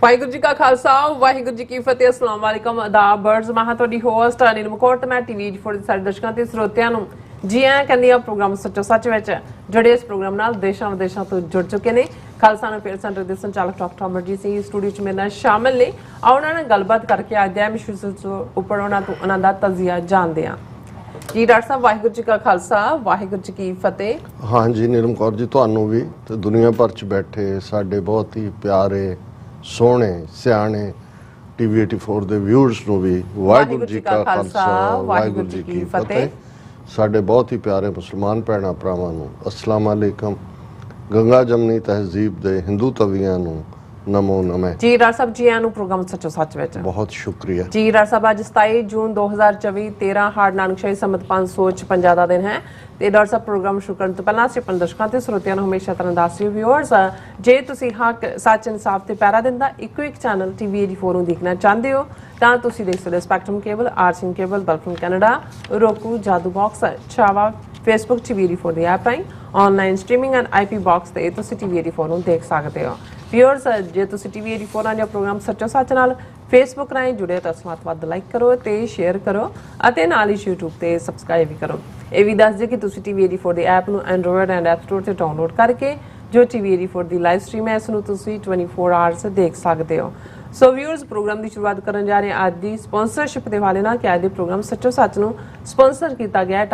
ਵਾਹਿਗੁਰੂ ਜੀ ਕਾ ਖਾਲਸਾ ਵਾਹਿਗੁਰੂ ਜੀ ਕੀ ਫਤਿਹ। ਅਸਲਾਮ ਵਾਲੇਕਮ ਆਦਾਬ ਬਰਡਸ ਮੈਂ ਤੁਹਾਡੀ ਹੋਸਟ ਅਨਿਲ ਮਕੌਟ। ਮੈਂ ਟੀਵੀ ਫੋਰ ਦੇ ਸਾਰੇ ਦਰਸ਼ਕਾਂ ਤੇ ਸਰੋਤਿਆਂ ਨੂੰ ਜੀ ਆਇਆਂ ਕਹਿੰਦੀ ਆ ਪ੍ਰੋਗਰਾਮ ਸੱਚੋ ਸੱਚ ਵਿੱਚ ਜਿਹੜੇ ਇਸ ਪ੍ਰੋਗਰਾਮ ਨਾਲ ਦੇਸ਼ਾਂ ਵਿਦੇਸ਼ਾਂ ਤੋਂ ਜੁੜ ਚੁੱਕੇ ਨੇ। ਖਾਲਸਾ ਅਫੇਅਰ ਸੈਂਟਰ ਦੇ ਸੰਚਾਲਕ ਡਾਕਟਰ ਅਮਰਜੀਤ ਸਿੰਘ ਸਟੂਡੀਓ 'ਚ ਮੇਰੇ ਨਾਲ ਸ਼ਾਮਿਲ ਨੇ। ਉਹਨਾਂ ਨਾਲ ਗੱਲਬਾਤ ਕਰਕੇ ਅੱਜ ਦੇ ਵਿਸ਼ੇ ਉੱਪਰ ਉਹਨਾਂ ਦਾ ਤਜ਼ੀਆ ਜਾਣਦੇ ਹਾਂ। ਜੀ ਡਾਕਟਰ ਸਾਹਿਬ ਵਾਹਿਗੁਰੂ ਜੀ ਕਾ ਖਾਲਸਾ ਵਾਹਿਗੁਰੂ ਜੀ ਕੀ ਫਤਿਹ। हाँ जी नीलम कौर जी ਤੁਹਾਨੂੰ ਵੀ ਤੇ ਦੁਨੀਆ ਭਰ 'ਚ ਬੈਠੇ ਸਾਡੇ ਬਹੁਤ ਹੀ ਪਿਆਰੇ ਸੋਹਣੇ ਸਿਆਣੇ ਟੀਵੀ 84 ਦੇ ਵਿਊਅਰਸ ਨੂੰ ਵੀ ਵਾਹਿਗੁਰੂ ਜੀ ਕਾ ਖਾਲਸਾ ਵਾਹਿਗੁਰੂ ਜੀ ਕੀ ਫਤਿਹ। ਸਾਡੇ ਬਹੁਤ ਹੀ ਪਿਆਰੇ ਮੁਸਲਮਾਨ ਭੈਣਾਂ ਭਰਾਵਾਂ ਨੂੰ ਅਸਲਾਮ ਅਲੈਕਮ। ਗੰਗਾ ਜਮਨੀ ਤਹਿਜ਼ੀਬ ਦੇ ਹਿੰਦੂ ਤਵੀਆਂ ਨੂੰ ਨਮੋ ਨਮः। ਜੀ ਡਾਕਟਰ ਸਾਹਿਬ ਜੀ ਆਇਆਂ ਨੂੰ ਪ੍ਰੋਗਰਾਮ ਸੱਚੋ ਸੱਚ ਵਿੱਚ ਬਹੁਤ ਸ਼ੁਕਰੀਆ ਜੀ। ਡਾਕਟਰ ਸਾਹਿਬ ਅੱਜ 27 ਜੂਨ 2024 13 ਹਾੜ ਨਾਨਕਸ਼ਾਹੀ ਸੰਮਤ 556 ਦਾ ਦਿਨ ਹੈ ਤੇ ਡਾਕਟਰ ਸਾਹਿਬ ਪ੍ਰੋਗਰਾਮ ਸ਼ੁਰੂ ਕਰਨ ਤੋਂ ਪਹਿਲਾਂ ਅਸੀਂ ਆਪਣੇ ਦਰਸ਼ਕਾਂ ਤੇ ਸਰੋਤਿਆਂ ਨੂੰ ਹਮੇਸ਼ਾ ਤਰ੍ਹਾਂ ਦੱਸ ਰਹੇ ਵਿਊਅਰਸ ਜੇ ਤੁਸੀਂ ਹੱਕ ਸੱਚ ਇਨਸਾਫ ਤੇ ਪੈਰਾ ਦਿੰਦਾ ਇੱਕੋ ਇੱਕ ਚੈਨਲ ਟੀਵੀ 84 ਨੂੰ ਦੇਖਣਾ ਚਾਹੁੰਦੇ ਹੋ ਤਾਂ ਤੁਸੀਂ ਦੇਖ ਸਕਦੇ ਸਪੈਕਟਰਮ ਕੇਬਲ, ਆਰਸੀਐਨ ਕੇਬਲ, ਬਲਫਨ ਕੈਨੇਡਾ, ਰੋਕੂ, ਜਾਦੂ ਬਾਕਸ, ਛਾਵਾ, ਫੇਸਬੁੱਕ ਟੀਵੀ 84 ਦੀ ਐਪ ਰਾਹੀਂ online streaming and IP box ਤੇ ਤੁਸੀਂ ਟੀਵੀ 84 ਨੂੰ ਦੇਖ ਸਕਦੇ ਹੋ। ਵਿਊਅਰਸ ਜੇ ਤੁਸੀਂ ਟੀਵੀ 84 ਨਾਲ ਜਾਂ ਪ੍ਰੋਗਰਾਮ ਸੱਚੋ ਸੱਚ ਨਾਲ ਫੇਸਬੁੱਕ ਰਾਹੀਂ ਜੁੜੇ ਤਾਂ ਵੱਧ ਲਾਈਕ ਕਰੋ ਤੇ ਸ਼ੇਅਰ ਕਰੋ ਅਤੇ ਨਾਲ ਹੀ YouTube ਤੇ ਸਬਸਕ੍ਰਾਈਬ ਵੀ ਕਰੋ। ਇਹ ਵੀ ਦੱਸ ਦਿਓ ਕਿ ਤੁਸੀਂ ਟੀਵੀ 84 ਦੀ ਐਪ ਨੂੰ ਐਂਡਰੋਇਡ ਐਂਡ ਐਪ ਸਟੋਰ ਤੇ ਡਾਊਨਲੋਡ ਕਰਕੇ ਜੋ ਟੀਵੀ 84 ਦੀ ਲਾਈਵ ਸਟ੍ਰੀਮ ਹੈ ਇਸ ਨੂੰ ਤੁਸੀਂ 24 ਆਵਰਸ ਦੇਖ ਸਕਦੇ ਹੋ। ਸੋ ਵਿਊਅਰਸ ਪ੍ਰੋਗਰਾਮ ਦੀ ਸ਼ੁਰੂਆਤ ਕਰਨ ਜਾ ਰਹੇ ਹਾਂ ਅੱਜ ਦੀ ਸਪਾਂਸਰਸ਼ਿਪ ਦੇ ਹਵਾਲੇ ਨਾਲ ਕਿ ਅੱਜ ਦੇ ਪ੍ਰੋਗਰਾਮ ਸੱਚੋ ਸੱਚ ਨੂੰ ਸਪਾਂਸਰ ਕੀਤਾ ਗਿਆ ਹੈ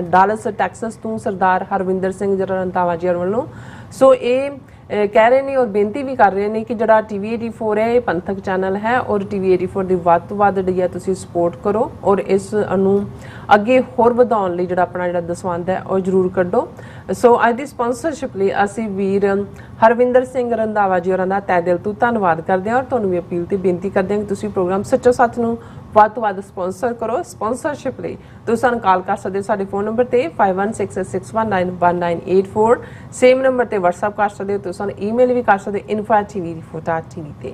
ਡਾਲਸ ਟੈਕਸਸ ਤੋਂ ਸਰਦਾਰ ਹਰਵਿੰਦਰ ਸਿੰਘ ਰੰਧਾਵਾ ਜੀ ਵੱਲੋਂ। ਸੋ ਇਹ ਕਹਿ ਰਹੇ ਨੇ ਔਰ ਬੇਨਤੀ ਵੀ ਕਰ ਰਹੇ ਨੇ ਕਿ ਜਿਹੜਾ ਟੀਵੀ 84 ਹੈ ਇਹ ਪੰਥਕ ਚੈਨਲ ਹੈ ਔਰ ਟੀਵੀ 84 ਦੀ ਵੱਧ ਤੋਂ ਵੱਧ ਜਿਹੜੀ ਹੈ ਤੁਸੀਂ ਸਪੋਰਟ ਕਰੋ ਔਰ ਇਸ ਨੂੰ ਅੱਗੇ ਹੋਰ ਵਧਾਉਣ ਲਈ ਜਿਹੜਾ ਆਪਣਾ ਜਿਹੜਾ ਦਸਵੰਧ ਹੈ ਉਹ ਜ਼ਰੂਰ ਕੱਢੋ। ਸੋ ਅੱਜ ਦੀ ਸਪਾਂਸਰਸ਼ਿਪ ਲਈ ਅਸੀਂ ਵੀਰ ਹਰਵਿੰਦਰ ਸਿੰਘ ਰੰਧਾਵਾ ਜੀ ਹੋਰਾਂ ਦਾ ਤਹਿ ਦਿਲ ਤੋਂ ਧੰਨਵਾਦ ਕਰਦੇ ਹਾਂ ਔਰ ਤੁਹਾਨੂੰ ਵੀ ਅਪੀਲ ਤੇ ਬੇਨਤੀ ਕਰਦੇ ਹਾਂ ਕਿ ਤੁਸੀਂ ਪ੍ਰੋਗਰਾਮ ਸੱਚੋ ਸੱਚ ਨੂੰ ਵੱਧ ਤੋਂ ਵੱਧ ਸਪਾਂਸਰ ਕਰੋ। ਸਪਾਂਸਰਸ਼ਿਪ ਲਈ ਤੁਸੀਂ ਸਾਨੂੰ ਕਾਲ ਕਰ ਸਕਦੇ ਹੋ ਸਾਡੇ ਫੋਨ ਨੰਬਰ ਤੇ 5166191984 ਸੇਮ ਨੰਬਰ ਤੇ WhatsApp ਕਰ ਸਕਦੇ ਹੋ। ਤੁਸੀਂ ਸਾਨੂੰ ਈਮੇਲ ਵੀ ਕਰ ਸਕਦੇ info@tv84.tv ਤੇ।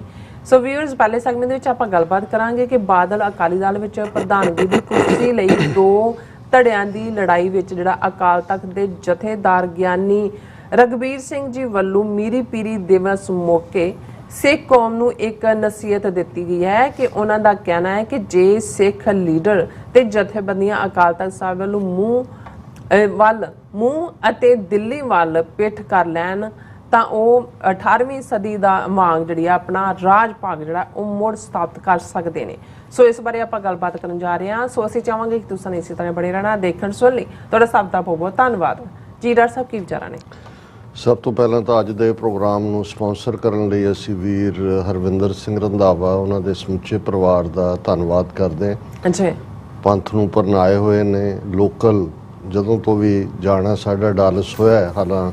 ਸੋ ਵਿਊਅਰਸ ਪਹਿਲੇ ਸੈਗਮੈਂਟ ਦੇ ਵਿੱਚ ਆਪਾਂ ਗੱਲਬਾਤ ਕਰਾਂਗੇ ਕਿ ਬਾਦਲ ਅਕਾਲੀ ਦਲ ਵਿੱਚ ਪ੍ਰਧਾਨਗੀ ਦੀ ਕੁਰਸੀ ਲਈ ਦੋ ਧੜਿਆਂ ਦੀ ਲੜਾਈ ਵਿੱਚ ਜਿਹੜਾ ਅਕਾਲ ਤਖਤ ਦੇ ਜਥੇਦਾਰ ਗਿਆਨੀ ਰਘਬੀਰ ਸਿੰਘ ਜੀ ਵੱਲੋਂ ਮੀਰੀ ਪੀਰੀ ਦਿਵਸ ਮੌਕੇ ਸਿੱਖ ਕੌਮ ਨੂੰ ਇੱਕ ਨਸੀਹਤ ਦਿੱਤੀ ਗਈ ਹੈ ਕਿ ਉਹਨਾਂ ਦਾ ਕਹਿਣਾ ਹੈ ਕਿ ਜੇ ਸਿੱਖ ਲੀਡਰ ਤੇ ਜਥੇਬੰਦੀਆਂ ਅਕਾਲ ਤਖਤ ਸਾਹਿਬ ਵੱਲੋਂ ਮੂੰਹ ਅਤੇ ਦਿੱਲੀ ਵੱਲ ਪਿੱਠ ਕਰ ਲੈਣ ਤਾਂ ਉਹ 18ਵੀਂ ਸਦੀ ਦਾ ਮੰਗ ਜਿਹੜੀ ਆ ਆਪਣਾ ਰਾਜ ਭਾਗ ਜਿਹੜਾ ਉਹ ਮੁੜ ਸਥਾਪਿਤ ਕਰ ਸਕਦੇ ਨੇ। ਸੋ ਇਸ ਬਾਰੇ ਆਪਾਂ ਗੱਲਬਾਤ ਕਰਨ ਜਾ ਰਹੇ ਹਾਂ। ਸੋ ਅਸੀਂ ਚਾਹਾਂਗੇ ਕਿ ਤੁਸੀਂ ਇਸੇ ਤਰ੍ਹਾਂ ਬਣੇ ਰਹਿਣਾ ਦੇਖਣ ਸੁਣ ਲਈ। ਤੁਹਾਡਾ ਸਭ ਦਾ ਬਹੁਤ ਬਹੁਤ ਧੰਨਵਾਦ ਜੀ। ਡਾਕਟਰ ਸਾਹਿਬ ਕੀ ਵਿਚਾਰਾਂ ਨੇ? ਸਭ ਤੋਂ ਪਹਿਲਾਂ ਤਾਂ ਅੱਜ ਦੇ ਪ੍ਰੋਗਰਾਮ ਨੂੰ ਸਪਾਂਸਰ ਕਰਨ ਲਈ ਅਸੀਂ ਵੀਰ ਹਰਵਿੰਦਰ ਸਿੰਘ ਰੰਧਾਵਾ ਉਹਨਾਂ ਦੇ ਸਮੁੱਚੇ ਪਰਿਵਾਰ ਦਾ ਧੰਨਵਾਦ ਕਰਦੇ ਹਾਂ। ਅੱਛਾ, ਪੰਥ ਨੂੰ ਪਰਨਾਏ ਹੋਏ ਨੇ। ਲੋਕਲ ਜਦੋਂ ਤੋਂ ਵੀ ਜਾਣਾ ਸਾਡਾ ਡਾਲਸ ਹੋਇਆ ਹੈ, ਹਾਲਾਂ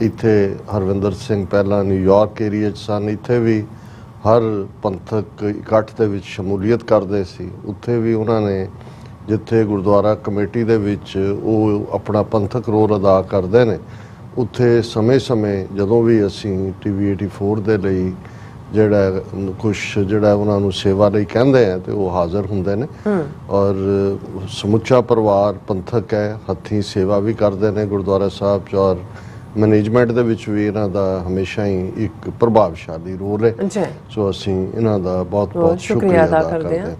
ਇੱਥੇ ਹਰਵਿੰਦਰ ਸਿੰਘ ਪਹਿਲਾਂ ਨਿਊਯਾਰਕ ਏਰੀਆ 'ਚ ਸਨ, ਇੱਥੇ ਵੀ ਹਰ ਪੰਥਕ ਇਕੱਠ ਦੇ ਵਿੱਚ ਸ਼ਮੂਲੀਅਤ ਕਰਦੇ ਸੀ। ਉੱਥੇ ਵੀ ਉਹਨਾਂ ਨੇ ਜਿੱਥੇ ਗੁਰਦੁਆਰਾ ਕਮੇਟੀ ਦੇ ਵਿੱਚ ਉਹ ਆਪਣਾ ਪੰਥਕ ਰੋਲ ਅਦਾ ਕਰਦੇ ਨੇ ਉੱਥੇ ਸਮੇਂ-ਸਮੇਂ ਜਦੋਂ ਵੀ ਅਸੀਂ ਟੀਵੀ 84 ਦੇ ਲਈ ਜਿਹੜਾ ਕੁਛ ਜਿਹੜਾ ਉਹਨਾਂ ਨੂੰ ਸੇਵਾ ਲਈ ਕਹਿੰਦੇ ਆ ਤੇ ਉਹ ਹਾਜ਼ਰ ਹੁੰਦੇ ਨੇ ਔਰ ਸਮੁੱਚਾ ਪਰਿਵਾਰ ਪੰਥਕ ਹੈ, ਹੱਥੀਂ ਸੇਵਾ ਵੀ ਕਰਦੇ ਨੇ ਗੁਰਦੁਆਰਾ ਸਾਹਿਬ 'ਚ ਔਰ ਮੈਨੇਜਮੈਂਟ ਦੇ ਵਿੱਚ ਵੀ ਇਹਨਾਂ ਦਾ ਹਮੇਸ਼ਾ ਹੀ ਇੱਕ ਪ੍ਰਭਾਵਸ਼ਾਲੀ ਰੋਲ ਹੈ। ਸੋ ਅਸੀਂ ਇਹਨਾਂ ਦਾ ਬਹੁਤ ਸ਼ੁਕਰੀਆ ਅਦਾ ਕਰਦੇ ਹਾਂ।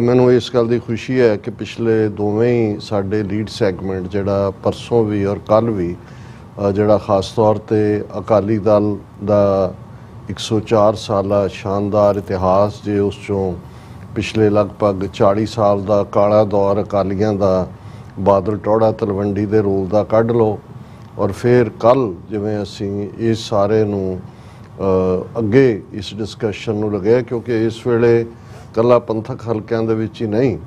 ਮੈਨੂੰ ਇਸ ਗੱਲ ਦੀ ਖੁਸ਼ੀ ਹੈ ਕਿ ਪਿਛਲੇ ਦੋਵੇਂ ਹੀ ਸਾਡੇ ਲੀਡ ਸੈਗਮੈਂਟ ਜਿਹੜਾ ਪਰਸੋਂ ਵੀ ਔਰ ਕੱਲ੍ਹ ਵੀ ਜਿਹੜਾ ਖਾਸ ਤੌਰ ਤੇ ਅਕਾਲੀ ਦਲ ਦਾ 104 ਸਾਲਾ ਸ਼ਾਨਦਾਰ ਇਤਿਹਾਸ ਜੇ ਉਸ ਚੋਂ ਪਿਛਲੇ ਲਗਭਗ 40 ਸਾਲ ਦਾ ਕਾਲਾ ਦੌਰ ਅਕਾਲੀਆਂ ਦਾ ਬਾਦਲ ਟੋੜਾ ਤਲਵੰਡੀ ਦੇ ਰੋਲ ਦਾ ਕੱਢ ਲਓ ਔਰ ਫਿਰ ਕੱਲ੍ਹ ਜਿਵੇਂ ਅਸੀਂ ਇਸ ਸਾਰੇ ਨੂੰ ਅੱਗੇ ਇਸ ਡਿਸਕਸ਼ਨ ਨੂੰ ਲਗਾਇਆ ਕਿਉਂਕਿ ਇਸ ਵੇਲੇ ਇਕੱਲਾ ਪੰਥਕ ਹਲਕਿਆਂ ਦੇ ਵਿੱਚ ਹੀ ਨਹੀਂ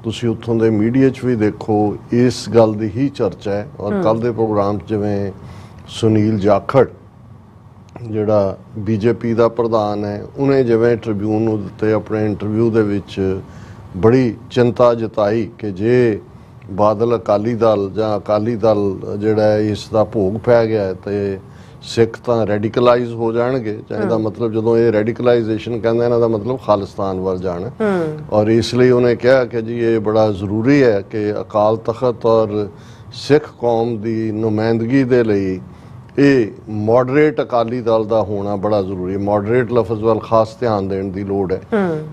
ਤੁਸੀਂ ਉੱਥੋਂ ਦੇ ਮੀਡੀਆ 'ਚ ਵੀ ਦੇਖੋ ਇਸ ਗੱਲ ਦੀ ਹੀ ਚਰਚਾ ਹੈ ਔਰ ਕੱਲ੍ਹ ਦੇ ਪ੍ਰੋਗਰਾਮ 'ਚ ਜਿਵੇਂ ਸੁਨੀਲ ਜਾਖੜ ਜਿਹੜਾ ਬੀਜੇਪੀ ਦਾ ਪ੍ਰਧਾਨ ਹੈ ਉਹਨੇ ਜਿਵੇਂ ਟ੍ਰਿਬਿਊਨ ਨੂੰ ਦਿੱਤੇ ਆਪਣੇ ਇੰਟਰਵਿਊ ਦੇ ਵਿੱਚ ਬੜੀ ਚਿੰਤਾ ਜਤਾਈ ਕਿ ਜੇ ਬਾਦਲ ਅਕਾਲੀ ਦਲ ਜਾਂ ਅਕਾਲੀ ਦਲ ਜਿਹੜਾ ਇਸ ਦਾ ਭੋਗ ਪੈ ਗਿਆ ਤੇ ਸਿੱਖ ਤਾਂ ਰੈਡੀਕਲਾਈਜ਼ ਹੋ ਜਾਣਗੇ। ਇਹਦਾ ਮਤਲਬ ਜਦੋਂ ਇਹ ਰੈਡੀਕਲਾਈਜੇਸ਼ਨ ਕਹਿੰਦੇ ਇਹਨਾਂ ਦਾ ਮਤਲਬ ਖਾਲਿਸਤਾਨ ਵੱਲ ਜਾਣਾ ਔਰ ਇਸ ਲਈ ਉਹਨੇ ਕਿਹਾ ਕਿ ਜੀ ਇਹ ਬੜਾ ਜ਼ਰੂਰੀ ਹੈ ਕਿ ਅਕਾਲ ਤਖਤ ਔਰ ਸਿੱਖ ਕੌਮ ਦੀ ਨੁਮਾਇੰਦਗੀ ਦੇ ਲਈ ਇਹ ਮੋਡਰੇਟ ਅਕਾਲੀ ਦਲ ਦਾ ਹੋਣਾ ਬੜਾ ਜ਼ਰੂਰੀ ਹੈ। ਮੋਡਰੇਟ ਲਫ਼ਜ਼ ਵੱਲ ਖਾਸ ਧਿਆਨ ਦੇਣ ਦੀ ਲੋੜ ਹੈ,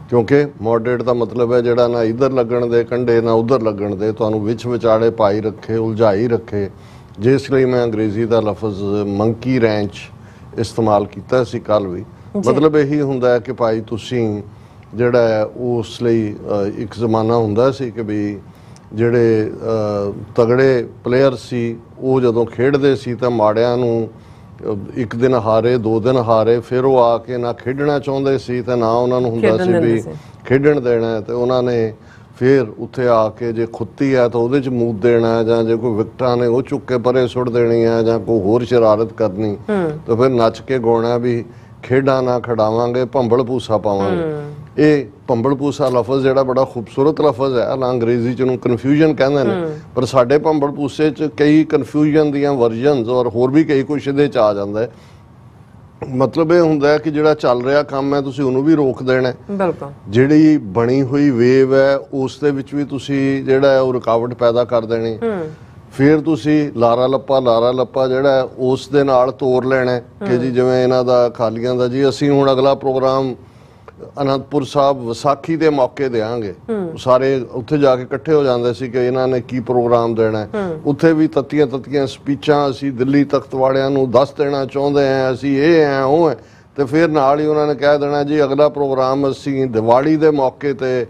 ਕਿਉਂਕਿ ਮੋਡਰੇਟ ਦਾ ਮਤਲਬ ਹੈ ਜਿਹੜਾ ਨਾ ਇੱਧਰ ਲੱਗਣ ਦੇ ਕੰਢੇ ਨਾ ਉੱਧਰ ਲੱਗਣ ਦੇ, ਤੁਹਾਨੂੰ ਵਿੱਚ ਵਿਚਾਲੇ ਪਾਈ ਰੱਖੇ, ਉਲਝਾਈ ਰੱਖੇ। ਜਿਸ ਲਈ ਮੈਂ ਅੰਗਰੇਜ਼ੀ ਦਾ ਲਫ਼ਜ਼ ਮੰਕੀ ਰੈਂਚ ਇਸਤੇਮਾਲ ਕੀਤਾ ਸੀ ਕੱਲ ਵੀ। ਮਤਲਬ ਇਹੀ ਹੁੰਦਾ ਹੈ ਕਿ ਭਾਈ ਤੁਸੀਂ ਜਿਹੜਾ ਹੈ ਉਸ ਲਈ ਇੱਕ ਜ਼ਮਾਨਾ ਹੁੰਦਾ ਸੀ ਕਿ ਵੀ ਜਿਹੜੇ ਤਗੜੇ ਪਲੇਅਰ ਸੀ ਉਹ ਜਦੋਂ ਖੇਡਦੇ ਸੀ ਤਾਂ ਮਾੜਿਆਂ ਨੂੰ ਇੱਕ ਦਿਨ ਹਾਰੇ, 2 ਦਿਨ ਹਾਰੇ, ਫਿਰ ਉਹ ਆ ਕੇ ਨਾ ਖੇਡਣਾ ਚਾਹੁੰਦੇ ਸੀ ਤੇ ਨਾ ਉਹਨਾਂ ਨੂੰ ਹੁੰਦਾ ਸੀ ਵੀ ਖੇਡਣ ਦੇਣਾ। ਤੇ ਉਹਨਾਂ ਨੇ ਫਿਰ ਉੱਥੇ ਆ ਕੇ ਜੇ ਖੁੱਤੀ ਹੈ ਤਾਂ ਉਹਦੇ 'ਚ ਮੂਤ ਦੇਣਾ, ਜਾਂ ਜੇ ਕੋਈ ਵਿਕਟਾਂ ਨੇ ਉਹ ਚੁੱਕ ਕੇ ਪਰੇ ਸੁੱਟ ਦੇਣੀਆਂ, ਜਾਂ ਕੋਈ ਹੋਰ ਸ਼ਰਾਰਤ ਕਰਨੀ, ਤਾਂ ਫਿਰ ਨੱਚ ਕੇ ਗਾਉਣਾ ਵੀ ਖੇਡਾਂ ਨਾ ਖਿਡਾਵਾਂਗੇ, ਭੰਬਲ ਭੂਸਾ ਪਾਵਾਂਗੇ। ਇਹ ਭੰਬਲ ਭੂਸਾ ਲਫ਼ਜ਼ ਜਿਹੜਾ ਬੜਾ ਖੂਬਸੂਰਤ ਲਫ਼ਜ਼ ਹੈ ਨਾ, ਅੰਗਰੇਜ਼ੀ 'ਚ ਉਹਨੂੰ ਕਨਫਿਊਜ਼ਨ ਕਹਿੰਦੇ ਨੇ, ਪਰ ਸਾਡੇ ਭੰਬਲ ਭੂਸੇ 'ਚ ਕਈ ਕਨਫਿਊਜ਼ਨ ਦੀਆਂ ਵਰਜ਼ਨਸ ਔਰ ਹੋਰ ਵੀ ਕਈ ਕੁਛ ਇਹਦੇ 'ਚ ਆ ਜਾਂਦਾ ਹੈ। ਮਤਲਬ ਇਹ ਹੁੰਦਾ ਹੈ ਕਿ ਜਿਹੜਾ ਚੱਲ ਰਿਹਾ ਕੰਮ ਹੈ ਤੁਸੀਂ ਉਹਨੂੰ ਵੀ ਰੋਕ ਦੇਣਾ, ਬਿਲਕੁਲ ਜਿਹੜੀ ਬਣੀ ਹੋਈ ਵੇਵ ਹੈ ਉਸ ਦੇ ਵਿੱਚ ਵੀ ਤੁਸੀਂ ਜਿਹੜਾ ਹੈ ਉਹ ਰੁਕਾਵਟ ਪੈਦਾ ਕਰ ਦੇਣੀ। ਫਿਰ ਤੁਸੀਂ ਲਾਰਾ ਲੱਪਾ ਜਿਹੜਾ ਹੈ ਉਸ ਦੇ ਨਾਲ ਤੋਰ ਲੈਣਾ ਕਿ ਜੀ ਜਿਵੇਂ ਇਹਨਾਂ ਦਾ ਅਕਾਲੀਆਂ ਦਾ ਜੀ ਅਸੀਂ ਹੁਣ ਅਗਲਾ ਪ੍ਰੋਗਰਾਮ ਅਨੰਦਪੁਰ ਸਾਹਿਬ ਵਿਸਾਖੀ ਦੇ ਮੌਕੇ ਦੇਵਾਂਗੇ। ਸਾਰੇ ਉੱਥੇ ਜਾ ਕੇ ਇਕੱਠੇ ਹੋ ਜਾਂਦੇ ਸੀ ਕਿ ਇਹਨਾਂ ਨੇ ਕੀ ਪ੍ਰੋਗਰਾਮ ਦੇਣਾ। ਉੱਥੇ ਵੀ ਤੱਤੀਆਂ ਸਪੀਚਾਂ ਅਸੀਂ ਦਿੱਲੀ ਤਖਤ ਵਾਲਿਆਂ ਨੂੰ ਦੱਸ ਦੇਣਾ ਚਾਹੁੰਦੇ ਹਾਂ, ਅਸੀਂ ਇਹ ਹੈ ਉਹ ਹੈ, ਤੇ ਫਿਰ ਨਾਲ ਹੀ ਉਹਨਾਂ ਨੇ ਕਹਿ ਦੇਣਾ ਜੀ ਅਗਲਾ ਪ੍ਰੋਗਰਾਮ ਅਸੀਂ ਦੀਵਾਲੀ ਦੇ ਮੌਕੇ ਤੇ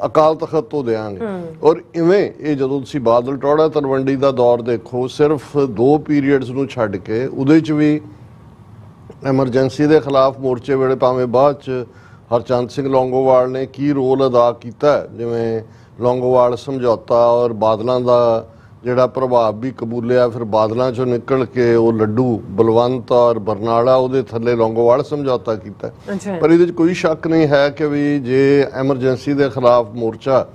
ਅਕਾਲ ਤਖਤ ਤੋਂ ਦੇਵਾਂਗੇ। ਔਰ ਇਵੇਂ ਇਹ ਜਦੋਂ ਤੁਸੀਂ ਬਾਦਲ ਟੌੜਾ ਤਲਵੰਡੀ ਦਾ ਦੌਰ ਦੇਖੋ, ਸਿਰਫ 2 ਪੀਰੀਅਡਸ ਨੂੰ ਛੱਡ ਕੇ ਉਹਦੇ 'ਚ ਵੀ ਐਮਰਜੈਂਸੀ ਦੇ ਖਿਲਾਫ ਮੋਰਚੇ ਵੇਲੇ ਭਾਵੇਂ ਬਾਅਦ 'ਚ ਹਰਚੰਦ ਸਿੰਘ ਲੌਂਗੋਵਾਲ ਨੇ ਕੀ ਰੋਲ ਅਦਾ ਕੀਤਾ, ਜਿਵੇਂ ਲੌਂਗੋਵਾਲ ਸਮਝੌਤਾ ਔਰ ਬਾਦਲਾਂ ਦਾ ਜਿਹੜਾ ਪ੍ਰਭਾਵ ਵੀ ਕਬੂਲਿਆ, ਫਿਰ ਬਾਦਲਾਂ 'ਚੋਂ ਨਿਕਲ ਕੇ ਉਹ ਲੱਡੂ ਬਲਵੰਤ ਔਰ ਬਰਨਾਲਾ ਉਹਦੇ ਥੱਲੇ ਲੌਂਗੋਵਾਲ ਸਮਝੌਤਾ ਕੀਤਾ। ਪਰ ਇਹਦੇ 'ਚ ਕੋਈ ਸ਼ੱਕ ਨਹੀਂ ਹੈ ਕਿ ਵੀ ਜੇ ਐਮਰਜੈਂਸੀ ਦੇ ਖਿਲਾਫ ਮੋਰਚਾ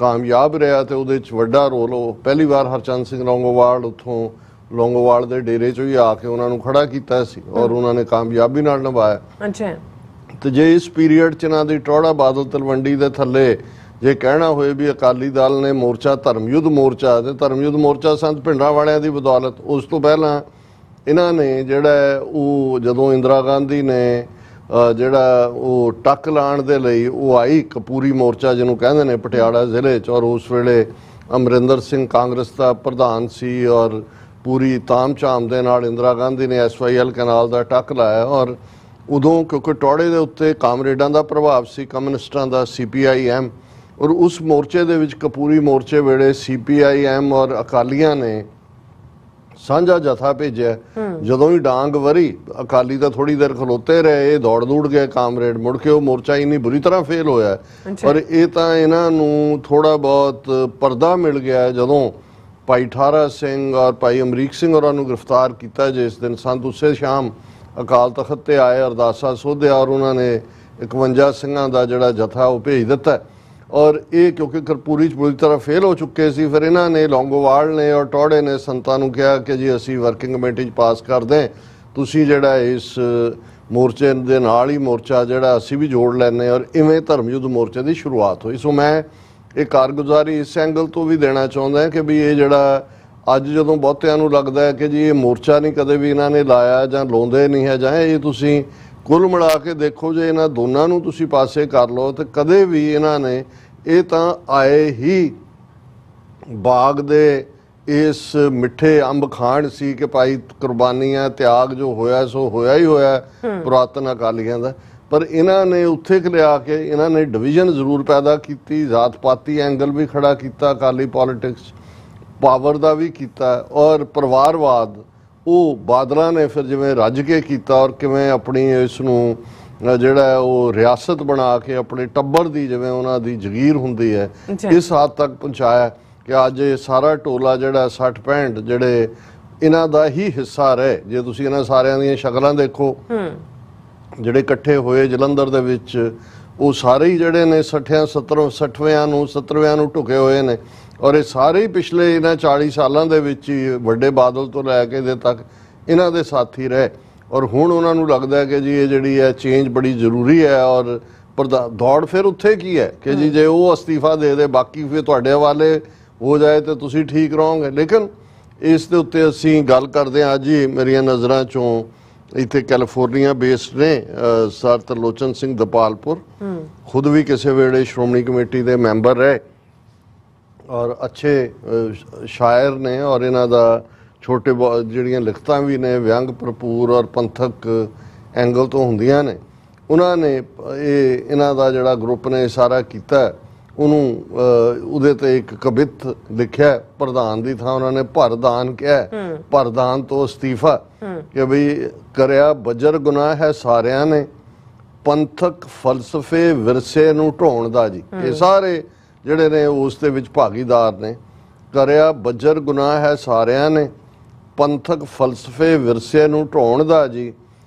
ਕਾਮਯਾਬ ਰਿਹਾ ਤੇ ਉਹਦੇ 'ਚ ਵੱਡਾ ਰੋਲ ਉਹ ਪਹਿਲੀ ਵਾਰ ਹਰਚੰਦ ਸਿੰਘ ਲੌਂਗੋਵਾਲ ਉੱਥੋਂ ਲੌਂਗੋਵਾਲ ਦੇ ਡੇਰੇ 'ਚੋਂ ਹੀ ਆ ਕੇ ਉਹਨਾਂ ਨੂੰ ਖੜਾ ਕੀਤਾ ਸੀ ਔਰ ਉਹਨਾਂ ਨੇ ਕਾਮਯਾਬੀ ਨਾਲ ਨਿਭਾਇਆ। ਤੇ ਜੇ ਇਸ ਪੀਰੀਅਡ 'ਚ ਇਹਨਾਂ ਦੀ ਟੌੜਾ ਬਾਦਲ ਤਲਵੰਡੀ ਦੇ ਥੱਲੇ ਜੇ ਕਹਿਣਾ ਹੋਏ ਵੀ ਅਕਾਲੀ ਦਲ ਨੇ ਮੋਰਚਾ ਧਰਮਯੁੱਧ ਮੋਰਚਾ, ਤੇ ਧਰਮਯੁੱਧ ਮੋਰਚਾ ਸੰਤ ਭਿੰਡਰਾਂ ਵਾਲਿਆਂ ਦੀ ਬਦੌਲਤ। ਉਸ ਤੋਂ ਪਹਿਲਾਂ ਇਹਨਾਂ ਨੇ ਜਿਹੜਾ ਉਹ ਜਦੋਂ ਇੰਦਰਾ ਗਾਂਧੀ ਨੇ ਜਿਹੜਾ ਉਹ ਟੱਕ ਲਾਉਣ ਦੇ ਲਈ ਉਹ ਆਈ ਕਪੂਰੀ ਮੋਰਚਾ ਜਿਹਨੂੰ ਕਹਿੰਦੇ ਨੇ ਪਟਿਆਲਾ ਜ਼ਿਲ੍ਹੇ 'ਚ, ਔਰ ਉਸ ਵੇਲੇ ਅਮਰਿੰਦਰ ਸਿੰਘ ਕਾਂਗਰਸ ਦਾ ਪ੍ਰਧਾਨ ਸੀ ਔਰ ਪੂਰੀ ਤਾਮ ਝਾਮ ਦੇ ਨਾਲ ਇੰਦਰਾ ਗਾਂਧੀ ਨੇ SYL ਕੈਨਾਲ ਦਾ ਟੱਕ ਲਾਇਆ। ਔਰ ਉਦੋਂ ਕਿਉਂਕਿ ਟੌੜੇ ਦੇ ਉੱਤੇ ਕਾਮਰੇਡਾਂ ਦਾ ਪ੍ਰਭਾਵ ਸੀ, ਕਮਿਊਨਿਸਟਾਂ ਦਾ, CPIM, ਔਰ ਉਸ ਮੋਰਚੇ ਦੇ ਵਿੱਚ ਕਪੂਰੀ ਮੋਰਚੇ ਵੇਲੇ CPIM ਔਰ ਅਕਾਲੀਆਂ ਨੇ ਸਾਂਝਾ ਜਥਾ ਭੇਜਿਆ। ਜਦੋਂ ਹੀ ਡਾਂਗ ਵਰੀ ਅਕਾਲੀ ਤਾਂ ਥੋੜੀ ਦੇਰ ਖਲੋਤੇ ਰਹੇ, ਇਹ ਦੌੜ ਗਏ ਕਾਮਰੇਡ, ਮੁੜ ਕੇ ਉਹ ਮੋਰਚਾ ਇੰਨੀ ਬੁਰੀ ਤਰ੍ਹਾਂ ਫੇਲ ਹੋਇਆ। ਔਰ ਇਹ ਤਾਂ ਇਹਨਾਂ ਨੂੰ ਥੋੜਾ ਬਹੁਤ ਪਰਦਾ ਮਿਲ ਗਿਆ ਜਦੋਂ ਭਾਈ ਠਾਰਾ ਸਿੰਘ ਔਰ ਭਾਈ ਅਮਰੀਕ ਸਿੰਘ ਹੋਰਾਂ ਨੂੰ ਗ੍ਰਿਫਤਾਰ ਕੀਤਾ, ਜਿਸ ਦਿਨ ਸੰਤ ਉਸੇ ਸ਼ਾਮ ਅਕਾਲ ਤਖਤ ਤੇ ਆਏ, ਅਰਦਾਸਾ ਸੋਧਿਆ ਔਰ ਉਹਨਾਂ ਨੇ 51 ਸਿੰਘਾਂ ਦਾ ਜਿਹੜਾ ਜਥਾ ਉਹ ਭੇਜ ਦਿੱਤਾ। ਔਰ ਇਹ ਕਿਉਂਕਿ ਕਰਪੂਰੀ 'ਚ ਬੁਰੀ ਤਰ੍ਹਾਂ ਫੇਲ ਹੋ ਚੁੱਕੇ ਸੀ, ਫਿਰ ਇਹਨਾਂ ਨੇ ਲੌਂਗੋਵਾਲ ਨੇ ਔਰ ਟੌੜੇ ਨੇ ਸੰਤਾਂ ਨੂੰ ਕਿਹਾ ਕਿ ਜੀ ਅਸੀਂ ਵਰਕਿੰਗ ਕਮੇਟੀ 'ਚ ਪਾਸ ਕਰਦੇ, ਤੁਸੀਂ ਜਿਹੜਾ ਇਸ ਮੋਰਚੇ ਦੇ ਨਾਲ ਹੀ ਮੋਰਚਾ ਜਿਹੜਾ ਅਸੀਂ ਵੀ ਜੋੜ ਲੈਂਦੇ। ਔਰ ਇਵੇਂ ਧਰਮਯੁੱਧ ਮੋਰਚੇ ਦੀ ਸ਼ੁਰੂਆਤ ਹੋਈ। ਸੋ ਮੈਂ ਇਹ ਕਾਰਗੁਜ਼ਾਰੀ ਇਸ ਐਂਗਲ ਤੋਂ ਵੀ ਦੇਣਾ ਚਾਹੁੰਦਾ ਕਿ ਵੀ ਇਹ ਜਿਹੜਾ ਅੱਜ ਜਦੋਂ ਬਹੁਤਿਆਂ ਨੂੰ ਲੱਗਦਾ ਹੈ ਕਿ ਜੀ ਇਹ ਮੋਰਚਾ ਨਹੀਂ ਕਦੇ ਵੀ ਇਹਨਾਂ ਨੇ ਲਾਇਆ ਜਾਂ ਲਾਉਂਦੇ ਨਹੀਂ ਹੈ, ਜਾਂ ਇਹ ਤੁਸੀਂ ਕੁੱਲ ਮਿਲਾ ਕੇ ਦੇਖੋ ਜੇ ਇਹਨਾਂ ਦੋਨਾਂ ਨੂੰ ਤੁਸੀਂ ਪਾਸੇ ਕਰ ਲਓ ਤੇ ਕਦੇ ਵੀ ਇਹਨਾਂ ਨੇ ਇਹ ਤਾਂ ਆਏ ਹੀ ਬਾਗ ਦੇ ਇਸ ਮਿੱਠੇ ਅੰਬ ਖਾਣ ਸੀ ਕਿ ਭਾਈ ਕੁਰਬਾਨੀਆਂ ਤਿਆਗ ਜੋ ਹੋਇਆ ਸੋ ਹੋਇਆ ਹੀ ਹੋਇਆ ਪੁਰਾਤਨ ਅਕਾਲੀਆਂ ਦਾ। ਪਰ ਇਹਨਾਂ ਨੇ ਉੱਥੇ ਲਿਆ ਕੇ ਇਹਨਾਂ ਨੇ ਡਿਵੀਜ਼ਨ ਜ਼ਰੂਰ ਪੈਦਾ ਕੀਤੀ, ਜ਼ਾਤ ਪਾਤੀ ਐਂਗਲ ਵੀ ਖੜਾ ਕੀਤਾ ਅਕਾਲੀ ਪੋਲਿਟਿਕਸ, ਪਾਵਰ ਦਾ ਵੀ ਕੀਤਾ, ਔਰ ਪਰਿਵਾਰਵਾਦ ਉਹ ਬਾਦਲਾਂ ਨੇ ਫਿਰ ਜਿਵੇਂ ਰੱਜ ਕੇ ਕੀਤਾ ਔਰ ਕਿਵੇਂ ਆਪਣੀ ਇਸ ਨੂੰ ਜਿਹੜਾ ਉਹ ਰਿਆਸਤ ਬਣਾ ਕੇ ਆਪਣੇ ਟੱਬਰ ਦੀ ਜਿਵੇਂ ਉਹਨਾਂ ਦੀ ਜਗੀਰ ਹੁੰਦੀ ਹੈ ਇਸ ਹੱਦ ਤੱਕ ਪਹੁੰਚਾਇਆ ਕਿ ਅੱਜ ਇਹ ਸਾਰਾ ਟੋਲਾ ਜਿਹੜਾ 60-65 ਜਿਹੜੇ ਇਹਨਾਂ ਦਾ ਹੀ ਹਿੱਸਾ ਰਹੇ। ਜੇ ਤੁਸੀਂ ਇਹਨਾਂ ਸਾਰਿਆਂ ਦੀਆਂ ਸ਼ਕਲਾਂ ਦੇਖੋ ਜਿਹੜੇ ਇਕੱਠੇ ਹੋਏ ਜਲੰਧਰ ਦੇ ਵਿੱਚ, ਉਹ ਸਾਰੇ ਹੀ ਜਿਹੜੇ ਨੇ 60ਵਿਆਂ ਨੂੰ ਢੁਕੇ ਹੋਏ ਨੇ। ਔਰ ਇਹ ਸਾਰੇ ਹੀ ਪਿਛਲੇ ਇਹਨਾਂ 40 ਸਾਲਾਂ ਦੇ ਵਿੱਚ ਹੀ ਵੱਡੇ ਬਾਦਲ ਤੋਂ ਲੈ ਕੇ ਦੇ ਤੱਕ ਇਹਨਾਂ ਦੇ ਸਾਥੀ ਰਹੇ। ਔਰ ਹੁਣ ਉਹਨਾਂ ਨੂੰ ਲੱਗਦਾ ਹੈ ਕਿ ਜੀ ਇਹ ਜਿਹੜੀ ਹੈ ਚੇਂਜ ਬੜੀ ਜ਼ਰੂਰੀ ਹੈ। ਔਰ ਦੌੜ ਫਿਰ ਉੱਥੇ ਕੀ ਹੈ ਕਿ ਜੀ ਜੇ ਉਹ ਅਸਤੀਫਾ ਦੇ ਦੇ ਬਾਕੀ ਫਿਰ ਤੁਹਾਡੇ ਹਵਾਲੇ ਹੋ ਜਾਏ ਤਾਂ ਤੁਸੀਂ ਠੀਕ ਰਹੋਗੇ। ਲੇਕਿਨ ਇਸ ਦੇ ਉੱਤੇ ਅਸੀਂ ਗੱਲ ਕਰਦੇ ਹਾਂ। ਅੱਜ ਹੀ ਮੇਰੀਆਂ ਨਜ਼ਰਾਂ 'ਚੋਂ ਇੱਥੇ ਕੈਲੀਫੋਰਨੀਆ ਬੇਸਡ ਨੇ ਸਰ ਤਰਲੋਚਨ ਸਿੰਘ ਦਪਾਲਪੁਰ, ਖੁਦ ਵੀ ਕਿਸੇ ਵੇਲੇ ਸ਼੍ਰੋਮਣੀ ਕਮੇਟੀ ਦੇ ਮੈਂਬਰ ਰਹੇ ਔਰ ਅੱਛੇ ਸ਼ਾਇਰ ਨੇ ਔਰ ਇਹਨਾਂ ਦਾ ਛੋਟੇ ਜਿਹੜੀਆਂ ਲਿਖਤਾਂ ਵੀ ਨੇ ਵਿਅੰਗ ਭਰਪੂਰ ਔਰ ਪੰਥਕ ਐਂਗਲ ਤੋਂ ਹੁੰਦੀਆਂ ਨੇ। ਉਹਨਾਂ ਨੇ ਇਹਨਾਂ ਦਾ ਜਿਹੜਾ ਗਰੁੱਪ ਨੇ ਸਾਰਾ ਕੀਤਾ, ਉਹਨੂੰ ਉਹਦੇ ਤੇ ਇੱਕ ਕਵਿਤ ਲਿਖਿਆ। ਪ੍ਰਧਾਨ ਦੀ ਥਾਂ ਉਹਨਾਂ ਨੇ ਭਰਦਾਨ ਕਿਹਾ, ਭਰਦਾਨ ਤੋਂ ਅਸਤੀਫਾ, ਕਿ ਬਈ ਕਰਿਆ ਬੱਜਰ ਗੁਨਾਹ ਹੈ ਸਾਰਿਆਂ ਨੇ, ਪੰਥਕ ਫਲਸਫੇ ਵਿਰਸੇ ਨੂੰ ਢਾਉਣ ਦਾ ਜੀ। ਇਹ ਸਾਰੇ ਜਿਹੜੇ ਨੇ ਉਸ ਦੇ ਵਿੱਚ ਭਾਗੀਦਾਰ ਨੇ। ਕਰਿਆ ਬੱਜਰ ਗੁਨਾਹ ਹੈ ਸਾਰਿਆਂ ਨੇ, ਪੰਥਕ ਫਲਸਫੇ ਵਿਰਸੇ ਨੂੰ ਢਾਉਣ ਦਾ ਜੀ।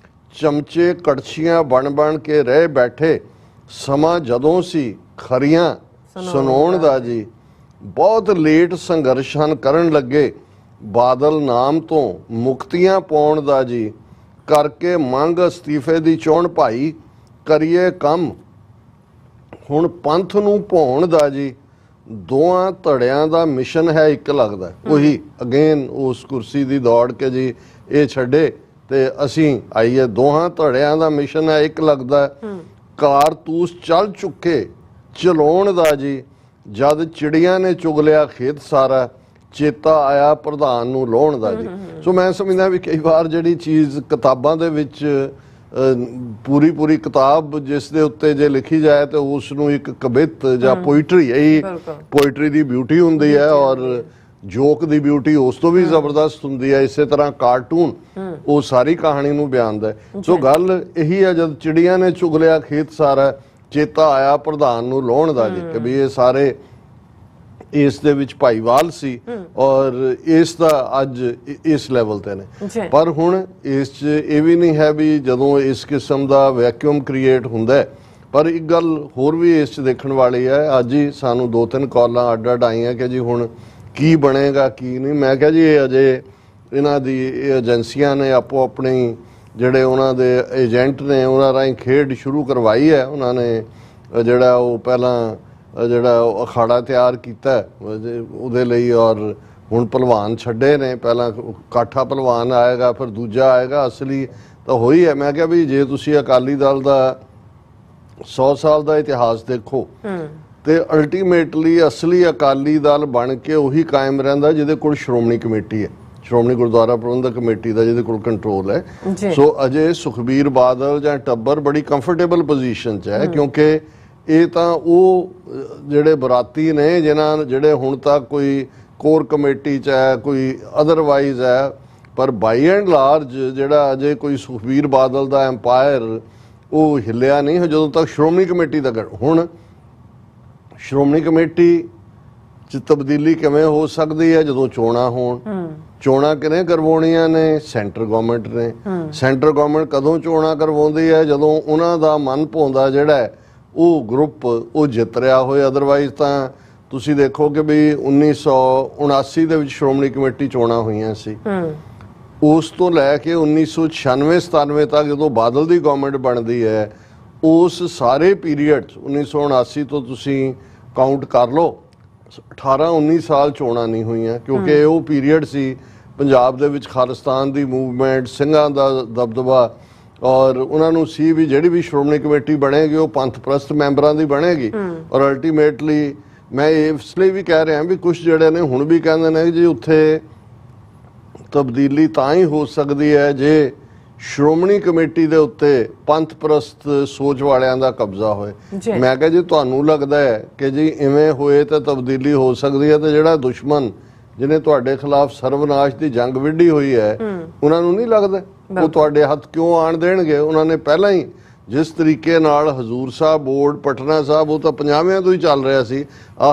ਚਮਚੇ ਕੜਛੀਆਂ ਬਣ ਕੇ ਰਹਿ ਬੈਠੇ, ਸਮਾਂ ਜਦੋਂ ਸੀ ਖਰੀਆਂ ਸੁਣਾਉਣ ਦਾ ਜੀ। ਬਹੁਤ ਲੇਟ ਸੰਘਰਸ਼ ਹਨ ਕਰਨ ਲੱਗੇ, ਬਾਦਲ ਨਾਮ ਤੋਂ ਮੁਕਤੀਆਂ ਪਾਉਣ ਦਾ ਜੀ। ਕਰਕੇ ਮੰਗ ਅਸਤੀਫੇ ਦੀ ਚੋਣ ਭਾਈ, ਕਰੀਏ ਕੰਮ ਹੁਣ ਪੰਥ ਨੂੰ ਪਾਉਣ ਦਾ ਜੀ। ਦੋਹਾਂ ਧੜਿਆਂ ਦਾ ਮਿਸ਼ਨ ਹੈ ਇੱਕ ਲੱਗਦਾ। ਉਹੀ ਅਗੇਨ ਉਸ ਕੁਰਸੀ ਦੀ ਦੌੜ ਕੇ ਜੀ ਇਹ ਛੱਡੇ ਤੇ ਅਸੀਂ ਆਈਏ। ਦੋਹਾਂ ਧੜਿਆਂ ਦਾ ਮਿਸ਼ਨ ਹੈ ਇੱਕ ਲੱਗਦਾ। ਕਾਰਤੂਸ ਚੱਲ ਚੁੱਕੇ ਚਲਾਉਣ ਦਾ ਜੀ। ਜਦ ਚਿੜੀਆਂ ਨੇ ਚੁਗ ਲਿਆ ਖੇਤ ਸਾਰਾ, ਚੇਤਾ ਆਇਆ ਪ੍ਰਧਾਨ ਨੂੰ ਲਾਉਣ ਦਾ ਜੀ। ਸੋ ਮੈਂ ਸਮਝਦਾ ਵੀ ਕਈ ਵਾਰ ਜਿਹੜੀ ਚੀਜ਼ ਕਿਤਾਬਾਂ ਦੇ ਵਿੱਚ ਪੂਰੀ ਕਿਤਾਬ ਜਿਸ ਦੇ ਉੱਤੇ ਜੇ ਲਿਖੀ ਜਾਏ ਤੇ ਉਸ ਨੂੰ ਇੱਕ ਕਵਿਤ ਜਾਂ ਪੋਇਟਰੀ, ਇਹ ਪੋਇਟਰੀ ਦੀ ਬਿਊਟੀ ਹੁੰਦੀ ਹੈ ਔਰ ਜੋਕ ਦੀ ਬਿਊਟੀ ਉਸ ਤੋਂ ਵੀ ਜ਼ਬਰਦਸਤ ਹੁੰਦੀ ਹੈ। ਇਸੇ ਤਰ੍ਹਾਂ ਕਾਰਟੂਨ ਉਹ ਸਾਰੀ ਕਹਾਣੀ ਨੂੰ ਬਿਆਨਦਾ ਹੈ। ਸੋ ਗੱਲ ਇਹੀ ਹੈ, ਜਦ ਚਿੜੀਆਂ ਨੇ ਚੁਗ ਲਿਆ ਖੇਤ ਸਾਰਾ, ਚੇਤਾ ਆਇਆ ਪ੍ਰਧਾਨ ਨੂੰ ਲਾਉਣ ਦਾ ਜੀ। ਕਿ ਵੀ ਇਹ ਸਾਰੇ ਇਸ ਦੇ ਵਿੱਚ ਭਾਈਵਾਲ ਸੀ ਔਰ ਇਸ ਦਾ ਅੱਜ ਇਸ ਲੈਵਲ ਤੇ ਨੇ। ਪਰ ਹੁਣ ਇਸ 'ਚ ਇਹ ਵੀ ਨਹੀਂ ਹੈ ਵੀ ਜਦੋਂ ਇਸ ਕਿਸਮ ਦਾ ਵੈਕਿਊਮ ਕ੍ਰੀਏਟ ਹੁੰਦਾ। ਪਰ ਇੱਕ ਗੱਲ ਹੋਰ ਵੀ ਇਸ 'ਚ ਦੇਖਣ ਵਾਲੀ ਹੈ। ਅੱਜ ਹੀ ਸਾਨੂੰ 2-3 ਕਾਲਾਂ ਅੱਡ ਆਈਆਂ ਕਿ ਜੀ ਹੁਣ ਕੀ ਬਣੇਗਾ ਕੀ ਨਹੀਂ। ਮੈਂ ਕਿਹਾ ਜੀ ਇਹ ਅਜੇ ਇਹਨਾਂ ਦੀ ਏਜੰਸੀਆਂ ਨੇ ਆਪੋ ਆਪਣੀ ਜਿਹੜੇ ਉਹਨਾਂ ਦੇ ਏਜੰਟ ਨੇ ਉਹਨਾਂ ਰਾਹੀਂ ਖੇਡ ਸ਼ੁਰੂ ਕਰਵਾਈ ਹੈ। ਉਹਨਾਂ ਨੇ ਜਿਹੜਾ ਉਹ ਪਹਿਲਾਂ ਜਿਹੜਾ ਉਹ ਅਖਾੜਾ ਤਿਆਰ ਕੀਤਾ ਉਹਦੇ ਲਈ ਔਰ ਹੁਣ ਭਲਵਾਨ ਛੱਡੇ ਨੇ। ਪਹਿਲਾਂ ਕਾਠਾ ਭਲਵਾਨ ਆਏਗਾ, ਫਿਰ ਦੂਜਾ ਆਏਗਾ। ਅਸਲੀ ਤਾਂ ਹੋਈ ਹੈ। ਮੈਂ ਕਿਹਾ ਵੀ ਜੇ ਤੁਸੀਂ ਅਕਾਲੀ ਦਲ ਦਾ 100 ਸਾਲ ਦਾ ਇਤਿਹਾਸ ਦੇਖੋ ਤੇ ਅਲਟੀਮੇਟਲੀ ਅਸਲੀ ਅਕਾਲੀ ਦਲ ਬਣ ਕੇ ਉਹੀ ਕਾਇਮ ਰਹਿੰਦਾ ਜਿਹਦੇ ਕੋਲ ਸ਼੍ਰੋਮਣੀ ਕਮੇਟੀ ਹੈ, ਸ਼੍ਰੋਮਣੀ ਗੁਰਦੁਆਰਾ ਪ੍ਰਬੰਧਕ ਕਮੇਟੀ ਦਾ ਜਿਹਦੇ ਕੋਲ ਕੰਟਰੋਲ ਹੈ। ਸੋ ਅਜੇ ਸੁਖਬੀਰ ਬਾਦਲ ਜਾਂ ਟੱਬਰ ਬੜੀ ਕੰਫਰਟੇਬਲ ਪੋਜੀਸ਼ਨ 'ਚ ਹੈ, ਕਿਉਂਕਿ ਇਹ ਤਾਂ ਉਹ ਜਿਹੜੇ ਬਰਾਤੀ ਨੇ ਜਿਹੜੇ ਹੁਣ ਤੱਕ ਕੋਈ ਕੋਰ ਕਮੇਟੀ 'ਚ ਹੈ, ਕੋਈ ਅਦਰਵਾਈਜ਼ ਹੈ। ਪਰ ਬਾਈ ਐਂਡ ਲਾਰਜ ਜਿਹੜਾ ਅਜੇ ਕੋਈ ਸੁਖਬੀਰ ਬਾਦਲ ਦਾ ਐਮਪਾਇਰ ਉਹ ਹਿੱਲਿਆ ਨਹੀਂ ਜਦੋਂ ਤੱਕ ਸ਼੍ਰੋਮਣੀ ਕਮੇਟੀ ਦਾ। ਹੁਣ ਸ਼੍ਰੋਮਣੀ ਕਮੇਟੀ 'ਚ ਤਬਦੀਲੀ ਕਿਵੇਂ ਹੋ ਸਕਦੀ ਹੈ? ਜਦੋਂ ਚੋਣਾਂ ਹੋਣ। ਚੋਣਾਂ ਕਿਹਨੇ ਕਰਵਾਉਣੀਆਂ ਨੇ? ਸੈਂਟਰ ਗਵਰਨਮੈਂਟ ਨੇ। ਸੈਂਟਰ ਗਵਰਨਮੈਂਟ ਕਦੋਂ ਚੋਣਾਂ ਕਰਵਾਉਂਦੀ ਹੈ? ਜਦੋਂ ਉਹਨਾਂ ਦਾ ਮਨ ਭਾਉਂਦਾ ਜਿਹੜਾ ਉਹ ਗਰੁੱਪ ਉਹ ਜਿੱਤ ਰਿਹਾ ਹੋਏ। ਅਦਰਵਾਈਜ਼ ਤਾਂ ਤੁਸੀਂ ਦੇਖੋ ਕਿ ਵੀ 1979 ਦੇ ਵਿੱਚ ਸ਼੍ਰੋਮਣੀ ਕਮੇਟੀ ਚੋਣਾਂ ਹੋਈਆਂ ਸੀ। ਉਸ ਤੋਂ ਲੈ ਕੇ 1996-97 ਤੱਕ ਜਦੋਂ ਬਾਦਲ ਦੀ ਗਵਰਨਮੈਂਟ ਬਣਦੀ ਹੈ, ਉਸ ਸਾਰੇ ਪੀਰੀਅਡ 1979 ਤੋਂ ਤੁਸੀਂ ਕਾਊਂਟ ਕਰ ਲਓ, 18-19 ਸਾਲ ਚੋਣਾਂ ਨਹੀਂ ਹੋਈਆਂ। ਕਿਉਂਕਿ ਉਹ ਪੀਰੀਅਡ ਸੀ ਪੰਜਾਬ ਦੇ ਵਿੱਚ ਖਾਲਿਸਤਾਨ ਦੀ ਮੂਵਮੈਂਟ, ਸਿੰਘਾਂ ਦਾ ਦਬਦਬਾ ਔਰ ਉਹਨਾਂ ਨੂੰ ਸੀ ਵੀ ਜਿਹੜੀ ਵੀ ਸ਼੍ਰੋਮਣੀ ਕਮੇਟੀ ਬਣੇਗੀ ਉਹ ਪੰਥ ਪ੍ਰਸਤ ਮੈਂਬਰਾਂ ਦੀ ਬਣੇਗੀ। ਔਰ ਅਲਟੀਮੇਟਲੀ ਮੈਂ ਇਸ ਲਈ ਵੀ ਕਹਿ ਰਿਹਾ ਵੀ ਕੁਝ ਜਿਹੜੇ ਨੇ ਹੁਣ ਵੀ ਕਹਿੰਦੇ ਨੇ ਜੀ ਉੱਥੇ ਤਬਦੀਲੀ ਤਾਂ ਹੀ ਹੋ ਸਕਦੀ ਹੈ ਜੇ ਸ਼੍ਰੋਮਣੀ ਕਮੇਟੀ ਦੇ ਉੱਤੇ ਪੰਥ ਪ੍ਰਸਤ ਸੋਚ ਵਾਲਿਆਂ ਦਾ ਕਬਜ਼ਾ ਹੋਏ। ਮੈਂ ਕਿਹਾ ਜੀ ਤੁਹਾਨੂੰ ਲੱਗਦਾ ਹੈ ਕਿ ਜੀ ਇਵੇਂ ਹੋਏ ਤਾਂ ਤਬਦੀਲੀ ਹੋ ਸਕਦੀ ਹੈ, ਤੇ ਜਿਹੜਾ ਦੁਸ਼ਮਣ ਜਿਹਨੇ ਤੁਹਾਡੇ ਖਿਲਾਫ ਸਰਵਨਾਸ਼ ਦੀ ਜੰਗ ਵਿੱਢੀ ਹੋਈ ਹੈ ਉਹਨਾਂ ਨੂੰ ਨਹੀਂ ਲੱਗਦਾ ਉਹ ਤੁਹਾਡੇ ਹੱਥ ਕਿਉਂ ਆਣ ਦੇਣਗੇ? ਉਹਨਾਂ ਨੇ ਪਹਿਲਾਂ ਹੀ ਜਿਸ ਤਰੀਕੇ ਨਾਲ ਹਜ਼ੂਰ ਸਾਹਿਬ ਬੋਰਡ, ਪਟਨਾ ਸਾਹਿਬ, ਉਹ ਤਾਂ 50ਵਿਆਂ ਤੋਂ ਹੀ ਚੱਲ ਰਿਹਾ ਸੀ।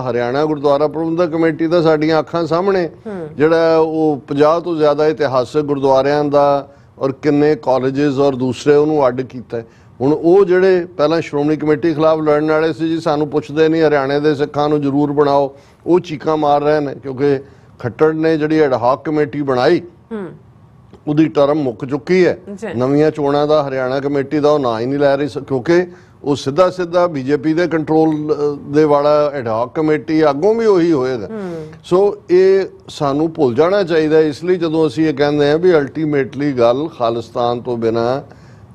ਹਰਿਆਣਾ ਗੁਰਦੁਆਰਾ ਪ੍ਰਬੰਧਕ ਕਮੇਟੀ ਦਾ ਸਾਡੀਆਂ ਅੱਖਾਂ ਸਾਹਮਣੇ ਜਿਹੜਾ ਉਹ 50 ਤੋਂ ਜ਼ਿਆਦਾ ਇਤਿਹਾਸਕ ਗੁਰਦੁਆਰਿਆਂ ਦਾ ਔਰ ਕਿੰਨੇ ਕਾਲਜਿਸ ਔਰ ਦੂਸਰੇ ਉਹਨੂੰ ਅੱਡ ਕੀਤਾ। ਹੁਣ ਉਹ ਜਿਹੜੇ ਪਹਿਲਾਂ ਸ਼੍ਰੋਮਣੀ ਕਮੇਟੀ ਖਿਲਾਫ ਲੜਨ ਵਾਲੇ ਸੀ ਜੀ ਸਾਨੂੰ ਪੁੱਛਦੇ ਨਹੀਂ, ਹਰਿਆਣੇ ਦੇ ਸਿੱਖਾਂ ਨੂੰ ਜ਼ਰੂਰ ਬਣਾਓ, ਉਹ ਚੀਕਾਂ ਮਾਰ ਰਹੇ ਨੇ ਕਿਉਂਕਿ ਖੱਟੜ ਨੇ ਜਿਹੜੀ ਐਡਹਾਕ ਕਮੇਟੀ ਬਣਾਈ ਉਹਦੀ ਟਰਮ ਮੁੱਕ ਚੁੱਕੀ ਹੈ। ਨਵੀਆਂ ਚੋਣਾਂ ਦਾ ਹਰਿਆਣਾ ਕਮੇਟੀ ਦਾ ਉਹ ਨਾਂ ਹੀ ਨਹੀਂ ਲੈ ਰਹੀ ਕਿਉਂਕਿ ਉਹ ਸਿੱਧਾ ਸਿੱਧਾ ਬੀਜੇਪੀ ਦੇ ਕੰਟਰੋਲ ਦੇ ਵਾਲਾ ਐਡਹੌਕ ਕਮੇਟੀ ਅੱਗੋਂ ਵੀ ਉਹੀ ਹੋਏਗਾ। ਸੋ ਇਹ ਸਾਨੂੰ ਭੁੱਲ ਜਾਣਾ ਚਾਹੀਦਾ। ਇਸ ਲਈ ਜਦੋਂ ਅਸੀਂ ਇਹ ਕਹਿੰਦੇ ਹਾਂ ਵੀ ਅਲਟੀਮੇਟਲੀ ਗੱਲ ਖਾਲਿਸਤਾਨ ਤੋਂ ਬਿਨਾਂ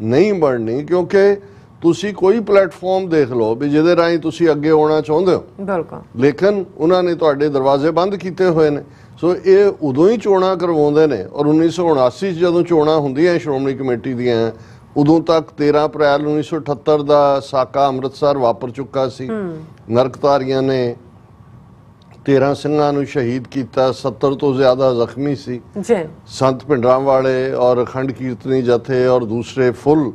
ਨਹੀਂ ਬਣਨੀ, ਕਿਉਂਕਿ ਤੁਸੀਂ ਕੋਈ ਪਲੇਟਫਾਰਮ ਦੇਖ ਲਓ ਵੀ ਜਿਹਦੇ ਰਾਹੀਂ ਤੁਸੀਂ ਅੱਗੇ ਆਉਣਾ ਚਾਹੁੰਦੇ ਹੋ, ਬਿਲਕੁਲ, ਲੇਕਿਨ ਉਹਨਾਂ ਨੇ ਤੁਹਾਡੇ ਦਰਵਾਜ਼ੇ ਬੰਦ ਕੀਤੇ ਹੋਏ ਨੇ। ਸੋ ਇਹ ਉਦੋਂ ਹੀ ਚੋਣਾਂ ਕਰਵਾਉਂਦੇ ਨੇ, ਔਰ 1979 'ਚ ਜਦੋਂ ਚੋਣਾਂ ਹੁੰਦੀਆਂ ਸ਼੍ਰੋਮਣੀ ਕਮੇਟੀ ਦੀਆਂ, ਉਦੋਂ ਤੱਕ 13 ਅਪ੍ਰੈਲ 1978 ਦਾ ਸਾਕਾ ਅੰਮ੍ਰਿਤਸਰ ਵਾਪਰ ਚੁੱਕਾ ਸੀ। ਨਰਕਧਾਰੀਆਂ ਨੇ 13 ਸਿੰਘਾਂ ਨੂੰ ਸ਼ਹੀਦ ਕੀਤਾ, 70 ਤੋਂ ਜ਼ਿਆਦਾ ਜ਼ਖਮੀ ਸੀ। ਸੰਤ ਭਿੰਡਰਾਂ ਵਾਲੇ ਔਰ ਅਖੰਡ ਕੀਰਤਨੀ ਜਥੇ ਔਰ ਦੂਸਰੇ ਫੁੱਲ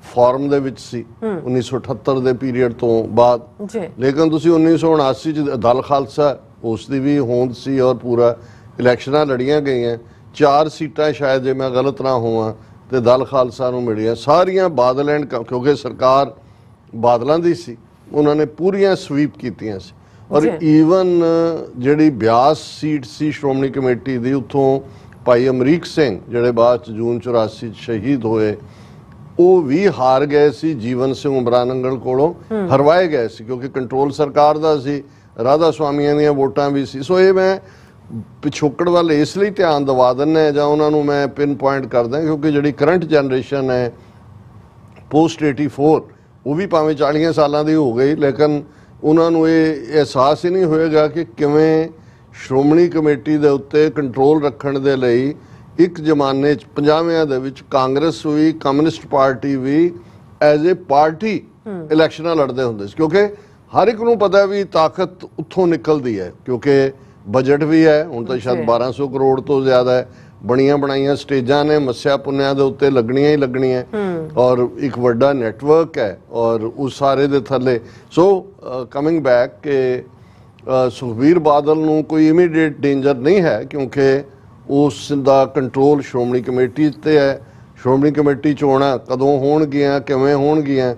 ਫਾਰਮ ਦੇ ਵਿੱਚ ਸੀ 1978 ਦੇ ਪੀਰੀਅਡ ਤੋਂ ਬਾਅਦ। ਲੇਕਿਨ ਤੁਸੀਂ 1979 'ਚ ਦਲ ਖਾਲਸਾ, ਉਸ ਦੀ ਵੀ ਹੋਂਦ ਸੀ ਔਰ ਪੂਰਾ ਇਲੈਕਸ਼ਨਾਂ ਲੜੀਆਂ ਗਈਆਂ। 4 ਸੀਟਾਂ ਸ਼ਾਇਦ, ਜੇ ਮੈਂ ਗਲਤ ਨਾ ਹੋਵਾਂ, ਤੇ ਦਲ ਖਾਲਸਾ ਨੂੰ ਮਿਲੀਆਂ। ਸਾਰੀਆਂ ਬਾਦਲ ਐਂਡ, ਕਿਉਂਕਿ ਸਰਕਾਰ ਬਾਦਲਾਂ ਦੀ ਸੀ, ਉਹਨਾਂ ਨੇ ਪੂਰੀਆਂ ਸਵੀਪ ਕੀਤੀਆਂ ਸੀ। ਔਰ ਈਵਨ ਜਿਹੜੀ ਬਿਆਸ ਸੀਟ ਸੀ ਸ਼੍ਰੋਮਣੀ ਕਮੇਟੀ ਦੀ, ਉੱਥੋਂ ਭਾਈ ਅਮਰੀਕ ਸਿੰਘ ਜਿਹੜੇ ਬਾਅਦ 'ਚ ਜੂਨ 84 'ਚ ਸ਼ਹੀਦ ਹੋਏ, ਉਹ ਵੀ ਹਾਰ ਗਏ ਸੀ ਜੀਵਨ ਸਿੰਘ ਉਮਰਾ ਨੰਗਲ ਕੋਲੋਂ, ਹਰਵਾਏ ਗਏ ਸੀ, ਕਿਉਂਕਿ ਕੰਟਰੋਲ ਸਰਕਾਰ ਦਾ ਸੀ, ਰਾਧਾ ਸਵਾਮੀਆਂ ਦੀਆਂ ਵੋਟਾਂ ਵੀ ਸੀ। ਸੋ ਇਹ ਮੈਂ ਪਿਛੋਕੜ ਵੱਲ ਇਸ ਲਈ ਧਿਆਨ ਦਿਵਾ ਦਿੰਦਾ ਜਾਂ ਉਹਨਾਂ ਨੂੰ ਮੈਂ ਪਿਨ ਪੁਆਇੰਟ ਕਰਦਾ, ਕਿਉਂਕਿ ਜਿਹੜੀ ਕਰੰਟ ਜਨਰੇਸ਼ਨ ਹੈ ਪੋਸਟ 84, ਉਹ ਵੀ ਭਾਵੇਂ 40 ਸਾਲਾਂ ਦੀ ਹੋ ਗਈ, ਲੇਕਿਨ ਉਹਨਾਂ ਨੂੰ ਇਹ ਅਹਿਸਾਸ ਹੀ ਨਹੀਂ ਹੋਏਗਾ ਕਿ ਕਿਵੇਂ ਸ਼੍ਰੋਮਣੀ ਕਮੇਟੀ ਦੇ ਉੱਤੇ ਕੰਟਰੋਲ ਰੱਖਣ ਦੇ ਲਈ ਇੱਕ ਜ਼ਮਾਨੇ 'ਚ 50ਵਿਆਂ ਦੇ ਵਿੱਚ ਕਾਂਗਰਸ ਵੀ, ਕਮਿਊਨਿਸਟ ਪਾਰਟੀ ਵੀ ਐਜ਼ ਏ ਪਾਰਟੀ ਇਲੈਕਸ਼ਨਾਂ ਲੜਦੇ ਹੁੰਦੇ ਸੀ, ਕਿਉਂਕਿ ਹਰ ਇੱਕ ਨੂੰ ਪਤਾ ਵੀ ਤਾਕਤ ਉੱਥੋਂ ਨਿਕਲਦੀ ਹੈ, ਕਿਉਂਕਿ ਬਜਟ ਵੀ ਹੈ ਹੁਣ ਤਾਂ ਸ਼ਾਇਦ 1200 ਕਰੋੜ ਤੋਂ ਜ਼ਿਆਦਾ ਹੈ, ਬਣੀਆਂ ਬਣਾਈਆਂ ਸਟੇਜਾਂ ਨੇ, ਮੱਸਿਆ ਪੁੰਨਿਆਂ ਦੇ ਉੱਤੇ ਲੱਗਣੀਆਂ ਹੀ ਲੱਗਣੀਆਂ, ਔਰ ਇੱਕ ਵੱਡਾ ਨੈਟਵਰਕ ਹੈ ਔਰ ਉਸ ਸਾਰੇ ਦੇ ਥੱਲੇ। ਸੋ ਕਮਿੰਗ ਬੈਕ ਕਿ ਸੁਖਬੀਰ ਬਾਦਲ ਨੂੰ ਕੋਈ ਇਮੀਡੀਏਟ ਡੇਂਜਰ ਨਹੀਂ ਹੈ, ਕਿਉਂਕਿ ਉਸ ਦਾ ਕੰਟਰੋਲ ਸ਼੍ਰੋਮਣੀ ਕਮੇਟੀ ਤੇ ਹੈ। ਸ਼੍ਰੋਮਣੀ ਕਮੇਟੀ ਚੋਣਾਂ ਕਦੋਂ ਹੋਣਗੀਆਂ, ਕਿਵੇਂ ਹੋਣਗੀਆਂ,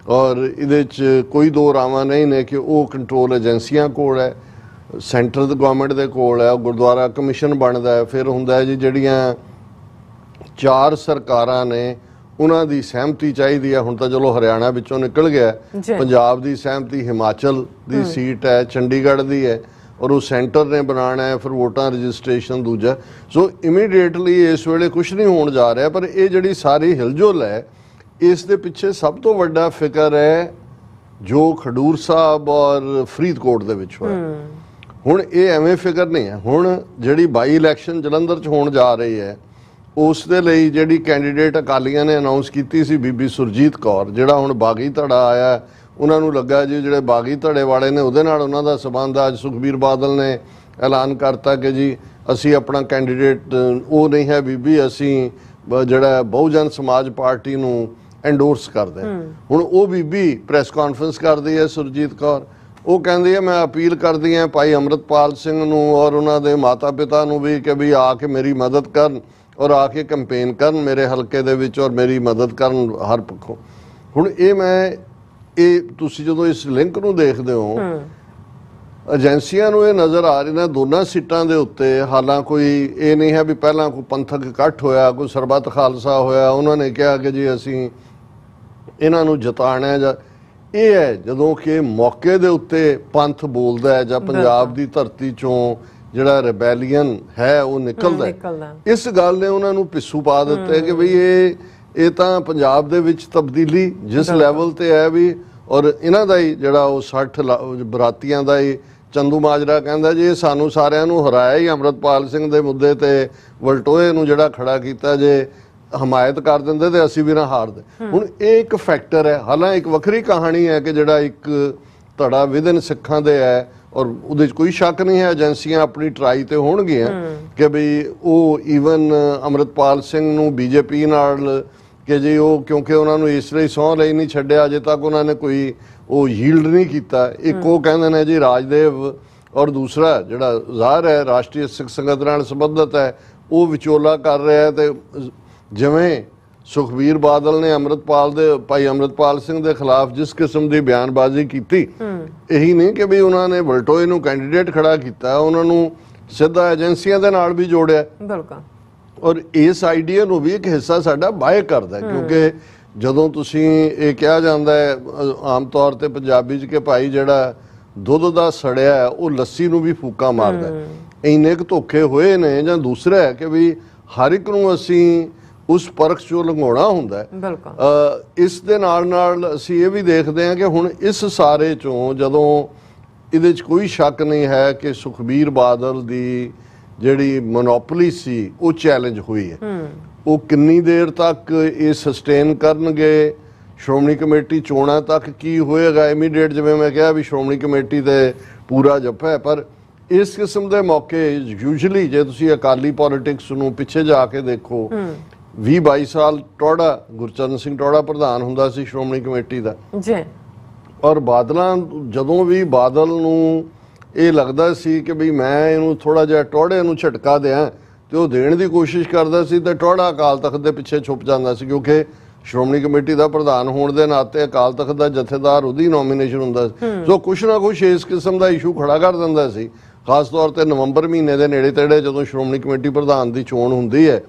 ਔਰ ਇਹਦੇ 'ਚ ਕੋਈ ਦੋ ਰਾਵਾਂ ਨਹੀਂ ਨੇ ਕਿ ਉਹ ਕੰਟਰੋਲ ਏਜੰਸੀਆਂ ਕੋਲ ਹੈ, ਸੈਂਟਰ ਦੀ ਗਵਰਨਮੈਂਟ ਦੇ ਕੋਲ ਹੈ। ਗੁਰਦੁਆਰਾ ਕਮਿਸ਼ਨ ਬਣਦਾ ਹੈ, ਫਿਰ ਹੁੰਦਾ ਹੈ ਜੀ ਜਿਹੜੀਆਂ 4 ਸਰਕਾਰਾਂ ਨੇ ਉਹਨਾਂ ਦੀ ਸਹਿਮਤੀ ਚਾਹੀਦੀ ਹੈ। ਹੁਣ ਤਾਂ ਚਲੋ ਹਰਿਆਣਾ ਵਿੱਚੋਂ ਨਿਕਲ ਗਿਆ, ਪੰਜਾਬ ਦੀ ਸਹਿਮਤੀ, ਹਿਮਾਚਲ ਦੀ ਸੀਟ ਹੈ, ਚੰਡੀਗੜ੍ਹ ਦੀ ਹੈ, ਔਰ ਉਹ ਸੈਂਟਰ ਨੇ ਬਣਾਉਣਾ ਹੈ, ਫਿਰ ਵੋਟਾਂ ਰਜਿਸਟ੍ਰੇਸ਼ਨ ਦੂਜਾ। ਸੋ ਇਮੀਡੀਏਟਲੀ ਇਸ ਵੇਲੇ ਕੁਝ ਨਹੀਂ ਹੋਣ ਜਾ ਰਿਹਾ, ਪਰ ਇਹ ਜਿਹੜੀ ਸਾਰੀ ਹਿਲਜੁਲ ਹੈ, ਇਸ ਦੇ ਪਿੱਛੇ ਸਭ ਤੋਂ ਵੱਡਾ ਫਿਕਰ ਹੈ ਜੋ ਖਡੂਰ ਸਾਹਿਬ ਔਰ ਫਰੀਦਕੋਟ ਦੇ ਵਿੱਚ ਹੋਇਆ। ਹੁਣ ਇਹ ਐਵੇਂ ਫਿਕਰ ਨਹੀਂ ਹੈ। ਹੁਣ ਜਿਹੜੀ ਬਾਈ ਇਲੈਕਸ਼ਨ ਜਲੰਧਰ 'ਚ ਹੋਣ ਜਾ ਰਹੀ ਹੈ, ਉਸ ਦੇ ਲਈ ਜਿਹੜੀ ਕੈਂਡੀਡੇਟ ਅਕਾਲੀਆਂ ਨੇ ਅਨਾਉਂਸ ਕੀਤੀ ਸੀ, ਬੀਬੀ ਸੁਰਜੀਤ ਕੌਰ, ਜਿਹੜਾ ਹੁਣ ਬਾਗੀ ਧੜਾ ਆਇਆ, ਉਹਨਾਂ ਨੂੰ ਲੱਗਾ ਜੀ ਜਿਹੜੇ ਬਾਗੀ ਧੜੇ ਵਾਲੇ ਨੇ ਉਹਦੇ ਨਾਲ ਉਹਨਾਂ ਦਾ ਸਬੰਧ। ਅੱਜ ਸੁਖਬੀਰ ਬਾਦਲ ਨੇ ਐਲਾਨ ਕਰਤਾ ਕਿ ਜੀ ਅਸੀਂ ਆਪਣਾ ਕੈਂਡੀਡੇਟ ਉਹ ਨਹੀਂ ਹੈ ਬੀਬੀ, ਅਸੀਂ ਜਿਹੜਾ ਬਹੁਜਨ ਸਮਾਜ ਪਾਰਟੀ ਨੂੰ ਐਂਡੋਰਸ ਕਰਦੇ। ਹੁਣ ਉਹ ਬੀਬੀ ਪ੍ਰੈਸ ਕਾਨਫਰੰਸ ਕਰਦੀ ਹੈ, ਸੁਰਜੀਤ ਕੌਰ, ਉਹ ਕਹਿੰਦੀ ਹੈ ਮੈਂ ਅਪੀਲ ਕਰਦੀ ਹਾਂ ਭਾਈ ਅੰਮ੍ਰਿਤਪਾਲ ਸਿੰਘ ਨੂੰ ਔਰ ਉਹਨਾਂ ਦੇ ਮਾਤਾ ਪਿਤਾ ਨੂੰ ਵੀ ਕਿ ਵੀ ਆ ਕੇ ਮੇਰੀ ਮਦਦ ਕਰਨ ਔਰ ਆ ਕੇ ਕੰਪੇਨ ਕਰਨ ਮੇਰੇ ਹਲਕੇ ਦੇ ਵਿੱਚ ਔਰ ਮੇਰੀ ਮਦਦ ਕਰਨ ਹਰ ਪੱਖੋਂ। ਹੁਣ ਇਹ ਤੁਸੀਂ ਜਦੋਂ ਇਸ ਲਿੰਕ ਨੂੰ ਦੇਖਦੇ ਹੋ, ਏਜੰਸੀਆਂ ਨੂੰ ਇਹ ਨਜ਼ਰ ਆ ਰਹੀ ਨਾ ਦੋਨਾਂ ਸੀਟਾਂ ਦੇ ਉੱਤੇ, ਹਾਲਾਂ ਕੋਈ ਇਹ ਨਹੀਂ ਹੈ ਵੀ ਪਹਿਲਾਂ ਕੋਈ ਪੰਥਕ ਇਕੱਠ ਹੋਇਆ, ਕੋਈ ਸਰਬੱਤ ਖਾਲਸਾ ਹੋਇਆ, ਉਹਨਾਂ ਨੇ ਕਿਹਾ ਕਿ ਜੀ ਅਸੀਂ ਇਹਨਾਂ ਨੂੰ ਜਿਤਾਣਾ, ਜਾਂ ਇਹ ਹੈ ਜਦੋਂ ਕਿ ਮੌਕੇ ਦੇ ਉੱਤੇ ਪੰਥ ਬੋਲਦਾ ਹੈ ਜਾਂ ਪੰਜਾਬ ਦੀ ਧਰਤੀ ਚੋਂ ਜਿਹੜਾ ਰਿਬੈਲੀਅਨ ਹੈ ਉਹ ਨਿਕਲਦਾ ਹੈ। ਇਸ ਗੱਲ ਨੇ ਉਹਨਾਂ ਨੂੰ ਪਿੱਛੂ ਪਾ ਦਿੱਤਾ ਕਿ ਬਈ ਇਹ ਤਾਂ ਪੰਜਾਬ ਦੇ ਵਿੱਚ ਤਬਦੀਲੀ ਜਿਸ ਲੈਵਲ ਤੇ ਹੈ ਵੀ, ਔਰ ਇਹਨਾਂ ਦਾ ਹੀ ਜਿਹੜਾ ਉਹ 60 ਬਰਾਤੀਆਂ ਦਾ ਹੀ ਚੰਦੂ ਮਾਜਰਾ ਕਹਿੰਦਾ ਜੀ ਇਹ ਸਾਨੂੰ ਸਾਰਿਆਂ ਨੂੰ ਹਰਾਇਆ ਹੀ ਅੰਮ੍ਰਿਤਪਾਲ ਸਿੰਘ ਦੇ ਮੁੱਦੇ ਤੇ ਵਲਟੋਏ ਨੂੰ ਜਿਹੜਾ ਖੜਾ ਕੀਤਾ, ਜੇ ਹਮਾਇਤ ਕਰ ਦਿੰਦੇ ਤੇ ਅਸੀਂ ਵੀ ਨਾ ਹਾਰਦੇ। ਹੁਣ ਇਹ ਇੱਕ ਫੈਕਟਰ ਹੈ। ਹਾਲਾਂ ਇੱਕ ਵੱਖਰੀ ਕਹਾਣੀ ਹੈ ਕਿ ਜਿਹੜਾ ਇੱਕ ਧੜਾ ਵਿਦਨ ਸਿੱਖਾਂ ਦੇ ਹੈ, ਔਰ ਉਹਦੇ 'ਚ ਕੋਈ ਸ਼ੱਕ ਨਹੀਂ ਹੈ ਏਜੰਸੀਆਂ ਆਪਣੀ ਟਰਾਈ ਤੇ ਹੋਣਗੀਆਂ ਕਿ ਬਈ ਉਹ ਈਵਨ ਅੰਮ੍ਰਿਤਪਾਲ ਸਿੰਘ ਨੂੰ ਬੀਜੇਪੀ ਨਾਲ ਕਿ ਜੀ ਉਹ, ਕਿਉਂਕਿ ਉਹਨਾਂ ਨੂੰ ਇਸ ਲਈ ਸਹੁੰ ਲਈ ਨਹੀਂ ਛੱਡਿਆ, ਅਜੇ ਤੱਕ ਉਹਨਾਂ ਨੇ ਕੋਈ ਉਹ ਯੀਲਡ ਨਹੀਂ ਕੀਤਾ। ਇੱਕ ਉਹ ਕਹਿੰਦੇ ਨੇ ਜੀ ਰਾਜਦੇਵ, ਔਰ ਦੂਸਰਾ ਜਿਹੜਾ ਜ਼ਾਹਰ ਹੈ ਰਾਸ਼ਟਰੀ ਸਿੱਖ ਸੰਗਤ ਨਾਲ ਸੰਬੰਧਿਤ ਹੈ, ਉਹ ਵਿਚੋਲਾ ਕਰ ਰਿਹਾ। ਤੇ ਜਿਵੇਂ ਸੁਖਬੀਰ ਬਾਦਲ ਨੇ ਭਾਈ ਅੰਮ੍ਰਿਤਪਾਲ ਸਿੰਘ ਦੇ ਖਿਲਾਫ ਜਿਸ ਕਿਸਮ ਦੀ ਬਿਆਨਬਾਜ਼ੀ ਕੀਤੀ, ਇਹੀ ਨਹੀਂ ਕਿ ਵੀ ਉਹਨਾਂ ਨੇ ਵਲਟੋਏ ਨੂੰ ਕੈਂਡੀਡੇਟ ਖੜਾ ਕੀਤਾ, ਉਹਨਾਂ ਨੂੰ ਸਿੱਧਾ ਏਜੰਸੀਆਂ ਦੇ ਨਾਲ ਵੀ ਜੋੜਿਆ। ਔਰ ਇਸ ਆਈਡੀਆ ਨੂੰ ਵੀ ਇੱਕ ਹਿੱਸਾ ਸਾਡਾ ਬਾਏ ਕਰਦਾ, ਕਿਉਂਕਿ ਜਦੋਂ ਤੁਸੀਂ ਇਹ ਕਿਹਾ ਜਾਂਦਾ ਹੈ ਆਮ ਤੌਰ ਤੇ ਪੰਜਾਬੀ 'ਚ ਕਿ ਭਾਈ ਜਿਹੜਾ ਦੁੱਧ ਦਾ ਸੜਿਆ ਹੈ, ਉਹ ਲੱਸੀ ਨੂੰ ਵੀ ਫੂਕਾ ਮਾਰਦਾ ਹੈ। ਇੰਨੇ ਕੁ ਧੋਖੇ ਹੋਏ ਨੇ। ਜਾਂ ਦੂਸਰਾ ਹੈ ਕਿ ਵੀ ਹਰ ਇੱਕ ਨੂੰ ਅਸੀਂ ਉਸ ਪਰਖ 'ਚੋਂ ਲੰਘਾਉਣਾ ਹੁੰਦਾ ਹੈ। ਬਿਲਕੁਲ। ਇਸ ਦੇ ਨਾਲ ਨਾਲ ਅਸੀਂ ਇਹ ਵੀ ਦੇਖਦੇ ਹਾਂ ਕਿ ਹੁਣ ਇਸ ਸਾਰੇ 'ਚੋਂ ਜਦੋਂ ਇਹਦੇ 'ਚ ਕੋਈ ਸ਼ੱਕ ਨਹੀਂ ਹੈ ਕਿ ਸੁਖਬੀਰ ਬਾਦਲ ਦੀ ਜਿਹੜੀ ਮੋਨੋਪੋਲੀ ਸੀ ਉਹ ਚੈਲੰਜ ਹੋਈ ਹੈ। ਉਹ ਕਿੰਨੀ ਦੇਰ ਤੱਕ ਇਹ ਸਸਟੇਨ ਕਰਨਗੇ, ਸ਼੍ਰੋਮਣੀ ਕਮੇਟੀ ਚੋਣਾਂ ਤੱਕ ਕੀ ਹੋਏਗਾ ਇਮੀਡੀਏਟ, ਜਿਵੇਂ ਮੈਂ ਕਿਹਾ ਵੀ ਸ਼੍ਰੋਮਣੀ ਕਮੇਟੀ ਤੇ ਪੂਰਾ ਜੱਫਾ ਹੈ। ਪਰ ਇਸ ਕਿਸਮ ਦੇ ਮੌਕੇ ਯੂਜੂਅਲੀ ਜੇ ਤੁਸੀਂ ਅਕਾਲੀ ਪੋਲਿਟਿਕਸ ਨੂੰ ਪਿੱਛੇ ਜਾ ਕੇ ਦੇਖੋ, 20-22 ਸਾਲ ਟੌੜਾ ਗੁਰਚਰਨ ਸਿੰਘ ਟੌੜਾ ਪ੍ਰਧਾਨ ਹੁੰਦਾ ਸੀ ਸ਼੍ਰੋਮਣੀ ਕਮੇਟੀ ਦਾ ਜੀ, ਔਰ ਬਾਦਲਾਂ ਜਦੋਂ ਵੀ ਬਾਦਲ ਨੂੰ ਇਹ ਲੱਗਦਾ ਸੀ ਕਿ ਵੀ ਮੈਂ ਇਹਨੂੰ ਥੋੜਾ ਜਿਹਾ ਟੌੜੇ ਨੂੰ ਝਟਕਾ ਦਿਆਂ ਤੇ ਉਹ ਦੇਣ ਦੀ ਕੋਸ਼ਿਸ਼ ਕਰਦਾ ਸੀ ਤੇ ਟੌੜਾ ਅਕਾਲ ਤਖਤ ਦੇ ਪਿੱਛੇ ਛੁਪ ਜਾਂਦਾ ਸੀ, ਕਿਉਂਕਿ ਸ਼੍ਰੋਮਣੀ ਕਮੇਟੀ ਦਾ ਪ੍ਰਧਾਨ ਹੋਣ ਦੇ ਨਾਤੇ ਅਕਾਲ ਤਖਤ ਦਾ ਜਥੇਦਾਰ ਉਹਦੀ ਨੋਮੀਨੇਸ਼ਨ ਹੁੰਦਾ ਸੀ। ਸੋ ਕੁਛ ਨਾ ਕੁਛ ਇਸ ਕਿਸਮ ਦਾ ਇਸ਼ੂ ਖੜਾ ਕਰ ਦਿੰਦਾ ਸੀ, ਖਾਸ ਤੌਰ ਤੇ ਨਵੰਬਰ ਮਹੀਨੇ ਦੇ ਨੇੜੇ ਤੇੜੇ ਜਦੋਂ ਸ਼੍ਰੋਮਣੀ ਕਮੇਟੀ ਪ੍ਰਧਾਨ ਦੀ ਚੋਣ ਹੁੰਦੀ ਹੈ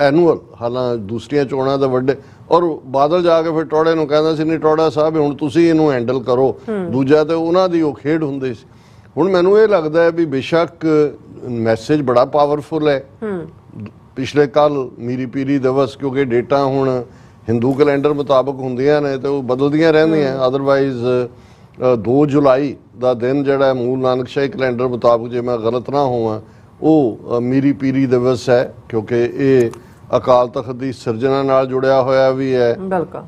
ਐਨੂਅਲ, ਹਾਲਾਂ ਦੂਸਰੀਆਂ ਚੋਣਾਂ ਦਾ ਵੱਡੇ, ਔਰ ਬਾਦਲ ਜਾ ਕੇ ਫਿਰ ਟੌੜੇ ਨੂੰ ਕਹਿੰਦਾ ਸੀ ਨਹੀਂ ਟੌੜਾ ਸਾਹਿਬ ਹੁਣ ਤੁਸੀਂ ਇਹਨੂੰ ਹੈਂਡਲ ਕਰੋ। ਦੂਜਾ ਤੇ ਉਹਨਾਂ ਦੀ ਉਹ ਖੇਡ ਹੁੰਦੀ ਸੀ। ਹੁਣ ਮੈਨੂੰ ਇਹ ਲੱਗਦਾ ਹੈ ਵੀ ਬੇਸ਼ੱਕ ਮੈਸੇਜ ਬੜਾ ਪਾਵਰਫੁਲ ਹੈ। ਪਿਛਲੇ ਕੱਲ ਮੀਰੀ ਪੀਰੀ ਦਿਵਸ, ਕਿਉਂਕਿ ਡੇਟਾ ਹੁਣ ਹਿੰਦੂ ਕੈਲੰਡਰ ਮੁਤਾਬਕ ਹੁੰਦੀਆਂ ਨੇ ਤੇ ਉਹ ਬਦਲਦੀਆਂ ਰਹਿੰਦੀਆਂ, ਅਦਰਵਾਈਜ਼ 2 ਜੁਲਾਈ ਦਾ ਦਿਨ ਜਿਹੜਾ ਮੂਲ ਨਾਨਕਸ਼ਾਹੀ ਕੈਲੰਡਰ ਮੁਤਾਬਕ, ਜੇ ਮੈਂ ਗਲਤ ਨਾ ਹੋਵਾਂ, ਉਹ ਮੀਰੀ ਪੀਰੀ ਦਿਵਸ ਹੈ, ਕਿਉਂਕਿ ਇਹ ਅਕਾਲ ਤਖਤ ਦੀ ਸਿਰਜਣਾ ਨਾਲ ਜੁੜਿਆ ਹੋਇਆ ਵੀ ਹੈ। ਬਿਲਕੁਲ।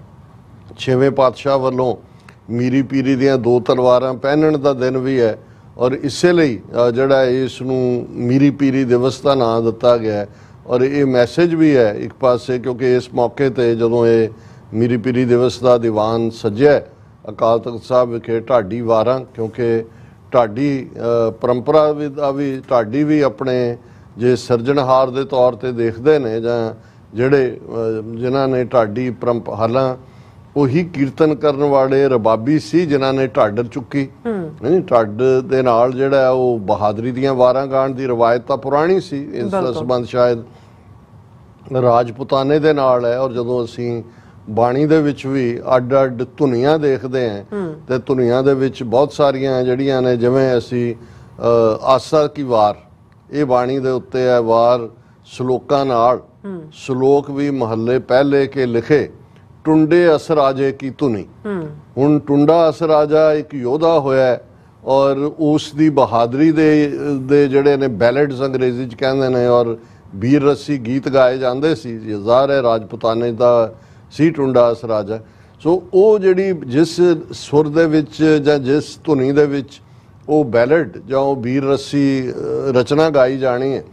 6ਵੇਂ ਪਾਤਸ਼ਾਹ ਵੱਲੋਂ ਮੀਰੀ ਪੀਰੀ ਦੀਆਂ 2 ਤਲਵਾਰਾਂ ਪਹਿਨਣ ਦਾ ਦਿਨ ਵੀ ਹੈ, ਔਰ ਇਸੇ ਲਈ ਜਿਹੜਾ ਇਸ ਨੂੰ ਮੀਰੀ ਪੀਰੀ ਦਿਵਸ ਦਾ ਨਾਂ ਦਿੱਤਾ ਗਿਆ ਹੈ। ਔਰ ਇਹ ਮੈਸੇਜ ਵੀ ਹੈ ਇੱਕ ਪਾਸੇ, ਕਿਉਂਕਿ ਇਸ ਮੌਕੇ ਤੇ ਜਦੋਂ ਇਹ ਮੀਰੀ ਪੀਰੀ ਦਿਵਸ ਦਾ ਦੀਵਾਨ ਸੱਜਿਆ ਅਕਾਲ ਤਖਤ ਸਾਹਿਬ ਵਿਖੇ ਢਾਡੀ ਵਾਰਾਂ, ਕਿਉਂਕਿ ਢਾਡੀ ਪਰੰਪਰਾ ਵੀ ਢਾਡੀ ਵੀ ਆਪਣੇ ਜੇ ਸਿਰਜਣਹਾਰ ਦੇ ਤੌਰ ਤੇ ਦੇਖਦੇ ਨੇ, ਜਾਂ ਜਿਹੜੇ ਜਿਨ੍ਹਾਂ ਨੇ ਢਾਡੀ ਹਾਲਾਂ ਉਹੀ ਕੀਰਤਨ ਕਰਨ ਵਾਲੇ ਰਬਾਬੀ ਸੀ ਜਿਨ੍ਹਾਂ ਨੇ ਢੱਡ ਚੁੱਕੀ। ਨਹੀਂ, ਢੱਡ ਦੇ ਨਾਲ ਜਿਹੜਾ ਉਹ ਬਹਾਦਰੀ ਦੀਆਂ ਵਾਰਾਂ ਗਾਣ ਦੀ ਰਵਾਇਤ ਤਾਂ ਪੁਰਾਣੀ ਸੀ, ਇਸ ਦਾ ਸੰਬੰਧ ਸ਼ਾਇਦ ਰਾਜਪੂਤਾਨੇ ਦੇ ਨਾਲ ਹੈ। ਔਰ ਜਦੋਂ ਅਸੀਂ ਬਾਣੀ ਦੇ ਵਿੱਚ ਵੀ ਅੱਡ-ਅੱਡ ਧੁਨੀਆਂ ਦੇਖਦੇ ਹਾਂ ਤੇ ਧੁਨੀਆਂ ਦੇ ਵਿੱਚ ਬਹੁਤ ਸਾਰੀਆਂ ਜਿਹੜੀਆਂ ਨੇ, ਜਿਵੇਂ ਅਸੀਂ ਆਸਾ ਕੀ ਵਾਰ, ਇਹ ਬਾਣੀ ਦੇ ਉੱਤੇ ਹੈ ਵਾਰ ਸ਼ਲੋਕਾਂ ਨਾਲ, ਸ਼ਲੋਕ ਵੀ ਮਹੱਲੇ ਪਹਿਲੇ ਕੇ ਲਿਖੇ ਟੁੰਡੇ ਅਸਰਾਜੇ ਕੀ ਧੁਨੀ। ਹੁਣ ਟੁੰਡਾ ਅਸਰਾਜਾ ਇੱਕ ਯੋਧਾ ਹੋਇਆ ਔਰ ਉਸ ਦੀ ਬਹਾਦਰੀ ਦੇ ਜਿਹੜੇ ਨੇ ਬੈਲਡਸ ਅੰਗਰੇਜ਼ੀ ਚ ਕਹਿੰਦੇ ਨੇ, ਔਰ ਵੀਰ ਰਸੀ ਗੀਤ ਗਾਏ ਜਾਂਦੇ ਸੀ। ਜ਼ਾਹਰ ਹੈ ਰਾਜਪੂਤਾਨੇ ਦਾ ਸੀ ਟੁੰਡਾ ਅਸਰਾਜਾ। ਸੋ ਉਹ ਜਿਹੜੀ ਜਿਸ ਸੁਰ ਦੇ ਵਿੱਚ ਜਾਂ ਜਿਸ ਧੁਨੀ ਦੇ ਵਿੱਚ ਉਹ ਬੈਲਡ ਜਾਂ ਉਹ ਵੀਰ ਰਸੀ ਰਚਨਾ ਗਾਈ ਜਾਣੀ ਹੈ,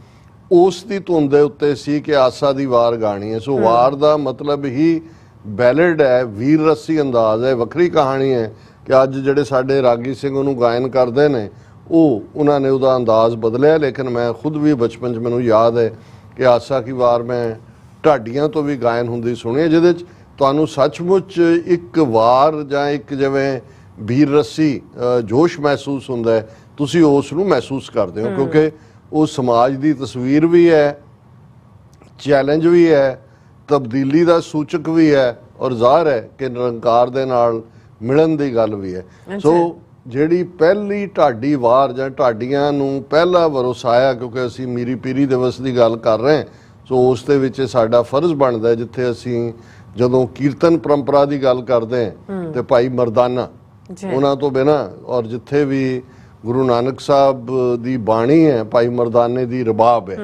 ਉਸ ਦੀ ਧੁਨ ਦੇ ਉੱਤੇ ਸੀ ਕਿ ਆਸਾ ਦੀ ਵਾਰ ਗਾਣੀ ਹੈ। ਸੋ ਵਾਰ ਦਾ ਮਤਲਬ ਹੀ ਬੈਲਡ ਹੈ, ਵੀਰ ਰਸੀ ਅੰਦਾਜ਼ ਹੈ। ਵੱਖਰੀ ਕਹਾਣੀ ਹੈ ਕਿ ਅੱਜ ਜਿਹੜੇ ਸਾਡੇ ਰਾਗੀ ਸਿੰਘ ਉਹਨੂੰ ਗਾਇਨ ਕਰਦੇ ਨੇ, ਉਹਨਾਂ ਨੇ ਉਹਦਾ ਅੰਦਾਜ਼ ਬਦਲਿਆ, ਲੇਕਿਨ ਮੈਂ ਖੁਦ ਵੀ ਬਚਪਨ 'ਚ ਮੈਨੂੰ ਯਾਦ ਹੈ ਕਿ ਆਸਾ ਕੀ ਵਾਰ ਮੈਂ ਢਾਡੀਆਂ ਤੋਂ ਵੀ ਗਾਇਨ ਹੁੰਦੀ ਸੁਣੀ, ਜਿਹਦੇ 'ਚ ਤੁਹਾਨੂੰ ਸੱਚਮੁੱਚ ਇੱਕ ਵਾਰ ਜਾਂ ਇੱਕ ਜਿਵੇਂ ਵੀਰ ਰਸੀ ਜੋਸ਼ ਮਹਿਸੂਸ ਹੁੰਦਾ ਹੈ, ਤੁਸੀਂ ਉਸ ਨੂੰ ਮਹਿਸੂਸ ਕਰਦੇ ਹੋ, ਕਿਉਂਕਿ ਉਹ ਸਮਾਜ ਦੀ ਤਸਵੀਰ ਵੀ ਹੈ, ਚੈਲੰਜ ਵੀ ਹੈ, ਤਬਦੀਲੀ ਦਾ ਸੂਚਕ ਵੀ ਹੈ, ਔਰ ਜ਼ਾਹਰ ਹੈ ਕਿ ਨਿਰੰਕਾਰ ਦੇ ਨਾਲ ਮਿਲਣ ਦੀ ਗੱਲ ਵੀ ਹੈ। ਸੋ ਜਿਹੜੀ ਪਹਿਲੀ ਢਾਡੀ ਵਾਰ ਜਾਂ ਢਾਡੀਆਂ ਨੂੰ ਪਹਿਲਾ ਵਰਸਾਇਆ, ਕਿਉਂਕਿ ਅਸੀਂ ਮੀਰੀ ਪੀਰੀ ਦਿਵਸ ਦੀ ਗੱਲ ਕਰ ਰਹੇ ਹਾਂ, ਸੋ ਉਸ ਦੇ ਵਿੱਚ ਸਾਡਾ ਫਰਜ਼ ਬਣਦਾ ਜਿੱਥੇ ਅਸੀਂ ਜਦੋਂ ਕੀਰਤਨ ਪਰੰਪਰਾ ਦੀ ਗੱਲ ਕਰਦੇ ਹਾਂ ਤੇ ਭਾਈ ਮਰਦਾਨਾ ਉਹਨਾਂ ਤੋਂ ਬਿਨਾਂ, ਔਰ ਜਿੱਥੇ ਵੀ ਗੁਰੂ ਨਾਨਕ ਸਾਹਿਬ ਦੀ ਬਾਣੀ ਹੈ ਭਾਈ ਮਰਦਾਨੇ ਦੀ ਰਬਾਬ ਹੈ,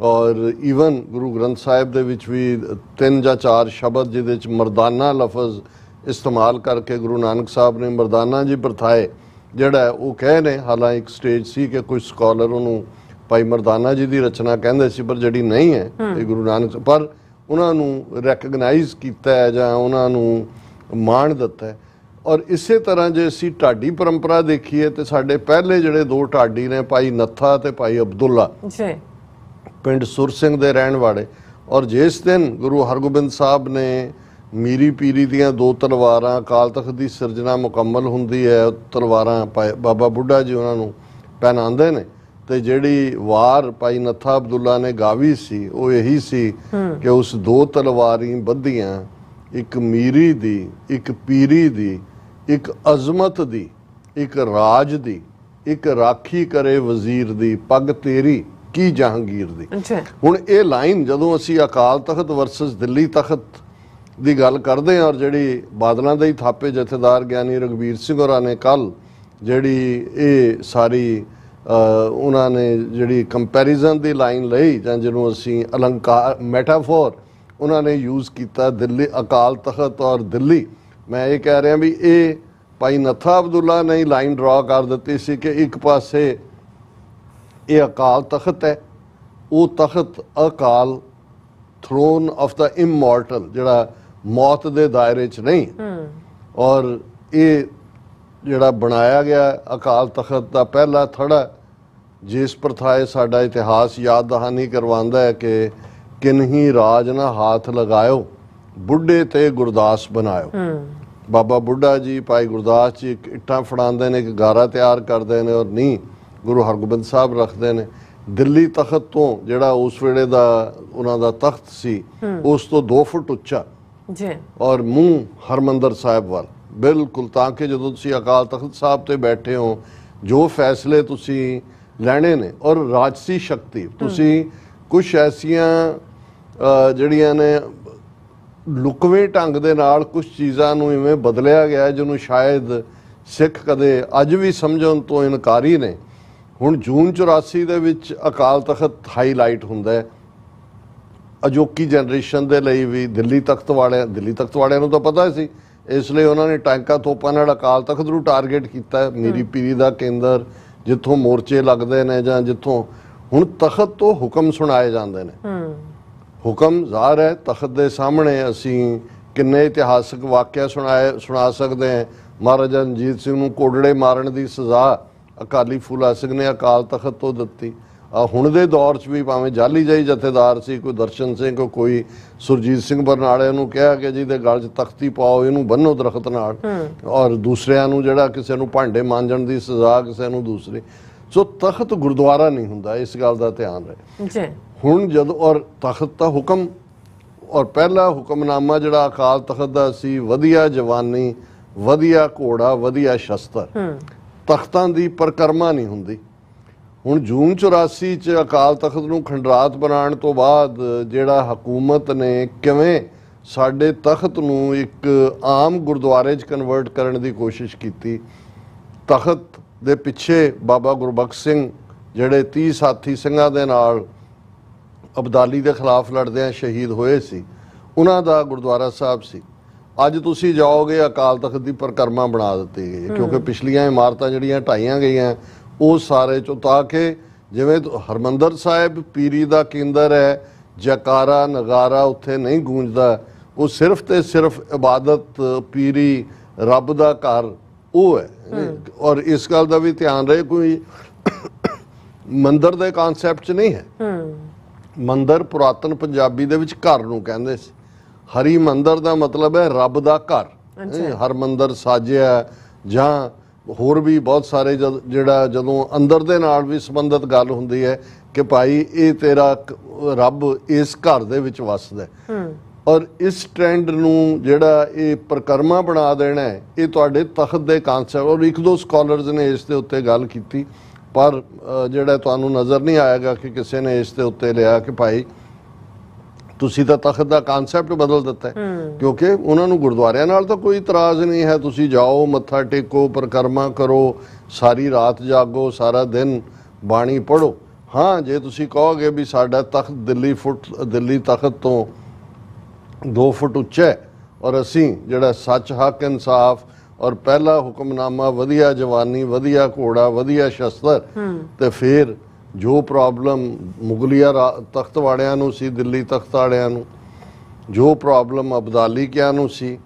ਔਰ ਈਵਨ ਗੁਰੂ ਗ੍ਰੰਥ ਸਾਹਿਬ ਦੇ ਵਿੱਚ ਵੀ 3 ਜਾਂ 4 ਸ਼ਬਦ ਜਿਹਦੇ ਵਿੱਚ ਮਰਦਾਨਾ ਲਫ਼ਜ਼ ਇਸਤੇਮਾਲ ਕਰਕੇ ਗੁਰੂ ਨਾਨਕ ਸਾਹਿਬ ਨੇ ਮਰਦਾਨਾ ਜੀ ਵਰਤਾਏ, ਜਿਹੜਾ ਉਹ ਕਹੇ ਨੇ। ਹਾਲਾਂ ਇੱਕ ਸਟੇਜ ਸੀ ਕਿ ਕੁਝ ਸਕਾਲਰ ਉਹਨੂੰ ਭਾਈ ਮਰਦਾਨਾ ਜੀ ਦੀ ਰਚਨਾ ਕਹਿੰਦੇ ਸੀ, ਪਰ ਜਿਹੜੀ ਨਹੀਂ ਹੈ ਇਹ ਗੁਰੂ ਨਾਨਕ, ਪਰ ਉਹਨਾਂ ਨੂੰ ਰੈਕਗਨਾਈਜ਼ ਕੀਤਾ ਹੈ ਜਾਂ ਉਹਨਾਂ ਨੂੰ ਮਾਣ ਦਿੱਤਾ ਹੈ। ਔਰ ਇਸੇ ਤਰ੍ਹਾਂ ਜੇ ਅਸੀਂ ਢਾਡੀ ਪਰੰਪਰਾ ਦੇਖੀਏ ਤੇ ਸਾਡੇ ਪਹਿਲੇ ਜਿਹੜੇ 2 ਢਾਡੀ ਨੇ, ਭਾਈ ਨੱਥਾ ਤੇ ਭਾਈ ਅਬਦੁੱਲਾ, ਪਿੰਡ ਸੁਰ ਸਿੰਘ ਦੇ ਰਹਿਣ ਵਾਲੇ, ਔਰ ਜਿਸ ਦਿਨ ਗੁਰੂ ਹਰਗੋਬਿੰਦ ਸਾਹਿਬ ਨੇ ਮੀਰੀ ਪੀਰੀ ਦੀਆਂ 2 ਤਲਵਾਰਾਂ, ਅਕਾਲ ਤਖਤ ਦੀ ਸਿਰਜਣਾ ਮੁਕੰਮਲ ਹੁੰਦੀ ਹੈ, ਤਲਵਾਰਾਂ ਬਾਬਾ ਬੁੱਢਾ ਜੀ ਉਹਨਾਂ ਨੂੰ ਪਹਿਨਾਉਂਦੇ ਨੇ, ਤੇ ਜਿਹੜੀ ਵਾਰ ਭਾਈ ਨੱਥਾ ਅਬਦੁੱਲਾ ਨੇ ਗਾਵੀ ਸੀ ਉਹ ਇਹੀ ਸੀ ਕਿ ਉਸ 2 ਤਲਵਾਰੀ ਬੱਧੀਆਂ ਇੱਕ ਮੀਰੀ ਦੀ, ਇੱਕ ਪੀਰੀ ਦੀ, ਇੱਕ ਅਜ਼ਮਤ ਦੀ, ਇੱਕ ਰਾਜ ਦੀ, ਇੱਕ ਰਾਖੀ ਕਰੇ ਵਜ਼ੀਰ ਦੀ, ਪੱਗ ਤੇਰੀ ਕੀ ਜਹਾਂਗੀਰ ਦੀ। ਹੁਣ ਇਹ ਲਾਈਨ ਜਦੋਂ ਅਸੀਂ ਅਕਾਲ ਤਖਤ ਵਰਸਸ ਦਿੱਲੀ ਤਖਤ ਦੀ ਗੱਲ ਕਰਦੇ ਹਾਂ, ਔਰ ਜਿਹੜੀ ਬਾਦਲਾਂ ਦੇ ਹੀ ਥਾਪੇ ਜਥੇਦਾਰ ਗਿਆਨੀ ਰਘਬੀਰ ਸਿੰਘ ਹੋਰਾਂ ਨੇ ਕੱਲ ਜਿਹੜੀ ਇਹ ਸਾਰੀ ਉਹਨਾਂ ਨੇ ਜਿਹੜੀ ਕੰਪੈਰੀਜ਼ਨ ਦੀ ਲਾਈਨ ਲਈ, ਜਾਂ ਜਿਹਨੂੰ ਅਸੀਂ ਅਲੰਕਾਰ ਮੈਟਾਫੋਰ ਉਹਨਾਂ ਨੇ ਯੂਜ਼ ਕੀਤਾ, ਦਿੱਲੀ ਅਕਾਲ ਤਖਤ ਔਰ ਦਿੱਲੀ, ਮੈਂ ਇਹ ਕਹਿ ਰਿਹਾ ਵੀ ਇਹ ਭਾਈ ਨੱਥਾ ਅਬਦੁੱਲਾ ਨੇ ਲਾਈਨ ਡਰਾ ਕਰ ਦਿੱਤੀ ਸੀ ਕਿ ਇੱਕ ਪਾਸੇ ਇਹ ਅਕਾਲ ਤਖਤ ਹੈ, ਉਹ ਤਖਤ ਅਕਾਲ ਥਰੋਨ ਆਫ ਦਾ ਇਮੋਰਟਲ, ਜਿਹੜਾ ਮੌਤ ਦੇ ਦਾਇਰੇ 'ਚ ਨਹੀਂ, ਔਰ ਇਹ ਜਿਹੜਾ ਬਣਾਇਆ ਗਿਆ ਅਕਾਲ ਤਖਤ ਦਾ ਪਹਿਲਾ ਥੜਾ, ਜਿਸ ਪ੍ਰਥਾਏ ਸਾਡਾ ਇਤਿਹਾਸ ਯਾਦ ਦਹਾਨੀ ਕਰਵਾਉਂਦਾ ਹੈ ਕਿ ਕਿਨਹੀ ਰਾਜ ਨਾ ਹਾਥ ਲਗਾਇਓ, ਬੁੱਢੇ ਤੇ ਗੁਰਦਾਸ ਬਣਾਇਓ। ਬਾਬਾ ਬੁੱਢਾ ਜੀ, ਭਾਈ ਗੁਰਦਾਸ ਜੀ ਇੱਟਾਂ ਫੜਾਉਂਦੇ ਨੇ, ਇੱਕ ਗਾਰਾ ਤਿਆਰ ਕਰਦੇ ਨੇ, ਔਰ ਨੀ ਗੁਰੂ ਹਰਗੋਬਿੰਦ ਸਾਹਿਬ ਰੱਖਦੇ ਨੇ। ਦਿੱਲੀ ਤਖਤ ਤੋਂ ਜਿਹੜਾ ਉਸ ਵੇਲੇ ਦਾ ਉਹਨਾਂ ਦਾ ਤਖਤ ਸੀ, ਉਸ ਤੋਂ 2 ਫੁੱਟ ਉੱਚਾ ਜੀ, ਔਰ ਮੂੰਹ ਹਰਮੰਦਰ ਸਾਹਿਬ ਵੱਲ ਬਿਲਕੁਲ, ਤਾਂ ਕਿ ਜਦੋਂ ਤੁਸੀਂ ਅਕਾਲ ਤਖਤ ਸਾਹਿਬ ਤੇ ਬੈਠੇ ਹੋ, ਜੋ ਫੈਸਲੇ ਤੁਸੀਂ ਲੈਣੇ ਨੇ, ਔਰ ਰਾਜਸੀ ਸ਼ਕਤੀ, ਤੁਸੀਂ ਕੁਝ ਐਸੀਆਂ ਜਿਹੜੀਆਂ ਨੇ ਲੁਕਵੇਂ ਢੰਗ ਦੇ ਨਾਲ ਕੁਝ ਚੀਜ਼ਾਂ ਨੂੰ ਇਵੇਂ ਬਦਲਿਆ ਗਿਆ ਜਿਹਨੂੰ ਸ਼ਾਇਦ ਸਿੱਖ ਕਦੇ ਅੱਜ ਵੀ ਸਮਝਣ ਤੋਂ ਇਨਕਾਰੀ ਨੇ। ਹੁਣ ਜੂਨ 84 ਦੇ ਵਿੱਚ ਅਕਾਲ ਤਖਤ ਹਾਈਲਾਈਟ ਹੁੰਦਾ ਹੈ ਅਜੋਕੀ ਜਨਰੇਸ਼ਨ ਦੇ ਲਈ ਵੀ। ਦਿੱਲੀ ਤਖਤ ਵਾਲਿਆਂ ਨੂੰ ਤਾਂ ਪਤਾ ਸੀ, ਇਸ ਲਈ ਉਹਨਾਂ ਨੇ ਟੈਂਕਾਂ ਤੋਪਾਂ ਨਾਲ ਅਕਾਲ ਤਖਤ ਨੂੰ ਟਾਰਗੇਟ ਕੀਤਾ, ਮੀਰੀ ਪੀਰੀ ਦਾ ਕੇਂਦਰ, ਜਿੱਥੋਂ ਮੋਰਚੇ ਲੱਗਦੇ ਨੇ ਜਾਂ ਜਿੱਥੋਂ ਹੁਣ ਤਖਤ ਤੋਂ ਹੁਕਮ ਸੁਣਾਏ ਜਾਂਦੇ ਨੇ। ਹੁਕਮ ਜ਼ਾਹਰ ਹੈ ਤਖਤ ਦੇ ਸਾਹਮਣੇ ਅਸੀਂ ਕਿੰਨੇ ਇਤਿਹਾਸਕ ਵਾਕਿਆ ਸੁਣਾ ਸਕਦੇ ਹਾਂ। ਮਹਾਰਾਜਾ ਰਣਜੀਤ ਸਿੰਘ ਨੂੰ ਕੋਡੜੇ ਮਾਰਨ ਦੀ ਸਜ਼ਾ ਅਕਾਲੀ ਫੂਲਾ ਸਿੰਘ ਨੇ ਅਕਾਲ ਤਖਤ ਤੋਂ ਦਿੱਤੀ। ਹੁਣ ਦੇ ਦੌਰ 'ਚ ਵੀ ਭਾਵੇਂ ਜਾਲੀ ਜਾਈ ਜਥੇਦਾਰ ਸੀ, ਕੋਈ ਦਰਸ਼ਨ ਸਿੰਘ, ਕੋਈ ਸੁਰਜੀਤ ਸਿੰਘ ਬਰਨਾਲੇ ਨੂੰ ਕਿਹਾ ਕਿ ਜਿਹਦੇ ਗਲ 'ਚ ਤਖਤੀ ਪਾਓ, ਇਹਨੂੰ ਬੰਨੋ ਦਰਖਤ ਨਾਲ, ਔਰ ਦੂਸਰਿਆਂ ਨੂੰ ਜਿਹੜਾ ਕਿਸੇ ਨੂੰ ਭਾਂਡੇ ਮਾਂਜਣ ਦੀ ਸਜ਼ਾ, ਕਿਸੇ ਨੂੰ ਦੂਸਰੀ। ਸੋ ਤਖਤ ਗੁਰਦੁਆਰਾ ਨਹੀਂ ਹੁੰਦਾ, ਇਸ ਗੱਲ ਦਾ ਧਿਆਨ ਰਹੇ। ਹੁਣ ਜਦੋਂ ਔਰ ਤਖਤ ਦਾ ਹੁਕਮ, ਔਰ ਪਹਿਲਾ ਹੁਕਮਨਾਮਾ ਜਿਹੜਾ ਅਕਾਲ ਤਖਤ ਦਾ ਸੀ, ਵਧੀਆ ਜਵਾਨੀ, ਵਧੀਆ ਘੋੜਾ, ਵਧੀਆ ਸ਼ਸਤਰ, ਤਖਤਾਂ ਦੀ ਪਰਕਰਮਾ ਨਹੀਂ ਹੁੰਦੀ। ਹੁਣ ਜੂਨ 84 'ਚ ਅਕਾਲ ਤਖਤ ਨੂੰ ਖੰਡਰਾਤ ਬਣਾਉਣ ਤੋਂ ਬਾਅਦ ਜਿਹੜਾ ਹਕੂਮਤ ਨੇ ਕਿਵੇਂ ਸਾਡੇ ਤਖਤ ਨੂੰ ਇੱਕ ਆਮ ਗੁਰਦੁਆਰੇ 'ਚ ਕਨਵਰਟ ਕਰਨ ਦੀ ਕੋਸ਼ਿਸ਼ ਕੀਤੀ। ਤਖਤ ਦੇ ਪਿੱਛੇ ਬਾਬਾ ਗੁਰਬਖਸ਼ ਸਿੰਘ ਜਿਹੜੇ 30 ਸਾਥੀ ਸਿੰਘਾਂ ਦੇ ਨਾਲ ਅਬਦਾਲੀ ਦੇ ਖਿਲਾਫ ਲੜਦਿਆਂ ਸ਼ਹੀਦ ਹੋਏ ਸੀ, ਉਹਨਾਂ ਦਾ ਗੁਰਦੁਆਰਾ ਸਾਹਿਬ ਸੀ। ਅੱਜ ਤੁਸੀਂ ਜਾਓਗੇ ਅਕਾਲ ਤਖਤ ਦੀ ਪਰਕਰਮਾ ਬਣਾ ਦਿੱਤੀ ਗਈ, ਕਿਉਂਕਿ ਪਿਛਲੀਆਂ ਇਮਾਰਤਾਂ ਜਿਹੜੀਆਂ ਢਾਈਆਂ ਗਈਆਂ ਉਹ ਸਾਰੇ ਚੋਂ, ਤਾਂ ਕਿ ਜਿਵੇਂ ਹਰਮੰਦਰ ਸਾਹਿਬ ਪੀਰੀ ਦਾ ਕੇਂਦਰ ਹੈ, ਜਕਾਰਾ ਨਗਾਰਾ ਉੱਥੇ ਨਹੀਂ ਗੂੰਜਦਾ, ਉਹ ਸਿਰਫ ਤੇ ਸਿਰਫ ਇਬਾਦਤ, ਪੀਰੀ, ਰੱਬ ਦਾ ਘਰ ਉਹ ਹੈ। ਔਰ ਇਸ ਗੱਲ ਦਾ ਵੀ ਧਿਆਨ ਰਹੇ, ਕੋਈ ਮੰਦਰ ਦੇ ਕਨਸੈਪਟ 'ਚ ਨਹੀਂ ਹੈ। ਮੰਦਰ ਪੁਰਾਤਨ ਪੰਜਾਬੀ ਦੇ ਵਿੱਚ ਘਰ ਨੂੰ ਕਹਿੰਦੇ ਸੀ। ਹਰੀ ਮੰਦਰ ਦਾ ਮਤਲਬ ਹੈ ਰੱਬ ਦਾ ਘਰ। ਹਰ ਮੰਦਰ ਸਾਜਿਆ, ਜਾਂ ਹੋਰ ਵੀ ਬਹੁਤ ਸਾਰੇ ਜਿਹੜਾ ਜਦੋਂ ਅੰਦਰ ਦੇ ਨਾਲ ਵੀ ਸੰਬੰਧਿਤ ਗੱਲ ਹੁੰਦੀ ਹੈ ਕਿ ਭਾਈ ਇਹ ਤੇਰਾ ਰੱਬ ਇਸ ਘਰ ਦੇ ਵਿੱਚ ਵਸਦਾ। ਔਰ ਇਸ ਟ੍ਰੈਂਡ ਨੂੰ ਜਿਹੜਾ ਇਹ ਪਰਕਰਮਾ ਬਣਾ ਦੇਣਾ ਹੈ, ਇਹ ਤੁਹਾਡੇ ਤਖਤ ਦੇ ਕਾਨਸੈਪਟ, ਔਰ 1-2 ਸਕਾਲਰਸ ਨੇ ਇਸ ਦੇ ਉੱਤੇ ਗੱਲ ਕੀਤੀ, ਪਰ ਜਿਹੜਾ ਤੁਹਾਨੂੰ ਨਜ਼ਰ ਨਹੀਂ ਆਏਗਾ ਕਿ ਕਿਸੇ ਨੇ ਇਸ ਦੇ ਉੱਤੇ ਲਿਆ ਕਿ ਭਾਈ ਤੁਸੀਂ ਤਾਂ ਤਖਤ ਦਾ ਕਾਨਸੈਪਟ ਬਦਲ ਦਿੱਤਾ ਹੈ। ਕਿਉਂਕਿ ਉਹਨਾਂ ਨੂੰ ਗੁਰਦੁਆਰਿਆਂ ਨਾਲ ਤਾਂ ਕੋਈ ਇਤਰਾਜ਼ ਨਹੀਂ ਹੈ, ਤੁਸੀਂ ਜਾਓ, ਮੱਥਾ ਟੇਕੋ, ਪਰਕਰਮਾ ਕਰੋ, ਸਾਰੀ ਰਾਤ ਜਾਗੋ, ਸਾਰਾ ਦਿਨ ਬਾਣੀ ਪੜ੍ਹੋ। ਹਾਂ, ਜੇ ਤੁਸੀਂ ਕਹੋਗੇ ਵੀ ਸਾਡਾ ਤਖਤ ਦਿੱਲੀ ਤਖਤ ਤੋਂ 2 ਫੁੱਟ ਉੱਚਾ ਹੈ, ਔਰ ਅਸੀਂ ਜਿਹੜਾ ਸੱਚ, ਹੱਕ, ਇਨਸਾਫ, ਔਰ ਪਹਿਲਾ ਹੁਕਮਨਾਮਾ ਵਧੀਆ ਜਵਾਨੀ, ਵਧੀਆ ਘੋੜਾ, ਵਧੀਆ ਸ਼ਸਤਰ, ਤੇ ਫਿਰ ਜੋ ਪ੍ਰੋਬਲਮ ਮੁਗਲੀਆ ਤਖਤ ਵਾਲਿਆਂ ਨੂੰ ਸੀ, ਦਿੱਲੀ ਤਖਤ ਵਾਲਿਆਂ ਨੂੰ ਜੋ ਪ੍ਰੋਬਲਮ ਅਬਦਾਲੀ ਕਿਆਂ ਨੂੰ ਸੀ,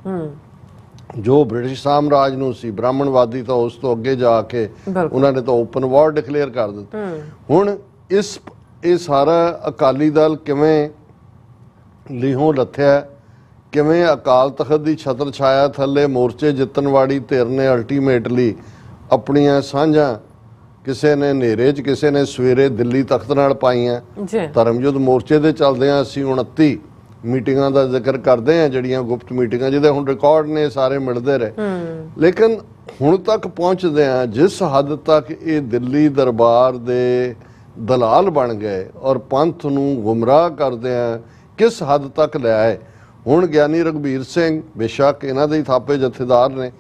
ਜੋ ਬ੍ਰਿਟਿਸ਼ ਸਾਮਰਾਜ ਨੂੰ ਸੀ, ਬ੍ਰਾਹਮਣਵਾਦੀ ਤਾਂ ਉਸ ਤੋਂ ਅੱਗੇ ਜਾ ਕੇ ਉਹਨਾਂ ਨੇ ਤਾਂ ਓਪਨ ਵਾਰ ਡਿਕਲੇਅਰ ਕਰ ਦਿੱਤਾ। ਹੁਣ ਇਹ ਸਾਰਾ ਅਕਾਲੀ ਦਲ ਕਿਵੇਂ ਲੀਹੋਂ ਲੱਥਿਆ, ਕਿਵੇਂ ਅਕਾਲ ਤਖਤ ਦੀ ਛਤਰ ਛਾਇਆ ਥੱਲੇ ਮੋਰਚੇ ਜਿੱਤਣ ਵਾਲੀ ਧਿਰ ਨੇ ਅਲਟੀਮੇਟਲੀ ਆਪਣੀਆਂ ਸਾਂਝਾਂ, ਕਿਸੇ ਨੇ ਹਨੇਰੇ 'ਚ, ਕਿਸੇ ਨੇ ਸਵੇਰੇ ਦਿੱਲੀ ਤਖਤ ਨਾਲ ਪਾਈਆਂ। ਧਰਮ ਯੁੱਧ ਮੋਰਚੇ ਦੇ ਚੱਲਦਿਆਂ ਅਸੀਂ 29 ਮੀਟਿੰਗਾਂ ਦਾ ਜ਼ਿਕਰ ਕਰਦੇ ਆ, ਜਿਹੜੀਆਂ ਗੁਪਤ ਮੀਟਿੰਗਾਂ ਜਿਹਦੇ ਹੁਣ ਰਿਕਾਰਡ ਨੇ, ਸਾਰੇ ਮਿਲਦੇ ਰਹੇ। ਲੇਕਿਨ ਹੁਣ ਤੱਕ ਪਹੁੰਚਦੇ ਆ ਜਿਸ ਹੱਦ ਤੱਕ ਇਹ ਦਿੱਲੀ ਦਰਬਾਰ ਦੇ ਦਲਾਲ ਬਣ ਗਏ ਔਰ ਪੰਥ ਨੂੰ ਗੁੰਮਰਾਹ ਕਰਦੇ ਆ, ਕਿਸ ਹੱਦ ਤੱਕ ਲੈ ਆਏ। ਹੁਣ ਗਿਆਨੀ ਰਘਬੀਰ ਸਿੰਘ ਬੇਸ਼ੱਕ ਇਹਨਾਂ ਦੇ ਹੀ ਥਾਪੇ ਜਥੇਦਾਰ ਨੇ,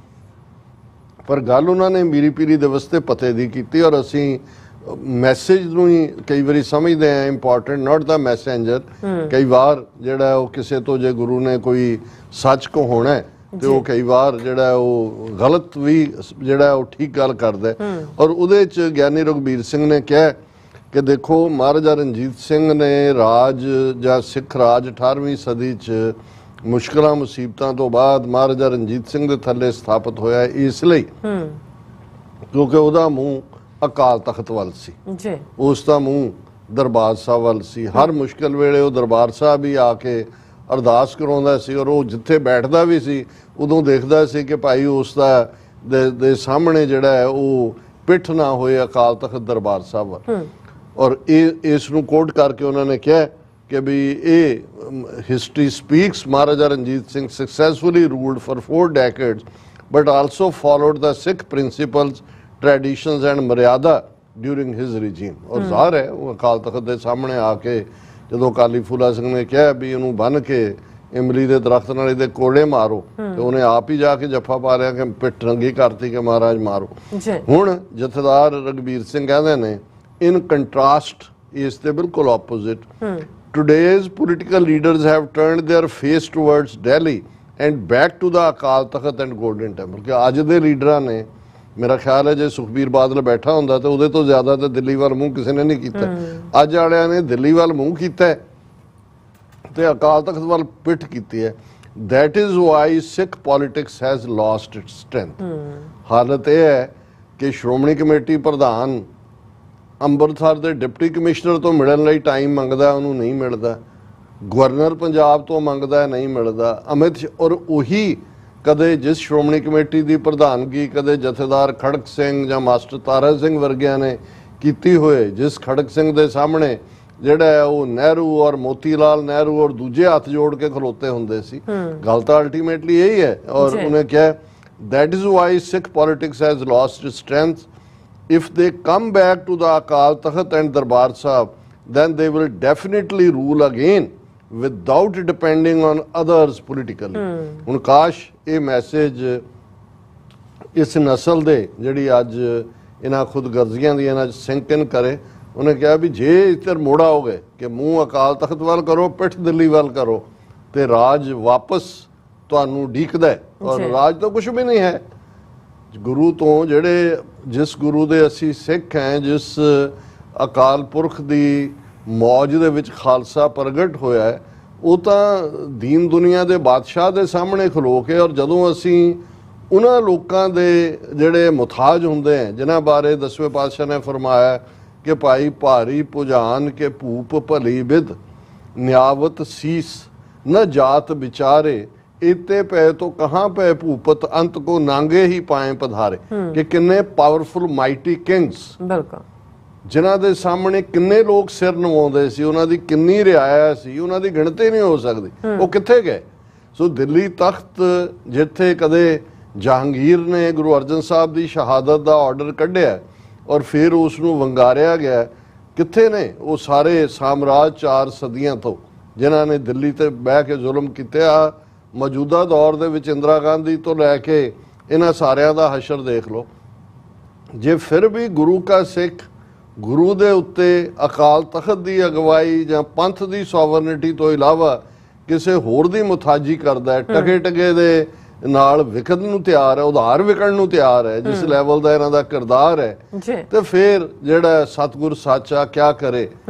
ਪਰ ਗੱਲ ਉਹਨਾਂ ਨੇ ਮੀਰੀ ਪੀਰੀ ਦਿਵਸ ਤੇ ਪਤੇ ਦੀ ਕੀਤੀ, ਔਰ ਅਸੀਂ ਮੈਸੇਜ ਨੂੰ ਹੀ ਕਈ ਵਾਰੀ ਸਮਝਦੇ ਆ ਇੰਪੋਰਟੈਂਟ, ਨਾਟ ਦਾ ਮੈਸੇਂਜਰ। ਕਈ ਵਾਰ ਜਿਹੜਾ ਉਹ ਕਿਸੇ ਤੋਂ ਜੇ ਗੁਰੂ ਨੇ ਕੋਈ ਸੱਚ ਕੋ ਹੋਣਾ ਤੇ ਉਹ ਕਈ ਵਾਰ ਜਿਹੜਾ ਉਹ ਗਲਤ ਵੀ ਜਿਹੜਾ ਉਹ ਠੀਕ ਗੱਲ ਕਰਦਾ। ਔਰ ਉਹਦੇ ਚ ਗਿਆਨੀ ਰਘਬੀਰ ਸਿੰਘ ਨੇ ਕਿਹਾ ਕਿ ਦੇਖੋ ਮਹਾਰਾਜਾ ਰਣਜੀਤ ਸਿੰਘ ਨੇ ਰਾਜ ਜਾਂ ਸਿੱਖ ਰਾਜ 18ਵੀਂ ਸਦੀ ਚ ਮੁਸ਼ਕਲਾਂ ਮੁਸੀਬਤਾਂ ਤੋਂ ਬਾਅਦ ਮਹਾਰਾਜਾ ਰਣਜੀਤ ਸਿੰਘ ਦੇ ਥੱਲੇ ਸਥਾਪਿਤ ਹੋਇਆ, ਇਸ ਲਈ ਕਿਉਂਕਿ ਉਹਦਾ ਮੂੰਹ ਅਕਾਲ ਤਖਤ ਵੱਲ ਸੀ ਜੀ, ਉਸ ਦਾ ਮੂੰਹ ਦਰਬਾਰ ਸਾਹਿਬ ਵੱਲ ਸੀ। ਹਰ ਮੁਸ਼ਕਲ ਵੇਲੇ ਉਹ ਦਰਬਾਰ ਸਾਹਿਬ ਹੀ ਆ ਕੇ ਅਰਦਾਸ ਕਰਾਉਂਦਾ ਸੀ, ਔਰ ਉਹ ਜਿੱਥੇ ਬੈਠਦਾ ਵੀ ਸੀ ਉਦੋਂ ਦੇਖਦਾ ਸੀ ਕਿ ਭਾਈ ਉਸ ਦਾ ਦੇ ਸਾਹਮਣੇ ਜਿਹੜਾ ਹੈ ਉਹ ਪਿੱਠ ਨਾ ਹੋਏ ਅਕਾਲ ਤਖਤ ਦਰਬਾਰ ਸਾਹਿਬ ਵੱਲ। ਔਰ ਇਸ ਨੂੰ ਕੋਟ ਕਰਕੇ ਉਹਨਾਂ ਨੇ ਕਿਹਾ ਕਿ ਵੀ ਇਹ history speaks Maharaja Ranjit Singh successfully ruled for 4 decades but also followed the Sikh principles, traditions and ਮਰਿਆਦਾ during his regime। ਔਰ ਜ਼ਾਹਰ ਹੈ ਉਹ ਅਕਾਲ ਤਖਤ ਦੇ ਸਾਹਮਣੇ ਆ ਕੇ ਜਦੋਂ ਅਕਾਲੀ ਫੂਲਾ ਸਿੰਘ ਨੇ ਕਿਹਾ ਵੀ ਇਹਨੂੰ ਬੰਨ੍ਹ ਕੇ ਇਮਲੀ ਦੇ ਦਰਖਤ ਨਾਲ ਇਹਦੇ ਕੋੜੇ ਮਾਰੋ, ਤੇ ਉਹਨੇ ਆਪ ਹੀ ਜਾ ਕੇ ਜੱਫਾ ਪਾ ਲਿਆ ਕਿ ਪਿੱਠ ਰੰਗੀ ਕਰਤੀ ਕਿ ਮਹਾਰਾਜ ਮਾਰੋ। ਹੁਣ ਜਥੇਦਾਰ ਰਘਬੀਰ ਸਿੰਘ ਕਹਿੰਦੇ ਨੇ ਇਨ ਕੰਟਰਾਸਟ ਇਸ ਦੇ ਬਿਲਕੁਲ opposite, today's political leaders have turned their face towards Delhi and back to the Akal Takht and golden temple। ਕਿ ਅੱਜ ਦੇ ਲੀਡਰਾਂ ਨੇ, ਮੇਰਾ ਖਿਆਲ ਹੈ ਜੇ ਸੁਖਬੀਰ ਬਾਦਲ ਬੈਠਾ ਹੁੰਦਾ ਤਾਂ ਉਹਦੇ ਤੋਂ ਜ਼ਿਆਦਾ ਤਾਂ ਦਿੱਲੀ ਵੱਲ ਮੂੰਹ ਕਿਸੇ ਨੇ ਨਹੀਂ ਕੀਤਾ। ਅੱਜ ਵਾਲਿਆਂ ਨੇ ਦਿੱਲੀ ਵੱਲ ਮੂੰਹ ਕੀਤਾ ਤੇ ਅਕਾਲ ਤਖਤ ਵੱਲ ਪਿੱਠ ਕੀਤੀ ਹੈ। that is why Sikh politics has lost its strength। ਹਾਲਤ ਇਹ ਹੈ ਕਿ ਸ਼੍ਰੋਮਣੀ ਕਮੇਟੀ ਪ੍ਰਧਾਨ ਅੰਮ੍ਰਿਤਸਰ ਦੇ ਡਿਪਟੀ ਕਮਿਸ਼ਨਰ ਤੋਂ ਮਿਲਣ ਲਈ ਟਾਈਮ ਮੰਗਦਾ, ਉਹਨੂੰ ਨਹੀਂ ਮਿਲਦਾ। ਗਵਰਨਰ ਪੰਜਾਬ ਤੋਂ ਮੰਗਦਾ, ਨਹੀਂ ਮਿਲਦਾ। ਅਮਿਤ ਔਰ ਉਹੀ ਕਦੇ ਜਿਸ ਸ਼੍ਰੋਮਣੀ ਕਮੇਟੀ ਦੀ ਪ੍ਰਧਾਨਗੀ ਕਦੇ ਜਥੇਦਾਰ ਖੜਕ ਸਿੰਘ ਜਾਂ ਮਾਸਟਰ ਤਾਰਾ ਸਿੰਘ ਵਰਗਿਆਂ ਨੇ ਕੀਤੀ ਹੋਏ, ਜਿਸ ਖੜਕ ਸਿੰਘ ਦੇ ਸਾਹਮਣੇ ਜਿਹੜਾ ਉਹ ਨਹਿਰੂ ਔਰ ਮੋਤੀ ਲਾਲ ਨਹਿਰੂ ਔਰ ਦੂਜੇ ਹੱਥ ਜੋੜ ਕੇ ਖਲੋਤੇ ਹੁੰਦੇ ਸੀ। ਗੱਲ ਤਾਂ ਅਲਟੀਮੇਟਲੀ ਇਹੀ ਹੈ। ਔਰ ਉਹਨੇ ਕਿਹਾ that is why Sikh politics has lost its strength। if they come back to the Akal Takht and Darbar Sahib, then they will definitely rule again without depending on others politically। ਹੁਣ ਕਾਸ਼ ਇਹ message ਇਸ ਨਸਲ ਦੇ ਜਿਹੜੀ ਅੱਜ ਇਹਨਾਂ ਖੁਦਗਰਜ਼ੀਆਂ ਦੀ ਇਹਨਾਂ 'ਚ ਸਿੰਕ ਇਨ ਕਰੇ। ਉਹਨੇ ਕਿਹਾ ਵੀ ਜੇ ਇੱਧਰ ਮੋੜ ਆਓਗੇ ਕਿ ਮੂੰਹ ਅਕਾਲ ਤਖਤ ਵੱਲ ਕਰੋ, ਪਿੱਠ ਦਿੱਲੀ ਵੱਲ ਕਰੋ, ਤੇ ਰਾਜ ਵਾਪਸ ਤੁਹਾਨੂੰ ਢੀਕਦਾ ਹੈ। ਔਰ ਰਾਜ ਤਾਂ ਕੁਝ ਵੀ ਨਹੀਂ ਹੈ। ਗੁਰੂ ਤੋਂ ਜਿਹੜੇ ਜਿਸ ਗੁਰੂ ਦੇ ਅਸੀਂ ਸਿੱਖ ਹੈ, ਜਿਸ ਅਕਾਲ ਪੁਰਖ ਦੀ ਮੌਜ ਦੇ ਵਿੱਚ ਖਾਲਸਾ ਪ੍ਰਗਟ ਹੋਇਆ ਹੈ, ਉਹ ਤਾਂ ਦੀਨ ਦੁਨੀਆ ਦੇ ਬਾਦਸ਼ਾਹ ਦੇ ਸਾਹਮਣੇ ਖਲੋ ਕੇ, ਔਰ ਜਦੋਂ ਅਸੀਂ ਉਹਨਾਂ ਲੋਕਾਂ ਦੇ ਜਿਹੜੇ ਮੁਤਾਜ ਹੁੰਦੇ हैं ਜਿਨ੍ਹਾਂ ਬਾਰੇ 10ਵੇਂ ਪਾਤਸ਼ਾਹ ਨੇ ਫਰਮਾਇਆ ਕਿ ਭਾਈ ਭਾਰੀ ਪੁਜਾਨ ਕੇ ਭੂਪ ਭਲੀ ਵਿਦ ਨਿਆਵਤ ਸੀਸ न जात बिचारे इते पे तो कहाँ पे भूपत अंत को नांगे ही पाए पधारे। कि किन्ने पावरफुल माइटी किंग्स जिन्हां दे सामने किन्ने लोग सिर नवाउंदे सी, उन्हां दी किन्नी रिआया सी, उन्हां दी गिणती नहीं हो सकदी। वो कित्थे गए? सो दिल्ली तख्त जिथे कदे जहांगीर ने गुरु अर्जन साहब दी शहादत दा ऑर्डर कढ़िया और फिर उसनूं वंगारिया गया, कित्थे ने वो सारे साम्राज 4 सदियां तो जिन्हां ने दिल्ली ते बह के जुल्म कीते। मौजूदा दौर दे विच इंदिरा गांधी तो लैके इन्हां सारियां दा हशर देख लो। जे फिर भी गुरु का सिख गुरु दे उत्ते अकाल तख्त दी अगवाई जां पंथ दी सॉवरनिटी तो इलावा किसी होर दी मुथाजी करदा है, टके टके दे नाल विकण नूं तैयार है, उधार विकण नूं तैयार है, जिस लैवल दा इन्हां दा किरदार है, ते फिर जिहड़ा सतगुर साचा क्या करे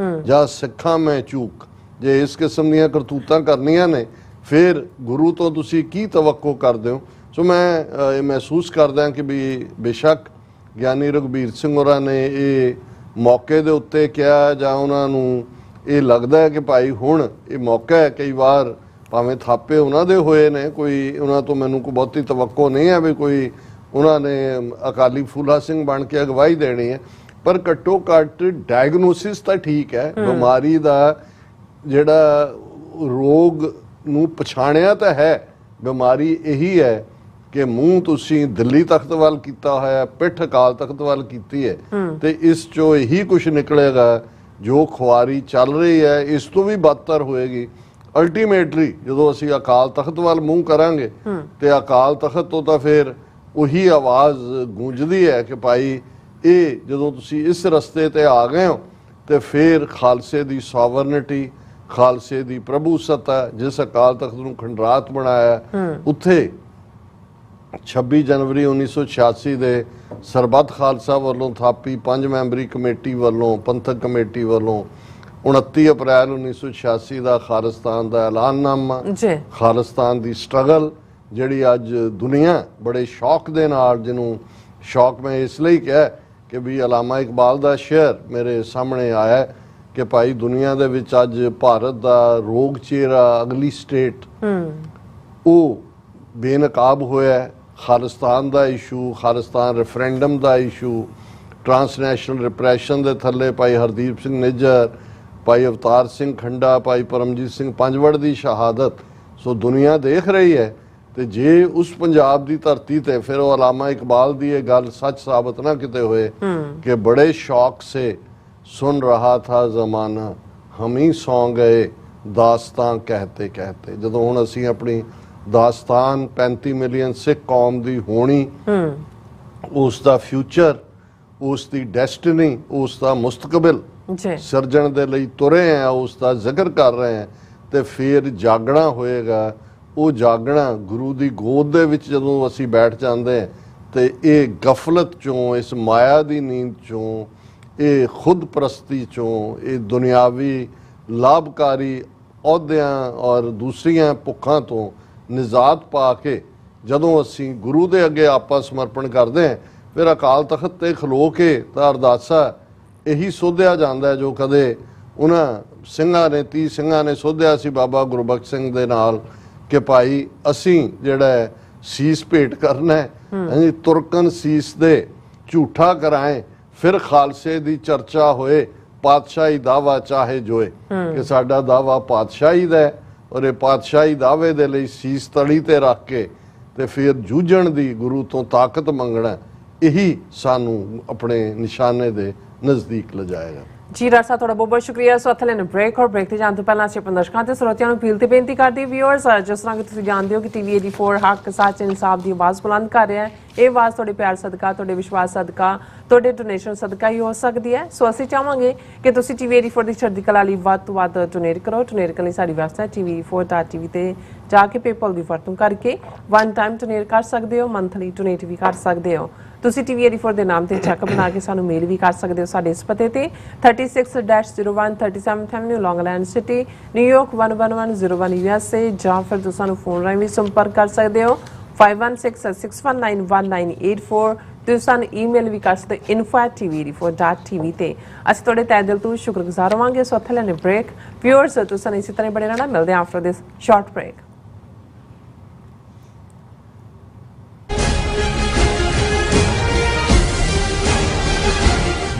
जां सिखां में चूक। जे इस किस्म दीयां करतूतां करनियां ने फिर गुरु तो तुसी की तवक्को करदे हो। सो मैं महसूस करदा कि भी बेशक ਗਿਆਨੀ ਰਘਬੀਰ ਸਿੰਘ ਹੋਰਾਂ ਨੇ ਇਹ ਮੌਕੇ ਦੇ ਉੱਤੇ ਕਿਹਾ ਜਾਂ ਉਹਨਾਂ ਨੂੰ ਇਹ ਲੱਗਦਾ ਹੈ ਕਿ ਭਾਈ ਹੁਣ ਇਹ ਮੌਕਾ ਹੈ। ਕਈ ਵਾਰ ਭਾਵੇਂ ਥਾਪੇ ਉਹਨਾਂ ਦੇ ਹੋਏ ਨੇ, ਕੋਈ ਉਹਨਾਂ ਤੋਂ ਮੈਨੂੰ ਕੋਈ ਬਹੁਤੀ ਤਵੱਕੋ ਨਹੀਂ ਹੈ ਵੀ ਕੋਈ ਉਹਨਾਂ ਨੇ ਅਕਾਲੀ ਫੂਲਾ ਸਿੰਘ ਬਣ ਕੇ ਅਗਵਾਈ ਦੇਣੀ ਹੈ, ਪਰ ਘੱਟੋ ਘੱਟ ਡਾਇਗਨੋਸਿਸ ਤਾਂ ਠੀਕ ਹੈ। ਬਿਮਾਰੀ ਦਾ ਜਿਹੜਾ ਰੋਗ ਨੂੰ ਪਛਾਣਿਆ ਤਾਂ ਹੈ। ਬਿਮਾਰੀ ਇਹੀ ਹੈ ਕਿ ਮੂੰਹ ਤੁਸੀਂ ਦਿੱਲੀ ਤਖਤ ਵੱਲ ਕੀਤਾ ਹੋਇਆ, ਪਿੱਠ ਅਕਾਲ ਤਖਤ ਵੱਲ ਕੀਤੀ ਹੈ, ਤੇ ਇਸ ਚੋਂ ਇਹੀ ਕੁਝ ਨਿਕਲੇਗਾ। ਜੋ ਖੁਆਰੀ ਚੱਲ ਰਹੀ ਹੈ ਇਸ ਤੋਂ ਵੀ ਬਦਤਰ ਹੋਏਗੀ। ਅਲਟੀਮੇਟਲੀ ਜਦੋਂ ਅਸੀਂ ਅਕਾਲ ਤਖਤ ਵੱਲ ਮੂੰਹ ਕਰਾਂਗੇ ਤੇ ਅਕਾਲ ਤਖਤ ਤੋਂ ਤਾਂ ਫਿਰ ਉਹੀ ਆਵਾਜ਼ ਗੂੰਜਦੀ ਹੈ ਕਿ ਭਾਈ ਇਹ ਜਦੋਂ ਤੁਸੀਂ ਇਸ ਰਸਤੇ ਤੇ ਆ ਗਏ ਹੋ ਤੇ ਫਿਰ ਖਾਲਸੇ ਦੀ ਸੋਵਰਨਿਟੀ, ਖਾਲਸੇ ਦੀ ਪ੍ਰਭੂਸੱਤਾ, ਜਿਸ ਅਕਾਲ ਤਖਤ ਨੂੰ ਖੰਡਰਾਤ ਬਣਾਇਆ, ਉੱਥੇ 26 ਜਨਵਰੀ 1986 ਦੇ ਸਰਬੱਤ ਖਾਲਸਾ ਵੱਲੋਂ ਥਾਪੀ 5 ਮੈਂਬਰੀ ਕਮੇਟੀ ਵੱਲੋਂ, ਪੰਥਕ ਕਮੇਟੀ ਵੱਲੋਂ 29 ਅਪ੍ਰੈਲ 1986 ਦਾ ਖਾਲਿਸਤਾਨ ਦਾ ਐਲਾਨਨਾਮਾ, ਖਾਲਿਸਤਾਨ ਦੀ ਸਟਰਗਲ ਜਿਹੜੀ ਅੱਜ ਦੁਨੀਆ ਬੜੇ ਸ਼ੌਕ ਦੇ ਨਾਲ, ਜਿਹਨੂੰ ਸ਼ੌਕ ਮੈਂ ਇਸ ਲਈ ਕਿਹਾ ਕਿ ਵੀ ਅਲਾਮਾ ਇਕਬਾਲ ਦਾ ਸ਼ੇਅਰ ਮੇਰੇ ਸਾਹਮਣੇ ਆਇਆ ਕਿ ਭਾਈ ਦੁਨੀਆ ਦੇ ਵਿੱਚ ਅੱਜ ਭਾਰਤ ਦਾ ਰੋਗ ਚਿਹਰਾ, ਅਗਲੀ ਸਟੇਟ ਉਹ ਬੇਨਕਾਬ ਹੋਇਆ। ਖਾਲਿਸਤਾਨ ਦਾ ਇਸ਼ੂ, ਖਾਲਿਸਤਾਨ ਰੈਫਰੈਂਡਮ ਦਾ ਇਸ਼ੂ, ਟਰਾਂਸਨੈਸ਼ਨਲ ਰਿਪਰੈਸ਼ਨ ਦੇ ਥੱਲੇ ਭਾਈ ਹਰਦੀਪ ਸਿੰਘ ਨਿੱਜਰ, ਭਾਈ ਅਵਤਾਰ ਸਿੰਘ ਖੰਡਾ, ਭਾਈ ਪਰਮਜੀਤ ਸਿੰਘ ਪੰਜਵੜ ਦੀ ਸ਼ਹਾਦਤ, ਸੋ ਦੁਨੀਆ ਦੇਖ ਰਹੀ ਹੈ। ਤੇ ਜੇ ਉਸ ਪੰਜਾਬ ਦੀ ਧਰਤੀ ਤੇ ਫਿਰ ਉਹ ਅਲਾਮਾ ਇਕਬਾਲ ਦੀ ਇਹ ਗੱਲ ਸੱਚ ਸਾਬਤ ਨਾ ਕਿਤੇ ਹੋਏ ਕਿ ਬੜੇ ਸ਼ੌਕ ਸੇ ਸੁਨ ਰਹਾ ਥਾ ਜ਼ਮਾਨਾ, ਹਮ ਹੀ ਸੌਂ ਗਏ ਦਾਸਤਾਂ ਕਹਿਤੇ ਕਹਿਤੇ। ਜਦੋਂ ਹੁਣ ਅਸੀਂ ਆਪਣੀ ਦਾਸਤਾਨ 35 ਮਿਲੀਅਨ ਸਿੱਖ ਕੌਮ ਦੀ ਹੋਣੀ, ਉਸ ਦਾ ਫਿਊਚਰ, ਉਸ ਦੀ ਡੈਸਟੀਨੀ, ਉਸ ਦਾ ਮੁਸਤਕਬਲ ਸਿਰਜਣ ਦੇ ਲਈ ਤੁਰੇ ਆ, ਉਸ ਦਾ ਜ਼ਿਕਰ ਕਰ ਰਹੇ ਆ, ਤੇ ਫਿਰ ਜਾਗਣਾ ਹੋਏਗਾ। ਉਹ ਜਾਗਣਾ ਗੁਰੂ ਦੀ ਗੋਦ ਦੇ ਵਿੱਚ ਜਦੋਂ ਅਸੀਂ ਬੈਠ ਜਾਂਦੇ ਹਾਂ ਤੇ ਇਹ ਗਫਲਤ ਚੋਂ, ਇਸ ਮਾਇਆ ਦੀ ਨੀਂਦ ਚੋਂ, ਇਹ ਖੁਦ ਪ੍ਰਸਤੀ ਚੋਂ, ਇਹ ਦੁਨਿਆਵੀ ਲਾਭਕਾਰੀ ਅਹੁਦਿਆਂ ਔਰ ਦੂਸਰੀਆਂ ਭੁੱਖਾਂ ਤੋਂ ਨਿਜ਼ਾਤ ਪਾ ਕੇ ਜਦੋਂ ਅਸੀਂ ਗੁਰੂ ਦੇ ਅੱਗੇ ਆਪਾ ਸਮਰਪਣ ਕਰਦੇ ਹਾਂ, ਫਿਰ ਅਕਾਲ ਤਖਤ ਤੇ ਖਲੋ ਕੇ ਤਾਂ ਅਰਦਾਸਾ ਇਹੀ ਸੋਧਿਆ ਜਾਂਦਾ ਜੋ ਕਦੇ ਉਹਨਾਂ ਸਿੰਘਾਂ ਨੇ, 30 ਸਿੰਘਾਂ ਨੇ ਸੋਧਿਆ ਸੀ ਬਾਬਾ ਗੁਰਬਖਸ਼ ਸਿੰਘ ਦੇ ਨਾਲ ਕਿ ਭਾਈ ਅਸੀਂ ਜਿਹੜਾ ਸੀਸ ਭੇਟ ਕਰਨਾ ਹੈ, ਤੁਰਕਨ ਸੀਸ ਦੇ ਝੂਠਾ ਕਰਾਏ, ਫਿਰ ਖਾਲਸੇ ਦੀ ਚਰਚਾ ਹੋਏ, ਪਾਤਸ਼ਾਹੀ ਦਾਵਾ ਚਾਹੇ ਜੋਏ, ਕਿ ਸਾਡਾ ਦਾਵਾ ਪਾਤਸ਼ਾਹੀ ਦਾ ਹੈ ਔਰ ਇਹ ਪਾਤਸ਼ਾਹੀ ਦਾਅਵੇ ਦੇ ਲਈ ਸੀਸ ਤਲੀ ਤੇ ਰੱਖ ਕੇ ਤੇ ਫਿਰ ਜੂਝਣ ਦੀ, ਗੁਰੂ ਤੋਂ ਤਾਕਤ ਮੰਗਣਾ, ਇਹੀ ਸਾਨੂੰ ਆਪਣੇ ਨਿਸ਼ਾਨੇ ਦੇ ਨਜ਼ਦੀਕ ਲਿਜਾਏਗਾ। ਜੀ ਡਾਕਟਰ ਸਾਹਿਬ, ਤੁਹਾਡਾ ਬਹੁਤ ਬਹੁਤ ਸ਼ੁਕਰੀਆ। ਸੋ ਅਥਲੇ ਨੇ ਬ੍ਰੇਕ ਔਰ ਬ੍ਰੇਕ ਤੇ ਜਾਣ ਤੋਂ ਪਹਿਲਾਂ ਅਸੀਂ ਆਪਣੇ ਦਰਸ਼ਕਾਂ ਤੇ ਸਰੋਤਿਆਂ ਨੂੰ ਅਪੀਲ ਤੇ ਬੇਨਤੀ ਕਰਦੇ ਵਿਊਅਰਸ, ਜਿਸ ਤਰ੍ਹਾਂ ਕਿ ਤੁਸੀਂ ਜਾਣਦੇ ਹੋ ਕਿ TV 84 ਹੱਕ, ਸੱਚ, ਇਨਸਾਫ ਦੀ ਆਵਾਜ਼ ਬੁਲੰਦ ਕਰ ਰਿਹਾ ਹੈ। ਇਹ ਆਵਾਜ਼ ਤੁਹਾਡੇ ਪਿਆਰ ਸਦਕਾ, ਤੁਹਾਡੇ ਵਿਸ਼ਵਾਸ ਸਦਕਾ, ਤੁਹਾਡੇ ਡੋਨੇਸ਼ਨ ਸਦਕਾ ਹੀ ਹੋ ਸਕਦੀ ਹੈ। ਸੋ ਅਸੀਂ ਚਾਹਾਂਗੇ ਕਿ ਤੁਸੀਂ TV 84 ਦੀ ਚੜ੍ਹਦੀ ਕਲਾ ਲਈ ਵੱਧ ਤੋਂ ਵੱਧ ਡੋਨੇਟ ਕਰੋ। ਡੋਨੇਟ ਕਰਨ ਲਈ ਸਾਡੀ ਵੈਬਸਾਈਟ tv84.tv ਤੇ ਜਾ ਕੇ ਪੇਪਲ ਦੀ ਵਰਤੋਂ ਕਰਕੇ ਵਨ ਟਾਈਮ ਡੋਨੇਟ ਕਰ ਸਕਦੇ ਹੋ, ਮੰਥਲੀ ਡੋਨੇਟ ਵੀ ਕਰ ਸਕਦੇ ਹੋ। ਤੁਸੀਂ TV 84 ਦੇ ਨਾਮ ਤੇ ਚੈੱਕ ਬਣਾ ਕੇ ਸਾਨੂੰ ਮੇਲ ਵੀ ਕਰ ਸਕਦੇ ਹੋ ਸਾਡੇ ਇਸ ਪਤੇ ਤੇ 36-01 37th Avenue, Long Island City, New York 11101 USA, ਜਾਂ ਫਿਰ ਤੁਸੀਂ ਸਾਨੂੰ ਫੋਨ ਰਾਹੀਂ ਵੀ ਸੰਪਰਕ ਕਰ ਸਕਦੇ ਹੋ 5166191984। ਤੁਸੀਂ ਸਾਨੂੰ ਈਮੇਲ ਵੀ ਕਰ ਸਕਦੇ info@tv84.tv ਤੇ। ਅਸੀਂ ਤੁਹਾਡੇ ਤਹਿ ਦਿਲ ਤੋਂ ਸ਼ੁਕਰਗੁਜ਼ਾਰ ਹੋਵਾਂਗੇ। ਸੋ ਇੱਥੇ ਲੈਣੇ ਬ੍ਰੇਕ। ਵਿਊਅਰਸ, ਤੁਸੀਂ ਇਸੇ ਤਰ੍ਹਾਂ ਬਣੇ ਰਹਿਣਾ। ਮਿਲਦੇ ਹਾਂ ਆਫਟਰ ਦਿਸ ਸ਼ਾਰਟ ਬ੍ਰੇਕ।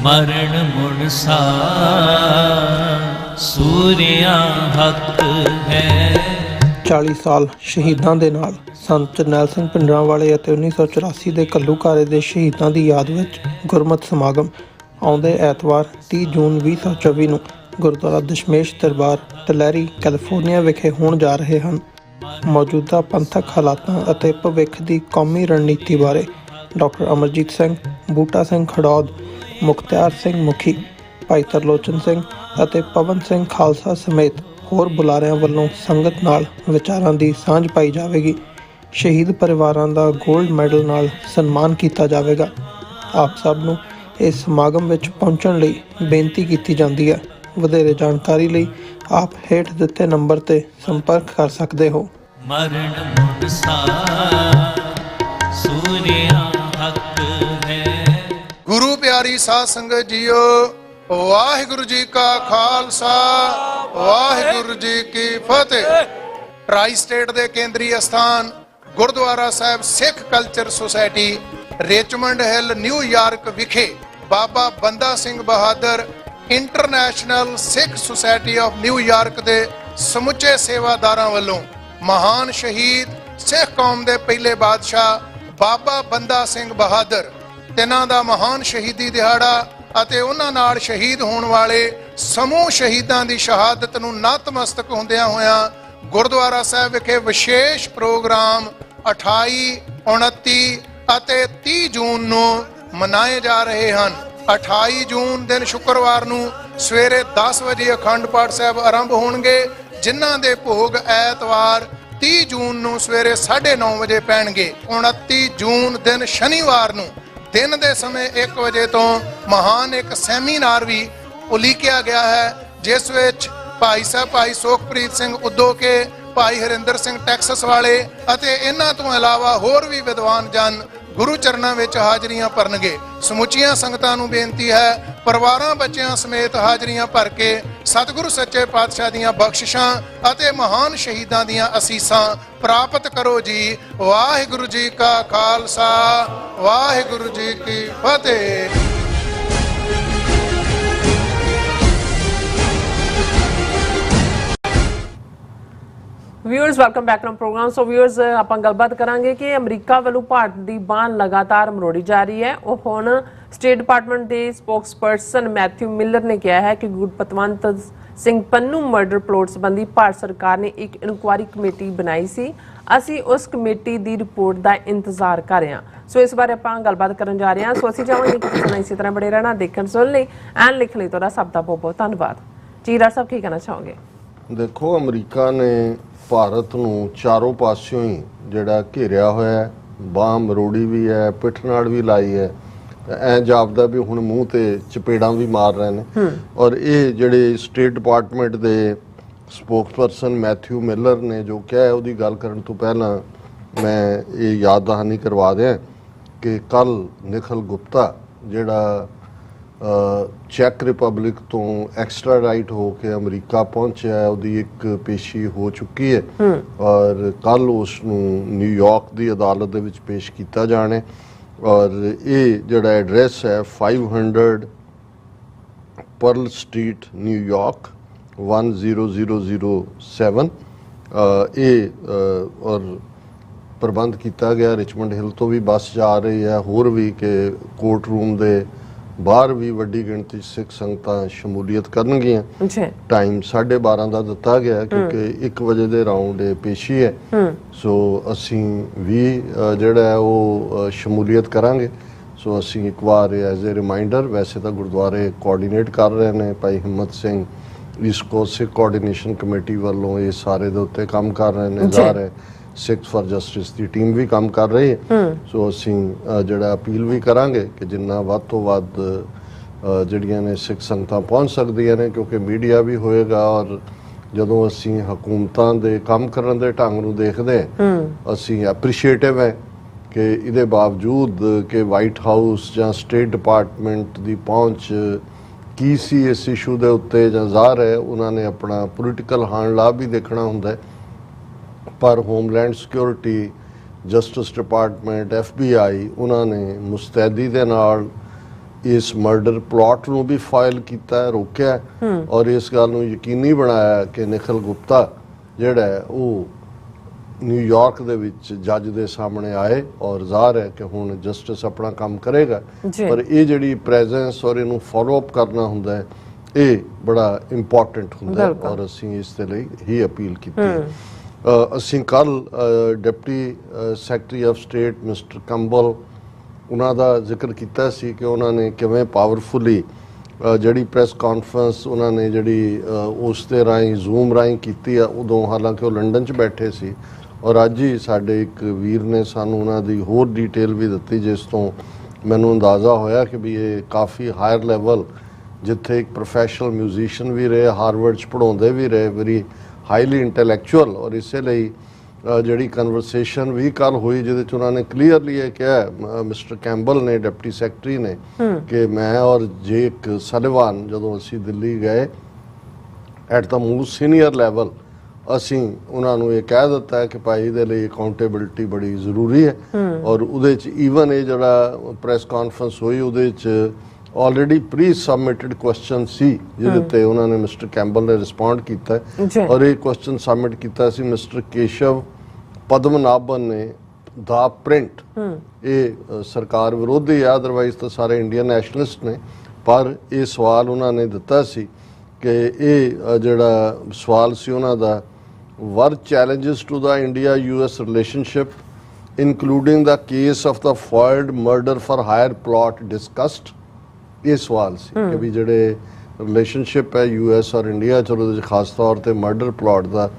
ਮਰਨ ਮੁਰਸਾ ਸੂਰਿਆ ਹੱਕ ਹੈ। 40 ਸਾਲ ਸ਼ਹੀਦਾਂ ਦੇ ਨਾਲ ਸੰਤ ਜਰਨੈਲ ਸਿੰਘ ਭਿੰਡਰਾਂਵਾਲੇ ਅਤੇ 1984 ਦੇ ਘੱਲੂਘਾਰੇ ਦੇ ਸ਼ਹੀਦਾਂ ਦੀ ਯਾਦ ਵਿੱਚ ਗੁਰਮਤਿ ਸਮਾਗਮ ਆਉਂਦੇ ਐਤਵਾਰ 30 ਜੂਨ 2024 ਨੂੰ ਗੁਰਦੁਆਰਾ ਦਸ਼ਮੇਸ਼ ਦਰਬਾਰ ਟਲੈਰੀ, ਕੈਲੀਫੋਰਨੀਆ ਵਿਖੇ ਹੋਣ ਜਾ ਰਹੇ ਹਨ। ਮੌਜੂਦਾ ਪੰਥਕ ਹਾਲਾਤਾਂ ਅਤੇ ਭਵਿੱਖ ਦੀ ਕੌਮੀ ਰਣਨੀਤੀ ਬਾਰੇ ਡਾਕਟਰ ਅਮਰਜੀਤ ਸਿੰਘ, ਬੂਟਾ ਸਿੰਘ ਖੜੌਦ, ਮੁਖਤਿਆਰ ਸਿੰਘ ਮੁਖੀ, ਭਾਈ ਤਰਲੋਚਨ ਸਿੰਘ ਅਤੇ ਪਵਨ ਸਿੰਘ ਖਾਲਸਾ ਸਮੇਤ ਹੋਰ ਬੁਲਾਰਿਆਂ ਵੱਲੋਂ ਸੰਗਤ ਨਾਲ ਵਿਚਾਰਾਂ ਦੀ ਸਾਂਝ ਪਾਈ ਜਾਵੇਗੀ। ਸ਼ਹੀਦ ਪਰਿਵਾਰਾਂ ਦਾ ਗੋਲਡ ਮੈਡਲ ਨਾਲ ਸਨਮਾਨ ਕੀਤਾ ਜਾਵੇਗਾ। ਆਪ ਸਭ ਨੂੰ ਇਸ ਸਮਾਗਮ ਵਿੱਚ ਪਹੁੰਚਣ ਲਈ ਬੇਨਤੀ ਕੀਤੀ ਜਾਂਦੀ ਹੈ। ਵਧੇਰੇ ਜਾਣਕਾਰੀ ਲਈ ਆਪ ਹੇਠ ਦਿੱਤੇ ਨੰਬਰ ਤੇ ਸੰਪਰਕ ਕਰ ਸਕਦੇ ਹੋ। ਮਰਨ ਮੁਰਸਾ ਸੂਰਿਆ ਹੱਕ ਹੈ। ਗੁਰੂ ਪਿਆਰੀ ਸਾਧ ਸੰਗਤ ਜੀਓ, ਵਾਹਿਗੁਰੂ ਜੀ ਕਾ ਖਾਲਸਾ, ਵਾਹਿਗੁਰੂ ਜੀ ਕੀ ਫਤਿਹ। ਟਰਾਈ ਸਟੇਟ ਦੇ ਕੇਂਦਰੀ ਅਸਥਾਨ Gurdwara Sahib Sikh culture society, Richmond Hill, New York ਵਿਖੇ Baba Banda Singh Bahadur international Sikh society of New York ਦੇ ਸਮੁੱਚੇ ਸੇਵਾਦਾਰਾਂ ਵੱਲੋਂ ਮਹਾਨ ਸ਼ਹੀਦ ਸਿੱਖ ਕੌਮ ਦੇ ਪਹਿਲੇ ਬਾਦਸ਼ਾਹ ਬਾਬਾ ਬੰਦਾ ਸਿੰਘ ਬਹਾਦਰ ਤਿੰਨਾਂ ਦਾ ਮਹਾਨ ਸ਼ਹੀਦੀ ਦਿਹਾੜਾ ਅਤੇ ਉਹਨਾਂ ਨਾਲ ਸ਼ਹੀਦ ਹੋਣ ਵਾਲੇ ਸਮੂਹ ਸ਼ਹੀਦਾਂ ਦੀ ਸ਼ਹਾਦਤ ਨੂੰ ਨਤਮਸਤਕ ਹੁੰਦਿਆਂ ਹੋਇਆਂ ਗੁਰਦੁਆਰਾ ਸਾਹਿਬ ਵਿਖੇ ਵਿਸ਼ੇਸ਼ ਪ੍ਰੋਗਰਾਮ 28, 29 ਅਤੇ 30 ਜੂਨ ਨੂੰ ਮਨਾਏ ਜਾ ਰਹੇ ਹਨ। 28 ਜੂਨ ਦਿਨ ਸ਼ੁੱਕਰਵਾਰ ਨੂੰ ਸਵੇਰੇ 10 ਵਜੇ ਅਖੰਡ ਪਾਠ ਸਾਹਿਬ ਆਰੰਭ ਹੋਣਗੇ, ਜਿਨ੍ਹਾਂ ਦੇ ਭੋਗ ਐਤਵਾਰ 30 ਜੂਨ ਨੂੰ ਸਵੇਰੇ 9:30 ਵਜੇ ਪੈਣਗੇ। 29 ਜੂਨ ਦਿਨ ਸ਼ਨੀਵਾਰ ਨੂੰ ਦਿਨ ਦੇ ਸਮੇਂ 1 ਵਜੇ ਤੋਂ ਮਹਾਨ ਇੱਕ ਸੈਮੀਨਾਰ ਵੀ ਉਲੀਕਿਆ ਗਿਆ ਹੈ, ਜਿਸ ਵਿੱਚ ਭਾਈ ਸਾਹਿਬ ਭਾਈ ਸੁਖਪ੍ਰੀਤ ਸਿੰਘ ਉਦੋਕੇ, ਭਾਈ ਹਰਿੰਦਰ ਸਿੰਘ ਟੈਕਸਸ ਵਾਲੇ ਅਤੇ ਇਹਨਾਂ ਤੋਂ ਇਲਾਵਾ ਹੋਰ ਵੀ ਵਿਦਵਾਨ ਜਨ ਗੁਰੂ ਚਰਨਾਂ ਵਿੱਚ ਹਾਜ਼ਰੀਆਂ ਭਰਨਗੇ। ਸਮੁੱਚੀਆਂ ਸੰਗਤਾਂ ਨੂੰ ਬੇਨਤੀ ਹੈ, ਪਰਿਵਾਰਾਂ ਬੱਚਿਆਂ ਸਮੇਤ ਹਾਜ਼ਰੀਆਂ ਭਰ ਕੇ ਸਤਿਗੁਰੂ ਸੱਚੇ ਪਾਤਸ਼ਾਹ ਦੀਆਂ ਬਖਸ਼ਿਸ਼ਾਂ ਅਤੇ ਮਹਾਨ ਸ਼ਹੀਦਾਂ ਦੀਆਂ ਅਸੀਸਾਂ ਪ੍ਰਾਪਤ ਕਰੋ ਜੀ। ਵਾਹਿਗੁਰੂ ਜੀ ਕਾ ਖਾਲਸਾ, ਵਾਹਿਗੁਰੂ ਜੀ ਕੀ ਫਤਿਹ। Viewers welcome back to programme. So viewers ਆਪਾਂ ਗੱਲਬਾਤ ਕਰਾਂਗੇ ਕਿ ਅਮਰੀਕਾ ਵੱਲੋਂ ਭਾਰਤ ਦੀ ਬਾਂਹ ਲਗਾਤਾਰ ਮਰੋੜੀ ਜਾ ਰਹੀ ਹੈ। ਉਹ ਹੁਣ ਸਟੇਟ ਡਿਪਾਰਟਮੈਂਟ ਦੇ ਸਪੋਕਸਪਰਸਨ ਮੈਥਿਊ ਮਿਲਰ ਨੇ ਕਿਹਾ ਹੈ ਕਿ ਗੁਰਪਤਵੰਤ ਸਿੰਘ ਪੰਨੂ ਮਰਡਰ ਪਲੋਟ ਸੰਬੰਧੀ ਭਾਰਤ ਸਰਕਾਰ ਨੇ ਇੱਕ ਇਨਕੁਆਇਰੀ ਕਮੇਟੀ ਬਣਾਈ ਸੀ। ਅਸੀਂ ਉਸ ਕਮੇਟੀ ਦੀ ਰਿਪੋਰਟ ਦਾ ਇੰਤਜ਼ਾਰ ਕਰ ਰਹੇ ਹਾਂ। ਸੋ ਇਸ ਬਾਰੇ ਆਪਾਂ ਗੱਲਬਾਤ ਕਰਨ ਜਾ ਰਹੇ ਹਾਂ। ਸੋ ਅਸੀਂ ਚਾਹਾਂਗੇ ਕਿ ਤੁਸੀਂ ਇਸੇ ਤਰ੍ਹਾਂ ਬੜੇ ਰਹਿਣਾ, ਦੇਖਣ ਸੁਣਨ ਲਈ ਐਂਡ ਲਿਖਣ ਲਈ ਤੁਹਾਡਾ ਸਭ ਦਾ ਬਹੁਤ ਬਹੁਤ ਧੰਨਵਾਦ ਜੀ। ਡਾਕਟਰ ਸਾਹਿਬ ਕੀ ਕਹਿਣਾ ਚਾਹੋਗੇ? ਦੇਖੋ, ਅਮਰੀਕਾ ਨੇ ਭਾਰਤ ਨੂੰ ਚਾਰੋਂ ਪਾਸਿਓਂ ਹੀ ਜਿਹੜਾ ਘੇਰਿਆ ਹੋਇਆ ਹੈ, ਬਾਂਹ ਮਰੋੜੀ ਵੀ ਹੈ, ਪਿੱਠ ਨਾਲ ਵੀ ਲਾਈ ਹੈ, ਐ ਜਾਪਦਾ ਵੀ ਹੁਣ ਮੂੰਹ ਤੇ ਚਪੇੜਾਂ ਵੀ ਮਾਰ ਰਹੇ ਨੇ। ਔਰ ਇਹ ਜਿਹੜੇ ਸਟੇਟ ਡਿਪਾਰਟਮੈਂਟ ਦੇ ਸਪੋਕਸਪਰਸਨ ਮੈਥਿਊ ਮਿਲਰ ਨੇ ਜੋ ਕਿਹਾ, ਉਹਦੀ ਗੱਲ ਕਰਨ ਤੋਂ ਪਹਿਲਾਂ ਮੈਂ ਇਹ ਯਾਦ ਦਹਾਨੀ ਕਰਵਾ ਦਿਆਂ ਕਿ ਕੱਲ ਨਿਖਿਲ ਗੁਪਤਾ ਜਿਹੜਾ ਚੈੱਕ ਰਿਪਬਲਿਕ ਤੋਂ ਐਕਸਟਰਾਡਾਈਟ ਹੋ ਕੇ ਅਮਰੀਕਾ ਪਹੁੰਚਿਆ ਹੈ, ਉਹਦੀ ਇੱਕ ਪੇਸ਼ੀ ਹੋ ਚੁੱਕੀ ਹੈ ਔਰ ਕੱਲ ਉਸ ਨੂੰ ਨਿਊਯਾਰਕ ਦੀ ਅਦਾਲਤ ਦੇ ਵਿੱਚ ਪੇਸ਼ ਕੀਤਾ ਜਾਣਾ। ਔਰ ਇਹ ਜਿਹੜਾ ਐਡਰੈਸ ਹੈ 500 ਪਰਲ ਸਟਰੀਟ ਨਿਊਯਾਰਕ 10007 ਇਹ ਔਰ ਪ੍ਰਬੰਧ ਕੀਤਾ ਗਿਆ। ਰਿਚਮੰਡ ਹਿੱਲ ਤੋਂ ਵੀ ਬੱਸ ਜਾ ਰਹੀ ਹੈ, ਹੋਰ ਵੀ ਕਿ ਕੋਰਟ ਰੂਮ ਦੇ ਬਾਹਰ ਵੀ ਵੱਡੀ ਗਿਣਤੀ ਸਿੱਖ ਸੰਗਤਾਂ ਸ਼ਮੂਲੀਅਤ ਕਰਨਗੀਆਂ। ਟਾਈਮ 12:30 ਦਾ ਦਿੱਤਾ ਗਿਆ ਕਿਉਂਕਿ 1 ਵਜੇ ਦੇ ਰਾਉਂਡ ਪੇਸ਼ੀ ਹੈ। ਸੋ ਅਸੀਂ ਵੀ ਜਿਹੜਾ ਹੈ ਉਹ ਸ਼ਮੂਲੀਅਤ ਕਰਾਂਗੇ। ਸੋ ਅਸੀਂ ਇੱਕ ਵਾਰ ਐਜ਼ ਏ ਰਿਮਾਈਂਡਰ, ਵੈਸੇ ਤਾਂ ਗੁਰਦੁਆਰੇ ਕੋਆਰਡੀਨੇਟ ਕਰ ਰਹੇ ਨੇ, ਭਾਈ ਹਿੰਮਤ ਸਿੰਘ ਈਸਟ ਕੋਸਟ ਸਿੱਖ ਕੋਆਰਡੀਨੇਸ਼ਨ ਕਮੇਟੀ ਵੱਲੋਂ ਇਹ ਸਾਰੇ ਦੇ ਉੱਤੇ ਕੰਮ ਕਰ ਰਹੇ ਨੇ। ਜ਼ਾਹਰ ਹੈ Sikhs for justice the team ਵੀ ਕੰਮ ਕਰ ਰਹੀ ਹੈ। ਸੋ ਅਸੀਂ ਜਿਹੜਾ ਅਪੀਲ ਵੀ ਕਰਾਂਗੇ ਕਿ ਜਿੰਨਾ ਵੱਧ ਤੋਂ ਵੱਧ ਜਿਹੜੀਆਂ ਨੇ ਸਿੱਖ ਸੰਗਤਾਂ ਪਹੁੰਚ ਸਕਦੀਆਂ ਨੇ, ਕਿਉਂਕਿ ਮੀਡੀਆ ਵੀ ਹੋਏਗਾ। ਔਰ ਜਦੋਂ ਅਸੀਂ ਹਕੂਮਤਾਂ ਦੇ ਕੰਮ ਕਰਨ ਦੇ ਢੰਗ ਨੂੰ ਦੇਖਦੇ ਅਸੀਂ ਐਪਰੀਸ਼ੀਏਟਿਵ ਹੈ ਕਿ ਇਹਦੇ ਬਾਵਜੂਦ ਕਿ ਵਾਈਟ ਹਾਊਸ ਜਾਂ ਸਟੇਟ ਡਿਪਾਰਟਮੈਂਟ ਦੀ ਪਹੁੰਚ ਕੀ ਸੀ ਇਸ ਇਸ਼ੂ ਦੇ ਉੱਤੇ, ਜਾਂ ਜ਼ਾਹਰ ਹੈ ਉਹਨਾਂ ਨੇ ਆਪਣਾ ਪੋਲੀਟੀਕਲ ਹਾਣ ਲਾਭ ਵੀ ਦੇਖਣਾ ਹੁੰਦਾ ਹੈ। ਪਰ homeland security, justice department, FBI ਉਹਨਾਂ ਨੇ ਮੁਸਤੈਦੀ ਦੇ ਨਾਲ ਇਸ ਮਰਡਰ ਪਲਾਟ ਨੂੰ ਵੀ ਫਾਈਲ ਕੀਤਾ, ਰੋਕਿਆ ਔਰ ਇਸ ਗੱਲ ਨੂੰ ਯਕੀਨੀ ਬਣਾਇਆ ਕਿ ਨਿਖਿਲ ਗੁਪਤਾ ਜਿਹੜਾ ਹੈ ਉਹ ਨਿਊਯਾਰਕ ਦੇ ਵਿੱਚ ਜੱਜ ਦੇ ਸਾਹਮਣੇ ਆਏ। ਔਰ ਜ਼ਾਹਰ ਹੈ ਕਿ ਹੁਣ ਜਸਟਿਸ ਆਪਣਾ ਕੰਮ ਕਰੇਗਾ, ਪਰ ਇਹ ਜਿਹੜੀ ਪ੍ਰੈਜ਼ੈਂਸ ਔਰ ਇਹਨੂੰ ਫੋਲੋ ਅਪ ਕਰਨਾ ਹੁੰਦਾ ਹੈ, ਇਹ ਬੜਾ ਇੰਪੋਰਟੈਂਟ ਹੁੰਦਾ ਹੈ। ਔਰ ਅਸੀਂ ਇਸ ਦੇ ਲਈ ਹੀ ਅਪੀਲ ਕੀਤੀ। ਅਸੀਂ ਕੱਲ੍ਹ deputy secretary of state mister ਕੰਬਲ ਉਹਨਾਂ ਦਾ ਜ਼ਿਕਰ ਕੀਤਾ ਸੀ ਕਿ ਉਹਨਾਂ ਨੇ ਕਿਵੇਂ ਪਾਵਰਫੁਲੀ ਜਿਹੜੀ ਪ੍ਰੈਸ ਕਾਨਫਰੰਸ ਉਹਨਾਂ ਨੇ ਜਿਹੜੀ ਉਸ ਦੇ ਰਾਹੀਂ ਜ਼ੂਮ ਰਾਹੀਂ ਕੀਤੀ ਆ, ਉਦੋਂ ਹਾਲਾਂਕਿ ਉਹ ਲੰਡਨ 'ਚ ਬੈਠੇ ਸੀ। ਔਰ ਅੱਜ ਹੀ ਸਾਡੇ ਇੱਕ ਵੀਰ ਨੇ ਸਾਨੂੰ ਉਹਨਾਂ ਦੀ ਹੋਰ ਡਿਟੇਲ ਵੀ ਦਿੱਤੀ, ਜਿਸ ਤੋਂ ਮੈਨੂੰ ਅੰਦਾਜ਼ਾ ਹੋਇਆ ਕਿ ਵੀ ਇਹ ਕਾਫੀ ਹਾਇਰ ਲੈਵਲ, ਜਿੱਥੇ ਇੱਕ ਪ੍ਰੋਫੈਸ਼ਨਲ ਮਿਊਜ਼ੀਸ਼ੀਅਨ ਵੀ ਰਹੇ, ਹਾਰਵਰਡ 'ਚ ਪੜ੍ਹਾਉਂਦੇ ਵੀ ਰਹੇ, ਵੈਰੀ ਹਾਈਲੀ ਇੰਟੈਲੈਕਚੁਅਲ। ਔਰ ਇਸੇ ਲਈ ਜਿਹੜੀ ਕਨਵਰਸੇਸ਼ਨ ਵੀ ਕੱਲ ਹੋਈ, ਜਿਹਦੇ 'ਚ ਉਹਨਾਂ ਨੇ ਕਲੀਅਰਲੀ ਇਹ ਕਿਹਾ, ਮਿਸਟਰ ਕੈਂਬਲ ਨੇ, ਡਿਪਟੀ ਸੈਕਟਰੀ ਨੇ, ਕਿ ਮੈਂ ਔਰ ਜੇਕ ਸਲੀਵਾਨ ਜਦੋਂ ਅਸੀਂ ਦਿੱਲੀ ਗਏ at the most senior level, ਅਸੀਂ ਉਹਨਾਂ ਨੂੰ ਇਹ ਕਹਿ ਦਿੱਤਾ ਕਿ ਭਾਈ ਇਹਦੇ ਲਈ ਅਕਾਊਂਟੇਬਿਲਿਟੀ ਬੜੀ ਜ਼ਰੂਰੀ ਹੈ। ਔਰ ਉਹਦੇ 'ਚ ਈਵਨ ਇਹ ਜਿਹੜਾ ਪ੍ਰੈਸ ਕਾਨਫਰੰਸ ਹੋਈ ਉਹਦੇ 'ਚ ਆਲਰੇਡੀ ਪ੍ਰੀ ਸਬਮਿਟਡ ਕੁਐਸਚਨ ਸੀ ਜਿਹਦੇ ਤੇ ਉਹਨਾਂ ਨੇ ਮਿਸਟਰ ਕੈਂਬਲ ਨੇ ਰਿਸਪੌਂਡ ਕੀਤਾ ਜੀ। ਔਰ ਇਹ ਕੁਐਸਚਨ ਸਬਮਿਟ ਕੀਤਾ ਸੀ ਮਿਸਟਰ ਕੇਸ਼ਵ ਪਦਮਨਾਭਨ ਨੇ ਦਾ ਪ੍ਰਿੰਟ। ਇਹ ਸਰਕਾਰ ਵਿਰੋਧੀ ਆ, ਅਦਰਵਾਈਜ਼ ਤਾਂ ਸਾਰੇ ਇੰਡੀਅਨ ਨੈਸ਼ਨਲਿਸਟ ਨੇ, ਪਰ ਇਹ ਸਵਾਲ ਉਹਨਾਂ ਨੇ ਦਿੱਤਾ ਸੀ ਕਿ ਇਹ ਜਿਹੜਾ ਸਵਾਲ ਸੀ ਉਹਨਾਂ ਦਾ, were challenges to the India-US relationship including the case of the foiled murder for hire plot discussed? ਇਹ ਸਵਾਲ ਸੀ ਕਿ ਵੀ ਜਿਹੜੇ ਰਿਲੇਸ਼ਨਸ਼ਿਪ ਹੈ US ਔਰ ਇੰਡੀਆ ਚ, ਉਹਦੇ 'ਚ ਖਾਸ ਤੌਰ ਤੇ ਮਰਡਰ ਪਲਾਟ ਦਾ,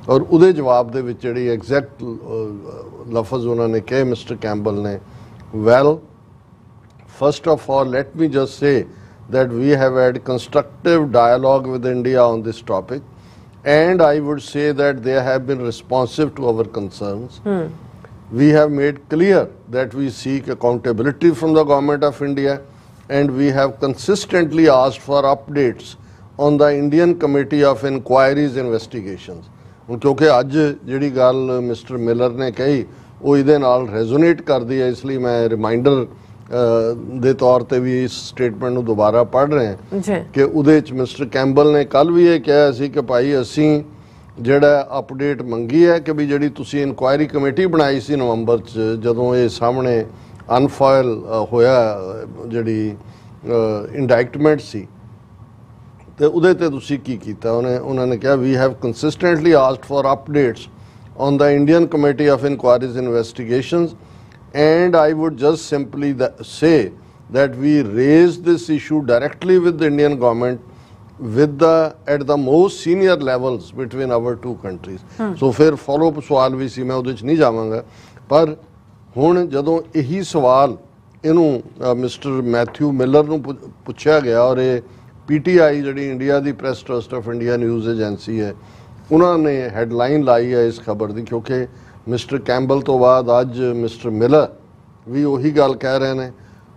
ਔਰ ਉਹਦੇ ਜਵਾਬ ਦੇ ਵਿੱਚ ਜਿਹੜੀ ਐਗਜ਼ੈਕਟ ਲਫ਼ਜ਼ ਉਹਨਾਂ ਨੇ ਕਹੇ ਮਿਸਟਰ ਕੈਂਬਲ ਨੇ, well first of all let me just say that we have had constructive dialogue with India on this topic, and I would say that they have been responsive to our concerns. We have made clear that we seek accountability from the government of India, and we have consistently asked for updates on the Indian Committee of Inquiries investigations. ਹੁਣ ਕਿਉਂਕਿ ਅੱਜ ਜਿਹੜੀ ਗੱਲ mister miller ਨੇ ਕਹੀ ਉਹ ਇਹਦੇ ਨਾਲ ਰੈਜ਼ੋਨੇਟ ਕਰਦੀ ਹੈ, ਇਸ ਲਈ ਮੈਂ ਰਿਮਾਈਂਡਰ ਦੇ ਤੌਰ ਤੇ ਵੀ ਇਸ ਸਟੇਟਮੈਂਟ ਨੂੰ ਦੁਬਾਰਾ ਪੜ੍ਹ ਰਹੇ ਹਾਂ ਕਿ ਉਹਦੇ ਚ ਮਿਸਟਰ ਕੈਂਬਲ ਨੇ ਕੱਲ ਵੀ ਇਹ ਕਿਹਾ ਸੀ ਕਿ ਭਾਈ ਅਸੀਂ ਜਿਹੜਾ ਅਪਡੇਟ ਮੰਗੀ ਹੈ ਕਿ ਵੀ ਜਿਹੜੀ ਤੁਸੀਂ ਇਨਕੁਆਇਰੀ ਕਮੇਟੀ ਬਣਾਈ ਸੀ ਨਵੰਬਰ ਚ, ਜਦੋਂ ਇਹ ਸਾਹਮਣੇ ਅਨਫਾਈਲ ਹੋਇਆ ਜਿਹੜੀ ਇੰਡਾਇਕਟਮੈਂਟ ਸੀ, ਤੇ ਉਹਦੇ ਤੇ ਤੁਸੀਂ ਕੀ ਕੀਤਾ? ਉਹਨਾਂ ਨੇ ਕਿਹਾ we have consistently asked for updates on the Indian committee of inquiries investigations, and I would just simply say that we raised this issue directly with the Indian government at the most senior levels between our two countries. So ਫਿਰ follow up ਸਵਾਲ ਵੀ ਸੀ, ਮੈਂ ਉਹਦੇ 'ਚ ਨਹੀਂ ਜਾਵਾਂਗਾ, ਪਰ ਹੁਣ ਜਦੋਂ ਇਹੀ ਸਵਾਲ ਇਹਨੂੰ ਮਿਸਟਰ ਮੈਥਿਊ ਮਿਲਰ ਨੂੰ ਪੁੱਛਿਆ ਗਿਆ, ਔਰ ਇਹ PTI ਜਿਹੜੀ India the press trust of India news agency ਹੈ, ਉਹਨਾਂ ਨੇ ਹੈਡਲਾਈਨ ਲਾਈ ਹੈ ਇਸ ਖਬਰ ਦੀ, ਕਿਉਂਕਿ ਮਿਸਟਰ ਕੈਂਬਲ ਤੋਂ ਬਾਅਦ ਅੱਜ ਮਿਸਟਰ ਮਿਲਰ ਵੀ ਉਹੀ ਗੱਲ ਕਹਿ ਰਹੇ ਨੇ,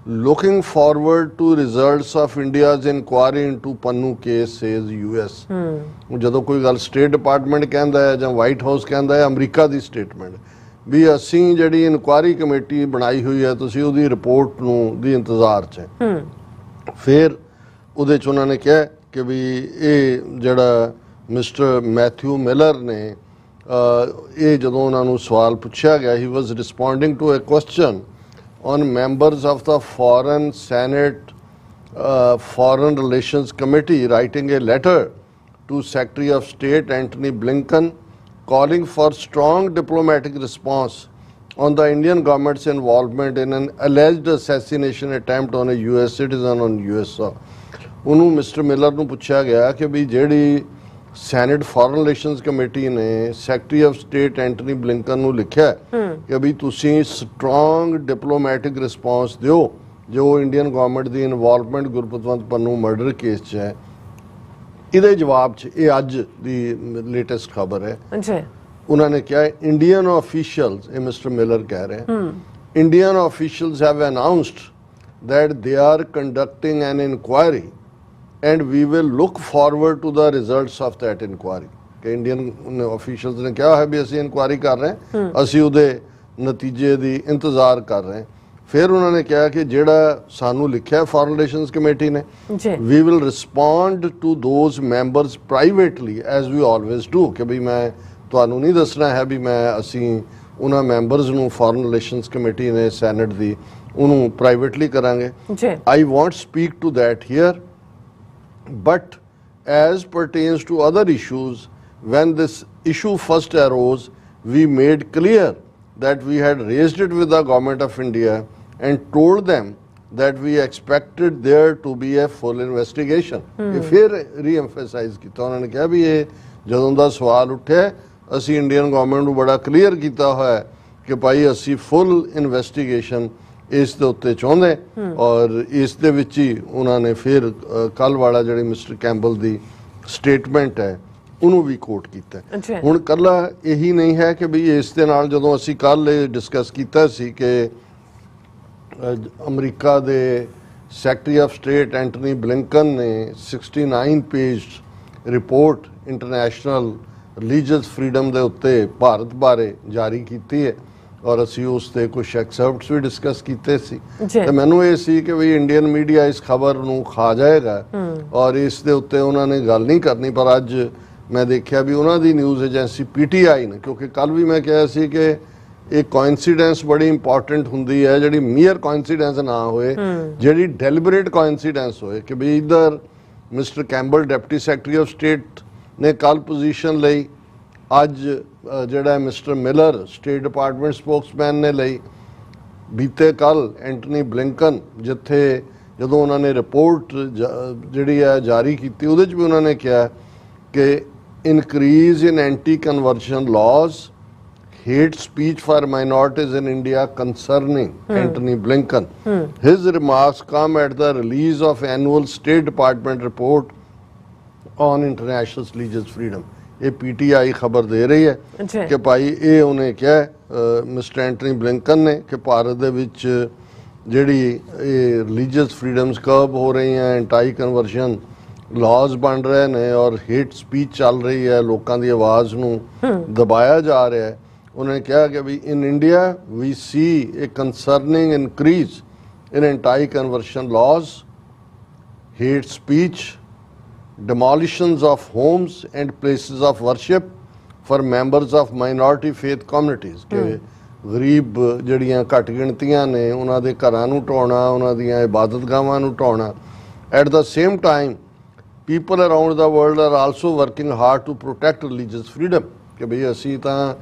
looking forward to results of India's inquiry into Pannun case says US। ਜਦੋਂ ਕੋਈ ਗੱਲ ਸਟੇਟ ਡਿਪਾਰਟਮੈਂਟ ਕਹਿੰਦਾ ਹੈ ਜਾਂ ਵਾਈਟ ਹਾਊਸ ਕਹਿੰਦਾ ਹੈ, ਅਮਰੀਕਾ ਦੀ ਸਟੇਟਮੈਂਟ ਵੀ ਅਸੀਂ ਜਿਹੜੀ ਇਨਕੁਆਇਰੀ ਕਮੇਟੀ ਬਣਾਈ ਹੋਈ ਹੈ, ਤੁਸੀਂ ਉਹਦੀ ਰਿਪੋਰਟ ਨੂੰ ਦੀ ਇੰਤਜ਼ਾਰ 'ਚ ਹੈ। ਫਿਰ ਉਹਦੇ 'ਚ ਉਹਨਾਂ ਨੇ ਕਿਹਾ ਕਿ ਵੀ ਇਹ ਜਿਹੜਾ ਮਿਸਟਰ ਮੈਥਿਊ ਮਿਲਰ ਨੇ ਇਹ ਜਦੋਂ ਉਹਨਾਂ ਨੂੰ ਸਵਾਲ ਪੁੱਛਿਆ ਗਿਆ, he was responding to a question on members of the foreign senate foreign relations committee writing a letter to secretary of state Antony Blinken calling for strong diplomatic response on the Indian government's involvement in an alleged assassination attempt on a US citizen on US soil. ਉਹਨੂੰ mister miller ਨੂੰ ਪੁੱਛਿਆ ਗਿਆ ਕਿ ਵੀ ਜਿਹੜੀ senate foreign relations committee ਨੇ secretary of state Antony Blinken ਨੂੰ ਲਿਖਿਆ ਕਿ ਵੀ ਤੁਸੀਂ ਸਟਰੋਂਗ ਡਿਪਲੋਮੈਟਿਕ ਰਿਸਪੌਂਸ ਦਿਓ ਜੋ ਇੰਡੀਅਨ ਗਵਰਨਮੈਂਟ ਦੀ involvement Gurpatwant Pannu murder case 'ਚ ਹੈ। ਇਹਦੇ ਜਵਾਬ 'ਚ ਇਹ ਅੱਜ ਦੀ ਲੇਟੈਸਟ ਖਬਰ ਹੈ, ਉਹਨਾਂ ਨੇ ਕਿਹਾ ਇੰਡੀਅਨ ਆਫੀਸ਼ੀਅਲਸ, ਇਹ ਮਿਸਟਰ ਮਿਲਰ ਕਹਿ ਰਹੇ, Indian officials have announced that they are conducting an inquiry and we will look forward to the results of that inquiry. ਕਿ ਇੰਡੀਅਨ ਆਫੀਸ਼ੀਅਲਸ ਨੇ ਕਿਹਾ ਹੈ ਵੀ ਅਸੀਂ ਇਨਕੁਆਇਰੀ ਕਰ ਰਹੇ ਹਾਂ, ਅਸੀਂ ਉਹਦੇ ਨਤੀਜੇ ਦੀ ਇੰਤਜ਼ਾਰ ਕਰ ਰਹੇ ਹਾਂ। ਫਿਰ ਉਹਨਾਂ ਨੇ ਕਿਹਾ ਕਿ ਜਿਹੜਾ ਸਾਨੂੰ ਲਿਖਿਆ ਫੋਰਨ ਰਿਲੇਸ਼ਨਸ ਕਮੇਟੀ ਨੇ, we will respond to those members privately as we always do, ਕਿ ਵੀ ਮੈਂ ਤੁਹਾਨੂੰ ਨਹੀਂ ਦੱਸਣਾ ਹੈ ਵੀ ਅਸੀਂ ਉਹਨਾਂ ਮੈਂਬਰਸ ਨੂੰ ਫੋਰਨ ਰਿਲੇਸ਼ਨਸ ਕਮੇਟੀ ਨੇ ਸੈਨੇਟ ਦੀ ਉਹਨੂੰ ਪ੍ਰਾਈਵੇਟਲੀ ਕਰਾਂਗੇ। I won't speak to that here, but as pertains to other issues, when this issue first arose, we made clear that we had raised it with the government of India and told them that we expected there to be a full investigation. ਇਹ ਫਿਰ ਰੀ-ਐਮਫਸਾਈਜ਼ ਕੀਤਾ, ਉਹਨਾਂ ਨੇ ਕਿਹਾ ਵੀ ਇਹ ਜਦੋਂ ਦਾ ਸਵਾਲ ਉੱਠਿਆ ਅਸੀਂ ਇੰਡੀਅਨ ਗਵਰਨਮੈਂਟ ਨੂੰ ਬੜਾ ਕਲੀਅਰ ਕੀਤਾ ਹੋਇਆ ਕਿ ਭਾਈ ਅਸੀਂ ਫੁੱਲ ਇਨਵੈਸਟੀਗੇਸ਼ਨ ਇਸ ਦੇ ਉੱਤੇ ਚਾਹੁੰਦੇ, ਔਰ ਇਸ ਦੇ ਵਿੱਚ ਹੀ ਉਹਨਾਂ ਨੇ ਫਿਰ ਕੱਲ ਵਾਲਾ ਜਿਹੜੀ ਮਿਸਟਰ ਕੈਂਬਲ ਦੀ ਸਟੇਟਮੈਂਟ ਹੈ ਉਹਨੂੰ ਵੀ ਕੋਟ ਕੀਤਾ। ਹੁਣ ਕੱਲਾ ਇਹੀ ਨਹੀਂ ਹੈ ਕਿ ਵੀ ਇਸ ਦੇ ਨਾਲ ਜਦੋਂ ਅਸੀਂ ਕੱਲ ਇਹ ਡਿਸਕਸ ਕੀਤਾ ਸੀ ਕਿ ਅਮਰੀਕਾ ਦੇ secretary of state Antony Blinken ਨੇ 69 page report international religious freedom ਦੇ ਉੱਤੇ ਭਾਰਤ ਬਾਰੇ ਜਾਰੀ ਕੀਤੀ ਹੈ, ਔਰ ਅਸੀਂ ਉਸ ਤੇ ਕੁਝ ਐਕਸਰਪਟਸ ਵੀ ਡਿਸਕਸ ਕੀਤੇ ਸੀ ਜੀ। ਤੇ ਮੈਨੂੰ ਇਹ ਸੀ ਕਿ ਵੀ ਇੰਡੀਅਨ ਮੀਡੀਆ ਇਸ ਖਬਰ ਨੂੰ ਖਾ ਜਾਏਗਾ ਔਰ ਇਸ ਦੇ ਉੱਤੇ ਉਹਨਾਂ ਨੇ ਗੱਲ ਨਹੀਂ ਕਰਨੀ, ਪਰ ਅੱਜ ਮੈਂ ਦੇਖਿਆ ਵੀ ਉਹਨਾਂ ਦੀ ਨਿਊਜ਼ ਏਜੰਸੀ PTI ਨੇ, ਕਿਉਂਕਿ ਕੱਲ ਵੀ ਮੈਂ ਕਿਹਾ ਸੀ ਕਿ ਇਹ ਕੋਇਨਸੀਡੈਂਸ ਬੜੀ ਇੰਪੋਰਟੈਂਟ ਹੁੰਦੀ ਹੈ, ਜਿਹੜੀ ਮੀਅਰ ਕੋਇਨਸੀਡੈਂਸ ਨਾ ਹੋਏ, ਜਿਹੜੀ ਡੈਲੀਬਰੇਟ ਕੋਇਨਸੀਡੈਂਸ ਹੋਏ ਕਿ ਵੀ ਇਧਰ Mister Campbell deputy secretary of state ਨੇ ਕੱਲ ਪੋਜੀਸ਼ਨ ਲਈ, ਅੱਜ ਜਿਹੜਾ Mister Miller state department spokesman ਨੇ ਲਈ, ਬੀਤੇ ਕੱਲ ਐਂਟਨੀ ਬਲਿੰਕਨ ਜਿੱਥੇ ਜਦੋਂ ਉਹਨਾਂ ਨੇ ਰਿਪੋਰਟ ਜਿਹੜੀ ਹੈ ਜਾਰੀ ਕੀਤੀ ਉਹਦੇ 'ਚ ਵੀ ਉਹਨਾਂ ਨੇ ਕਿਹਾ ਕਿ increase in anti conversion ਲਾਜ਼, hate speech for minorities in India concerning Antony Blinken. His remarks come at the release of annual State Department report on international religious freedom. ਇਹ PTI ਖਬਰ ਦੇ ਰਹੀ ਹੈ ਕਿ ਭਾਈ ਇਹ ਉਹਨੇ ਕਿਹਾ ਮਿਸਟਰ ਐਂਟਨੀ ਬਲਿੰਕਨ ਨੇ ਕਿ ਭਾਰਤ ਦੇ ਵਿੱਚ ਜਿਹੜੀ ਇਹ ਰਿਲੀਜੀਅਸ ਫਰੀडम्स ਕਰਬ ਹੋ ਰਹੀਆਂ, ਐਂਟੀ ਕਨਵਰਸ਼ਨ ਲਾਜ਼ ਬਣ ਰਹੇ ਨੇ ਔਰ ਹੇਟ ਸਪੀਚ ਚੱਲ ਰਹੀ ਹੈ, ਲੋਕਾਂ ਦੀ ਆਵਾਜ਼ ਨੂੰ ਦਬਾਇਆ ਜਾ ਰਿਹਾ ਹੈ। उन्होंने कहा कि भाई in India we see a concerning increase in anti conversion laws, hate speech, demolitions of homes and places of worship for members of minority faith communities कि ਗਰੀਬ ਜਿਹੜੀਆਂ ਘੱਟ ਗਿਣਤੀਆਂ ਨੇ ਉਹਨਾਂ ਦੇ ਘਰਾਂ ਨੂੰ ਢਾਉਣਾ, ਉਹਨਾਂ ਦੀਆਂ ਇਬਾਦਤਗਾਹਾਂ ਨੂੰ ਢਾਉਣਾ। At the same time people around the world are also working hard to protect religious freedom ਕਿ ਭਈ ਅਸੀਂ ਤਾਂ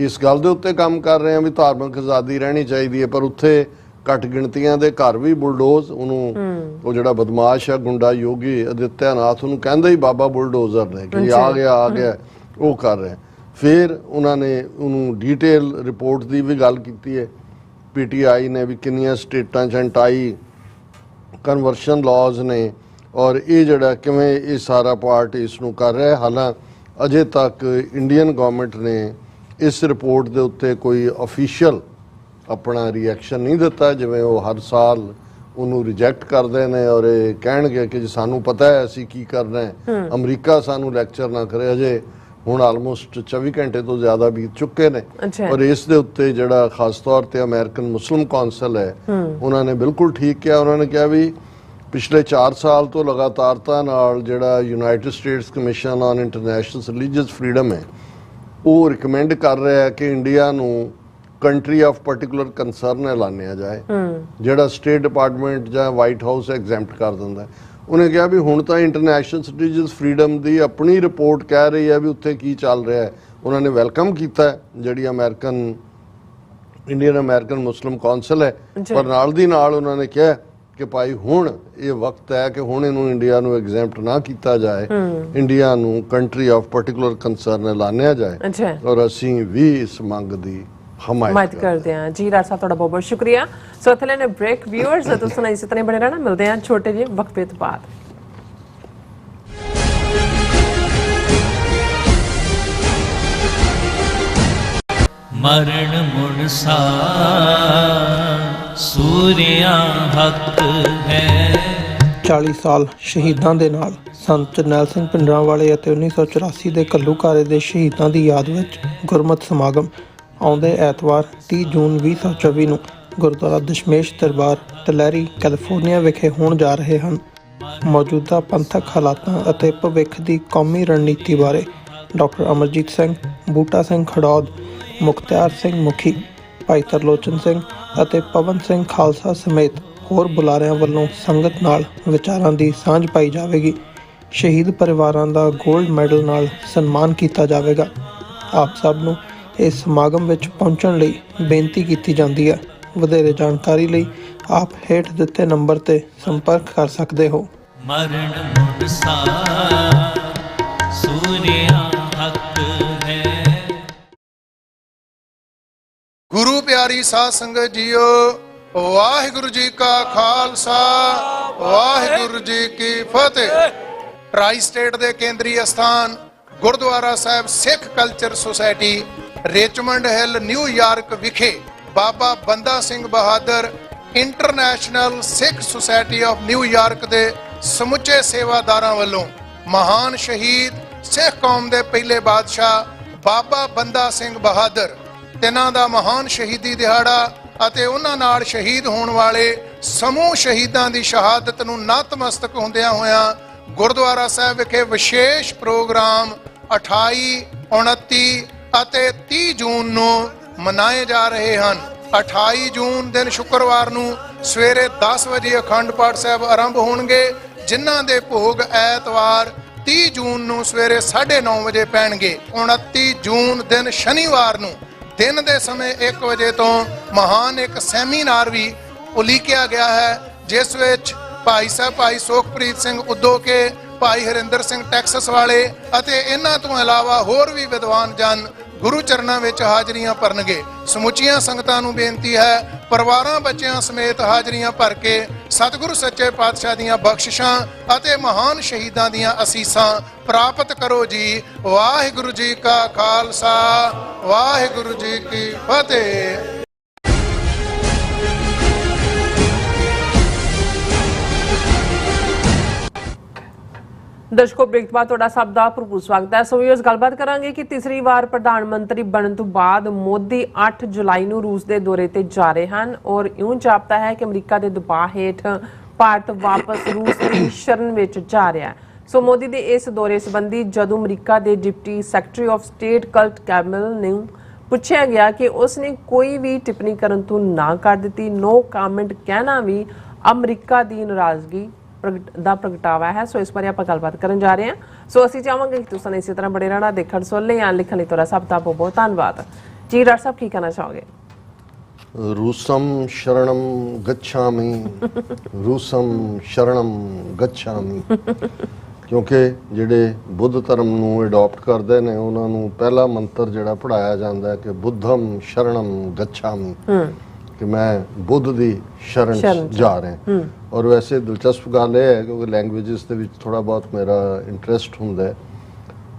ਇਸ ਗੱਲ ਦੇ ਉੱਤੇ ਕੰਮ ਕਰ ਰਹੇ ਹਾਂ ਵੀ ਧਾਰਮਿਕ ਆਜ਼ਾਦੀ ਰਹਿਣੀ ਚਾਹੀਦੀ ਹੈ, ਪਰ ਉੱਥੇ ਘੱਟ ਗਿਣਤੀਆਂ ਦੇ ਘਰ ਵੀ ਬੁਲਡੋਜ਼, ਉਹਨੂੰ ਉਹ ਜਿਹੜਾ ਬਦਮਾਸ਼ ਹੈ ਗੁੰਡਾ ਯੋਗੀ ਆਦਿੱਤਿਆਨਾਥ ਉਹਨੂੰ ਕਹਿੰਦਾ ਹੀ ਬਾਬਾ ਬੁਲਡੋਜ਼ਰ ਨੇ ਕਿ ਆ ਗਿਆ ਉਹ ਕਰ ਰਿਹਾ। ਫਿਰ ਉਹਨਾਂ ਨੇ ਉਹਨੂੰ ਡੀਟੇਲ ਰਿਪੋਰਟ ਦੀ ਵੀ ਗੱਲ ਕੀਤੀ ਹੈ PTI ਨੇ ਵੀ ਕਿੰਨੀਆਂ ਸਟੇਟਾਂ 'ਚ ਐਂਟੀ ਕਨਵਰਸ਼ਨ ਲਾਜ਼ ਨੇ ਔਰ ਇਹ ਜਿਹੜਾ ਕਿਵੇਂ ਇਹ ਸਾਰਾ ਪਾਰਟ ਇਸ ਨੂੰ ਕਰ ਰਿਹਾ। ਹਾਲਾਂਕਿ ਅਜੇ ਤੱਕ ਇੰਡੀਅਨ ਗਵਰਨਮੈਂਟ ਨੇ ਇਸ ਰਿਪੋਰਟ ਦੇ ਉੱਤੇ ਕੋਈ ਅਫੀਸ਼ੀਅਲ ਆਪਣਾ ਰਿਐਕਸ਼ਨ ਨਹੀਂ ਦਿੱਤਾ, ਜਿਵੇਂ ਉਹ ਹਰ ਸਾਲ ਉਹਨੂੰ ਰਿਜੈਕਟ ਕਰਦੇ ਨੇ ਔਰ ਇਹ ਕਹਿਣਗੇ ਕਿ ਜੀ ਸਾਨੂੰ ਪਤਾ ਹੈ ਅਸੀਂ ਕੀ ਕਰਨਾ ਹੈ, ਅਮਰੀਕਾ ਸਾਨੂੰ ਲੈਕਚਰ ਨਾ ਕਰੇ। ਅਜੇ ਹੁਣ ਆਲਮੋਸਟ 24 ਘੰਟੇ ਤੋਂ ਜ਼ਿਆਦਾ ਬੀਤ ਚੁੱਕੇ ਨੇ ਔਰ ਇਸ ਦੇ ਉੱਤੇ ਜਿਹੜਾ ਖਾਸ ਤੌਰ ਤੇ ਅਮਰੀਕਨ ਮੁਸਲਿਮ ਕੌਂਸਲ ਹੈ ਉਹਨਾਂ ਨੇ ਬਿਲਕੁਲ ਠੀਕ ਕਿਹਾ। ਉਹਨਾਂ ਨੇ ਕਿਹਾ ਵੀ ਪਿਛਲੇ 4 ਸਾਲ ਤੋਂ ਲਗਾਤਾਰਤਾ ਨਾਲ ਜਿਹੜਾ United States commission on international religious freedom ਹੈ ਉਹ ਰਿਕਮੈਂਡ ਕਰ ਰਿਹਾ ਹੈ ਕਿ ਇੰਡੀਆ ਨੂੰ ਕੰਟਰੀ ਆਫ ਪਾਰਟਿਕੂਲਰ ਕੰਸਰਨ ਐਲਾਨਿਆ ਜਾਏ, ਜਿਹੜਾ ਸਟੇਟ ਡਿਪਾਰਟਮੈਂਟ ਜਾਂ ਵਾਈਟ ਹਾਊਸ ਐਗਜ਼ੈਂਪਟ ਕਰ ਦਿੰਦਾ। ਉਹਨੇ ਕਿਹਾ ਵੀ ਹੁਣ ਤਾਂ ਇੰਟਰਨੈਸ਼ਨਲ ਰਿਲੀਜੀਅਸ ਫਰੀडम ਦੀ ਆਪਣੀ ਰਿਪੋਰਟ ਕਹਿ ਰਹੀ ਹੈ ਵੀ ਉੱਥੇ ਕੀ ਚੱਲ ਰਿਹਾ ਹੈ। ਉਹਨਾਂ ਨੇ ਵੈਲਕਮ ਕੀਤਾ ਜਿਹੜੀ ਇੰਡੀਅਨ ਅਮਰੀਕਨ ਮੁਸਲਿਮ ਕੌਂਸਲ ਹੈ, ਪਰ ਨਾਲ ਦੀ ਨਾਲ ਉਹਨਾਂ ਨੇ ਕਿਹਾ ਕਿ ਭਾਈ ਹੁਣ ਇਹ ਵਕਤ ਹੈ ਕਿ ਹੁਣ ਇਹਨੂੰ ਇੰਡੀਆ ਨੂੰ ਐਗਜ਼ੈਂਪਟ ਨਾ ਕੀਤਾ ਜਾਏ, ਇੰਡੀਆ ਨੂੰ ਕੰਟਰੀ ਆਫ ਪਾਰਟਿਕੂਲਰ ਕੰਸਰਨ ਐਲਾਨਿਆ ਜਾਏ ਔਰ ਅਸੀਂ ਵੀ ਇਸ ਮੰਗ ਦੀ ਹਮਾਇਤ ਕਰਦੇ ਹਾਂ। ਜੀ ਡਾਕਟਰ ਸਾਹਿਬ ਤੁਹਾਡਾ ਬਹੁਤ ਬਹੁਤ ਸ਼ੁਕਰੀਆ। ਸੋ ਇੱਥੇ ਲੈਣੇ ਬ੍ਰੇਕ। ਵਿਊਅਰਸ ਤੁਸੀਂ ਇਸੇ ਤਰ੍ਹਾਂ ਬਣੇ ਰਹਿਣਾ, ਮਿਲਦੇ ਹਾਂ ਛੋਟੇ ਜਿਹੇ ਵਕਫੇ ਤੋਂ ਬਾਅਦ। ਮਰਨ ਮੁਨਸਾ ਸੂਰਿਆ ਹੱਕ ਹੈ। 40 ਸਾਲ ਸ਼ਹੀਦਾਂ ਦੇ ਨਾਲ ਸੰਤ ਜਰਨੈਲ ਸਿੰਘ ਭਿੰਡਰਾਂਵਾਲੇ ਅਤੇ 1984 ਦੇ ਘੱਲੂਘਾਰੇ ਦੇ ਸ਼ਹੀਦਾਂ ਦੀ ਯਾਦ ਵਿੱਚ ਗੁਰਮਤਿ ਸਮਾਗਮ ਆਉਂਦੇ ਐਤਵਾਰ 30 ਜੂਨ 2024 ਨੂੰ ਗੁਰਦੁਆਰਾ ਦਸ਼ਮੇਸ਼ ਦਰਬਾਰ ਟਲੈਰੀ ਕੈਲੀਫੋਰਨੀਆ ਵਿਖੇ ਹੋਣ ਜਾ ਰਹੇ ਹਨ। ਮੌਜੂਦਾ ਪੰਥਕ ਹਾਲਾਤਾਂ ਅਤੇ ਭਵਿੱਖ ਦੀ ਕੌਮੀ ਰਣਨੀਤੀ ਬਾਰੇ ਡਾਕਟਰ ਅਮਰਜੀਤ ਸਿੰਘ, ਬੂਟਾ ਸਿੰਘ ਖੜੌਦ, ਮੁਖਤਿਆਰ ਸਿੰਘ ਮੁਖੀ, ਭਾਈ ਤਰਲੋਚਨ ਸਿੰਘ ਅਤੇ ਪਵਨ ਸਿੰਘ ਖਾਲਸਾ ਸਮੇਤ ਹੋਰ ਬੁਲਾਰਿਆਂ ਵੱਲੋਂ ਸੰਗਤ ਨਾਲ ਵਿਚਾਰਾਂ ਦੀ ਸਾਂਝ ਪਾਈ ਜਾਵੇਗੀ। ਸ਼ਹੀਦ ਪਰਿਵਾਰਾਂ ਦਾ ਗੋਲਡ ਮੈਡਲ ਨਾਲ ਸਨਮਾਨ ਕੀਤਾ ਜਾਵੇਗਾ। ਆਪ ਸਭ ਨੂੰ ਇਸ ਸਮਾਗਮ ਵਿੱਚ ਪਹੁੰਚਣ ਲਈ ਬੇਨਤੀ ਕੀਤੀ ਜਾਂਦੀ ਹੈ। ਵਧੇਰੇ ਜਾਣਕਾਰੀ ਲਈ ਆਪ ਹੇਠ ਦਿੱਤੇ ਨੰਬਰ ਤੇ ਸੰਪਰਕ ਕਰ ਸਕਦੇ ਹੋ। ਮਰਨ ਮੁਨਸਾ ਸੂਰਿਆ ਹੱਕ ਹੈ। ਗੁਰੂ ਪਿਆਰੀ ਸਾਧ ਸੰਗਤ ਜੀਓ, ਵਾਹਿਗੁਰੂ ਜੀ ਕਾ ਖਾਲਸਾ, ਵਾਹਿਗੁਰੂ ਜੀ ਕੀ ਫਤਿਹ। ਟਰਾਈ ਸਟੇਟ ਦੇ ਕੇਂਦਰੀ ਅਸਥਾਨ Gurdwara Sahib Sikh culture society Richmond Hill New York ਵਿਖੇ Baba Banda Singh Bahadur international Sikh society of New York ਦੇ ਸਮੁੱਚੇ ਸੇਵਾਦਾਰਾਂ ਵੱਲੋਂ ਮਹਾਨ ਸ਼ਹੀਦ ਸਿੱਖ ਕੌਮ ਦੇ ਪਹਿਲੇ ਬਾਦਸ਼ਾਹ ਬਾਬਾ ਬੰਦਾ ਸਿੰਘ ਬਹਾਦਰ ਤਿੰਨਾਂ ਦਾ ਮਹਾਨ ਸ਼ਹੀਦੀ ਦਿਹਾੜਾ ਅਤੇ ਉਹਨਾਂ ਨਾਲ ਸ਼ਹੀਦ ਹੋਣ ਵਾਲੇ ਸਮੂਹ ਸ਼ਹੀਦਾਂ ਦੀ ਸ਼ਹਾਦਤ ਨੂੰ ਨਤਮਸਤਕ ਹੁੰਦਿਆਂ ਹੋਇਆਂ ਗੁਰਦੁਆਰਾ ਸਾਹਿਬ ਵਿਖੇ ਵਿਸ਼ੇਸ਼ ਪ੍ਰੋਗਰਾਮ 28, 29 ਅਤੇ 30 ਜੂਨ ਨੂੰ ਮਨਾਏ ਜਾ ਰਹੇ ਹਨ। 28 ਜੂਨ ਦਿਨ ਸ਼ੁੱਕਰਵਾਰ ਨੂੰ ਸਵੇਰੇ 10 ਵਜੇ ਅਖੰਡ ਪਾਠ ਸਾਹਿਬ ਆਰੰਭ ਹੋਣਗੇ, ਜਿਨ੍ਹਾਂ ਦੇ ਭੋਗ ਐਤਵਾਰ 30 ਜੂਨ ਨੂੰ ਸਵੇਰੇ 9:30 ਵਜੇ ਪੈਣਗੇ। 29 ਜੂਨ ਦਿਨ ਸ਼ਨੀਵਾਰ ਨੂੰ ਦਿਨ ਦੇ ਸਮੇਂ 1 ਵਜੇ ਤੋਂ ਮਹਾਨ ਇੱਕ ਸੈਮੀਨਾਰ ਵੀ ਉਲੀਕਿਆ ਗਿਆ ਹੈ, ਜਿਸ ਵਿੱਚ ਭਾਈ ਸਾਹਿਬ ਭਾਈ ਸੁਖਪ੍ਰੀਤ ਸਿੰਘ ਉਦੋਕੇ, ਭਾਈ ਹਰਿੰਦਰ ਸਿੰਘ ਟੈਕਸਸ ਵਾਲੇ ਅਤੇ ਇਹਨਾਂ ਤੋਂ ਇਲਾਵਾ ਹੋਰ ਵੀ ਵਿਦਵਾਨ ਜਨ ਗੁਰੂ ਚਰਨਾਂ ਵਿੱਚ ਹਾਜ਼ਰੀਆਂ ਭਰਨਗੇ। ਸਮੁੱਚੀਆਂ ਸੰਗਤਾਂ ਨੂੰ ਬੇਨਤੀ ਹੈ, ਪਰਿਵਾਰਾਂ ਬੱਚਿਆਂ ਸਮੇਤ ਹਾਜ਼ਰੀਆਂ ਭਰ ਕੇ ਸਤਿਗੁਰੂ ਸੱਚੇ ਪਾਤਸ਼ਾਹ ਦੀਆਂ ਬਖਸ਼ਿਸ਼ਾਂ ਅਤੇ ਮਹਾਨ ਸ਼ਹੀਦਾਂ ਦੀਆਂ ਅਸੀਸਾਂ ਪ੍ਰਾਪਤ ਕਰੋ ਜੀ। ਵਾਹਿਗੁਰੂ ਜੀ ਕਾ ਖਾਲਸਾ, ਵਾਹਿਗੁਰੂ ਜੀ ਕੀ ਫਤਿਹ। ਦਰਸ਼ਕੋ, ਬ੍ਰੇਕ ਤੋਂ ਬਾਅਦ ਤੁਹਾਡਾ ਸਭ ਦਾ ਭਰਪੂਰ ਸਵਾਗਤ ਹੈ। ਸੋ ਵੀਅਰਸ, ਗੱਲਬਾਤ ਕਰਾਂਗੇ ਕਿ ਤੀਸਰੀ ਵਾਰ ਪ੍ਰਧਾਨ ਮੰਤਰੀ ਬਣਨ ਤੋਂ ਬਾਅਦ ਮੋਦੀ 8 ਜੁਲਾਈ ਨੂੰ ਰੂਸ ਦੇ ਦੌਰੇ ਤੇ ਜਾ ਰਹੇ ਹਨ ਔਰ ਇਉਂ ਜਾਪਦਾ ਹੈ ਕਿ ਅਮਰੀਕਾ ਦੇ ਦਬਾਅ ਹੇਠ ਭਾਰਤ ਵਾਪਸ ਰੂਸ ਦੀ ਸ਼ਰਨ ਵਿੱਚ ਜਾ ਰਿਹਾ ਹੈ। ਸੋ ਮੋਦੀ ਦੇ ਇਸ ਦੌਰੇ ਸੰਬੰਧੀ ਜਦੋਂ ਅਮਰੀਕਾ ਦੇ deputy secretary of state cult Camel ਨੂੰ ਪੁੱਛਿਆ ਗਿਆ ਕਿ ਉਸਨੇ ਕੋਈ ਵੀ ਟਿੱਪਣੀ ਕਰਨ ਤੋਂ ਨਾ ਕਰ ਦਿੱਤੀ। ਨੋ ਕਮੈਂਟ ਕਹਿਣਾ ਵੀ ਅਮਰੀਕਾ ਦੀ ਨਾਰਾਜ਼ਗੀ ਦਾ ਪ੍ਰਗਟਾਵਾ ਹੈ। ਸੋ ਇਸ ਬਾਰੇ ਆਪਾਂ ਗੱਲਬਾਤ ਕਰਨ ਜਾ ਰਹੇ ਹਾਂ। ਸੋ ਅਸੀਂ ਚਾਹਾਂਗੇ ਕਿ ਤੁਸੀਂ ਇਸੇ ਤਰ੍ਹਾਂ ਬੜੇ ਰਹਿਣਾ, ਦੇਖਣ ਸੁਣਨ ਜਾਂ ਲਿਖਣ ਲਈ ਤੁਹਾਡਾ ਸਭ ਦਾ ਬਹੁਤ ਬਹੁਤ ਧੰਨਵਾਦ ਜੀ। ਡਾਕਟਰ ਸਾਹਿਬ, ਕੀ ਕਹਿਣਾ ਚਾਹੋਗੇ? ਰੂਸਮ ਸ਼ਰਣਮ ਗੱਛਾਮੀ, ਰੂਸਮ ਸ਼ਰਣਮ ਗੱਛਾਮੀ। ਕਿਉਂਕਿ ਜਿਹੜੇ ਬੁੱਧ ਧਰਮ ਨੂੰ ਅਡਾਪਟ ਕਰਦੇ ਨੇ ਉਹਨਾਂ ਨੂੰ ਪਹਿਲਾ ਮੰਤਰ ਜਿਹੜਾ ਪੜਾਇਆ ਜਾਂਦਾ ਹੈ ਕਿ ਬੁੱਧਮ ਸ਼ਰਣਮ ਗੱਛਾਮੀ, ਕਿ ਮੈਂ ਬੁੱਧ ਦੀ ਸ਼ਰਨ ਜਾ ਰਿਹਾ। ਔਰ ਵੈਸੇ ਦਿਲਚਸਪ ਗੱਲ ਇਹ ਹੈ ਕਿਉਂਕਿ ਲੈਂਗੁਏਜਸ ਦੇ ਵਿੱਚ ਥੋੜਾ ਬਹੁਤ ਮੇਰਾ ਇੰਟਰਸਟ ਹੁੰਦਾ ਹੈ।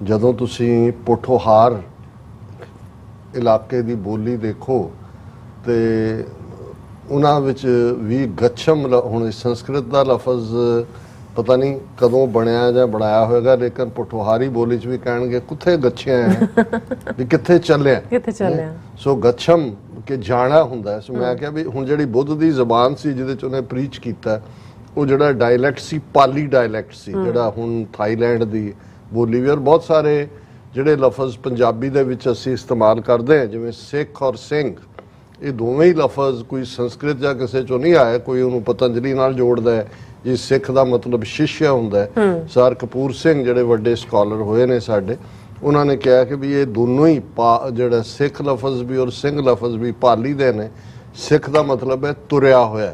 ਜਦੋਂ ਤੁਸੀਂ ਪੋਠੋਹਾਰ ਇਲਾਕੇ ਦੀ ਬੋਲੀ ਦੇਖੋ ਤੇ ਉਹਨਾਂ ਵਿੱਚ ਵੀ ਗੱਛਮ, ਹੁਣ ਸੰਸਕ੍ਰਿਤ ਦਾ ਲਫ਼ਜ਼ ਪਤਾ ਨਹੀਂ ਕਦੋਂ ਬਣਿਆ ਜਾਂ ਬਣਾਇਆ ਹੋਏਗਾ, ਲੇਕਿਨ ਪੋਠੋਹਾਰੀ ਬੋਲੀ 'ਚ ਵੀ ਕਹਿਣਗੇ ਕਿੱਥੇ ਗੱਛਿਆ ਹੈ, ਵੀ ਕਿੱਥੇ ਚੱਲਿਆ। ਸੋ ਗੱਛਮ ਕਿ ਜਾਣਾ ਹੁੰਦਾ। ਸੋ ਮੈਂ ਕਿਹਾ ਵੀ ਹੁਣ ਜਿਹੜੀ ਬੁੱਧ ਦੀ ਜ਼ਬਾਨ ਸੀ ਜਿਹਦੇ 'ਚ ਉਹਨੇ ਪ੍ਰੀਚ ਕੀਤਾ, ਉਹ ਜਿਹੜਾ ਡਾਇਲੈਕਟ ਸੀ ਪਾਲੀ ਡਾਇਲੈਕਟ ਸੀ, ਜਿਹੜਾ ਹੁਣ ਥਾਈਲੈਂਡ ਦੀ ਬੋਲੀ ਵੀ। ਔਰ ਬਹੁਤ ਸਾਰੇ ਜਿਹੜੇ ਲਫ਼ਜ਼ ਪੰਜਾਬੀ ਦੇ ਵਿੱਚ ਅਸੀਂ ਇਸਤੇਮਾਲ ਕਰਦੇ ਹਾਂ, ਜਿਵੇਂ ਸਿੱਖ ਔਰ ਸਿੰਘ, ਇਹ ਦੋਵੇਂ ਹੀ ਲਫ਼ਜ਼ ਕੋਈ ਸੰਸਕ੍ਰਿਤ ਜਾਂ ਕਿਸੇ 'ਚੋਂ ਨਹੀਂ ਆਇਆ। ਕੋਈ ਉਹਨੂੰ ਪਤੰਜਲੀ ਨਾਲ ਜੋੜਦਾ ਹੈ ਜੀ, ਸਿੱਖ ਦਾ ਮਤਲਬ ਸ਼ਿਸ਼ਿਆ ਹੁੰਦਾ ਹੈ। ਸਰ ਕਪੂਰ ਸਿੰਘ ਜਿਹੜੇ ਵੱਡੇ ਸਕਾਲਰ ਹੋਏ ਨੇ ਸਾਡੇ, ਉਹਨਾਂ ਨੇ ਕਿਹਾ ਕਿ ਵੀ ਇਹ ਦੋਨੋਂ ਹੀ ਜਿਹੜਾ ਸਿੱਖ ਲਫ਼ਜ਼ ਵੀ ਔਰ ਸਿੰਘ ਲਫ਼ਜ਼ ਵੀ ਪਾਲੀ ਦੇ ਨੇ। ਸਿੱਖ ਦਾ ਮਤਲਬ ਹੈ ਤੁਰਿਆ ਹੋਇਆ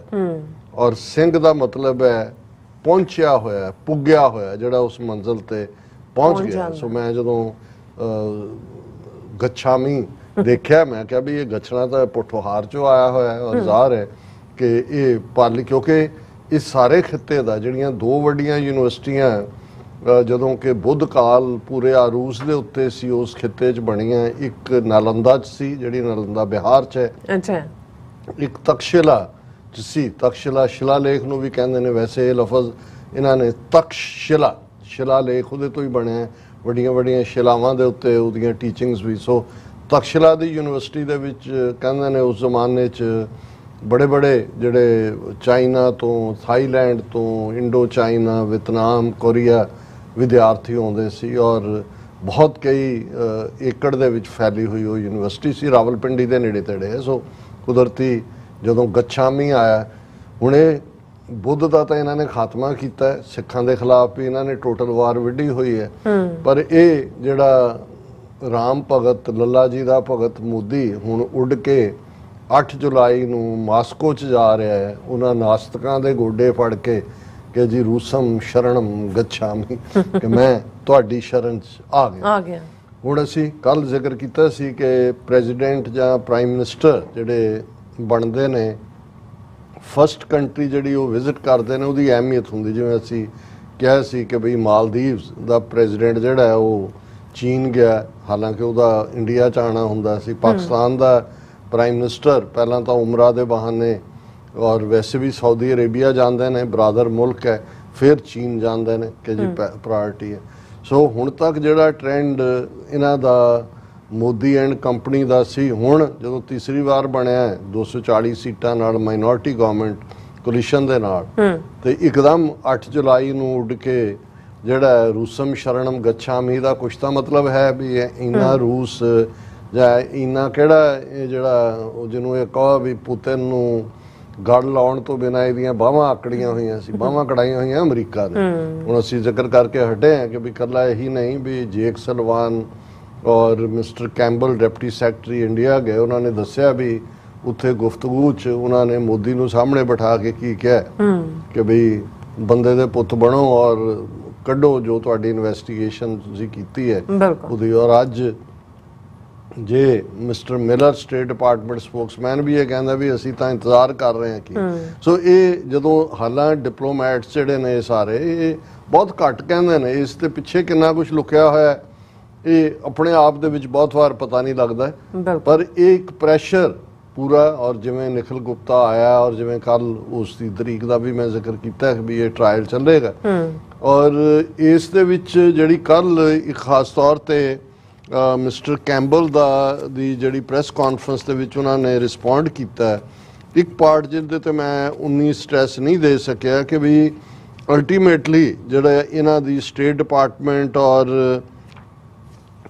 ਔਰ ਸਿੰਘ ਦਾ ਮਤਲਬ ਹੈ ਪਹੁੰਚਿਆ ਹੋਇਆ, ਪੁੱਗਿਆ ਹੋਇਆ, ਜਿਹੜਾ ਉਸ ਮੰਜ਼ਿਲ ਤੇ ਪਹੁੰਚ ਗਿਆ। ਸੋ ਮੈਂ ਜਦੋਂ ਗੱਛਾਮੀ ਦੇਖਿਆ, ਮੈਂ ਕਿਹਾ ਵੀ ਇਹ ਗੱਛਣਾ ਤਾਂ ਪੋਠੋਹਾਰ ਚੋਂ ਆਇਆ ਹੋਇਆ ਹੈ ਔਰ ਜ਼ਾਹਰ ਹੈ ਕਿ ਇਹ ਪਾਲੀ, ਕਿਉਂਕਿ ਇਸ ਸਾਰੇ ਖਿੱਤੇ ਦਾ ਜਿਹੜੀਆਂ ਦੋ ਵੱਡੀਆਂ ਯੂਨੀਵਰਸਿਟੀਆਂ ਜਦੋਂ ਕਿ ਬੁੱਧ ਕਾਲ ਪੂਰੇ ਰੂਸ ਦੇ ਉੱਤੇ ਸੀ ਉਸ ਖਿੱਤੇ 'ਚ ਬਣੀਆਂ, ਇੱਕ ਨਾਲੰਦਾ 'ਚ ਸੀ ਜਿਹੜੀ ਨਾਲੰਦਾ ਬਿਹਾਰ 'ਚ ਹੈ, ਅੱਛਾ, ਇੱਕ ਤਕਸ਼ਿਲਾ 'ਚ ਸੀ। ਤਕਸ਼ਿਲਾ ਸ਼ਿਲਾਲੇਖ ਨੂੰ ਵੀ ਕਹਿੰਦੇ ਨੇ, ਵੈਸੇ ਇਹ ਲਫ਼ਜ਼ ਇਹਨਾਂ ਨੇ ਤਕਸ਼ਿਲਾ ਸ਼ਿਲਾਲੇਖ ਉਹਦੇ ਤੋਂ ਹੀ ਬਣਿਆ, ਵੱਡੀਆਂ ਵੱਡੀਆਂ ਸ਼ਿਲਾਵਾਂ ਦੇ ਉੱਤੇ ਉਹਦੀਆਂ ਟੀਚਿੰਗਸ ਵੀ। ਸੋ ਤਕਸ਼ਿਲਾ ਦੀ ਯੂਨੀਵਰਸਿਟੀ ਦੇ ਵਿੱਚ ਕਹਿੰਦੇ ਨੇ ਉਸ ਜ਼ਮਾਨੇ 'ਚ ਬੜੇ ਬੜੇ ਜਿਹੜੇ ਚਾਈਨਾ ਤੋਂ, ਥਾਈਲੈਂਡ ਤੋਂ, ਇੰਡੋ ਚਾਈਨਾ, ਵਿਤਨਾਮ, ਕੋਰੀਆ ਵਿਦਿਆਰਥੀ ਆਉਂਦੇ ਸੀ ਔਰ ਬਹੁਤ ਕਈ ਏਕੜ ਦੇ ਵਿੱਚ ਫੈਲੀ ਹੋਈ ਉਹ ਯੂਨੀਵਰਸਿਟੀ ਸੀ। ਰਾਵਲਪਿੰਡੀ ਦੇ ਨੇੜੇ ਤੇੜੇ ਹੈ। ਸੋ ਕੁਦਰਤੀ ਜਦੋਂ ਗੱਛਾਮੀ ਆਇਆ, ਹੁਣ ਇਹ ਬੁੱਧ ਦਾ ਤਾਂ ਇਹਨਾਂ ਨੇ ਖਾਤਮਾ ਕੀਤਾ, ਸਿੱਖਾਂ ਦੇ ਖਿਲਾਫ ਵੀ ਇਹਨਾਂ ਨੇ ਟੋਟਲ ਵਾਰ ਵਿੱਢੀ ਹੋਈ ਹੈ, ਪਰ ਇਹ ਜਿਹੜਾ ਰਾਮ ਭਗਤ, ਲੱਲਾ ਜੀ ਦਾ ਭਗਤ ਮੋਦੀ ਹੁਣ ਉੱਡ ਕੇ 8 ਜੁਲਾਈ ਨੂੰ ਮਾਸਕੋ 'ਚ ਜਾ ਰਿਹਾ ਹੈ ਉਹਨਾਂ ਨਾਸਤਕਾਂ ਦੇ ਗੋਡੇ ਫੜ ਕੇ ਕਿ ਜੀ ਰੂਸਮ ਸ਼ਰਣਮ ਗੱਛਾਮੀ, ਕਿ ਮੈਂ ਤੁਹਾਡੀ ਸ਼ਰਨ 'ਚ ਆ ਗਿਆ। ਹੁਣ ਅਸੀਂ ਕੱਲ ਜ਼ਿਕਰ ਕੀਤਾ ਸੀ ਕਿ ਪ੍ਰੈਜ਼ੀਡੈਂਟ ਜਾਂ ਪ੍ਰਾਈਮ ਮਿਨਿਸਟਰ ਜਿਹੜੇ ਬਣਦੇ ਨੇ, ਫਸਟ ਕੰਟਰੀ ਜਿਹੜੀ ਉਹ ਵਿਜ਼ਿਟ ਕਰਦੇ ਨੇ ਉਹਦੀ ਅਹਿਮੀਅਤ ਹੁੰਦੀ। ਜਿਵੇਂ ਅਸੀਂ ਕਿਹਾ ਸੀ ਕਿ ਬਈ ਮਾਲਦੀਵਸ ਦਾ ਪ੍ਰੈਜ਼ੀਡੈਂਟ ਜਿਹੜਾ ਹੈ ਉਹ ਚੀਨ ਗਿਆ, ਹਾਲਾਂਕਿ ਉਹਦਾ ਇੰਡੀਆ 'ਚ ਆਉਣਾ ਹੁੰਦਾ ਸੀ। ਪਾਕਿਸਤਾਨ ਦਾ ਪ੍ਰਾਈਮ ਮਿਨਿਸਟਰ ਪਹਿਲਾਂ ਤਾਂ ਉਮਰਾ ਦੇ ਬਹਾਨੇ ਔਰ ਵੈਸੇ ਵੀ ਸਾਊਦੀ ਅਰੇਬੀਆ ਜਾਂਦੇ ਨੇ, ਬਰਾਦਰ ਮੁਲਕ ਹੈ, ਫਿਰ ਚੀਨ ਜਾਂਦੇ ਨੇ ਕਿ ਜੀ ਪ੍ਰਾਇਰਟੀ ਹੈ। ਸੋ ਹੁਣ ਤੱਕ ਜਿਹੜਾ ਟ੍ਰੈਂਡ ਇਹਨਾਂ ਦਾ ਮੋਦੀ ਐਂਡ ਕੰਪਨੀ ਦਾ ਸੀ। ਹੁਣ ਜਦੋਂ ਤੀਸਰੀ ਵਾਰ ਬਣਿਆ 240 ਸੀਟਾਂ ਨਾਲ ਮਾਈਨੋਰਟੀ ਗਵਰਨਮੈਂਟ ਕੋਲੀਸ਼ਨ ਦੇ ਨਾਲ, ਤੇ ਇੱਕਦਮ 8 ਜੁਲਾਈ ਨੂੰ ਉੱਡ ਕੇ ਜਿਹੜਾ ਰੂਸਮ ਸ਼ਰਣਮ ਗੱਛਾਮੀ ਦਾ ਕੁਛ ਤਾਂ ਮਤਲਬ ਹੈ ਵੀ ਇੰਨਾ ਰੂਸ ਜਾਂ ਇੰਨਾ ਕਿਹੜਾ ਇਹ ਜਿਹੜਾ ਜਿਹਨੂੰ ਇਹ ਕਹੋ ਵੀ ਪੁਤਿਨ ਨੂੰ ਗੜ ਲਾਉਣ ਤੋਂ ਬਿਨਾਂ ਇਹਦੀਆਂ ਬਾਹਾਂ ਆਕੜੀਆਂ ਹੋਈਆਂ ਸੀ, ਬਾਹਾਂ ਕੜਾਈਆਂ ਹੋਈਆਂ ਅਮਰੀਕਾ ਨੇ। ਹੁਣ ਅਸੀਂ ਜ਼ਿਕਰ ਕਰਕੇ ਹਟੇ ਹਾਂ ਕਿ ਵੀ ਇਕੱਲਾ ਇਹੀ ਨਹੀਂ ਵੀ ਜੇਕ ਸਲਵਾਨ ਔਰ mister Campbell deputy secretary India ਗਏ, ਉਹਨਾਂ ਨੇ ਦੱਸਿਆ ਵੀ ਉੱਥੇ ਗੁਫ਼ਤਗੂ 'ਚ ਉਹਨਾਂ ਨੇ ਮੋਦੀ ਨੂੰ ਸਾਹਮਣੇ ਬਿਠਾ ਕੇ ਕੀ ਕਿਹਾ ਕਿ ਵੀ ਬੰਦੇ ਦੇ ਪੁੱਤ ਬਣੋ ਔਰ ਕੱਢੋ ਜੋ ਤੁਹਾਡੀ ਇਨਵੈਸਟੀਗੇਸ਼ਨ ਤੁਸੀਂ ਕੀਤੀ ਹੈ ਉਹਦੀ। ਔਰ ਅੱਜ ਜੇ mister Miller state department spokesman ਵੀ ਇਹ ਕਹਿੰਦਾ ਵੀ ਅਸੀਂ ਤਾਂ ਇੰਤਜ਼ਾਰ ਕਰ ਰਹੇ ਹਾਂ ਕਿ ਸੋ ਇਹ ਜਦੋਂ ਹਾਲਾਂ ਡਿਪਲੋਮੈਟਸ ਜਿਹੜੇ ਨੇ ਸਾਰੇ ਇਹ ਬਹੁਤ ਘੱਟ ਕਹਿੰਦੇ ਨੇ, ਇਸ ਦੇ ਪਿੱਛੇ ਕਿੰਨਾ ਕੁਝ ਲੁਕਿਆ ਹੋਇਆ ਇਹ ਆਪਣੇ ਆਪ ਦੇ ਵਿੱਚ ਬਹੁਤ ਵਾਰ ਪਤਾ ਨਹੀਂ ਲੱਗਦਾ, ਪਰ ਇਹ ਇੱਕ ਪ੍ਰੈਸ਼ਰ ਪੂਰਾ। ਔਰ ਜਿਵੇਂ ਨਿਖਿਲ ਗੁਪਤਾ ਆਇਆ ਔਰ ਜਿਵੇਂ ਕੱਲ ਉਸ ਦੀ ਤਰੀਕ ਦਾ ਵੀ ਮੈਂ ਜ਼ਿਕਰ ਕੀਤਾ ਵੀ ਇਹ ਟ੍ਰਾਇਲ ਚੱਲੇਗਾ, ਔਰ ਇਸ ਦੇ ਵਿੱਚ ਜਿਹੜੀ ਕੱਲ ਇੱਕ ਖਾਸ ਤੌਰ ਤੇ ਮਿਸਟਰ ਕੈਂਬਲ ਦੀ ਜਿਹੜੀ ਪ੍ਰੈਸ ਕਾਨਫਰੰਸ ਦੇ ਵਿੱਚ ਉਹਨਾਂ ਨੇ ਰਿਸਪੌਂਡ ਕੀਤਾ, ਇੱਕ ਪਾਰਟ ਜਿਹਦੇ ਤੇ ਮੈਂ ਉਨੀ ਸਟ੍ਰੈਸ ਨਹੀਂ ਦੇ ਸਕਿਆ ਕਿ ਵੀ ਅਲਟੀਮੇਟਲੀ ਜਿਹੜਾ ਇਹਨਾਂ ਦੀ ਸਟੇਟ ਡਿਪਾਰਟਮੈਂਟ ਔਰ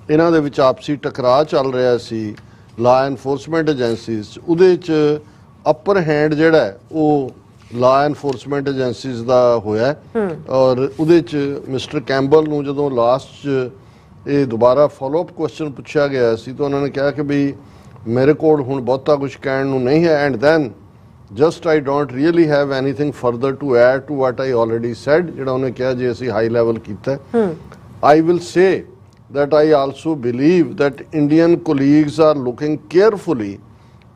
ਇਹਨਾਂ ਦੇ ਵਿੱਚ ਆਪਸੀ ਟਕਰਾਅ ਚੱਲ ਰਿਹਾ ਸੀ ਲਾ ਐਨਫੋਰਸਮੈਂਟ ਏਜੰਸੀਜ਼, ਉਹਦੇ 'ਚ ਅਪਰ ਹੈਂਡ ਜਿਹੜਾ ਉਹ ਲਾ ਐਨਫੋਰਸਮੈਂਟ ਏਜੰਸੀਜ਼ ਦਾ ਹੋਇਆ। ਔਰ ਉਹਦੇ 'ਚ ਮਿਸਟਰ ਕੈਂਬਲ ਨੂੰ ਜਦੋਂ ਲਾਸਟ 'ਚ ਇਹ ਦੁਬਾਰਾ ਫੋਲੋਅਪ ਕੁਐਸਚਨ ਪੁੱਛਿਆ ਗਿਆ ਸੀ ਤਾਂ ਉਹਨਾਂ ਨੇ ਕਿਹਾ ਕਿ ਵੀ ਮੇਰੇ ਕੋਲ ਹੁਣ ਬਹੁਤਾ ਕੁਝ ਕਹਿਣ ਨੂੰ ਨਹੀਂ ਹੈ, and then just I don't really have anything further to add to what I already said, ਜਿਹੜਾ ਉਹਨੇ ਕਿਹਾ ਜੇ ਅਸੀਂ ਹਾਈ ਲੈਵਲ ਕੀਤਾ। I will say that I also believe that Indian colleagues are looking carefully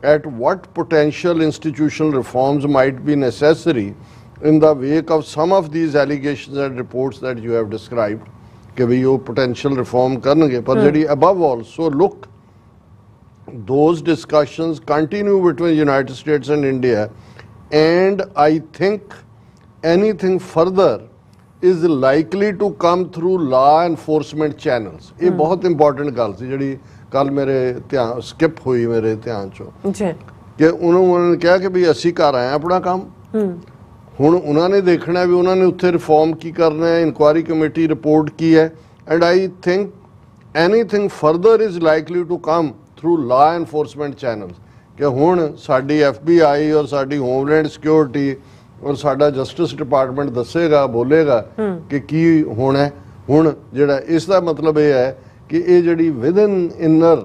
at what potential institutional reforms might be necessary in the wake of some of these allegations and reports that you have described, कि भी वो potential reform करनगे, पर जड़ी above all, so look, those discussions continue between United States and India, and I think anything further is likely to come through law enforcement channels। ये बहुत important ਗੱਲ ਸੀ ਜਿਹੜੀ ਕੱਲ ਮੇਰੇ ਧਿਆਨ ਸਕਿਪ ਹੋਈ ਮੇਰੇ ਧਿਆਨ ਚੋਂ ਕਿ ਉਹਨਾਂ ਨੇ ਕਿਹਾ ਕਿ ਵੀ ਅਸੀਂ ਕਰ ਆਏ ਆਪਣਾ ਕੰਮ, ਹੁਣ ਉਹਨਾਂ ਨੇ ਦੇਖਣਾ ਵੀ ਉਹਨਾਂ ਨੇ ਉੱਥੇ ਰਿਫਾਰਮ ਕੀ ਕਰਨਾ ਹੈ, ਇਨਕੁਆਇਰੀ ਕਮੇਟੀ ਰਿਪੋਰਟ ਕੀ ਹੈ, and I think anything further is likely to come through law enforcement channels, ਕਿ ਹੁਣ ਸਾਡੀ FBI ਔਰ ਸਾਡੀ ਹੋਮਲੈਂਡ ਸਿਕਿਉਰਿਟੀ ਔਰ ਸਾਡਾ ਜਸਟਿਸ ਡਿਪਾਰਟਮੈਂਟ ਦੱਸੇਗਾ ਬੋਲੇਗਾ ਕਿ ਕੀ ਹੋਣਾ। ਹੁਣ ਜਿਹੜਾ ਇਸ ਦਾ ਮਤਲਬ ਇਹ ਹੈ ਕਿ ਇਹ ਜਿਹੜੀ ਵਿਦਨ ਇਨਰ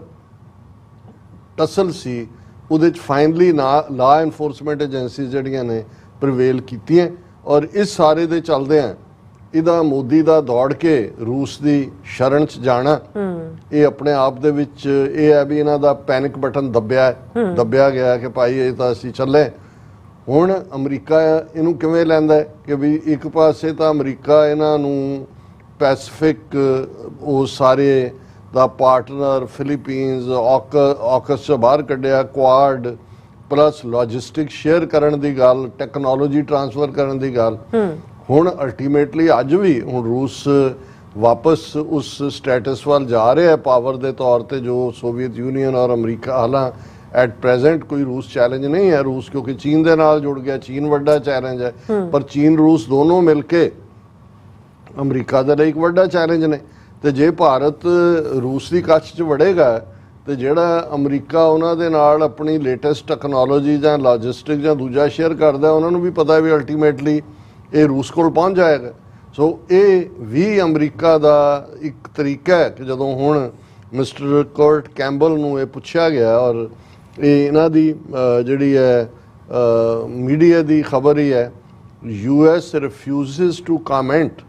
ਟਸਲ ਸੀ ਉਹਦੇ ਚ ਫਾਈਨਲੀ ਲਾ ਐਨਫੋਰਸਮੈਂਟ ਏਜੰਸੀਜ਼ ਜਿਹੜੀਆਂ ਨੇ ਪ੍ਰੀਵੇਲ ਕੀਤੀਆਂ, ਔਰ ਇਸ ਸਾਰੇ ਦੇ ਚੱਲਦਿਆਂ ਇਹਦਾ ਮੋਦੀ ਦਾ ਦੌੜ ਕੇ ਰੂਸ ਦੀ ਸ਼ਰਨ ਚ ਜਾਣਾ ਇਹ ਆਪਣੇ ਆਪ ਦੇ ਵਿੱਚ ਇਹ ਹੈ ਵੀ ਇਹਨਾਂ ਦਾ ਪੈਨਿਕ ਬਟਨ ਦੱਬਿਆ ਗਿਆ ਕਿ ਭਾਈ ਇਹ ਤਾਂ ਅਸੀਂ ਚੱਲੇ। ਹੁਣ ਅਮਰੀਕਾ ਇਹਨੂੰ ਕਿਵੇਂ ਲੈਂਦਾ ਕਿ ਵੀ ਇੱਕ ਪਾਸੇ ਤਾਂ ਅਮਰੀਕਾ ਇਹਨਾਂ ਨੂੰ ਪੈਸੀਫਿਕ ਉਹ ਸਾਰੇ ਦਾ ਪਾਰਟਨਰ ਫਿਲੀਪੀਨਸ ਆਕਸ ਤੋਂ ਬਾਹਰ ਕੱਢਿਆ, ਕੁਆਡ ਪਲੱਸ ਲੌਜਿਸਟਿਕ ਸ਼ੇਅਰ ਕਰਨ ਦੀ ਗੱਲ, ਟੈਕਨੋਲੋਜੀ ਟ੍ਰਾਂਸਫਰ ਕਰਨ ਦੀ ਗੱਲ। ਹੁਣ ਅਲਟੀਮੇਟਲੀ ਅੱਜ ਵੀ ਹੁਣ ਰੂਸ ਵਾਪਸ ਉਸ ਸਟੇਟਸ ਵੱਲ ਜਾ ਰਿਹਾ ਪਾਵਰ ਦੇ ਤੌਰ ਤੇ ਜੋ ਸੋਵੀਅਤ ਯੂਨੀਅਨ ਔਰ ਅਮਰੀਕਾ, ਹਾਲਾਂ ਐਟ ਪ੍ਰੈਜ਼ੈਂਟ ਕੋਈ ਰੂਸ ਚੈਲੰਜ ਨਹੀਂ ਹੈ ਰੂਸ, ਕਿਉਂਕਿ ਚੀਨ ਦੇ ਨਾਲ ਜੁੜ ਗਿਆ, ਚੀਨ ਵੱਡਾ ਚੈਲੰਜ ਹੈ, ਪਰ ਚੀਨ ਰੂਸ ਦੋਨੋਂ ਮਿਲ ਕੇ ਅਮਰੀਕਾ ਦੇ ਲਈ ਇੱਕ ਵੱਡਾ ਚੈਲੰਜ ਨੇ। ਤੇ ਜੇ ਭਾਰਤ ਰੂਸ ਦੀ ਕੱਛ 'ਚ ਵੜੇਗਾ ਤੇ ਜਿਹੜਾ ਅਮਰੀਕਾ ਉਹਨਾਂ ਦੇ ਨਾਲ ਆਪਣੀ ਲੇਟੈਸਟ ਟੈਕਨੋਲੋਜੀ ਜਾਂ ਲੌਜਿਸਟਿਕ ਜਾਂ ਦੂਜਾ ਸ਼ੇਅਰ ਕਰਦਾ, ਉਹਨਾਂ ਨੂੰ ਵੀ ਪਤਾ ਵੀ ਅਲਟੀਮੇਟਲੀ ਇਹ ਰੂਸ ਕੋਲ ਪਹੁੰਚ ਜਾਏਗਾ। ਸੋ ਇਹ ਵੀ ਅਮਰੀਕਾ ਦਾ ਇੱਕ ਤਰੀਕਾ ਹੈ ਕਿ ਜਦੋਂ ਹੁਣ ਮਿਸਟਰ ਕਰਟ ਕੈਂਬਲ ਨੂੰ ਇਹ ਪੁੱਛਿਆ ਗਿਆ, ਔਰ ਇਹ ਇਹਨਾਂ ਦੀ ਜਿਹੜੀ ਹੈ ਮੀਡੀਆ ਦੀ ਖਬਰ ਹੀ ਹੈ, US refuses to comment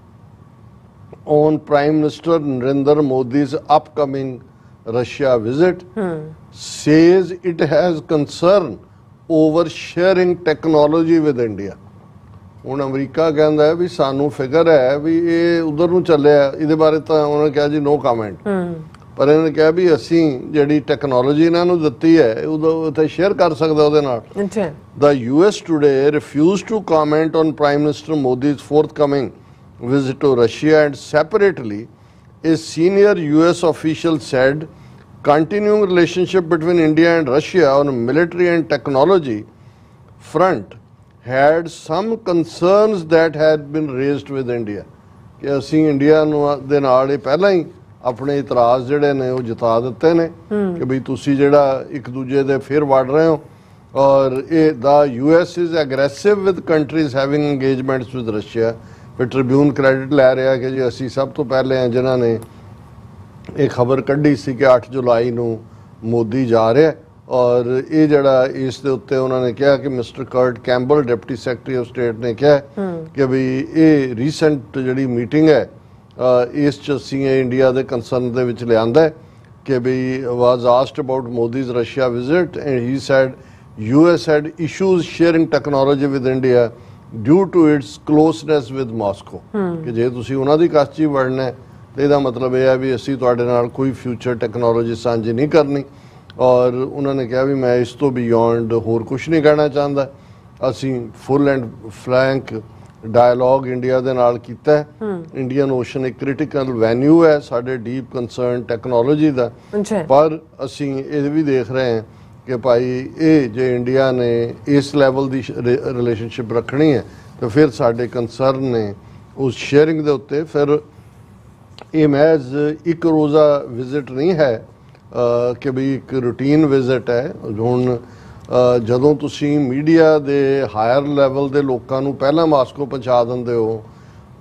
on Prime Minister Narendra Modi's upcoming Russia visit, says it has concern over sharing technology with India। ਹੁਣ ਅਮਰੀਕਾ ਕਹਿੰਦਾ ਹੈ ਵੀ ਸਾਨੂੰ ਫਿਕਰ ਹੈ ਵੀ ਇਹ ਉਧਰ ਨੂੰ ਚੱਲਿਆ, ਇਹਦੇ ਬਾਰੇ ਤਾਂ ਉਹਨਾਂ ਨੇ ਕਿਹਾ ਜੀ ਨੋ ਕਮੈਂਟ, ਪਰ ਇਹਨਾਂ ਨੇ ਕਿਹਾ ਵੀ ਅਸੀਂ ਜਿਹੜੀ ਟੈਕਨੋਲੋਜੀ ਇਹਨਾਂ ਨੂੰ ਦਿੱਤੀ ਹੈ ਉਦੋਂ ਉੱਥੇ ਸ਼ੇਅਰ ਕਰ ਸਕਦਾ ਉਹਦੇ ਨਾਲ। The US today refused to comment on Prime Minister Modi's forthcoming visit to Russia, and separately a senior US official said continuing relationship between India and Russia on military and technology front had some concerns that had been raised with India ਕਿ ਅਸੀਂ India ਨੂੰ ਦੇ ਨਾਲ ਇਹ ਪਹਿਲਾਂ ਹੀ ਆਪਣੇ ਇਤਰਾਜ਼ ਜਿਹੜੇ ਨੇ ਉਹ ਜਤਾ ਦਿੱਤੇ ਨੇ ਕਿ ਵੀ ਤੁਸੀਂ ਜਿਹੜਾ ਇੱਕ ਦੂਜੇ ਦੇ ਫਿਰ ਵੜ ਰਹੇ ਹੋ ਔਰ ਇਹ ਦਾ US is aggressive with countries having engagements with Russia ਫਿਰ ਟ੍ਰਿਬਿਊਨ ਕ੍ਰੈਡਿਟ ਲੈ ਰਿਹਾ ਕਿ ਜੀ ਅਸੀਂ ਸਭ ਤੋਂ ਪਹਿਲੇ ਆ ਜਿਨ੍ਹਾਂ ਨੇ ਇਹ ਖਬਰ ਕੱਢੀ ਸੀ ਕਿ 8 ਜੁਲਾਈ ਨੂੰ ਮੋਦੀ ਜਾ ਰਿਹਾ ਔਰ ਇਹ ਜਿਹੜਾ ਇਸ ਦੇ ਉੱਤੇ ਉਹਨਾਂ ਨੇ ਕਿਹਾ ਕਿ mister Kurt Campbell deputy secretary of state ਨੇ ਕਿਹਾ ਕਿ ਵੀ ਇਹ ਰੀਸੈਂਟ ਜਿਹੜੀ ਮੀਟਿੰਗ ਹੈ ਇਸ 'ਚ ਅਸੀਂ ਇਹ ਇੰਡੀਆ ਦੇ ਕੰਸਰਨ ਦੇ ਵਿੱਚ ਲਿਆਂਦਾ ਹੈ ਕਿ ਵੀ was asked about Modi's Russia visit and he said US had issues sharing technology with India due to its closeness with Moscow ਕਿ ਜੇ ਤੁਸੀਂ ਉਹਨਾਂ ਦੀ ਕਸ਼ 'ਚ ਵੜਨਾ ਹੈ ਤੇ ਇਹਦਾ ਮਤਲਬ ਇਹ ਹੈ ਵੀ ਅਸੀਂ ਤੁਹਾਡੇ ਨਾਲ ਕੋਈ ਫਿਊਚਰ ਟੈਕਨੋਲੋਜੀ ਸਾਂਝੀ ਨਹੀਂ ਕਰਨੀ ਔਰ ਉਹਨਾਂ ਨੇ ਕਿਹਾ ਵੀ ਮੈਂ ਇਸ ਤੋਂ ਬਿਯੋਂਡ ਹੋਰ ਕੁਝ ਨਹੀਂ ਕਹਿਣਾ ਚਾਹੁੰਦਾ ਅਸੀਂ full and flank dialogue India ਦੇ ਨਾਲ ਕੀਤਾ ਇੰਡੀਅਨ ਓਸ਼ਨ ਇੱਕ ਕ੍ਰਿਟੀਕਲ ਵੈਨਿਊ ਹੈ ਸਾਡੇ ਡੀਪ ਕੰਸਰਨ ਟੈਕਨੋਲੋਜੀ ਦਾ ਪਰ ਅਸੀਂ ਇਹ ਵੀ ਦੇਖ ਰਹੇ ਹਾਂ ਕਿ ਭਾਈ ਇਹ ਜੇ ਇੰਡੀਆ ਨੇ ਇਸ ਲੈਵਲ ਦੀ ਰਿਲੇਸ਼ਨਸ਼ਿਪ ਰੱਖਣੀ ਹੈ ਤਾਂ ਫਿਰ ਸਾਡੇ ਕੰਸਰਨ ਨੇ ਉਸ ਸ਼ੇਅਰਿੰਗ ਦੇ ਉੱਤੇ ਫਿਰ ਇਹ ਮਹਿਜ਼ ਇੱਕ ਰੋਜ਼ਾ ਵਿਜ਼ਿਟ ਨਹੀਂ ਹੈ ਕਿ ਵੀ ਇੱਕ ਰੂਟੀਨ ਵਿਜ਼ਿਟ ਹੈ ਹੁਣ ਜਦੋਂ ਤੁਸੀਂ ਮੀਡੀਆ ਦੇ ਹਾਇਰ ਲੈਵਲ ਦੇ ਲੋਕਾਂ ਨੂੰ ਪਹਿਲਾਂ ਮਾਸਕੋ ਪਹੁੰਚਾ ਦਿੰਦੇ ਹੋ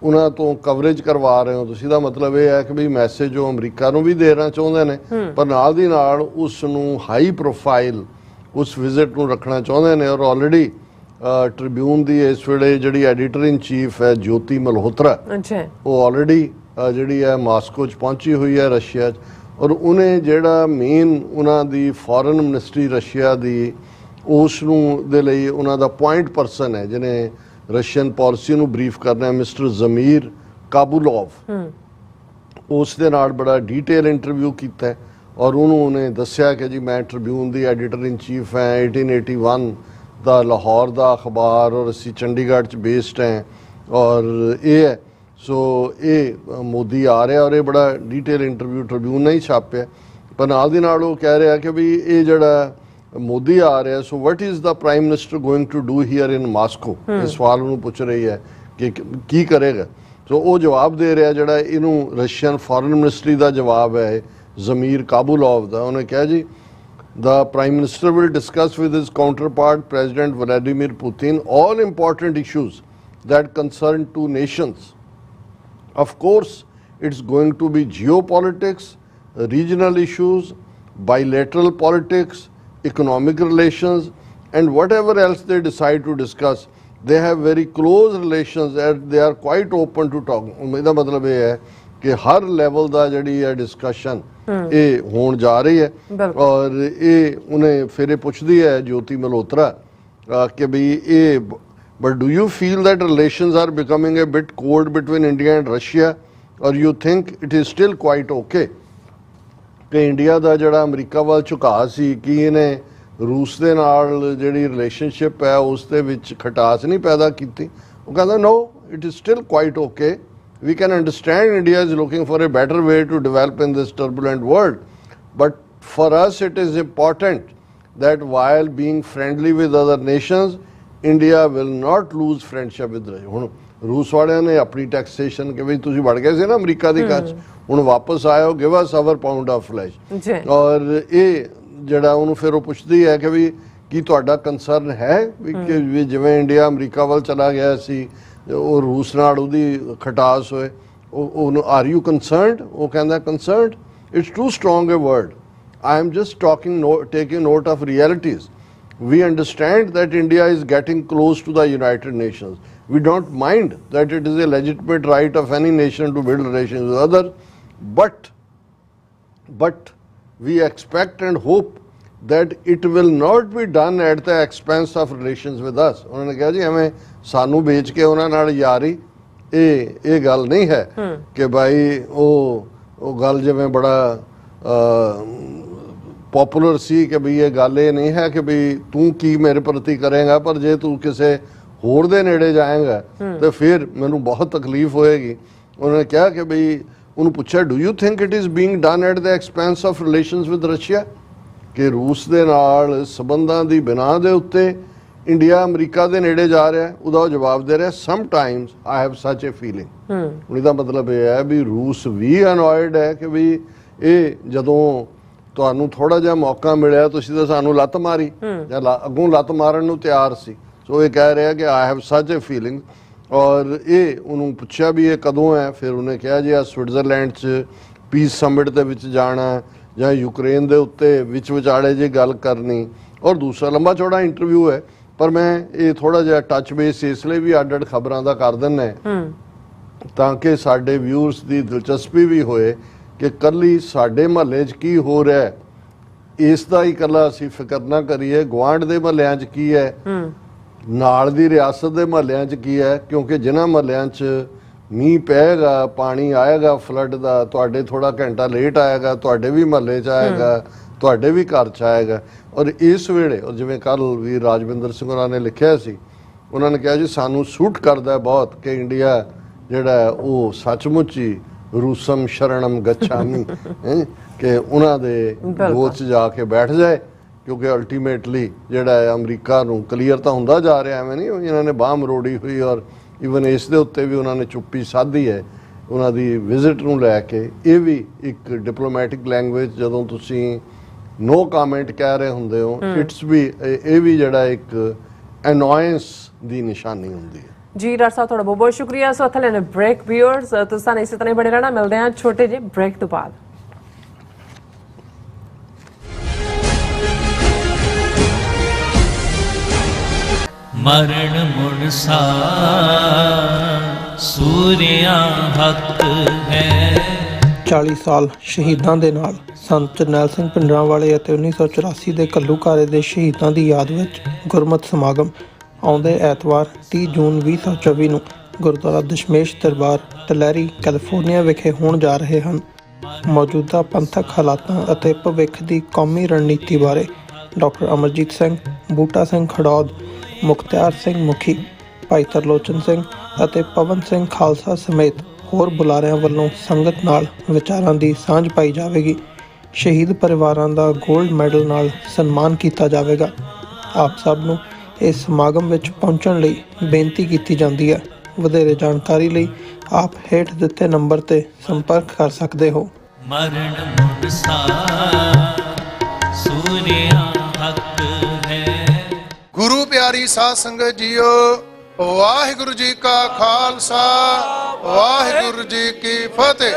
ਉਹਨਾਂ ਤੋਂ ਕਵਰੇਜ ਕਰਵਾ ਰਹੇ ਹੋ ਤੁਸੀਂ ਦਾ ਮਤਲਬ ਇਹ ਹੈ ਕਿ ਵੀ ਮੈਸੇਜ ਉਹ ਅਮਰੀਕਾ ਨੂੰ ਵੀ ਦੇਣਾ ਚਾਹੁੰਦੇ ਨੇ ਪਰ ਨਾਲ ਦੀ ਨਾਲ ਉਸ ਨੂੰ ਹਾਈ ਪ੍ਰੋਫਾਈਲ ਉਸ ਵਿਜ਼ਿਟ ਨੂੰ ਰੱਖਣਾ ਚਾਹੁੰਦੇ ਨੇ ਔਰ ਆਲਰੇਡੀ ਟ੍ਰਿਬਿਊਨ ਦੀ ਇਸ ਵੇਲੇ ਜਿਹੜੀ ਐਡੀਟਰ ਇਨ ਚੀਫ ਹੈ ਜੋਤੀ ਮਲਹੋਤਰਾ ਉਹ ਆਲਰੇਡੀ ਜਿਹੜੀ ਹੈ ਮਾਸਕੋ 'ਚ ਪਹੁੰਚੀ ਹੋਈ ਹੈ ਰਸ਼ੀਆ 'ਚ ਔਰ ਉਹਨੇ ਜਿਹੜਾ ਮੇਨ ਉਹਨਾਂ ਦੀ ਫੋਰਨ ਮਿਨਿਸਟਰੀ ਰਸ਼ੀਆ ਦੀ ਉਸ ਨੂੰ ਦੇ ਲਈ ਉਹਨਾਂ ਦਾ ਪੁਆਇੰਟ ਪਰਸਨ ਹੈ ਜਿਹਨੇ ਰਸ਼ੀਅਨ ਪਾਲਿਸੀ ਨੂੰ ਬਰੀਫ ਕਰਨਾ ਹੈ ਮਿਸਟਰ ਜ਼ਮੀਰ ਕਾਬੂਲੋਵ ਉਸ ਦੇ ਨਾਲ ਬੜਾ ਡੀਟੇਲ ਇੰਟਰਵਿਊ ਕੀਤਾ ਔਰ ਉਹਨੇ ਦੱਸਿਆ ਕਿ ਜੀ ਮੈਂ Tribune the editor in chief ਹੈ 1881 ਦਾ ਲਾਹੌਰ ਦਾ ਅਖਬਾਰ ਔਰ ਅਸੀਂ ਚੰਡੀਗੜ੍ਹ 'ਚ ਬੇਸਡ ਹੈ ਔਰ ਇਹ ਹੈ ਸੋ ਇਹ ਮੋਦੀ ਆ ਰਿਹਾ ਔਰ ਇਹ ਬੜਾ ਡੀਟੇਲ ਇੰਟਰਵਿਊ ਟ੍ਰਿਬਿਊਨ ਨੇ ਹੀ ਛਾਪਿਆ ਪਰ ਨਾਲ ਦੀ ਨਾਲ ਉਹ ਕਹਿ ਰਿਹਾ ਕਿ ਵੀ ਇਹ ਜਿਹੜਾ ਮੋਦੀ ਆ ਰਿਹਾ so what is the prime minister going to do here in Moscow ਇਹ ਸਵਾਲ ਉਹਨੂੰ ਪੁੱਛ ਰਹੀ ਹੈ ਕਿ ਕੀ ਕਰੇਗਾ ਸੋ ਉਹ ਜਵਾਬ ਦੇ ਰਿਹਾ ਜਿਹੜਾ ਇਹਨੂੰ ਰਸ਼ੀਅਨ ਫੋਰਨ ਮਿਨਿਸਟਰੀ ਦਾ ਜਵਾਬ ਹੈ ਜ਼ਮੀਰ ਕਾਬੂਲੋਵ ਦਾ ਉਹਨੇ ਕਿਹਾ ਜੀ the Prime Minister will discuss with his counterpart President Vladimir Putin all important issues that concern two nations. Of course, it's going to be geopolitics, regional issues, bilateral politics, economic relations, and whatever else they decide to discuss. They have very close relations and they are quite open to talk. ਇਹਦਾ ਮਤਲਬ ਇਹ ਹੈ ਕਿ ਹਰ level ਦਾ ਜਿਹੜੀ ਹੈ discussion ਇਹ ਹੋਣ ਜਾ ਰਹੀ ਹੈ ਔਰ ਇਹ ਉਹਨੇ ਫਿਰ ਇਹ ਪੁੱਛਦੀ ਹੈ ਜੋਤੀ ਮਲਹੋਤਰਾ ਕਿ ਵੀ ਇਹ but do you feel that relations are becoming a bit cold between India and Russia or you think it is still quite okay ਕਿ ਇੰਡੀਆ ਦਾ ਜਿਹੜਾ ਅਮਰੀਕਾ ਵੱਲ ਝੁਕਾਅ ਸੀ ਕਿ ਇਹਨੇ ਰੂਸ ਦੇ ਨਾਲ ਜਿਹੜੀ ਰਿਲੇਸ਼ਨਸ਼ਿਪ ਹੈ ਉਸ ਦੇ ਵਿੱਚ ਖਟਾਸ ਨਹੀਂ ਪੈਦਾ ਕੀਤੀ ਉਹ ਕਹਿੰਦਾ no it is still quite okay We can understand India is looking for a better way to develop in this turbulent world. But for us, it is important that while being friendly with other nations, India will not lose friendship with Russia. ਹੁਣ ਰੂਸ ਵਾਲਿਆਂ ਨੇ ਆਪਣੀ taxation ਕਿ ਵੀ ਤੁਸੀਂ ਵੜ ਗਏ ਸੀ ਨਾ ਅਮਰੀਕਾ ਦੀ ਕੱਚ ਹੁਣ ਵਾਪਸ ਆਇਓ give us our pound of flesh ਔਰ ਇਹ ਜਿਹੜਾ ਉਹਨੂੰ ਫਿਰ ਉਹ ਪੁੱਛਦੀ ਹੈ ਕਿ ਵੀ ਕੀ ਤੁਹਾਡਾ ਕੰਸਰਨ ਹੈ ਵੀ ਜਿਵੇਂ ਇੰਡੀਆ ਅਮਰੀਕਾ ਵੱਲ ਚਲਾ ਗਿਆ ਸੀ ਉਹ ਰੂਸ ਨਾਲ ਉਹਦੀ ਖਟਾਸ ਹੋਏ ਉਹਨੂੰ ਆਰ ਯੂ ਕੰਸਰਨਡ ਉਹ ਕਹਿੰਦਾ concerned it's too strong a word I am just taking note of realities we understand that India is getting close to the United Nations. We don't mind that it is a legitimate right of any nation to build relations with others, but we expect and hope that it will not be done at the expense of relations with us. ਉਹਨਾਂ ਨੇ ਕਿਹਾ ਜੀ ਐਵੇਂ ਸਾਨੂੰ ਵੇਚ ਕੇ ਉਹਨਾਂ ਨਾਲ ਯਾਰੀ ਇਹ ਗੱਲ ਨਹੀਂ ਹੈ ਕਿ ਭਾਈ ਉਹ ਗੱਲ ਜਿਵੇਂ ਬੜਾ ਪਪੂਲਰ ਸੀ ਕਿ ਵੀ ਇਹ ਗੱਲ ਇਹ ਨਹੀਂ ਹੈ ਕਿ ਵੀ ਤੂੰ ਕੀ ਮੇਰੇ ਪ੍ਰਤੀ ਕਰੇਗਾ ਪਰ ਜੇ ਤੂੰ ਕਿਸੇ ਹੋਰ ਦੇ ਨੇੜੇ ਜਾਏਗਾ ਤੇ ਫਿਰ ਮੈਨੂੰ ਬਹੁਤ ਤਕਲੀਫ ਹੋਏਗੀ ਉਹਨਾਂ ਨੇ ਕਿਹਾ ਕਿ ਵੀ ਉਹਨੂੰ ਪੁੱਛਿਆ do you think it is being done at the expense of relations with Russia, ਕਿ ਰੂਸ ਦੇ ਨਾਲ ਸਬੰਧਾਂ ਦੀ ਬਿਨਾਹ ਦੇ ਉੱਤੇ ਇੰਡੀਆ ਅਮਰੀਕਾ ਦੇ ਨੇੜੇ ਜਾ ਰਿਹਾ। ਉਹਦਾ ਉਹ ਜਵਾਬ ਦੇ ਰਿਹਾ ਸਮ ਟਾਈਮਸ ਆਈ ਹੈਵ ਸੱਚ ਏ ਫੀਲਿੰਗ। ਉਹਦਾ ਮਤਲਬ ਇਹ ਹੈ ਵੀ ਰੂਸ ਵੀ ਅਨੋਇਡ ਹੈ ਕਿ ਵੀ ਇਹ ਜਦੋਂ ਤੁਹਾਨੂੰ ਥੋੜਾ ਜਿਹਾ ਮੌਕਾ ਮਿਲਿਆ ਤੁਸੀਂ ਤਾਂ ਸਾਨੂੰ ਲੱਤ ਮਾਰੀ ਜਾਂ ਅੱਗੋਂ ਲੱਤ ਮਾਰਨ ਨੂੰ ਤਿਆਰ ਸੀ। ਸੋ ਇਹ ਕਹਿ ਰਿਹਾ ਕਿ ਆਈ ਹੈਵ ਸੱਚ ਏ ਫੀਲਿੰਗ। ਔਰ ਇਹ ਉਹਨੂੰ ਪੁੱਛਿਆ ਵੀ ਇਹ ਕਦੋਂ ਹੈ, ਫਿਰ ਉਹਨੇ ਕਿਹਾ ਜੀ ਆ ਸਵਿਟਜ਼ਰਲੈਂਡ 'ਚ ਪੀਸ ਸਮਿਟ ਦੇ ਵਿੱਚ ਜਾਣਾ ਜਾਂ ਯੂਕਰੇਨ ਦੇ ਉੱਤੇ ਵਿਚਾਲੇ ਜੇ ਗੱਲ ਕਰਨੀ। ਔਰ ਦੂਸਰਾ ਲੰਬਾ ਚੌੜਾ ਇੰਟਰਵਿਊ ਹੈ, ਪਰ ਮੈਂ ਇਹ ਥੋੜਾ ਜਿਹਾ ਟੱਚ ਬੇਸ ਇਸ ਲਈ ਵੀ ਅੱਡ ਖਬਰਾਂ ਦਾ ਕਰ ਦਿੰਦਾ ਤਾਂ ਕਿ ਸਾਡੇ ਵਿਊਅਰਸ ਦੀ ਦਿਲਚਸਪੀ ਵੀ ਹੋਏ ਕਿ ਕੱਲੀ ਸਾਡੇ ਮਹੱਲੇ 'ਚ ਕੀ ਹੋ ਰਿਹਾ ਹੈ ਇਸ ਦਾ ਹੀ ਇਕੱਲਾ ਅਸੀਂ ਫਿਕਰ ਨਾ ਕਰੀਏ, ਗੁਆਂਢ ਦੇ ਮਹੱਲਿਆਂ 'ਚ ਕੀ ਹੈ, ਨਾਲ ਦੀ ਰਿਆਸਤ ਦੇ ਮਹੱਲਿਆਂ 'ਚ ਕੀ ਹੈ। ਕਿਉਂਕਿ ਜਿਨ੍ਹਾਂ ਮਹੱਲਿਆਂ 'ਚ ਮੀਂਹ ਪਏਗਾ, ਪਾਣੀ ਆਏਗਾ ਫਲੱਡ ਦਾ, ਤੁਹਾਡੇ ਥੋੜਾ ਘੰਟਾ ਲੇਟ ਆਏਗਾ, ਤੁਹਾਡੇ ਵੀ ਮਹੱਲੇ 'ਚ ਆਏਗਾ, ਤੁਹਾਡੇ ਵੀ ਘਰ 'ਚ ਆਏਗਾ। ਔਰ ਇਸ ਵੇਲੇ ਔਰ ਜਿਵੇਂ ਕੱਲ੍ਹ ਵੀ ਰਾਜਵਿੰਦਰ ਸਿੰਘ ਹੋਰਾਂ ਨੇ ਲਿਖਿਆ ਸੀ, ਉਹਨਾਂ ਨੇ ਕਿਹਾ ਜੀ ਸਾਨੂੰ ਸੂਟ ਕਰਦਾ ਬਹੁਤ ਕਿ ਇੰਡੀਆ ਜਿਹੜਾ ਉਹ ਸੱਚਮੁੱਚ ਹੀ ਰੂਸਮ ਸ਼ਰਣਮ ਗੱਛਾਮੀ ਕਿ ਉਹਨਾਂ ਦੇ ਗੋਦ 'ਚ ਜਾ ਕੇ ਬੈਠ ਜਾਏ। ਕਿਉਂਕਿ ਅਲਟੀਮੇਟਲੀ ਜਿਹੜਾ ਹੈ ਅਮਰੀਕਾ ਨੂੰ ਕਲੀਅਰ ਤਾਂ ਹੁੰਦਾ ਜਾ ਰਿਹਾ, ਐਵੇਂ ਨਹੀਂ ਇਹਨਾਂ ਨੇ ਬਾਂਹ ਮਰੋੜੀ ਹੋਈ। ਔਰ ਈਵਨ ਇਸ ਦੇ ਉੱਤੇ ਵੀ ਉਹਨਾਂ ਨੇ ਚੁੱਪੀ ਸਾਧੀ ਹੈ ਉਹਨਾਂ ਦੀ ਵਿਜ਼ਿਟ ਨੂੰ ਲੈ ਕੇ। ਇਹ ਵੀ ਇੱਕ ਡਿਪਲੋਮੈਟਿਕ ਲੈਂਗੁਏਜ ਜਦੋਂ ਤੁਸੀਂ ਨੋ ਕਮੈਂਟ ਕਹਿ ਰਹੇ ਹੁੰਦੇ ਹੋ, ਇਟਸ ਵੀ ਇਹ ਵੀ ਜਿਹੜਾ ਇੱਕ ਅਨੋਇੰਸ ਦੀ ਨਿਸ਼ਾਨੀ ਹੁੰਦੀ ਹੈ। ਜੀ ਡਾਕਟਰ ਸਾਹਿਬ ਤੁਹਾਡਾ ਬਹੁਤ ਬਹੁਤ ਸ਼ੁਕਰੀਆ। ਸੋ ਇੱਥੇ ਲੈਣੇ ਬ੍ਰੇਕ। ਵਿਊਅਰਸ ਤੁਸੀਂ ਇਸੇ ਤਰ੍ਹਾਂ ਹੀ ਬਣੇ ਰਹਿਣਾ। ਮਿਲਦੇ ਹਾਂ ਛੋਟੇ ਜਿਹੇ ਬ੍ਰੇਕ ਤੋਂ ਬਾਅਦ। ਮਰਨ ਮੁਰਸਾ ਸੂਰਿਆ ਹੱਕ ਹੈ। 40 ਸਾਲ ਸ਼ਹੀਦਾਂ ਦੇ ਨਾਲ ਸੰਤ ਜਰਨੈਲ ਸਿੰਘ ਭਿੰਡਰਾਂਵਾਲੇ ਅਤੇ 1984 ਦੇ ਘੱਲੂਘਾਰੇ ਦੇ ਸ਼ਹੀਦਾਂ ਦੀ ਯਾਦ ਵਿੱਚ ਗੁਰਮਤਿ ਸਮਾਗਮ ਆਉਂਦੇ ਐਤਵਾਰ 30 ਜੂਨ 2024 ਨੂੰ ਗੁਰਦੁਆਰਾ ਦਸ਼ਮੇਸ਼ ਦਰਬਾਰ ਟਲੈਰੀ ਕੈਲੀਫੋਰਨੀਆ ਵਿਖੇ ਹੋਣ ਜਾ ਰਹੇ ਹਨ। ਮੌਜੂਦਾ ਪੰਥਕ ਹਾਲਾਤਾਂ ਅਤੇ ਭਵਿੱਖ ਦੀ ਕੌਮੀ ਰਣਨੀਤੀ ਬਾਰੇ ਡਾਕਟਰ ਅਮਰਜੀਤ ਸਿੰਘ, ਬੂਟਾ ਸਿੰਘ ਖੜੌਦ, ਮੁਖਤਿਆਰ ਸਿੰਘ ਮੁਖੀ, ਭਾਈ ਤਰਲੋਚਨ ਸਿੰਘ ਅਤੇ ਪਵਨ ਸਿੰਘ ਖਾਲਸਾ ਸਮੇਤ ਹੋਰ ਬੁਲਾਰਿਆਂ ਵੱਲੋਂ ਸੰਗਤ ਨਾਲ ਵਿਚਾਰਾਂ ਦੀ ਸਾਂਝ ਪਾਈ ਜਾਵੇਗੀ। ਸ਼ਹੀਦ ਪਰਿਵਾਰਾਂ ਦਾ 골ਡ ਮੈਡਲ ਨਾਲ ਸਨਮਾਨ ਕੀਤਾ ਜਾਵੇਗਾ। ਆਪ ਸਭ ਨੂੰ ਇਸ ਸਮਾਗਮ ਵਿੱਚ ਪਹੁੰਚਣ ਲਈ ਬੇਨਤੀ ਕੀਤੀ ਜਾਂਦੀ ਹੈ। ਵਧੇਰੇ ਜਾਣਕਾਰੀ ਲਈ ਆਪ ਹੇਠ ਦਿੱਤੇ ਨੰਬਰ ਤੇ ਸੰਪਰਕ ਕਰ ਸਕਦੇ ਹੋ। ਮਰਨ ਮੁਰਸਾ ਸੂਰਿਆ ਹੱਕ ਹੈ। ਗੁਰੂ ਪਿਆਰੀ ਸਾਧ ਸੰਗਤ ਜੀਓ, ਵਾਹਿਗੁਰੂ ਜੀ ਕਾ ਖਾਲਸਾ, ਵਾਹਿਗੁਰੂ ਜੀ ਕੀ ਫਤਿਹ।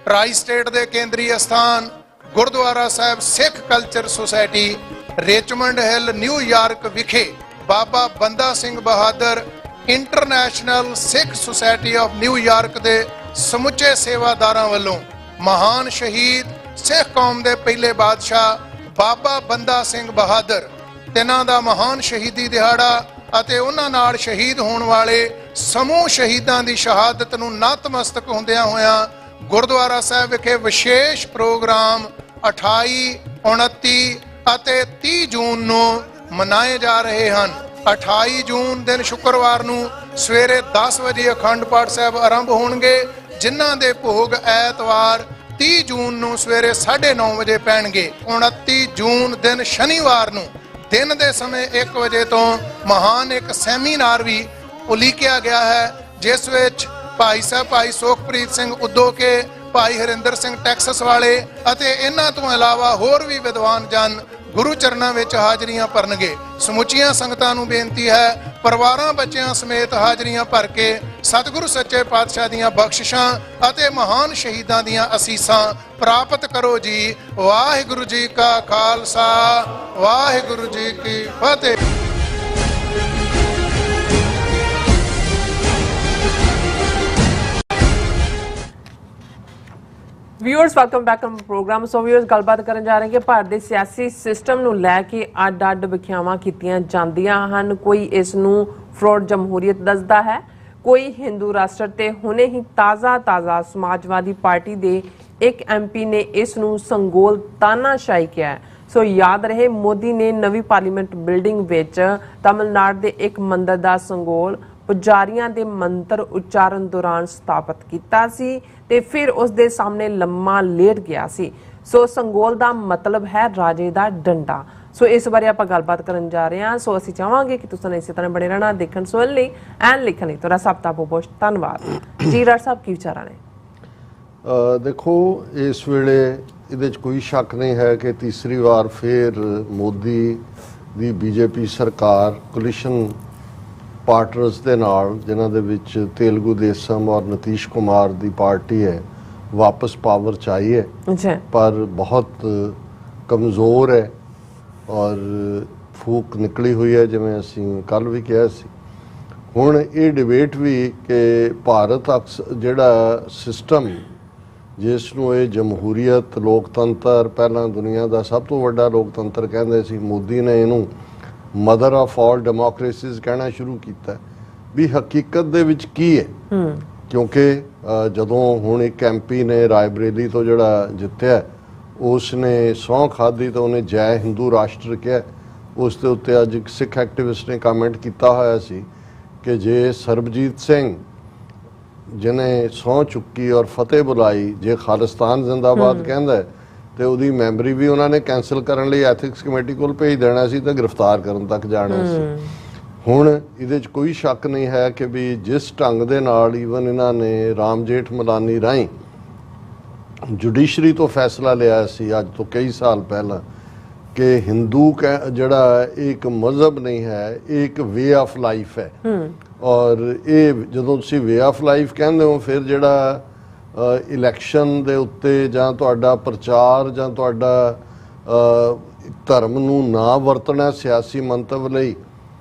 ਟਰਾਈ ਸਟੇਟ ਦੇ ਕੇਂਦਰੀ ਅਸਥਾਨ Gurdwara Sahib Sikh culture society Richmond Hill New York ਵਿਖੇ Baba Banda Singh Bahadur international Sikh society of New York ਦੇ ਸਮੁੱਚੇ ਸੇਵਾਦਾਰਾਂ ਵੱਲੋਂ ਮਹਾਨ ਸ਼ਹੀਦ ਸਿੱਖ ਕੌਮ ਦੇ ਪਹਿਲੇ ਬਾਦਸ਼ਾਹ ਬਾਬਾ ਬੰਦਾ ਸਿੰਘ ਬਹਾਦਰ ਤਿੰਨਾਂ ਦਾ ਮਹਾਨ ਸ਼ਹੀਦੀ ਦਿਹਾੜਾ ਅਤੇ ਉਹਨਾਂ ਨਾਲ ਸ਼ਹੀਦ ਹੋਣ ਵਾਲੇ ਸਮੂਹ ਸ਼ਹੀਦਾਂ ਦੀ ਸ਼ਹਾਦਤ ਨੂੰ ਨਤਮਸਤਕ ਹੁੰਦਿਆਂ ਹੋਇਆਂ ਗੁਰਦੁਆਰਾ ਸਾਹਿਬ ਵਿਖੇ ਵਿਸ਼ੇਸ਼ ਪ੍ਰੋਗਰਾਮ 28, 29 ਅਤੇ 30 ਜੂਨ ਨੂੰ ਮਨਾਏ ਜਾ ਰਹੇ ਹਨ। 28 ਜੂਨ ਦਿਨ ਸ਼ੁੱਕਰਵਾਰ ਨੂੰ ਸਵੇਰੇ 10 ਵਜੇ ਅਖੰਡ ਪਾਠ ਸਾਹਿਬ ਆਰੰਭ ਹੋਣਗੇ, ਜਿਨ੍ਹਾਂ ਦੇ ਭੋਗ ਐਤਵਾਰ 30 ਜੂਨ ਨੂੰ ਸਵੇਰੇ 9:30 ਵਜੇ ਪੈਣਗੇ। 29 ਜੂਨ ਦਿਨ ਸ਼ਨੀਵਾਰ ਨੂੰ ਦਿਨ ਦੇ ਸਮੇਂ 1 ਵਜੇ ਤੋਂ ਮਹਾਨ ਇੱਕ ਸੈਮੀਨਾਰ ਵੀ ਉਲੀਕਿਆ ਗਿਆ ਹੈ, ਜਿਸ ਵਿੱਚ ਭਾਈ ਸਾਹਿਬ ਭਾਈ ਸੁਖਪ੍ਰੀਤ ਸਿੰਘ ਉਦੋਕੇ, ਭਾਈ ਹਰਿੰਦਰ ਸਿੰਘ ਟੈਕਸਸ ਵਾਲੇ ਅਤੇ ਇਹਨਾਂ ਤੋਂ ਇਲਾਵਾ ਹੋਰ ਵੀ ਵਿਦਵਾਨ ਜਨ ਗੁਰੂ ਚਰਨਾਂ ਵਿੱਚ ਹਾਜ਼ਰੀਆਂ ਭਰਨਗੇ। ਸਮੁੱਚੀਆਂ ਸੰਗਤਾਂ ਨੂੰ ਬੇਨਤੀ ਹੈ ਪਰਿਵਾਰਾਂ ਬੱਚਿਆਂ ਸਮੇਤ ਹਾਜ਼ਰੀਆਂ ਭਰ ਕੇ ਸਤਿਗੁਰੂ ਸੱਚੇ ਪਾਤਸ਼ਾਹ ਦੀਆਂ ਬਖਸ਼ਿਸ਼ਾਂ ਅਤੇ ਮਹਾਨ ਸ਼ਹੀਦਾਂ ਦੀਆਂ ਅਸੀਸਾਂ ਪ੍ਰਾਪਤ ਕਰੋ ਜੀ। ਵਾਹਿਗੁਰੂ ਜੀ ਕਾ ਖਾਲਸਾ, ਵਾਹਿਗੁਰੂ ਜੀ ਕੀ ਫਤਿਹ। Viewers welcome back to programme. So viewers ਗੱਲਬਾਤ ਕਰਨ ਜਾ ਰਹੇ ਹਾਂ ਕਿ ਭਾਰਤ ਦੇ ਸਿਆਸੀ ਸਿਸਟਮ ਨੂੰ ਲੈ ਕੇ ਅੱਡ-ਅੱਡ ਵਿਖਿਆਵਾਂ ਕੀਤੀਆਂ ਜਾਂਦੀਆਂ ਹਨ। ਕੋਈ ਇਸ ਨੂੰ ਫਰੋਡ ਜਮਹੂਰੀਅਤ ਦੱਸਦਾ ਹੈ, ਕੋਈ ਹਿੰਦੂ ਰਾਸ਼ਟਰ ਤੇ ਹੁਣੇ ਹੀ ਤਾਜ਼ਾ ਸਮਾਜਵਾਦੀ ਪਾਰਟੀ ਦੇ ਇੱਕ MP ਨੇ ਇਸ ਨੂੰ ਸੰਗੋਲ ਤਾਨਾਸ਼ਾਹੀ ਕਿਹਾ ਹੈ। ਸੋ ਯਾਦ ਰਹੇ ਮੋਦੀ ਨੇ ਨਵੀਂ ਪਾਰਲੀਮੈਂਟ ਬਿਲਡਿੰਗ ਵਿੱਚ ਤਮਿਲਨਾਡੂ ਦੇ ਇੱਕ ਮੰਦਰ ਦਾ ਸੰਗੋਲ ਪੁਜਾਰੀਆਂ ਦੇ ਮੰਤਰ ਉਚਾਰਨ ਦੌਰਾਨ ਸਥਾਪਿਤ ਕੀਤਾ ਸੀ ਤੇ ਫਿਰ ਉਸ ਦੇ ਸਾਹਮਣੇ ਲੰਮਾ ਲੇਟ ਗਿਆ ਸੀ। ਸੋ ਸੰਗੋਲ ਦਾ ਮਤਲਬ ਹੈ ਰਾਜੇ ਦਾ ਡੰਡਾ। ਸੋ ਇਸ ਬਾਰੇ ਆਪਾਂ ਗੱਲਬਾਤ ਕਰਨ ਜਾ ਰਹੇ ਹਾਂ। ਸੋ ਅਸੀਂ ਚਾਹਾਂਗੇ ਕਿ ਤੁਸੀਂ ਇਸੇ ਤਰ੍ਹਾਂ ਬਣੇ ਰਹਿਣਾ, ਦੇਖਣ ਸੁਣਨ ਲਈ ਐਂਡ ਲਿਖਣ ਲਈ। ਤੁਹਾਡਾ ਸਭ ਦਾ ਬਹੁਤ ਧੰਨਵਾਦ ਜੀ। ਰਾਜ ਸਾਹਿਬ, ਕੀ ਵਿਚਾਰਾਂ ਨੇ? ਦੇਖੋ, ਇਸ ਵੇਲੇ ਇਹਦੇ 'ਚ ਕੋਈ ਸ਼ੱਕ ਨਹੀਂ ਹੈ ਕਿ ਤੀਸਰੀ ਵਾਰ ਫਿਰ ਮੋਦੀ ਦੀ ਬੀਜੇਪੀ ਸਰਕਾਰ ਕੋਲੀਸ਼ਨ ਪਾਰਟਨਰਸ ਦੇ ਨਾਲ, ਜਿਨ੍ਹਾਂ ਦੇ ਵਿੱਚ ਤੇਲਗੂ ਦੇਸਮ ਔਰ ਨਤੀਸ਼ ਕੁਮਾਰ ਦੀ ਪਾਰਟੀ ਹੈ, ਵਾਪਸ ਪਾਵਰ 'ਚ ਆਈ ਹੈ। ਅੱਛਾ। ਪਰ ਬਹੁਤ ਕਮਜ਼ੋਰ ਹੈ ਔਰ ਫੂਕ ਨਿਕਲੀ ਹੋਈ ਹੈ, ਜਿਵੇਂ ਅਸੀਂ ਕੱਲ੍ਹ ਵੀ ਕਿਹਾ ਸੀ। ਹੁਣ ਇਹ ਡਿਬੇਟ ਵੀ ਕਿ ਭਾਰਤ ਜਿਹੜਾ ਸਿਸਟਮ, ਜਿਸ ਨੂੰ ਇਹ ਜਮਹੂਰੀਅਤ, ਲੋਕਤੰਤਰ, ਪਹਿਲਾਂ ਦੁਨੀਆ ਦਾ ਸਭ ਤੋਂ ਵੱਡਾ ਲੋਕਤੰਤਰ ਕਹਿੰਦੇ ਸੀ, ਮੋਦੀ ਨੇ ਇਹਨੂੰ ਮਦਰ ਆਫ ਆਲ ਡੈਮੋਕ੍ਰੇਸੀਜ਼ ਕਹਿਣਾ ਸ਼ੁਰੂ ਕੀਤਾ, ਵੀ ਹਕੀਕਤ ਦੇ ਵਿੱਚ ਕੀ ਹੈ। ਕਿਉਂਕਿ ਜਦੋਂ ਹੁਣ ਇੱਕ MP ਨੇ ਰਾਏਬਰੇਲੀ ਤੋਂ ਜਿਹੜਾ ਜਿੱਤਿਆ, ਉਸ ਨੇ ਸਹੁੰ ਖਾਧੀ ਤਾਂ ਉਹਨੇ ਜੈ ਹਿੰਦੂ ਰਾਸ਼ਟਰ ਕਿਹਾ। ਉਸ ਦੇ ਉੱਤੇ ਅੱਜ ਇੱਕ ਸਿੱਖ ਐਕਟਿਵਿਸਟ ਨੇ ਕਮੈਂਟ ਕੀਤਾ ਹੋਇਆ ਸੀ ਕਿ ਜੇ ਸਰਬਜੀਤ ਸਿੰਘ, ਜਿਹਨੇ ਸਹੁੰ ਚੁੱਕੀ ਔਰ ਫਤਿਹ ਬੁਲਾਈ, ਜੇ ਖਾਲਿਸਤਾਨ ਜ਼ਿੰਦਾਬਾਦ ਕਹਿੰਦਾ ਤੇ ਉਹਦੀ ਮੈਂਬਰੀ ਵੀ ਉਹਨਾਂ ਨੇ ਕੈਂਸਲ ਕਰਨ ਲਈ ਐਥਿਕਸ ਕਮੇਟੀ ਕੋਲ ਭੇਜ ਦੇਣਾ ਸੀ ਤੇ ਗ੍ਰਿਫਤਾਰ ਕਰਨ ਤੱਕ ਜਾਣਾ ਸੀ। ਹੁਣ ਇਹਦੇ 'ਚ ਕੋਈ ਸ਼ੱਕ ਨਹੀਂ ਹੈ ਕਿ ਵੀ ਜਿਸ ਢੰਗ ਦੇ ਨਾਲ ਈਵਨ ਇਹਨਾਂ ਨੇ ਰਾਮ ਜੇਠ ਮਲਾਨੀ ਰਾਹੀਂ ਜੁਡੀਸ਼ਰੀ ਤੋਂ ਫੈਸਲਾ ਲਿਆ ਸੀ ਅੱਜ ਤੋਂ ਕਈ ਸਾਲ ਪਹਿਲਾਂ ਕਿ ਹਿੰਦੂ ਜਿਹੜਾ ਇੱਕ ਮਜ਼ਹਬ ਨਹੀਂ ਹੈ, ਇਹ ਇੱਕ ਵੇ ਆਫ ਲਾਈਫ ਹੈ। ਔਰ ਇਹ ਜਦੋਂ ਤੁਸੀਂ ਵੇ ਆਫ ਲਾਈਫ ਕਹਿੰਦੇ ਹੋ, ਫਿਰ ਜਿਹੜਾ ਇਲੈਕਸ਼ਨ ਦੇ ਉੱਤੇ ਜਾਂ ਤੁਹਾਡਾ ਪ੍ਰਚਾਰ ਜਾਂ ਤੁਹਾਡਾ ਧਰਮ ਨੂੰ ਨਾ ਵਰਤਣਾ ਸਿਆਸੀ ਮੰਤਵ ਲਈ,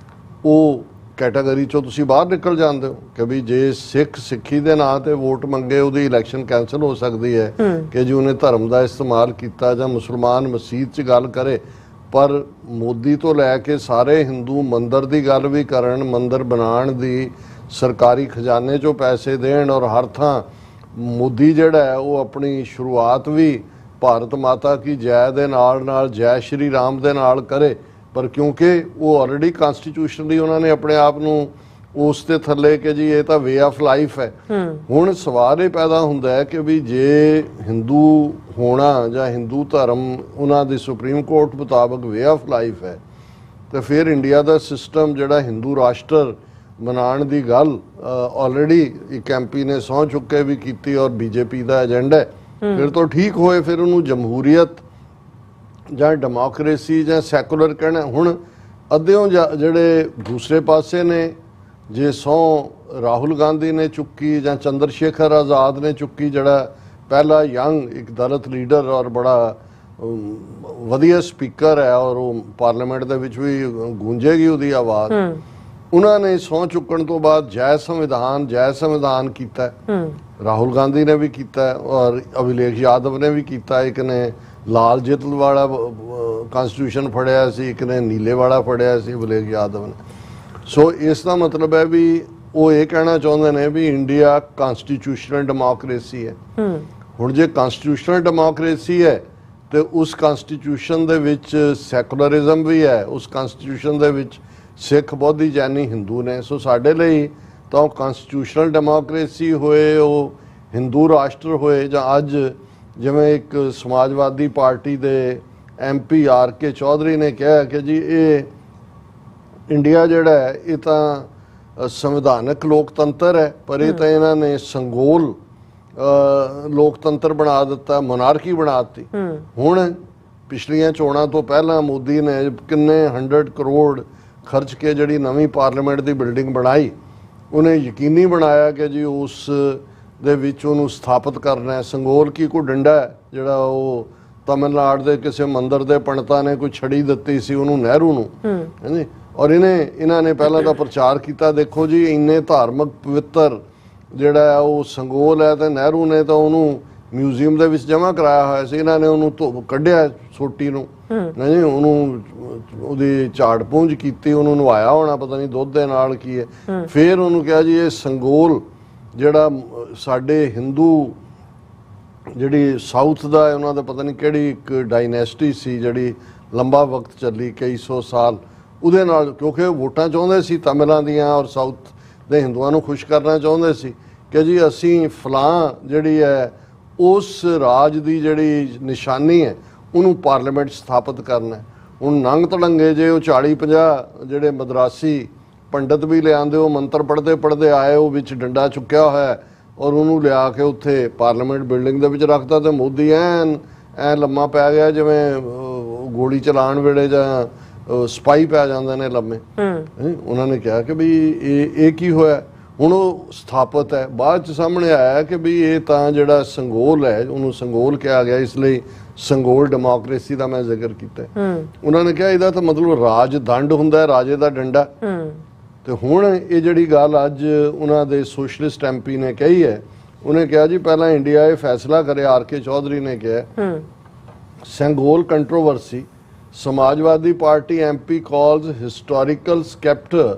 ਉਹ ਕੈਟਾਗਰੀ 'ਚੋਂ ਤੁਸੀਂ ਬਾਹਰ ਨਿਕਲ ਜਾਂਦੇ ਹੋ ਕਿ ਵੀ ਜੇ ਸਿੱਖ ਸਿੱਖੀ ਦੇ ਨਾਂ ਤੇ ਵੋਟ ਮੰਗੇ, ਉਹਦੀ ਇਲੈਕਸ਼ਨ ਕੈਂਸਲ ਹੋ ਸਕਦੀ ਹੈ ਕਿ ਜੀ ਉਹਨੇ ਧਰਮ ਦਾ ਇਸਤੇਮਾਲ ਕੀਤਾ, ਜਾਂ ਮੁਸਲਮਾਨ ਮਸਜਿਦ 'ਚ ਗੱਲ ਕਰੇ। ਪਰ ਮੋਦੀ ਤੋਂ ਲੈ ਕੇ ਸਾਰੇ ਹਿੰਦੂ ਮੰਦਰ ਦੀ ਗੱਲ ਵੀ ਕਰਨ, ਮੰਦਰ ਬਣਾਉਣ ਦੀ, ਸਰਕਾਰੀ ਖਜ਼ਾਨੇ 'ਚੋਂ ਪੈਸੇ ਦੇਣ, ਔਰ ਹਰ ਥਾਂ ਮੋਦੀ ਜਿਹੜਾ ਹੈ ਉਹ ਆਪਣੀ ਸ਼ੁਰੂਆਤ ਵੀ ਭਾਰਤ ਮਾਤਾ ਕੀ ਜੈ ਦੇ ਨਾਲ ਜੈ ਸ਼੍ਰੀ ਰਾਮ ਦੇ ਨਾਲ ਕਰੇ। ਪਰ ਕਿਉਂਕਿ ਉਹ ਆਲਰੇਡੀ ਕਨਸਟੀਟਿਊਸ਼ਨਲੀ ਉਹਨਾਂ ਨੇ ਆਪਣੇ ਆਪ ਨੂੰ ਉਸ ਦੇ ਥੱਲੇ ਕਿ ਜੀ ਇਹ ਤਾਂ ਵੇ ਆਫ ਲਾਈਫ ਹੈ। ਹੁਣ ਸਵਾਲ ਇਹ ਪੈਦਾ ਹੁੰਦਾ ਹੈ ਕਿ ਵੀ ਜੇ ਹਿੰਦੂ ਹੋਣਾ ਜਾਂ ਹਿੰਦੂ ਧਰਮ ਉਹਨਾਂ ਦੀ ਸੁਪਰੀਮ ਕੋਰਟ ਮੁਤਾਬਕ ਵੇ ਆਫ ਲਾਈਫ ਹੈ, ਤੇ ਫਿਰ ਇੰਡੀਆ ਦਾ ਸਿਸਟਮ ਜਿਹੜਾ ਹਿੰਦੂ ਰਾਸ਼ਟਰ ਬਣਾਉਣ ਦੀ ਗੱਲ ਆਲਰੇਡੀ ਇੱਕ MP ਨੇ ਸਹੁੰ ਚੁੱਕ ਕੇ ਵੀ ਕੀਤੀ ਔਰ BJP ਦਾ ਏਜੰਡਾ ਹੈ, ਫਿਰ ਤਾਂ ਠੀਕ ਹੋਏ, ਫਿਰ ਉਹਨੂੰ ਜਮਹੂਰੀਅਤ ਜਾਂ ਡੈਮੋਕ੍ਰੇਸੀ ਜਾਂ ਸੈਕੂਲਰ ਕਹਿਣਾ। ਹੁਣ ਅੱਧਿਓਂ ਜਿਹੜੇ ਦੂਸਰੇ ਪਾਸੇ ਨੇ, ਜੇ ਸਹੁੰ ਰਾਹੁਲ ਗਾਂਧੀ ਨੇ ਚੁੱਕੀ ਜਾਂ ਚੰਦਰ ਸ਼ੇਖਰ ਆਜ਼ਾਦ ਨੇ ਚੁੱਕੀ, ਜਿਹੜਾ ਪਹਿਲਾ ਯੰਗ ਇੱਕ ਦਲਿਤ ਲੀਡਰ ਔਰ ਬੜਾ ਵਧੀਆ ਸਪੀਕਰ ਹੈ ਔਰ ਉਹ ਪਾਰਲੀਮੈਂਟ ਦੇ ਵਿੱਚ ਵੀ ਗੂੰਜੇਗੀ ਉਹਦੀ ਆਵਾਜ਼, ਉਹਨਾਂ ਨੇ ਸਹੁੰ ਚੁੱਕਣ ਤੋਂ ਬਾਅਦ ਜੈ ਸੰਵਿਧਾਨ ਕੀਤਾ। ਰਾਹੁਲ ਗਾਂਧੀ ਨੇ ਵੀ ਕੀਤਾ ਔਰ ਅਭਿਲੇਖ ਯਾਦਵ ਨੇ ਵੀ ਕੀਤਾ। ਇੱਕ ਨੇ ਲਾਲ ਜਿੱਤ ਵਾਲਾ ਕਨਸਟੀਟਿਊਸ਼ਨ ਫੜਿਆ ਸੀ, ਇੱਕ ਨੇ ਨੀਲੇ ਵਾਲਾ ਫੜਿਆ ਸੀ, ਅਭਿਲੇਖ ਯਾਦਵ ਨੇ। ਸੋ ਇਸ ਦਾ ਮਤਲਬ ਹੈ ਵੀ ਉਹ ਇਹ ਕਹਿਣਾ ਚਾਹੁੰਦੇ ਨੇ ਵੀ ਇੰਡੀਆ ਕਨਸਟੀਟਿਊਸ਼ਨਲ ਡੈਮੋਕ੍ਰੇਸੀ ਹੈ। ਹੁਣ ਜੇ ਕਨਸਟੀਟਿਊਸ਼ਨਲ ਡੈਮੋਕ੍ਰੇਸੀ ਹੈ ਤੇ ਉਸ ਕਨਸਟੀਟਿਊਸ਼ਨ ਦੇ ਵਿੱਚ ਸੈਕੂਲਰਿਜ਼ਮ ਵੀ ਹੈ, ਉਸ ਕਨਸਟੀਟਿਊਸ਼ਨ ਦੇ ਵਿੱਚ ਸਿੱਖ, ਬੋਧੀ, ਜੈਨੀ, ਹਿੰਦੂ ਨੇ। ਸੋ ਸਾਡੇ ਲਈ ਤਾਂ ਉਹ ਕਨਸਟੀਟਿਊਸ਼ਨਲ ਡੈਮੋਕ੍ਰੇਸੀ ਹੋਏ, ਉਹ ਹਿੰਦੂ ਰਾਸ਼ਟਰ ਹੋਏ, ਜਾਂ ਅੱਜ ਜਿਵੇਂ ਇੱਕ ਸਮਾਜਵਾਦੀ ਪਾਰਟੀ ਦੇ MP RK ਚੌਧਰੀ ਨੇ ਕਿਹਾ ਕਿ ਜੀ ਇਹ ਇੰਡੀਆ ਜਿਹੜਾ ਹੈ ਇਹ ਤਾਂ ਸੰਵਿਧਾਨਕ ਲੋਕਤੰਤਰ ਹੈ, ਪਰ ਇਹ ਤਾਂ ਇਹਨਾਂ ਨੇ ਸੰਗੋਲ ਲੋਕਤੰਤਰ ਬਣਾ ਦਿੱਤਾ, ਮੋਨਾਰਕੀ ਬਣਾ ਦਿੱਤੀ। ਹੁਣ ਪਿਛਲੀਆਂ ਚੋਣਾਂ ਤੋਂ ਪਹਿਲਾਂ ਮੋਦੀ ਨੇ ਕਿੰਨੇ 100 ਕਰੋੜ ਖਰਚ ਕੇ ਜਿਹੜੀ ਨਵੀਂ ਪਾਰਲੀਮੈਂਟ ਦੀ ਬਿਲਡਿੰਗ ਬਣਾਈ, ਉਹਨੇ ਯਕੀਨੀ ਬਣਾਇਆ ਕਿ ਜੀ ਉਸ ਦੇ ਵਿੱਚ ਉਹਨੂੰ ਸਥਾਪਿਤ ਕਰਨਾ ਹੈ। ਸੰਗੋਲ ਕੀ ਕੋਈ ਡੰਡਾ ਹੈ ਜਿਹੜਾ ਉਹ ਤਮਿਲਨਾਡੂ ਦੇ ਕਿਸੇ ਮੰਦਿਰ ਦੇ ਪੰਡਤਾਂ ਨੇ ਕੋਈ ਛੜੀ ਦਿੱਤੀ ਸੀ ਉਹਨੂੰ, ਨਹਿਰੂ ਨੂੰ, ਹਾਂਜੀ। ਔਰ ਇਹਨਾਂ ਨੇ ਪਹਿਲਾਂ ਤਾਂ ਪ੍ਰਚਾਰ ਕੀਤਾ, ਦੇਖੋ ਜੀ ਇੰਨੇ ਧਾਰਮਿਕ ਪਵਿੱਤਰ ਜਿਹੜਾ ਹੈ ਉਹ ਸੰਗੋਲ ਹੈ, ਤੇ ਨਹਿਰੂ ਨੇ ਤਾਂ ਉਹਨੂੰ ਮਿਊਜ਼ੀਅਮ ਦੇ ਵਿੱਚ ਜਮ੍ਹਾਂ ਕਰਾਇਆ ਹੋਇਆ ਸੀ। ਇਹਨਾਂ ਨੇ ਉਹਨੂੰ ਕੱਢਿਆ ਸੋਟੀ ਨੂੰ, ਨਹੀਂ, ਉਹਨੂੰ ਉਹਦੀ ਝਾੜ ਪੂੰਝ ਕੀਤੀ, ਉਹਨੂੰ ਨਵਾਇਆ ਹੋਣਾ ਪਤਾ ਨਹੀਂ ਦੁੱਧ ਦੇ ਨਾਲ ਕੀ ਹੈ। ਫਿਰ ਉਹਨੂੰ ਕਿਹਾ ਜੀ ਇਹ ਸੰਗੋਲ ਜਿਹੜਾ ਸਾਡੇ ਹਿੰਦੂ ਜਿਹੜੀ ਸਾਊਥ ਦਾ ਉਹਨਾਂ ਦਾ ਪਤਾ ਨਹੀਂ ਕਿਹੜੀ ਇੱਕ ਡਾਇਨੈਸਟੀ ਸੀ ਜਿਹੜੀ ਲੰਬਾ ਵਕਤ ਚੱਲੀ, ਕਈ ਸੌ ਸਾਲ, ਉਹਦੇ ਨਾਲ, ਕਿਉਂਕਿ ਵੋਟਾਂ ਚਾਹੁੰਦੇ ਸੀ ਤਮਿਲਾਂ ਦੀਆਂ ਔਰ ਸਾਊਥ ਦੇ ਹਿੰਦੂਆਂ ਨੂੰ ਖੁਸ਼ ਕਰਨਾ ਚਾਹੁੰਦੇ ਸੀ ਕਿ ਜੀ ਅਸੀਂ ਫਲਾਂ ਜਿਹੜੀ ਹੈ ਉਸ ਰਾਜ ਦੀ ਜਿਹੜੀ ਨਿਸ਼ਾਨੀ ਹੈ ਉਹਨੂੰ ਪਾਰਲੀਮੈਂਟ ਸਥਾਪਿਤ ਕਰਨਾ। ਹੁਣ ਨੰਗ ਤੜੰਗੇ ਜੇ ਉਹ 40-50 ਜਿਹੜੇ ਮਦਰਾਸੀ ਪੰਡਤ ਵੀ ਲਿਆਂਦੇ, ਉਹ ਮੰਤਰ ਪੜ੍ਹਦੇ ਆਏ, ਉਹ ਵਿੱਚ ਡੰਡਾ ਚੁੱਕਿਆ ਹੋਇਆ ਔਰ ਉਹਨੂੰ ਲਿਆ ਕੇ ਉੱਥੇ ਪਾਰਲੀਮੈਂਟ ਬਿਲਡਿੰਗ ਦੇ ਵਿੱਚ ਰੱਖਤਾ, ਤੇ ਮੋਦੀ ਐ ਲੰਮਾ ਪੈ ਗਿਆ ਜਿਵੇਂ ਗੋਲੀ ਚਲਾਉਣ ਵੇਲੇ ਜਾਂ ਸਪਾਈ ਪੈ ਜਾਂਦੇ ਨੇ ਲੰਮੇ। ਉਹਨਾਂ ਨੇ ਕਿਹਾ ਕਿ ਵੀ ਇਹ ਕੀ ਹੋਇਆ। ਹੁਣ ਉਹ ਸਥਾਪਿਤ ਹੈ। ਬਾਅਦ ਚ ਸਾਹਮਣੇ ਆਇਆ ਕਿ ਵੀ ਇਹ ਤਾਂ ਜਿਹੜਾ ਸੰਗੋਲ ਹੈ, ਉਹਨੂੰ ਸੰਗੋਲ ਕਿਹਾ ਗਿਆ, ਇਸ ਲਈ ਸੰਗੋਲ ਡੈਮੋਕ੍ਰੇਸੀ ਦਾ ਮੈਂ ਜ਼ਿਕਰ ਕੀਤਾ। ਉਹਨਾਂ ਨੇ ਕਿਹਾ ਇਹਦਾ ਤਾਂ ਮਤਲਬ ਰਾਜ ਦੰਡ ਹੁੰਦਾ ਹੈ, ਰਾਜੇ ਦਾ ਡੰਡਾ। ਤੇ ਹੁਣ ਇਹ ਜਿਹੜੀ ਗੱਲ ਅੱਜ ਉਹਨਾਂ ਦੇ ਸੋਸ਼ਲਿਸਟ ਐਮਪੀ ਨੇ ਕਹੀ ਹੈ, ਉਹਨੇ ਕਿਹਾ ਜੀ ਪਹਿਲਾਂ ਇੰਡੀਆ ਇਹ ਫੈਸਲਾ ਕਰੇ, ਆਰ.ਕੇ. ਚੌਧਰੀ ਨੇ ਕਿਹਾ Sengol controversy, Samajwadi party MP calls historical sceptre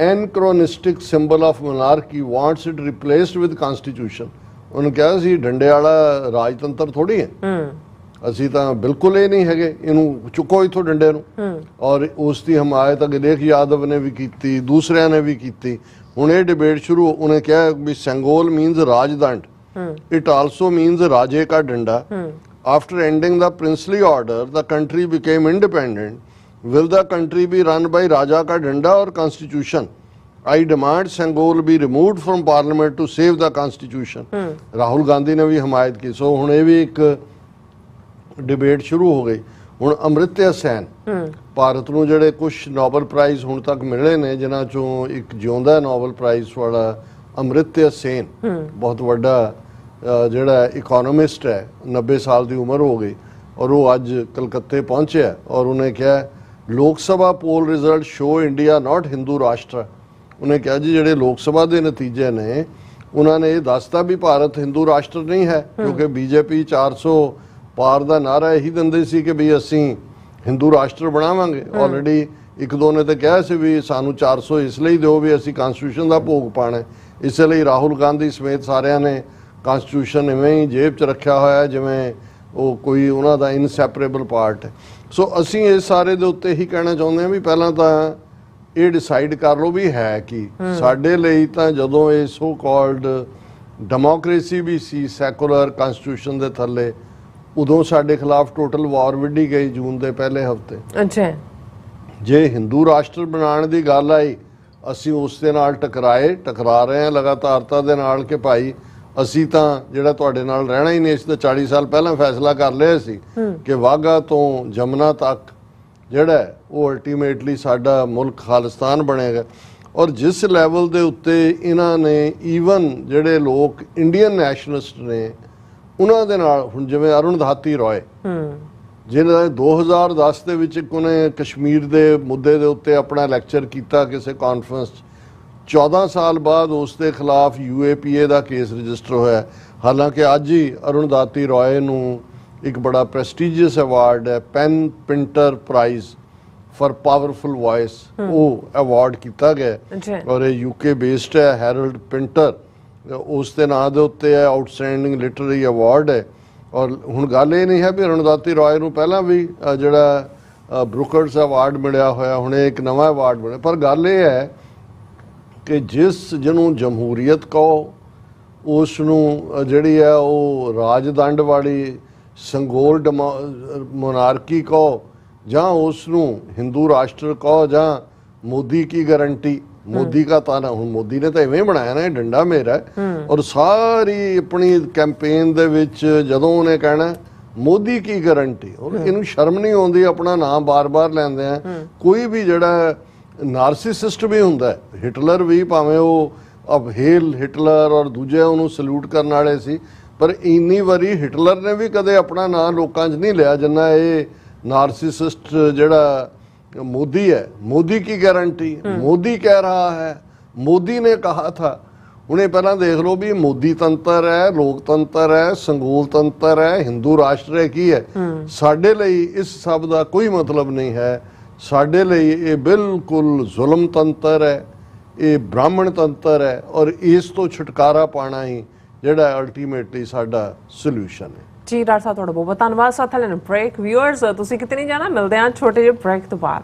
anachronistic symbol of monarchy wants it replaced with constitution. ਉਹਨੇ ਕਿਹਾ ਸੀ ਡੰਡੇ ਵਾਲਾ ਰਾਜਤੰਤਰ ਥੋੜੀ ਹੈ, ਅਸੀਂ ਤਾਂ ਬਿਲਕੁਲ ਇਹ ਨਹੀਂ ਹੈਗੇ, ਇਹਨੂੰ ਚੁੱਕੋ ਇਥੋਂ ਡੰਡੇ ਨੂੰ। ਔਰ ਉਸ ਦੀ ਹਮਾਇਤ ਅਖਿਲੇਸ਼ ਯਾਦਵ ਨੇ ਵੀ ਕੀਤੀ, ਦੂਸਰਿਆਂ ਨੇ ਵੀ ਕੀਤੀ। ਹੁਣ ਇਹ ਡਿਬੇਟ ਸ਼ੁਰੂ, ਉਹਨੇ ਕਿਹਾ ਵੀ Sanghol means ਰਾਜਦੰਡ, it also means ਰਾਜੇ ਕਾ ਡੰਡਾ। After ending the princely order, the country became independent. Will the country be run by Raja ka Danda or Constitution? I demand Sangol be removed from Parliament to save the Constitution. Rahul Gandhi ਨੇ ਵੀ ਹਮਾਇਤ ਕੀ। ਸੋ ਹੁਣ ਇਹ ਵੀ ਇੱਕ debate ਸ਼ੁਰੂ ਹੋ ਗਈ। ਹੁਣ ਅਮ੍ਰਿਤਿਆ ਸੈਨ, ਭਾਰਤ ਨੂੰ ਜਿਹੜੇ ਕੁਝ ਨੋਬਲ ਪ੍ਰਾਈਜ਼ ਹੁਣ ਤੱਕ ਮਿਲੇ ਨੇ, ਜਿਨ੍ਹਾਂ ਚੋਂ ਇੱਕ ਜਿਉਂਦਾ ਨੋਬਲ ਪ੍ਰਾਈਜ਼ ਵਾਲਾ ਅਮ੍ਰਿਤਿਆ ਸੈਨ, ਬਹੁਤ ਵੱਡਾ ਜਿਹੜਾ ਇਕੋਨੋਮਿਸਟ ਹੈ, 90 ਸਾਲ ਦੀ ਉਮਰ ਹੋ ਗਈ ਔਰ ਉਹ ਅੱਜ ਕਲਕੱਤੇ ਪਹੁੰਚਿਆ ਔਰ ਉਹਨੇ ਕਿਹਾ ਲੋਕ ਸਭਾ ਪੋਲ ਰਿਜ਼ਲਟ ਸ਼ੋ ਇੰਡੀਆ ਨਾਟ ਹਿੰਦੂ ਰਾਸ਼ਟਰ। ਉਹਨੇ ਕਿਹਾ ਜੀ ਜਿਹੜੇ ਲੋਕ ਸਭਾ ਦੇ ਨਤੀਜੇ ਨੇ ਉਹਨਾਂ ਨੇ ਇਹ ਦੱਸਤਾ ਵੀ ਭਾਰਤ ਹਿੰਦੂ ਰਾਸ਼ਟਰ ਨਹੀਂ ਹੈ, ਕਿਉਂਕਿ ਬੀਜੇਪੀ 400 ਪਾਰ ਦਾ ਨਾਰਾ ਇਹੀ ਦਿੰਦੇ ਸੀ ਕਿ ਵੀ ਅਸੀਂ ਹਿੰਦੂ ਰਾਸ਼ਟਰ ਬਣਾਵਾਂਗੇ। ਆਲਰੇਡੀ ਇੱਕ ਦੋ ਨੇ ਤਾਂ ਕਿਹਾ ਸੀ ਵੀ ਸਾਨੂੰ 400 ਇਸ ਲਈ ਦਿਓ ਵੀ ਅਸੀਂ ਕਨਸਟੀਟਿਊਸ਼ਨ ਦਾ ਭੋਗ ਪਾਣਾ। ਇਸ ਲਈ ਰਾਹੁਲ ਗਾਂਧੀ ਸਮੇਤ ਸਾਰਿਆਂ ਨੇ ਕਨਸਟੀਟਿਊਸ਼ਨ ਇਵੇਂ ਹੀ ਜੇਬ 'ਚ ਰੱਖਿਆ ਹੋਇਆ ਜਿਵੇਂ ਉਹ ਕੋਈ ਉਹਨਾਂ ਦਾ ਇਨਸੈਪਰੇਬਲ ਪਾਰਟ ਹੈ। ਸੋ ਅਸੀਂ ਇਸ ਸਾਰੇ ਦੇ ਉੱਤੇ ਹੀ ਕਹਿਣਾ ਚਾਹੁੰਦੇ ਹਾਂ ਵੀ ਪਹਿਲਾਂ ਤਾਂ ਇਹ ਡਿਸਾਈਡ ਕਰ ਲਓ ਵੀ ਹੈ ਕੀ ਸਾਡੇ ਲਈ। ਤਾਂ ਜਦੋਂ ਇਹ ਸੋ ਕਾਲਡ ਡੈਮੋਕ੍ਰੇਸੀ ਵੀ ਸੀ ਸੈਕੂਲਰ ਕਨਸਟੀਟਿਊਸ਼ਨ ਦੇ ਥੱਲੇ, ਉਦੋਂ ਸਾਡੇ ਖਿਲਾਫ ਟੋਟਲ ਵਾਰ ਵਿੱਢੀ ਗਈ ਜੂਨ ਦੇ ਪਹਿਲੇ ਹਫਤੇ। ਅੱਛਾ, ਜੇ ਹਿੰਦੂ ਰਾਸ਼ਟਰ ਬਣਾਉਣ ਦੀ ਗੱਲ ਆਈ ਅਸੀਂ ਉਸ ਦੇ ਨਾਲ ਟਕਰਾ ਰਹੇ ਹਾਂ ਲਗਾਤਾਰਤਾ ਦੇ ਨਾਲ ਕਿ ਭਾਈ ਅਸੀਂ ਤਾਂ ਜਿਹੜਾ ਤੁਹਾਡੇ ਨਾਲ ਰਹਿਣਾ ਹੀ ਨਹੀਂ। ਅਸੀਂ ਤਾਂ 40 ਸਾਲ ਪਹਿਲਾਂ ਫੈਸਲਾ ਕਰ ਲਿਆ ਸੀ ਕਿ ਵਾਘਾ ਤੋਂ ਜਮਨਾ ਤੱਕ ਜਿਹੜਾ ਉਹ ਅਲਟੀਮੇਟਲੀ ਸਾਡਾ ਮੁਲਕ ਖਾਲਿਸਤਾਨ ਬਣੇਗਾ। ਔਰ ਜਿਸ ਲੈਵਲ ਦੇ ਉੱਤੇ ਇਹਨਾਂ ਨੇ ਈਵਨ ਜਿਹੜੇ ਲੋਕ ਇੰਡੀਅਨ ਨੈਸ਼ਨਲਿਸਟ ਨੇ ਉਹਨਾਂ ਦੇ ਨਾਲ, ਹੁਣ ਜਿਵੇਂ ਅਰੁਣ ਧਾਤੀ ਰॉय ਜਿਹਨਾਂ 2010 ਦੇ ਵਿੱਚ ਉਹਨੇ ਕਸ਼ਮੀਰ ਦੇ ਮੁੱਦੇ ਦੇ ਉੱਤੇ ਆਪਣਾ ਲੈਕਚਰ ਕੀਤਾ ਕਿਸੇ ਕਾਨਫਰੰਸ 'ਚ, 14 ਸਾਲ ਬਾਅਦ ਉਸ ਦੇ ਖਿਲਾਫ UAPA ਦਾ ਕੇਸ ਰਜਿਸਟਰ ਹੋਇਆ। ਹਾਲਾਂਕਿ ਅੱਜ ਹੀ ਅਰੁਣ ਧਾਤੀ ਰॉय ਨੂੰ ਇੱਕ ਬੜਾ ਪ੍ਰੈਸਟੀਜੀਅਸ ਅਵਾਰਡ ਹੈ PEN Pinter prize for powerful voice, ਉਹ ਅਵਾਰਡ ਕੀਤਾ ਗਿਆ ਔਰ ਇਹ UK ਬੇਸਡ ਹੈ। ਹੈਰਲਡ ਪਿੰਟਰ ਉਸ ਦੇ ਨਾਂ ਦੇ ਉੱਤੇ ਹੈ, ਆਊਟਸਟੈਂਡਿੰਗ ਲਿਟਰੇਰੀ ਅਵਾਰਡ ਹੈ। ਔਰ ਹੁਣ ਗੱਲ ਇਹ ਨਹੀਂ ਹੈ ਵੀ ਅਰੁਣ ਧਾਤੀ ਰॉय ਨੂੰ ਪਹਿਲਾਂ ਵੀ ਜਿਹੜਾ ਬਰੁਕਰਸ ਅਵਾਰਡ ਮਿਲਿਆ ਹੋਇਆ, ਹੁਣ ਇੱਕ ਨਵਾਂ ਅਵਾਰਡ ਮਿਲਿਆ। ਪਰ ਗੱਲ ਇਹ ਹੈ ਕਿ ਜਿਹਨੂੰ ਜਮਹੂਰੀਅਤ ਕਹੋ, ਉਸ ਨੂੰ ਜਿਹੜੀ ਹੈ ਉਹ ਰਾਜਦੰਡ ਵਾਲੀ ਸੰਗੋਲ ਮੋਨਾਰਕੀ ਕਹੋ, ਜਾਂ ਉਸ ਨੂੰ ਹਿੰਦੂ ਰਾਸ਼ਟਰ ਕਹੋ, ਜਾਂ ਮੋਦੀ ਕੀ ਗਾਰੰਟੀ, ਮੋਦੀ ਕਾ ਤਾਨਾ। ਹੁਣ ਮੋਦੀ ਨੇ ਤਾਂ ਇਵੇਂ ਬਣਾਇਆ ਨਾ ਡੰਡਾ ਮੇਰਾ। ਔਰ ਸਾਰੀ ਆਪਣੀ ਕੈਂਪੇਨ ਦੇ ਵਿੱਚ ਜਦੋਂ ਉਹਨੇ ਕਹਿਣਾ ਮੋਦੀ ਕੀ ਗਾਰੰਟੀ, ਔਰ ਇਹਨੂੰ ਸ਼ਰਮ ਨਹੀਂ ਆਉਂਦੀ ਆਪਣਾ ਨਾਮ ਬਾਰ-ਬਾਰ ਲੈਂਦੇ ਆ। ਕੋਈ ਵੀ ਜਿਹੜਾ ਨਾਰਸਿਸਿਸਟ ਵੀ ਹੁੰਦਾ, ਹਿਟਲਰ ਵੀ, ਭਾਵੇਂ ਉਹ ਅਬਹੇਲ ਹਿਟਲਰ ਔਰ ਦੂਜੇ ਉਹਨੂੰ ਸਲੂਟ ਕਰਨ ਵਾਲੇ ਸੀ, ਪਰ ਇੰਨੀ ਵਾਰੀ ਹਿਟਲਰ ਨੇ ਵੀ ਕਦੇ ਆਪਣਾ ਨਾਂ ਲੋਕਾਂ 'ਚ ਨਹੀਂ ਲਿਆ ਜਿੰਨਾ ਇਹ ਨਾਰਸਿਸਿਸਟ ਜਿਹੜਾ मोदी है। मोदी की गारंटी, मोदी कह रहा है, मोदी ने कहा था। उन्हें पहला देख लो भी मोदी तंत्र है, लोकतंत्र है, संगोल तंत्र है, हिंदू राष्ट्र है की है। साडे लई इस सब का कोई मतलब नहीं है। साडे लई ये बिल्कुल जुल्म तंत्र है, ये ब्राह्मण तंत्र है और इस तो छुटकारा पाना ही ਜਿਹੜਾ ਅਲਟੀਮੇਟਲੀ ਸਾਡਾ ਸੋਲੂਸ਼ਨ ਹੈ। ਜੀ ਡਾਕਟਰ ਸਾਹਿਬ ਤੁਹਾਡਾ ਬਹੁਤ ਧੰਨਵਾਦ। ਸਾਥ ਲੈਣ ਬ੍ਰੇਕ। ਵਿਊਅਰਸ ਤੁਸੀਂ ਕਿਤੇ ਨਹੀਂ ਜਾਣਾ, ਮਿਲਦੇ ਹਾਂ ਛੋਟੇ ਜਿਹੇ ਬ੍ਰੇਕ ਤੋਂ ਬਾਅਦ।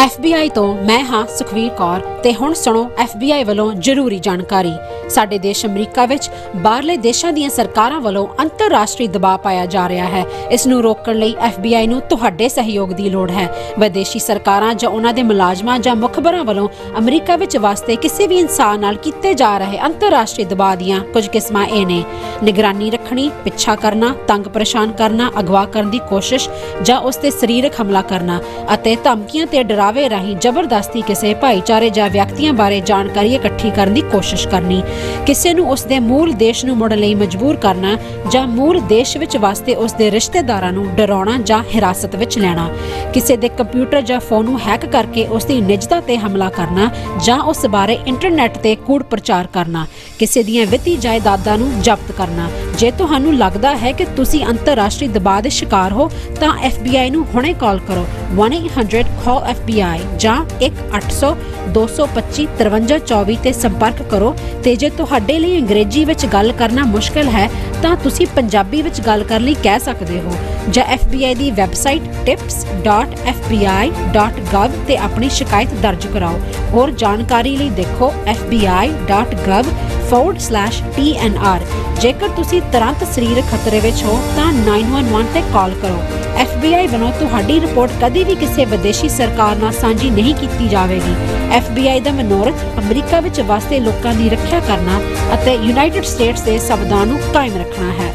FBI ਤੋਂ ਮੈਂ ਹਾਂ ਸੁਖਵੀਰ ਕੌਰ ਤੇ ਹੁਣ ਸੁਣੋ FBI ਵੱਲੋਂ ਜ਼ਰੂਰੀ ਜਾਣਕਾਰੀ। ਸਾਡੇ ਦੇਸ਼ ਅਮਰੀਕਾ ਵਿੱਚ ਬਾਹਰਲੇ ਦੇਸ਼ਾਂ ਦੀਆਂ ਸਰਕਾਰਾਂ ਵੱਲੋਂ ਅੰਤਰਰਾਸ਼ਟਰੀ ਦਬਾਅ ਪਾਇਆ ਜਾ ਰਿਹਾ ਹੈ। ਇਸ ਨੂੰ ਰੋਕਣ ਲਈ FBI ਨੂੰ ਤੁਹਾਡੇ ਸਹਿਯੋਗ ਦੀ ਲੋੜ ਹੈ। ਵਿਦੇਸ਼ੀ ਸਰਕਾਰਾਂ ਜਾਂ ਉਹਨਾਂ ਦੇ ਮੁਲਾਜ਼ਮਾਂ ਜਾਂ ਮੁਖਬਰਾਂ ਵੱਲੋਂ ਅਮਰੀਕਾ ਵਿੱਚ ਵਸਦੇ ਕਿਸੇ ਵੀ ਇਨਸਾਨ ਨਾਲ ਕੀਤੇ ਜਾ ਰਹੇ ਅੰਤਰਰਾਸ਼ਟਰੀ ਦਬਾਅ ਦੀਆਂ ਕੁਝ ਕਿਸਮਾਂ ਇਹ ਨੇ: ਨਿਗਰਾਨੀ ਰੱਖਣੀ, ਪਿੱਛਾ ਕਰਨਾ, ਤੰਗ ਪਰੇਸ਼ਾਨ ਕਰਨਾ, ਅਗਵਾ ਕਰਨ ਦੀ ਕੋਸ਼ਿਸ਼ ਜਾਂ ਉਸ ਤੇ ਸਰੀਰਕ ਹਮਲਾ ਕਰਨਾ ਅਤੇ ਧਮਕੀਆਂ ਤੇ ਡਰਾਵੇ ਰਾਹੀਂ ਜ਼ਬਰਦਸਤੀ ਕਿਸੇ ਭਾਈਚਾਰੇ ਜਾਂ ਵਿਅਕਤੀਆਂ ਬਾਰੇ ਜਾਣਕਾਰੀ ਇਕੱਠੀ ਕਰਨ ਦੀ ਕੋਸ਼ਿਸ਼ ਕਰਨੀ, ਕਿਸੇ ਨੂੰ ਉਸ ਦੇ ਮੂਲ ਦੇਸ਼ ਨੂੰ ਮੁੜਨ ਲਈ ਮਜਬੂਰ ਕਰਨਾ ਜਾਂ ਮੂਲ ਦੇਸ਼ ਵਿੱਚ ਵਸਦੇ ਉਸ ਦੇ ਰਿਸ਼ਤੇਦਾਰਾਂ ਨੂੰ ਡਰਾਉਣਾ ਜਾਂ ਹਿਰਾਸਤ ਵਿੱਚ ਲੈਣਾ, ਕਿਸੇ ਦੇ ਕੰਪਿਊਟਰ ਜਾਂ ਫੋਨ ਨੂੰ ਹੈਕ ਕਰਕੇ ਉਸ ਦੀ ਨਿੱਜਤਾ ਤੇ ਹਮਲਾ ਕਰਨਾ ਜਾਂ ਉਸ ਬਾਰੇ ਇੰਟਰਨੈਟ ਤੇ ਕੂੜ ਪ੍ਰਚਾਰ ਕਰਨਾ, ਕਿਸੇ ਦੀਆਂ ਵਿੱਤੀ ਜਾਇਦਾਦਾਂ ਨੂੰ ਜ਼ਬਤ ਕਰਨਾ। ਜੇ ਤੁਹਾਨੂੰ ਲੱਗਦਾ ਹੈ ਕਿ ਤੁਸੀਂ ਅੰਤਰਰਾਸ਼ਟਰੀ ਦਬਾਅ ਦੇ ਸ਼ਿਕਾਰ ਹੋ ਤਾਂ FBI ਨੂੰ ਹੁਣੇ ਕਾਲ ਕਰੋ 1-800-CALL-FBI ਜਾਂ 1-800-225-5324 ਤੇ ਸੰਪਰਕ ਕਰੋ। ਤੇ ਜੇ ਤੁਹਾਡੇ ਲਈ ਅੰਗਰੇਜ਼ੀ ਵਿੱਚ ਗੱਲ ਕਰਨਾ ਮੁਸ਼ਕਲ ਹੈ ਤਾਂ ਤੁਸੀਂ ਪੰਜਾਬੀ ਵਿੱਚ ਗੱਲ ਕਰਨ ਲਈ ਕਹਿ ਸਕਦੇ ਹੋ ਜਾਂ FBI ਦੀ ਵੈਬਸਾਈਟ tips.fbi.gov ਤੇ ਆਪਣੀ ਸ਼ਿਕਾਇਤ ਦਰਜ ਕਰਾਓ। ਹੋਰ ਜਾਣਕਾਰੀ ਲਈ ਦੇਖੋ fbi.gov/TNR। ਜੇਕਰ ਤੁਸੀਂ ਤੁਰੰਤ ਸਰੀਰਕ ਖਤਰੇ ਵਿੱਚ ਹੋ ਤਾਂ 911 ਤੇ ਕਾਲ ਕਰੋ। FBI ਵੱਲੋਂ ਤੁਹਾਡੀ ਰਿਪੋਰਟ ਕਦੀ ਵੀ ਕਿਸੇ ਵਿਦੇਸ਼ੀ ਸਰਕਾਰ ਨਾਲ ਸਾਂਝੀ ਨਹੀਂ ਕੀਤੀ ਜਾਵੇਗੀ। FBI ਦਾ ਮਨੋਰਥ ਅਮਰੀਕਾ ਵਿੱਚ ਵਸਦੇ ਲੋਕਾਂ ਦੀ ਰੱਖਿਆ ਕਰਨਾ ਅਤੇ ਯੂਨਾਈਟਿਡ ਸਟੇਟਸ ਦੇ ਸੰਵਿਧਾਨ ਨੂੰ ਕਾਇਮ ਰੱਖਣਾ ਹੈ।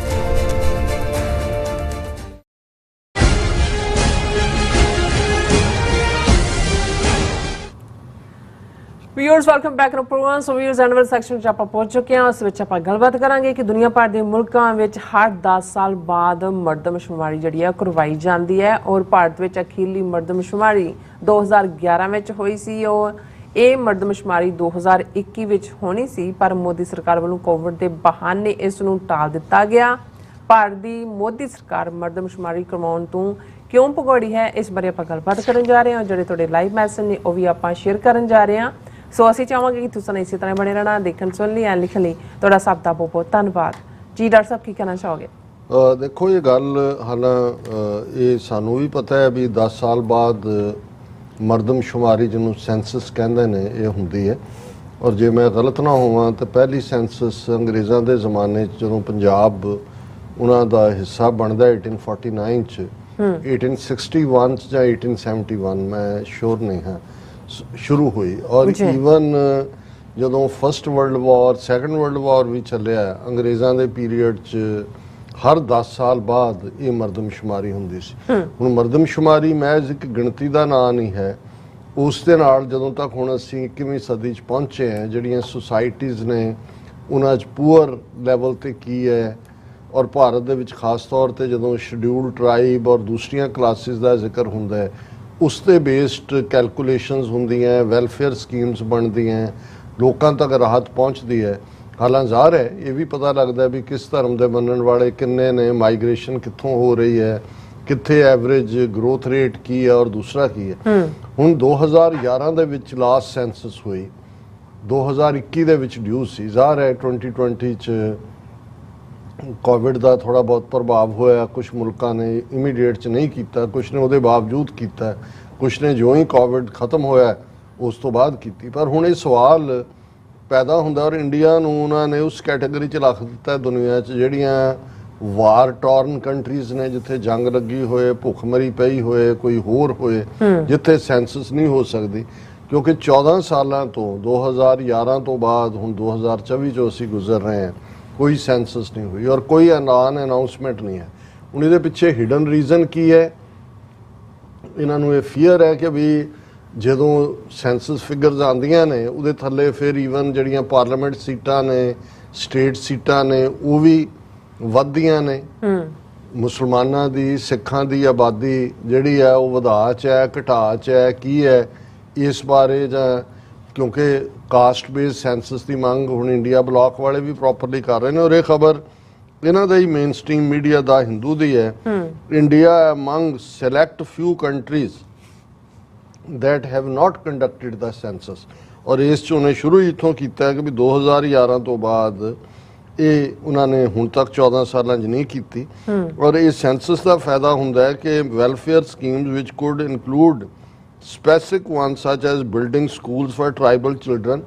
Viewers welcome back to programme. So viewers annual section ਵਿੱਚ ਆਪਾਂ ਪਹੁੰਚ ਚੁੱਕੇ ਹਾਂ। ਉਸ ਵਿੱਚ ਆਪਾਂ ਗੱਲਬਾਤ ਕਰਾਂਗੇ ਕਿ ਦੁਨੀਆ ਭਰ ਦੇ ਮੁਲਕਾਂ ਵਿੱਚ ਹਰ 10 ਸਾਲ ਬਾਅਦ ਮਰਦਮਸ਼ੁਮਾਰੀ ਜਿਹੜੀ ਹੈ ਕਰਵਾਈ ਜਾਂਦੀ ਹੈ ਔਰ ਭਾਰਤ ਵਿੱਚ ਅਖੀਰਲੀ ਮਰਦਮਸ਼ੁਮਾਰੀ 2011 ਵਿੱਚ ਹੋਈ ਸੀ ਔਰ ਇਹ ਮਰਦਮਸ਼ੁਮਾਰੀ 2021 ਵਿੱਚ ਹੋਣੀ ਸੀ, ਪਰ ਮੋਦੀ ਸਰਕਾਰ ਵੱਲੋਂ ਕੋਵਿਡ ਦੇ ਬਹਾਨੇ ਇਸ ਨੂੰ ਟਾਲ ਦਿੱਤਾ ਗਿਆ। ਭਾਰਤ ਦੀ ਮੋਦੀ ਸਰਕਾਰ ਮਰਦਮਸ਼ੁਮਾਰੀ ਕਰਵਾਉਣ ਤੋਂ ਕਿਉਂ ਭਗੌੜੀ ਹੈ, ਇਸ ਬਾਰੇ ਆਪਾਂ ਗੱਲਬਾਤ ਕਰਨ ਜਾ ਰਹੇ ਹਾਂ। ਜਿਹੜੇ ਤੁਹਾਡੇ ਲਾਈਵ ਮੈਸੇਜ ਨੇ ਉਹ ਵੀ ਆਪਾਂ ਸ਼ੇਅਰ ਕਰਨ ਜਾ ਰਹੇ ਹਾਂ। ਸੋ ਅਸੀਂ ਚਾਹਾਂਗੇ ਕਿ ਤੁਸੀਂ ਇਸੇ ਤਰ੍ਹਾਂ ਬਣੇ ਰਹਿਣਾ, ਦੇਖਣ ਸੁਣ ਲਈ ਐਂ ਲਿਖਣ ਲਈ ਤੁਹਾਡਾ ਸਭ ਦਾ ਬਹੁਤ ਬਹੁਤ ਧੰਨਵਾਦ ਜੀ। ਡਾਕਟਰ ਸਾਹਿਬ ਕੀ ਕਹਿਣਾ ਚਾਹੋਗੇ? ਦੇਖੋ ਇਹ ਗੱਲ ਇਹ ਸਾਨੂੰ ਵੀ ਪਤਾ ਹੈ ਵੀ 10 ਸਾਲ ਬਾਅਦ ਮਰਦਮਸ਼ੁਮਾਰੀ ਜਿਹਨੂੰ ਸੈਂਸਸ ਕਹਿੰਦੇ ਨੇ ਇਹ ਹੁੰਦੀ ਹੈ। ਔਰ ਜੇ ਮੈਂ ਗਲਤ ਨਾ ਹੋਵਾਂ ਤਾਂ ਪਹਿਲੀ ਸੈਂਸਸ ਅੰਗਰੇਜ਼ਾਂ ਦੇ ਜ਼ਮਾਨੇ 'ਚ ਜਦੋਂ ਪੰਜਾਬ ਉਹਨਾਂ ਦਾ ਹਿੱਸਾ ਬਣਦਾ 1849 'ਚ 1861 'ਚ ਜਾਂ 1871 ਮੈਂ ਸ਼ੋਰ ਨਹੀਂ ਹਾਂ ਸ਼ੁਰੂ ਹੋਈ। ਔਰ ਈਵਨ ਜਦੋਂ first world war second world war ਵੀ ਚੱਲਿਆ ਅੰਗਰੇਜ਼ਾਂ ਦੇ ਪੀਰੀਅਡ 'ਚ ਹਰ 10 ਸਾਲ ਬਾਅਦ ਇਹ ਮਰਦਮਸ਼ੁਮਾਰੀ ਹੁੰਦੀ ਸੀ। ਹੁਣ ਮਰਦਮਸ਼ੁਮਾਰੀ ਮਹਿਜ਼ ਇੱਕ ਗਿਣਤੀ ਦਾ ਨਾਂ ਨਹੀਂ ਹੈ। ਉਸ ਦੇ ਨਾਲ ਜਦੋਂ ਤੱਕ ਹੁਣ ਅਸੀਂ 21ਵੀਂ ਸਦੀ 'ਚ ਪਹੁੰਚੇ ਹਾਂ ਜਿਹੜੀਆਂ ਸੁਸਾਇਟੀਜ਼ ਨੇ ਉਹਨਾਂ 'ਚ ਪੂਅਰ ਲੈਵਲ 'ਤੇ ਕੀ ਹੈ ਔਰ ਭਾਰਤ ਦੇ ਵਿੱਚ ਖਾਸ ਤੌਰ 'ਤੇ ਜਦੋਂ ਸ਼ਡਿਊਲ ਟਰਾਈਬ ਔਰ ਦੂਸਰੀਆਂ ਕਲਾਸਿਸ ਦਾ ਜ਼ਿਕਰ ਹੁੰਦਾ ਹੈ ਉਸ 'ਤੇ ਬੇਸਡ ਕੈਲਕੂਲੇਸ਼ਨਸ ਹੁੰਦੀਆਂ, ਵੈਲਫੇਅਰ ਸਕੀਮਸ ਬਣਦੀਆਂ, ਲੋਕਾਂ ਤੱਕ ਰਾਹਤ ਪਹੁੰਚਦੀ ਹੈ। ਹਾਲਾਂਕਿ ਜ਼ਾਹਰ ਹੈ ਇਹ ਵੀ ਪਤਾ ਲੱਗਦਾ ਵੀ ਕਿਸ ਧਰਮ ਦੇ ਮੰਨਣ ਵਾਲੇ ਕਿੰਨੇ ਨੇ, ਮਾਈਗ੍ਰੇਸ਼ਨ ਕਿੱਥੋਂ ਹੋ ਰਹੀ ਹੈ, ਕਿੱਥੇ ਐਵਰੇਜ ਗਰੋਥ ਰੇਟ ਕੀ ਹੈ ਔਰ ਦੂਸਰਾ ਕੀ ਹੈ। ਹੁਣ 2011 ਦੇ ਵਿੱਚ ਲਾਸਟ ਸੈਂਸਸ ਹੋਈ, 2021 ਦੇ ਵਿੱਚ ਡਿਊ ਸੀ। ਜ਼ਾਹਰ ਹੈ 2020 'ਚ ਕੋਵਿਡ ਦਾ ਥੋੜ੍ਹਾ ਬਹੁਤ ਪ੍ਰਭਾਵ ਹੋਇਆ, ਕੁਝ ਮੁਲਕਾਂ ਨੇ ਇਮੀਡੀਏਟ 'ਚ ਨਹੀਂ ਕੀਤਾ, ਕੁਝ ਨੇ ਉਹਦੇ ਬਾਵਜੂਦ ਕੀਤਾ, ਕੁਝ ਨੇ ਜਿਉਂ ਹੀ ਕੋਵਿਡ ਖਤਮ ਹੋਇਆ ਉਸ ਤੋਂ ਬਾਅਦ ਕੀਤੀ। ਪਰ ਹੁਣ ਇਹ ਸਵਾਲ ਪੈਦਾ ਹੁੰਦਾ ਔਰ ਇੰਡੀਆ ਨੂੰ ਉਹਨਾਂ ਨੇ ਉਸ ਕੈਟਾਗਰੀ 'ਚ ਰੱਖ ਦਿੱਤਾ ਦੁਨੀਆ 'ਚ ਜਿਹੜੀਆਂ ਵਾਰ ਟੌਰਨ ਕੰਟਰੀਜ਼ ਨੇ, ਜਿੱਥੇ ਜੰਗ ਲੱਗੀ ਹੋਏ, ਭੁੱਖਮਰੀ ਪਈ ਹੋਏ, ਕੋਈ ਹੋਰ ਹੋਏ, ਜਿੱਥੇ ਸੈਂਸਸ ਨਹੀਂ ਹੋ ਸਕਦੀ। ਕਿਉਂਕਿ 14 ਸਾਲਾਂ ਤੋਂ 2011 ਤੋਂ ਬਾਅਦ ਹੁਣ 2024 'ਚੋਂ ਅਸੀਂ ਗੁਜ਼ਰ ਰਹੇ ਹਾਂ, ਕੋਈ ਸੈਂਸਸ ਨਹੀਂ ਹੋਈ ਔਰ ਕੋਈ ਅਨਾਊਂਸਮੈਂਟ ਨਹੀਂ ਹੈ। ਹੁਣ ਇਹਦੇ ਪਿੱਛੇ ਹਿਡਨ ਰੀਜ਼ਨ ਕੀ ਹੈ? ਇਹਨਾਂ ਨੂੰ ਇਹ ਫੀਅਰ ਹੈ ਕਿ ਵੀ ਜਦੋਂ ਸੈਂਸਸ ਫਿਗਰਸ ਆਉਂਦੀਆਂ ਨੇ ਉਹਦੇ ਥੱਲੇ ਫਿਰ ਈਵਨ ਜਿਹੜੀਆਂ ਪਾਰਲੀਮੈਂਟ ਸੀਟਾਂ ਨੇ, ਸਟੇਟ ਸੀਟਾਂ ਨੇ, ਉਹ ਵੀ ਵੱਧਦੀਆਂ ਨੇ। ਮੁਸਲਮਾਨਾਂ ਦੀ, ਸਿੱਖਾਂ ਦੀ ਆਬਾਦੀ ਜਿਹੜੀ ਹੈ ਉਹ ਵਧਾ 'ਚ ਹੈ, ਘਟਾ 'ਚ ਹੈ, ਕੀ ਹੈ ਇਸ ਬਾਰੇ? ਜਾਂ ਕਿਉਂਕਿ ਕਾਸਟ ਬੇਸਡ ਸੈਂਸਸ ਦੀ ਮੰਗ ਹੁਣ ਇੰਡੀਆ ਬਲਾਕ ਵਾਲੇ ਵੀ ਪ੍ਰੋਪਰਲੀ ਕਰ ਰਹੇ ਨੇ ਔਰ ਇਹ ਖਬਰ ਇਹਨਾਂ ਦਾ ਹੀ ਮੇਨ ਸਟ੍ਰੀਮ ਮੀਡੀਆ ਦਾ ਹਿੰਦੂ ਦੀ ਹੈ। India among select few countries that have not conducted the census ਔਰ ਇਸ 'ਚ ਉਹਨੇ ਸ਼ੁਰੂ ਹੀ ਇੱਥੋਂ ਕੀਤਾ ਕਿ ਵੀ 2011 ਤੋਂ ਬਾਅਦ ਇਹ ਉਹਨਾਂ ਨੇ ਹੁਣ ਤੱਕ 14 ਸਾਲਾਂ 'ਚ ਨਹੀਂ ਕੀਤੀ। ਔਰ ਇਹ ਸੈਂਸਸ ਦਾ ਫਾਇਦਾ ਹੁੰਦਾ ਹੈ ਕਿ welfare schemes which could include specific ones such as building schools for tribal children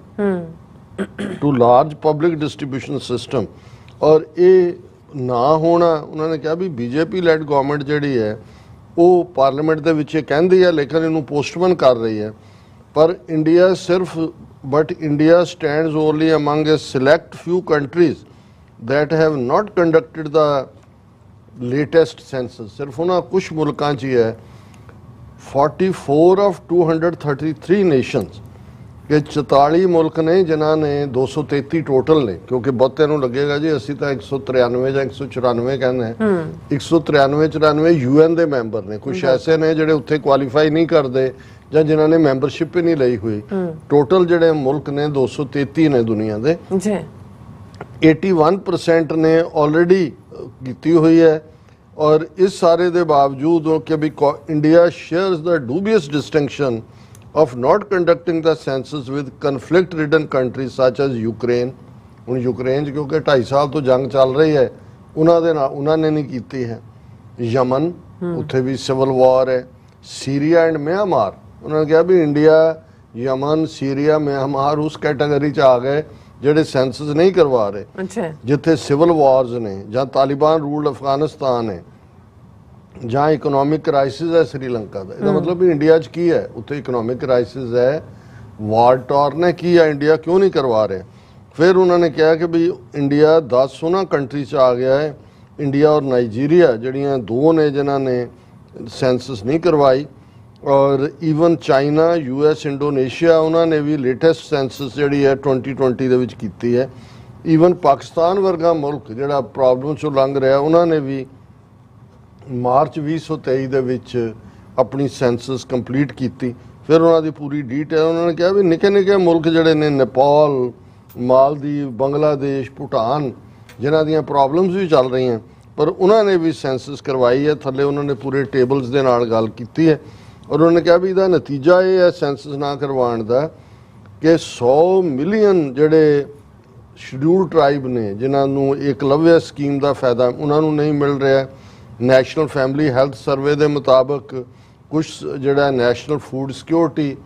to large public distribution system. ਔਰ ਇਹ ਨਾ ਹੋਣਾ, ਉਹਨਾਂ ਨੇ ਕਿਹਾ ਵੀ ਬੀਜੇਪੀ ਲੈਡ ਗਵਰਨਮੈਂਟ ਜਿਹੜੀ ਹੈ ਉਹ ਪਾਰਲੀਮੈਂਟ ਦੇ ਵਿੱਚ ਇਹ ਕਹਿੰਦੀ ਹੈ ਲੇਕਿਨ ਇਹਨੂੰ ਪੋਸਟਪੋਨ ਕਰ ਰਹੀ ਹੈ। ਪਰ ਇੰਡੀਆ ਸਿਰਫ but India stands only among a select few countries that have not conducted the latest census। ਸਿਰਫ ਉਹਨਾਂ ਕੁਝ ਮੁਲਕਾਂ 'ਚ ਹੀ ਹੈ 44 of 233 nations ਕਿ 44 ਮੁਲਕ ਨੇ ਜਿਨ੍ਹਾਂ ਨੇ 233 ਟੋਟਲ ਨੇ, ਕਿਉਂਕਿ ਬਹੁਤਿਆਂ ਨੂੰ ਲੱਗੇਗਾ ਜੀ ਅਸੀਂ ਤਾਂ 193 ਜਾਂ 194 ਕਹਿੰਦੇ ਹਾਂ, 193 UN ਦੇ ਮੈਂਬਰ ਨੇ, ਕੁਝ ਐਸੇ ਨੇ ਜਿਹੜੇ ਉੱਥੇ ਕੁਆਲੀਫਾਈ ਨਹੀਂ ਕਰਦੇ ਜਾਂ ਜਿਨ੍ਹਾਂ ਨੇ ਮੈਂਬਰਸ਼ਿਪ ਹੀ ਨਹੀਂ ਲਈ ਹੋਈ। ਟੋਟਲ ਜਿਹੜੇ ਮੁਲਕ ਨੇ 233 ਨੇ ਦੁਨੀਆ ਦੇ ਜੀ। 81% ਨੇ ਆਲਰੇਡੀ ਕੀਤੀ ਹੋਈ ਹੈ। ਔਰ ਇਸ ਸਾਰੇ ਦੇ ਬਾਵਜੂਦ ਕਿ ਵੀ India shares the dubious distinction of not conducting the census with conflict ridden countries such as Ukraine। ਹੁਣ ਯੂਕਰੇਨ 'ਚ ਕਿਉਂਕਿ 2.5 ਸਾਲ ਤੋਂ ਜੰਗ ਚੱਲ ਰਹੀ ਹੈ, ਉਹਨਾਂ ਦੇ ਨਾਲ ਉਹਨਾਂ ਨੇ ਨਹੀਂ ਕੀਤੀ ਹੈ। ਯਮਨ, ਉੱਥੇ ਵੀ ਸਿਵਲ ਵਾਰ ਹੈ। ਸੀਰੀਆ ਐਂਡ ਮਿਆਂਮਾਰ, ਉਹਨਾਂ ਨੇ ਕਿਹਾ ਵੀ ਇੰਡੀਆ, ਯਮਨ, ਸੀਰੀਆ, ਮਿਆਂਮਾਰ ਉਸ ਕੈਟਾਗਰੀ 'ਚ ਆ ਗਏ ਜਿਹੜੇ ਸੈਂਸਸ ਨਹੀਂ ਕਰਵਾ ਰਹੇ, ਜਿੱਥੇ ਸਿਵਲ ਵਾਰਸ ਨੇ ਜਾਂ ਤਾਲਿਬਾਨ ਰੂਲਡ ਅਫਗਾਨਿਸਤਾਨ ਹੈ ਜਾਂ ਇਕਨੋਮਿਕ ਕ੍ਰਾਈਸਿਸ ਹੈ ਸ੍ਰੀਲੰਕਾ ਦਾ। ਇਹਦਾ ਮਤਲਬ ਵੀ ਇੰਡੀਆ 'ਚ ਕੀ ਹੈ, ਉੱਥੇ ਇਕਨੋਮਿਕ ਕ੍ਰਾਈਸਿਸ ਹੈ, ਵਾਰ ਟੌਰਨ ਹੈ, ਕੀ ਹੈ, ਇੰਡੀਆ ਕਿਉਂ ਨਹੀਂ ਕਰਵਾ ਰਿਹਾ। ਫਿਰ ਉਹਨਾਂ ਨੇ ਕਿਹਾ ਕਿ ਵੀ ਇੰਡੀਆ 10 ਉਹਨਾਂ ਕੰਟਰੀ 'ਚ ਆ ਗਿਆ ਹੈ, ਇੰਡੀਆ ਔਰ ਨਾਈਜੀਰੀਆ ਜਿਹੜੀਆਂ ਦੋ ਨੇ ਜਿਨ੍ਹਾਂ ਨੇ ਸੈਂਸਸ ਨਹੀਂ ਕਰਵਾਈ। ਔਰ ਈਵਨ ਚਾਈਨਾ, US, ਇੰਡੋਨੇਸ਼ੀਆ, ਉਹਨਾਂ ਨੇ ਵੀ ਲੇਟੈਸਟ ਸੈਂਸਸ ਜਿਹੜੀ ਹੈ 2020 ਦੇ ਵਿੱਚ ਕੀਤੀ ਹੈ। ਈਵਨ ਪਾਕਿਸਤਾਨ ਵਰਗਾ ਮੁਲਕ ਜਿਹੜਾ ਪ੍ਰੋਬਲਮ 'ਚੋਂ ਲੰਘ ਰਿਹਾ, ਉਹਨਾਂ ਨੇ ਵੀ ਮਾਰਚ 2023 ਦੇ ਵਿੱਚ ਆਪਣੀ ਸੈਂਸਸ ਕੰਪਲੀਟ ਕੀਤੀ। ਫਿਰ ਉਹਨਾਂ ਦੀ ਪੂਰੀ ਡੀਟੇਲ ਉਹਨਾਂ ਨੇ ਕਿਹਾ ਵੀ ਨਿੱਕੇ ਨਿੱਕੇ ਮੁਲਕ ਜਿਹੜੇ ਨੇ ਨੇਪਾਲ, ਮਾਲਦੀਵ, ਬੰਗਲਾਦੇਸ਼, ਭੂਟਾਨ, ਜਿਨ੍ਹਾਂ ਦੀਆਂ ਪ੍ਰੋਬਲਮਸ ਵੀ ਚੱਲ ਰਹੀਆਂ, ਪਰ ਉਹਨਾਂ ਨੇ ਵੀ ਸੈਂਸਸ ਕਰਵਾਈ ਹੈ। ਥੱਲੇ ਉਹਨਾਂ ਨੇ ਪੂਰੇ ਟੇਬਲਸ ਦੇ ਨਾਲ ਗੱਲ ਕੀਤੀ ਹੈ। ਔਰ ਉਹਨਾਂ ਨੇ ਕਿਹਾ ਵੀ ਇਹਦਾ ਨਤੀਜਾ ਇਹ ਹੈ ਸੈਂਸਸ ਨਾ ਕਰਵਾਉਣ ਦਾ ਕਿ 100 ਮਿਲੀਅਨ ਜਿਹੜੇ ਸ਼ਡਿਊਲ ਟਰਾਈਬ ਨੇ ਜਿਨ੍ਹਾਂ ਨੂੰ ਏਕਲਵਯ ਸਕੀਮ ਦਾ ਫਾਇਦਾ ਉਹਨਾਂ ਨੂੰ ਨਹੀਂ ਮਿਲ ਰਿਹਾ। ਨੈਸ਼ਨਲ ਫੈਮਿਲੀ ਹੈਲਥ ਸਰਵੇ ਦੇ ਮੁਤਾਬਕ ਕੁਝ ਜਿਹੜਾ ਨੈਸ਼ਨਲ ਫੂਡ ਸਿਕਿਉਰਿਟੀ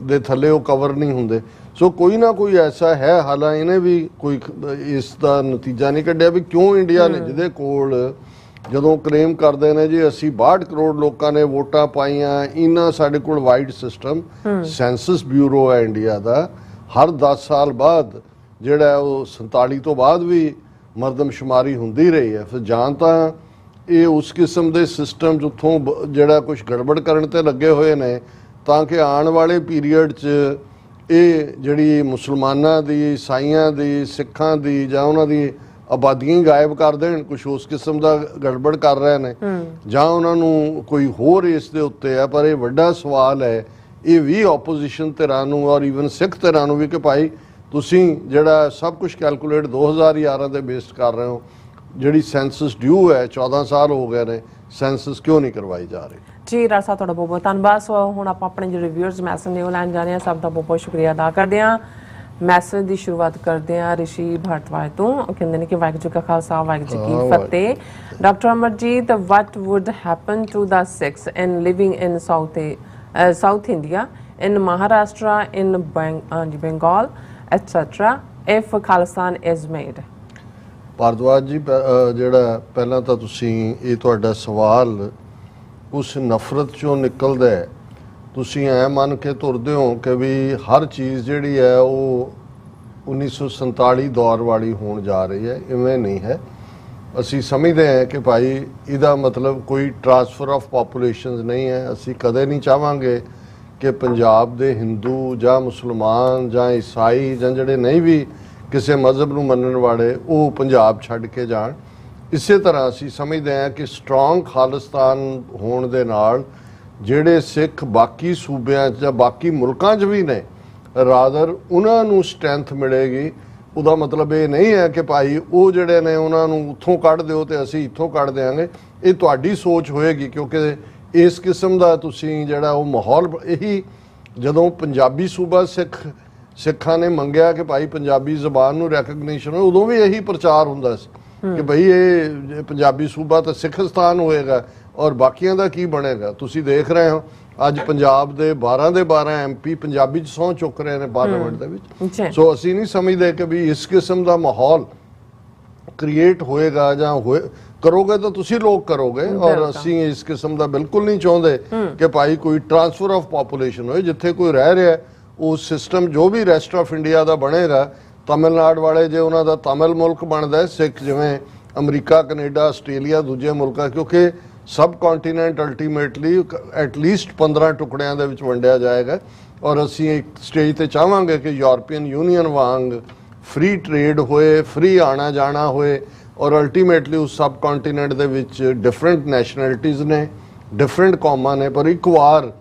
ਦੇ ਥੱਲੇ ਉਹ ਕਵਰ ਨਹੀਂ ਹੁੰਦੇ। ਸੋ ਕੋਈ ਨਾ ਕੋਈ ਐਸਾ ਹੈ, ਹਾਲਾਂਕਿ ਇਹਨੇ ਵੀ ਕੋਈ ਇਸ ਦਾ ਨਤੀਜਾ ਨਹੀਂ ਕੱਢਿਆ ਵੀ ਕਿਉਂ ਇੰਡੀਆ ਨੇ, ਜਿਹਦੇ ਕੋਲ ਜਦੋਂ ਕਲੇਮ ਕਰਦੇ ਨੇ ਜੀ ਅਸੀਂ 62 ਕਰੋੜ ਲੋਕਾਂ ਨੇ ਵੋਟਾਂ ਪਾਈਆਂ, ਇਹਨਾਂ ਸਾਡੇ ਕੋਲ ਵਾਈਡ ਸਿਸਟਮ ਸੈਂਸਸ ਬਿਊਰੋ ਹੈ ਇੰਡੀਆ ਦਾ, ਹਰ 10 ਸਾਲ ਬਾਅਦ ਜਿਹੜਾ ਉਹ 47 ਤੋਂ ਬਾਅਦ ਵੀ ਮਰਦਮਸ਼ੁਮਾਰੀ ਹੁੰਦੀ ਰਹੀ ਹੈ। ਫਿਰ ਜਾਂ ਤਾਂ ਇਹ ਉਸ ਕਿਸਮ ਦੇ ਸਿਸਟਮ ਜਿੱਥੋਂ ਜਿਹੜਾ ਕੁਝ ਗੜਬੜ ਕਰਨ ਤੇ ਲੱਗੇ ਹੋਏ ਨੇ ਤਾਂ ਕਿ ਆਉਣ ਵਾਲੇ ਪੀਰੀਅਡ 'ਚ ਇਹ ਜਿਹੜੀ ਮੁਸਲਮਾਨਾਂ ਦੀ, ਈਸਾਈਆਂ ਦੀ, ਸਿੱਖਾਂ ਦੀ ਜਾਂ ਉਹਨਾਂ ਦੀ ਆਬਾਦੀਆਂ ਗਾਇਬ ਕਰ ਦੇਣ, ਕੁਝ ਉਸ ਕਿਸਮ ਦਾ ਗੜਬੜ ਕਰ ਰਹੇ ਨੇ, ਜਾਂ ਉਹਨਾਂ ਨੂੰ ਕੋਈ ਹੋਰ ਇਸ ਦੇ ਉੱਤੇ ਹੈ। ਪਰ ਇਹ ਵੱਡਾ ਸਵਾਲ ਹੈ ਇਹ ਵੀ ਆਪੋਜੀਸ਼ਨ ਧਿਰਾਂ ਨੂੰ ਔਰ ਈਵਨ ਸਿੱਖ ਧਿਰਾਂ ਨੂੰ ਵੀ ਕਿ ਭਾਈ ਤੁਸੀਂ ਜਿਹੜਾ ਸਭ ਕੁਝ ਕੈਲਕੂਲੇਟ 2011 ਦੇ ਬੇਸਡ ਕਰ ਰਹੇ ਹੋ, ਜਿਹੜੀ ਸੈਂਸਸ ਡਿਊ ਹੈ 14 ਸਾਲ ਹੋ ਗਏ ਨੇ, ਸੈਂਸਸ ਕਿਉਂ ਨਹੀਂ ਕਰਵਾਈ ਜਾ ਰਹੀ। ਜੀ ਰਾਜ ਸਾਹਿਬ ਤੁਹਾਡਾ ਬਹੁਤ ਬਹੁਤ ਧੰਨਵਾਦ। ਸੋ ਹੁਣ ਆਪਾਂ ਆਪਣੇ ਜਿਹੜੇ ਰਿਵਿਊਅਰਸ ਮੈਸੇਜ ਨੇ ਉਹ ਲੈਣ ਜਾਣੇ ਆ, ਸਭ ਦਾ ਬਹੁਤ ਬਹੁਤ ਸ਼ੁਕਰੀਆ ਅਦਾ ਕਰਦੇ ਹਾਂ। ਮੈਸੇਜ ਦੀ ਸ਼ੁਰੂਆਤ ਕਰਦੇ ਹਾਂ ਰਿਸ਼ੀ ਭਾਰਤਵਾਜ ਤੋਂ। ਉਹ ਕਹਿੰਦੇ ਨੇ ਕਿ ਵਾਹਿਗੁਰੂ ਜੀ ਕਾ ਖਾਲਸਾ ਵਾਹਿਗੁਰੂ ਜੀ ਕੀ ਫਤਿਹ। Doctor Amarjit, what would happen to the Sikhs in living in South India, in Maharashtra, in Bengal, etc. if Khalistan is made? Bhardwaj ਜੀ, ਜਿਹੜਾ ਪਹਿਲਾਂ ਤਾਂ ਤੁਸੀਂ ਇਹ ਤੁਹਾਡਾ ਸਵਾਲ ਉਸ ਨਫ਼ਰਤ ਚੋਂ ਨਿਕਲਦਾ ਹੈ। ਤੁਸੀਂ ਐ ਮੰਨ ਕੇ ਤੁਰਦੇ ਹੋ ਕਿ ਵੀ ਹਰ ਚੀਜ਼ ਜਿਹੜੀ ਹੈ ਉਹ 1947 ਦੌਰ ਵਾਲੀ ਹੋਣ ਜਾ ਰਹੀ ਹੈ। ਇਵੇਂ ਨਹੀਂ ਹੈ। ਅਸੀਂ ਸਮਝਦੇ ਹਾਂ ਕਿ ਭਾਈ ਇਹਦਾ ਮਤਲਬ ਕੋਈ ਟ੍ਰਾਂਸਫਰ ਆਫ ਪਾਪੂਲੇਸ਼ਨਸ ਨਹੀਂ ਹੈ। ਅਸੀਂ ਕਦੇ ਨਹੀਂ ਚਾਹਾਂਗੇ ਕਿ ਪੰਜਾਬ ਦੇ ਹਿੰਦੂ ਜਾਂ ਮੁਸਲਮਾਨ ਜਾਂ ਈਸਾਈ ਜਾਂ ਜਿਹੜੇ ਨਹੀਂ ਵੀ ਕਿਸੇ ਮਜ਼ਹਬ ਨੂੰ ਮੰਨਣ ਵਾਲੇ ਉਹ ਪੰਜਾਬ ਛੱਡ ਕੇ ਜਾਣ। ਇਸੇ ਤਰ੍ਹਾਂ ਅਸੀਂ ਸਮਝਦੇ ਹਾਂ ਕਿ ਸਟਰੋਂਗ ਖਾਲਿਸਤਾਨ ਹੋਣ ਦੇ ਨਾਲ ਜਿਹੜੇ ਸਿੱਖ ਬਾਕੀ ਸੂਬਿਆਂ 'ਚ ਜਾਂ ਬਾਕੀ ਮੁਲਕਾਂ 'ਚ ਵੀ ਨੇ, ਰਾਦਰ ਉਹਨਾਂ ਨੂੰ ਸਟਰੈਂਥ ਮਿਲੇਗੀ। ਉਹਦਾ ਮਤਲਬ ਇਹ ਨਹੀਂ ਹੈ ਕਿ ਭਾਈ ਉਹ ਜਿਹੜੇ ਨੇ ਉਹਨਾਂ ਨੂੰ ਉੱਥੋਂ ਕੱਢ ਦਿਓ ਤੇ ਅਸੀਂ ਇੱਥੋਂ ਕੱਢ ਦਿਆਂਗੇ। ਇਹ ਤੁਹਾਡੀ ਸੋਚ ਹੋਏਗੀ, ਕਿਉਂਕਿ ਇਸ ਕਿਸਮ ਦਾ ਤੁਸੀਂ ਜਿਹੜਾ ਉਹ ਮਾਹੌਲ, ਇਹੀ ਜਦੋਂ ਪੰਜਾਬੀ ਸੂਬਾ ਸਿੱਖਾਂ ਨੇ ਮੰਗਿਆ ਕਿ ਭਾਈ ਪੰਜਾਬੀ ਜ਼ਬਾਨ ਨੂੰ ਰੈਕਗਨੀਸ਼ਨ ਹੋ, ਉਦੋਂ ਵੀ ਇਹੀ ਪ੍ਰਚਾਰ ਹੁੰਦਾ ਸੀ ਕਿ ਭਾਈ ਇਹ ਪੰਜਾਬੀ ਸੂਬਾ ਤਾਂ ਸਿੱਖਸਤਾਨ ਹੋਏਗਾ ਔਰ ਬਾਕੀਆਂ ਦਾ ਕੀ ਬਣੇਗਾ। ਤੁਸੀਂ ਦੇਖ ਰਹੇ ਹੋ ਅੱਜ ਪੰਜਾਬ ਦੇ 12 ਦੇ 12 MP ਪੰਜਾਬੀ 'ਚ ਸਹੁੰ ਚੁੱਕ ਰਹੇ ਨੇ ਪਾਰਲੀਮੈਂਟ ਦੇ ਵਿੱਚ। ਜੀ ਸੋ ਅਸੀਂ ਨਹੀਂ ਸਮਝਦੇ ਕਿ ਵੀ ਇਸ ਕਿਸਮ ਦਾ ਮਾਹੌਲ ਕ੍ਰੀਏਟ ਹੋਏਗਾ ਜਾਂ ਕਰੋਗੇ ਤਾਂ ਤੁਸੀਂ ਲੋਕ ਕਰੋਗੇ, ਔਰ ਅਸੀਂ ਇਸ ਕਿਸਮ ਦਾ ਬਿਲਕੁਲ ਨਹੀਂ ਚਾਹੁੰਦੇ ਕਿ ਭਾਈ ਕੋਈ ਟ੍ਰਾਂਸਫਰ ਆਫ ਪਾਪੂਲੇਸ਼ਨ ਹੋਏ। ਜਿੱਥੇ ਕੋਈ ਰਹਿ ਰਿਹਾ ਉਹ ਸਿਸਟਮ ਜੋ ਵੀ ਰੈਸਟ ਆਫ ਇੰਡੀਆ ਦਾ ਬਣੇਗਾ, ਤਮਿਲਨਾਡੂ ਵਾਲੇ ਜੇ ਉਹਨਾਂ ਦਾ ਤਮਿਲ ਮੁਲਕ ਬਣਦਾ, ਸਿੱਖ ਜਿਵੇਂ ਅਮਰੀਕਾ, ਕੈਨੇਡਾ, ਆਸਟ੍ਰੇਲੀਆ, ਦੂਜੇ ਮੁਲਕਾਂ, ਕਿਉਂਕਿ ਸਬ ਕੰਟੀਨੈਂਟ ਅਲਟੀਮੇਟਲੀ ਐਟਲੀਸਟ 15 ਟੁਕੜਿਆਂ ਦੇ ਵਿੱਚ ਵੰਡਿਆ ਜਾਏਗਾ। ਔਰ ਅਸੀਂ ਇੱਕ ਸਟੇਜ ਤੇ ਚਾਹਾਂਗੇ ਕਿ ਯੂਰਪੀਅਨ ਯੂਨੀਅਨ ਵਾਂਗ ਫ੍ਰੀ ਟ੍ਰੇਡ ਹੋਏ, ਫ੍ਰੀ ਆਣਾ ਜਾਣਾ ਹੋਏ, ਔਰ ਅਲਟੀਮੇਟਲੀ ਉਸ ਸਬ ਕੰਟੀਨੈਂਟ ਦੇ ਵਿੱਚ ਡਿਫਰੈਂਟ ਨੈਸ਼ਨੈਲਿਟੀਜ਼ ਨੇ, ਡਿਫਰੈਂਟ ਕੌਮਾਂ ਨੇ, ਪਰ ਇੱਕ ਵਾਰ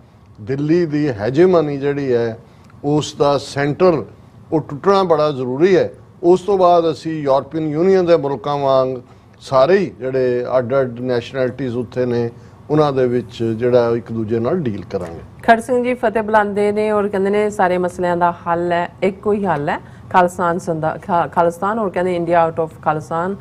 ਦਿੱਲੀ ਦੀ ਹੈਜੇਮਨੀ ਜਿਹੜੀ ਹੈ ਉਸ ਦਾ ਸੈਂਟਰ ਉਹ ਟੁੱਟਣਾ ਬੜਾ ਜ਼ਰੂਰੀ ਹੈ। ਉਸ ਤੋਂ ਬਾਅਦ ਅਸੀਂ ਯੂਰਪੀਅਨ ਯੂਨੀਅਨ ਦੇ ਮੁਲਕਾਂ ਵਾਂਗ ਸਾਰੇ ਹੀ ਜਿਹੜੇ ਅੱਡ-ਅੱਡ ਨੈਸ਼ਨੈਲਿਟੀਜ਼ ਉੱਥੇ ਨੇ ਉਹਨਾਂ ਦੇ ਵਿੱਚ ਜਿਹੜਾ ਇੱਕ ਦੂਜੇ ਨਾਲ ਡੀਲ ਕਰਾਂਗੇ। ਖੜ ਸਿੰਘ ਜੀ ਫਤਿਹ ਬੁਲਾਉਂਦੇ ਨੇ ਔਰ ਕਹਿੰਦੇ ਨੇ ਸਾਰੇ ਮਸਲਿਆਂ ਦਾ ਹੱਲ ਹੈ, ਇੱਕੋ ਹੀ ਹੱਲ ਹੈ, ਖਾਲਿਸਤਾਨ, ਔਰ ਕਹਿੰਦੇ ਇੰਡੀਆ ਆਊਟ ਆਫ ਖਾਲਿਸਤਾਨ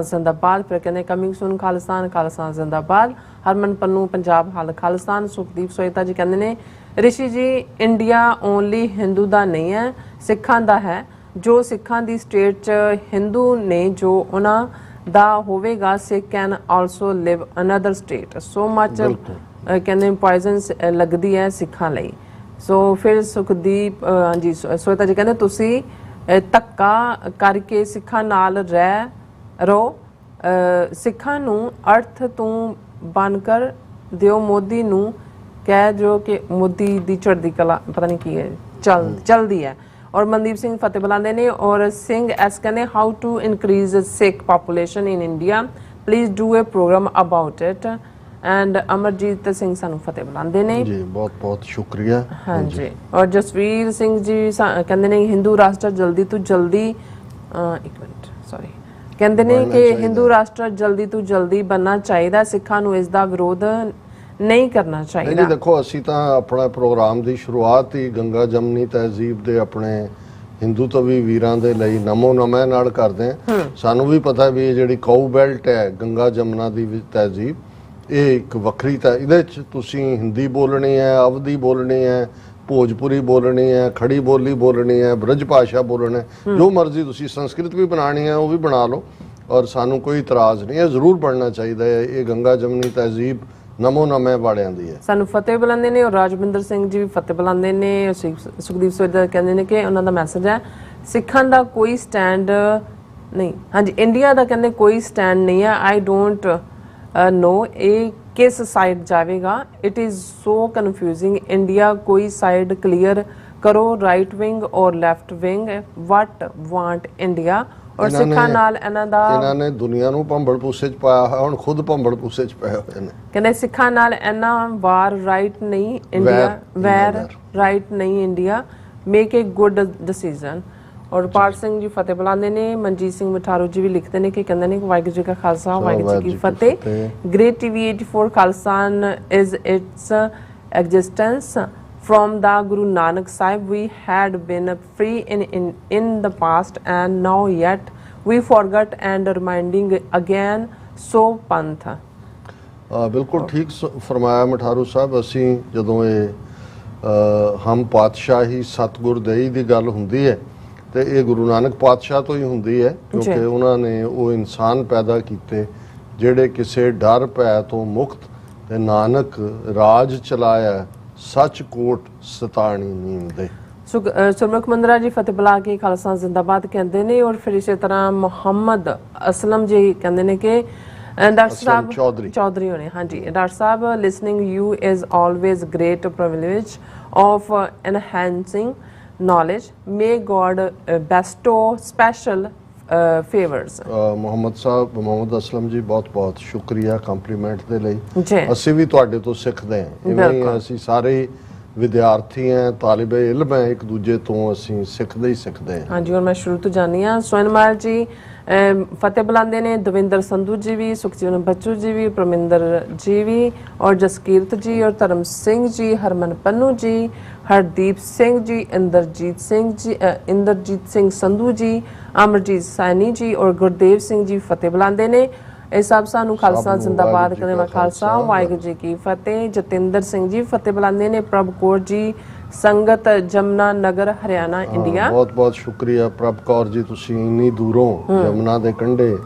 ਜ਼ਿੰਦਾਬਾਦ। ਫਿਰ ਕਹਿੰਦੇ ਕਮਿੰਗ ਸੂਨ ਖਾਲਿਸਤਾਨ ਜ਼ਿੰਦਾਬਾਦ। ਹਰਮਨ ਪੰਨੂ ਪੰਜਾਬ ਹੱਲ ਖਾਲਿਸਤਾਨ। ਸੁਖਦੀਪ ਸੋਇਤਾ ਜੀ ਕਹਿੰਦੇ ਨੇ ਰਿਸ਼ੀ ਜੀ ਇੰਡੀਆ ਓਨਲੀ ਹਿੰਦੂ ਦਾ ਨਹੀਂ ਹੈ, ਸਿੱਖਾਂ ਦਾ ਹੈ। ਜੋ ਸਿੱਖਾਂ ਦੀ ਸਟੇਟ 'ਚ ਹਿੰਦੂ ਨੇ ਜੋ ਉਹਨਾਂ ਦਾ ਹੋਵੇਗਾ, Sikh can also live another state. So much ਕਹਿੰਦੇ ਇੰਪੋਰਟੈਂਸ ਲੱਗਦੀ ਹੈ ਸਿੱਖਾਂ ਲਈ। ਸੋ ਫਿਰ ਸੁਖਦੀਪ ਹਾਂਜੀ ਸੋਇਤਾ ਜੀ ਕਹਿੰਦੇ ਤੁਸੀਂ ਧੱਕਾ ਕਰਕੇ ਸਿੱਖਾਂ ਨਾਲ ਰਹੋ, ਸਿੱਖਾਂ ਨੂੰ ਅਰਥ ਤੋਂ ਬਣ ਕਰ ਦਿਓ, ਮੋਦੀ ਨੂੰ ਕਹਿ ਜੋ ਕਿ ਮੋਦੀ ਦੀ ਚੜ੍ਹਦੀ ਕਲਾ ਪਤਾ ਨਹੀਂ ਕੀ ਹੈ ਚਲਦੀ ਹੈ। ਔਰ ਮਨਦੀਪ ਸਿੰਘ ਫਤਿਹ ਬੁਲਾਉਂਦੇ ਨੇ ਔਰ ਸਿੰਘ ਐਸ ਕਹਿੰਦੇ how to increase Sikh population in India, please do a program about it. And Amarjit Singh ਸਾਨੂੰ ਫਤਿਹ ਬੁਲਾਉਂਦੇ ਨੇ ਜੀ, ਬਹੁਤ ਬਹੁਤ ਸ਼ੁਕਰੀਆ। ਹਾਂਜੀ ਔਰ ਜਸਵੀਰ ਸਿੰਘ ਜੀ ਕਹਿੰਦੇ ਨੇ ਹਿੰਦੂ ਰਾਸ਼ਟਰ ਜਲਦੀ ਤੋਂ ਜਲਦੀ ਇੱਕ ਮਿੰਟ ਸੌਰੀ ਕਹਿੰਦੇ ਨੇ ਕਿ ਹਿੰਦੂ ਰਾਸ਼ਟਰ ਜਲਦੀ ਤੋਂ ਜਲਦੀ ਬਣਨਾ ਚਾਹੀਦਾ, ਸਿੱਖਾਂ ਨੂੰ ਇਸ ਦਾ ਵਿਰੋਧ ਨਹੀਂ ਕਰਨਾ ਚਾਹੀਦਾ। ਨਹੀਂ ਦੇਖੋ, ਅਸੀਂ ਤਾਂ ਆਪਣਾ ਪ੍ਰੋਗਰਾਮ ਦੀ ਸ਼ੁਰੂਆਤ ਹੀ ਗੰਗਾ ਜਮਨੀ ਤਹਿਜ਼ੀਬ ਦੇ ਆਪਣੇ ਹਿੰਦੂਤਵੀ ਵੀਰਾਂ ਦੇ ਲਈ ਨਮੋ ਨਮੈ ਨਾਲ ਕਰਦੇ ਹਾਂ। ਸਾਨੂੰ ਵੀ ਪਤਾ ਵੀ ਇਹ ਜਿਹੜੀ ਕਾਊ ਬੈਲਟ ਹੈ ਗੰਗਾ ਜਮਨਾ ਦੀ ਤਹਿਜ਼ੀਬ, ਇਹ ਇੱਕ ਵੱਖਰੀ ਤਾਂ ਇਹਦੇ 'ਚ ਤੁਸੀਂ ਹਿੰਦੀ ਬੋਲਣੀ ਹੈ, ਅਵਧੀ ਬੋਲਣੀ ਹੈ, ਭੋਜਪੁਰੀ ਬੋਲਣੀ ਹੈ, ਖੜੀ ਬੋਲੀ ਬੋਲਣੀ ਹੈ, ਬ੍ਰਜ ਭਾਸ਼ਾ ਬੋਲਣਾ ਹੈ, ਜੋ ਮਰਜ਼ੀ ਤੁਸੀਂ ਸੰਸਕ੍ਰਿਤ ਵੀ ਬਣਾਉਣੀ ਹੈ ਉਹ ਵੀ ਬਣਾ ਲਓ, ਔਰ ਸਾਨੂੰ ਕੋਈ ਇਤਰਾਜ਼ ਨਹੀਂ ਹੈ। ਜ਼ਰੂਰ ਬਣਨਾ ਚਾਹੀਦਾ ਹੈ। ਇਹ ਗੰਗਾ ਜਮਨੀ ਤਹਿਜ਼ੀਬ ਨਮੋ ਨਮੈ ਵਾਲਿਆਂ ਦੀ ਹੈ। ਸਾਨੂੰ ਫਤਿਹ ਬੁਲਾਉਂਦੇ ਨੇ ਔਰ ਰਾਜਵਿੰਦਰ ਸਿੰਘ ਜੀ ਵੀ ਫਤਿਹ ਬੁਲਾਉਂਦੇ ਨੇ। ਸੁਖਦੀਪ ਸੋਇਦਾ ਕਹਿੰਦੇ ਨੇ ਕਿ ਉਹਨਾਂ ਦਾ ਮੈਸੇਜ ਹੈ ਸਿੱਖਾਂ ਦਾ ਕੋਈ ਸਟੈਂਡ ਨਹੀਂ, ਹਾਂਜੀ ਇੰਡੀਆ ਦਾ ਕਹਿੰਦੇ ਕੋਈ ਸਟੈਂਡ ਨਹੀਂ ਹੈ। ਆਈ ਡੋਂਟ ਨੋ ਇਹ ਕਿਸ ਸਾਈਡ ਜਾਵੇਗਾ, it is so confusing. India ਕੋਈ ਸਾਈਡ ਕਲੀਅਰ ਕਰੋ, ਰਾਈਟ ਵਿੰਗ ਔਰ ਲੈਫਟ ਵਿੰਗ, ਵਾਟ ਵਾਂਟ ਇੰਡੀਆ। ਔਰ ਸਿੱਖਾਂ ਨਾਲ ਇਹਨਾਂ ਨੇ ਦੁਨੀਆ ਨੂੰ ਭੰਬਲ ਪੂਸੇ 'ਚ ਪਾਇਆ ਹੋਇਆ, ਹੁਣ ਖੁਦ ਭੰਬਲ ਪੂਸੇ 'ਚ ਪਏ ਹੋਏ ਨੇ। ਕਹਿੰਦੇ ਸਿੱਖਾਂ ਨਾਲ ਇਹਨਾਂ ਵਾਰ ਰਾਈਟ ਨਹੀਂ ਇੰਡੀਆ, ਵੈਰ ਰਾਈਟ ਨਹੀਂ ਇੰਡੀਆ, ਮੇਕ ਏ ਗੁੱਡ ਡਿਸੀਜਨ। ਔਰ ਪਾਲ ਸਿੰਘ ਜੀ ਫਤਿਹ ਬੁਲਾਉਂਦੇ ਨੇ। ਮਨਜੀਤ ਸਿੰਘ ਮਠਾਰੂ ਜੀ ਵੀ ਲਿਖਦੇ ਨੇ ਕਿ ਕਹਿੰਦੇ ਨੇ ਵਾਹਿਗੁਰੂ ਜੀ ਕਾ ਖਾਲਸਾ ਵਾਹਿਗੁਰੂ ਜੀ ਕੀ ਫਤਿਹ। ਗ੍ਰੇਟ TV 84 ਖਾਲਸਾਨ is its existence from the Guru Nanak Sahib. We had been free in the past and now yet we forgot and reminding again, so panth। ਬਿਲਕੁਲ ਠੀਕ ਫਰਮਾਇਆ ਮਠਾਰੂ ਸਾਹਿਬ। ਅਸੀਂ ਜਦੋਂ ਇਹ ਹਮ ਪਾਤਸ਼ਾਹੀ ਸਤਿਗੁਰ ਦੇਈ ਦੀ ਗੱਲ ਹੁੰਦੀ ਹੈ ਤੇ ਇਹ ਗੁਰੂ ਨਾਨਕ ਪਾਤਸ਼ਾਹ ਤੋਂ ਹੀ ਹੁੰਦੀ ਹੈ, ਕਿਉਂਕਿ ਉਹਨਾਂ ਨੇ ਉਹ ਇਨਸਾਨ ਪੈਦਾ ਕੀਤੇ ਜਿਹੜੇ ਕਿਸੇ ਡਰ ਭੈ ਤੋਂ ਮੁਕਤ ਤੇ ਨਾਨਕ ਰਾਜ ਚਲਾਇਆ, ਸੱਚ ਕੋਟ ਸਤਾਣੀ ਨੀਂਦ ਦੇ। ਸੁਰਮੁਖ ਮੰਦਰਾ ਜੀ ਫਤਿਹ ਬੁਲਾ ਕੇ ਖਾਲਸਾ ਜ਼ਿੰਦਾਬਾਦ ਕਹਿੰਦੇ ਨੇ। ਔਰ ਫਿਰ ਇਸੇ ਤਰ੍ਹਾਂ ਮੁਹੰਮਦ ਅਸਲਮ ਜੀ ਕਹਿੰਦੇ ਨੇ ਕਿ ਡਾਕਟਰ ਸਾਹਿਬ ਚੌਧਰੀ ਹੋਣੇ, ਹਾਂਜੀ ਡਾਕਟਰ ਸਾਹਿਬ listening you is always great privilege of enhancing knowledge, may God bestow special favours. Muhammad Aslam ji ਬਹੁਤ ਬਹੁਤ ਸ਼ੁਕਰੀਆ ਕੰਪਲੀਮੈਂਟ ਦੇ ਲਈ। ਅਸੀਂ ਵੀ ਤੁਹਾਡੇ ਤੋਂ ਸਿੱਖਦੇ ਹਾਂ, ਇਵੇਂ ਅਸੀਂ ਸਾਰੇ ਵਿਦਿਆਰਥੀ ਹਾਂ, ਤਾਲਿਬੇ ਇਲਮ ਹੈ, ਇੱਕ ਦੂਜੇ ਤੋਂ ਅਸੀਂ ਸਿੱਖਦੇ ਹੀ ਸਿੱਖਦੇ ਹਾਂ। ਹਾਂਜੀ, ਔਰ ਮੈਂ ਸ਼ੁਰੂ ਤੋਂ ਜਾਣੀ ਹਾਂ। ਸੋਨਮਾਲ ਜੀ ਫਤਿਹ ਬੁਲਾਉਂਦੇ ਨੇ। ਦਵਿੰਦਰ ਸੰਧੂ ਜੀ ਵੀ, ਸੁਖਜੀਵਨ ਬੱਚੂ ਜੀ ਵੀ, ਪ੍ਰਮਿੰਦਰ ਜੀ ਵੀ, ਔਰ ਜਸਕੀਰਤ ਜੀ, ਔਰ ਧਰਮ ਸਿੰਘ ਜੀ, ਹਰਮਨ ਪੰਨੂ ਜੀ, ਹਰਦੀਪ ਸਿੰਘ ਜੀ, ਇੰਦਰਜੀਤ ਸਿੰਘ ਸੰਧੂ ਜੀ, ਅਮਰਜੀਤ ਸੈਣੀ ਜੀ, ਔਰ ਗੁਰਦੇਵ ਸਿੰਘ ਜੀ ਫਤਿਹ ਬੁਲਾਉਂਦੇ ਨੇ। ਇਹ ਸਭ ਸਾਨੂੰ ਖਾਲਸਾ ਸਭ ਨੂੰ ਜ਼ਿੰਦਾਬਾਦ ਵਾਹਿਗੁਰੂ ਜੀ ਕਹਿੰਦੇ ਵਾ ਕਾ ਖਾਲਸਾ ਖਾਲਸਾ, ਵਾਹਿਗੁਰੂ ਜੀ ਕੀ ਫਤਿਹ। ਜਤਿੰਦਰ ਸਿੰਘ ਜੀ ਫਤਿਹ ਬੁਲਾਉਂਦੇ ਨੇ। ਪ੍ਰਭ ਕੌਰ ਜੀ ਸੰਗਤ ਜਮਨਾ ਨਗਰ ਹਰਿਆਣਾ ਇੰਡੀਆ। ਬਹੁਤ ਬਹੁਤ ਸ਼ੁਕਰੀਆ ਪ੍ਰਭ ਕੌਰ ਜੀ, ਤੁਸੀਂ ਇੰਨੀ ਦੂਰੋਂ ਯਮੁਨਾ ਦੇ ਕੰਢੇ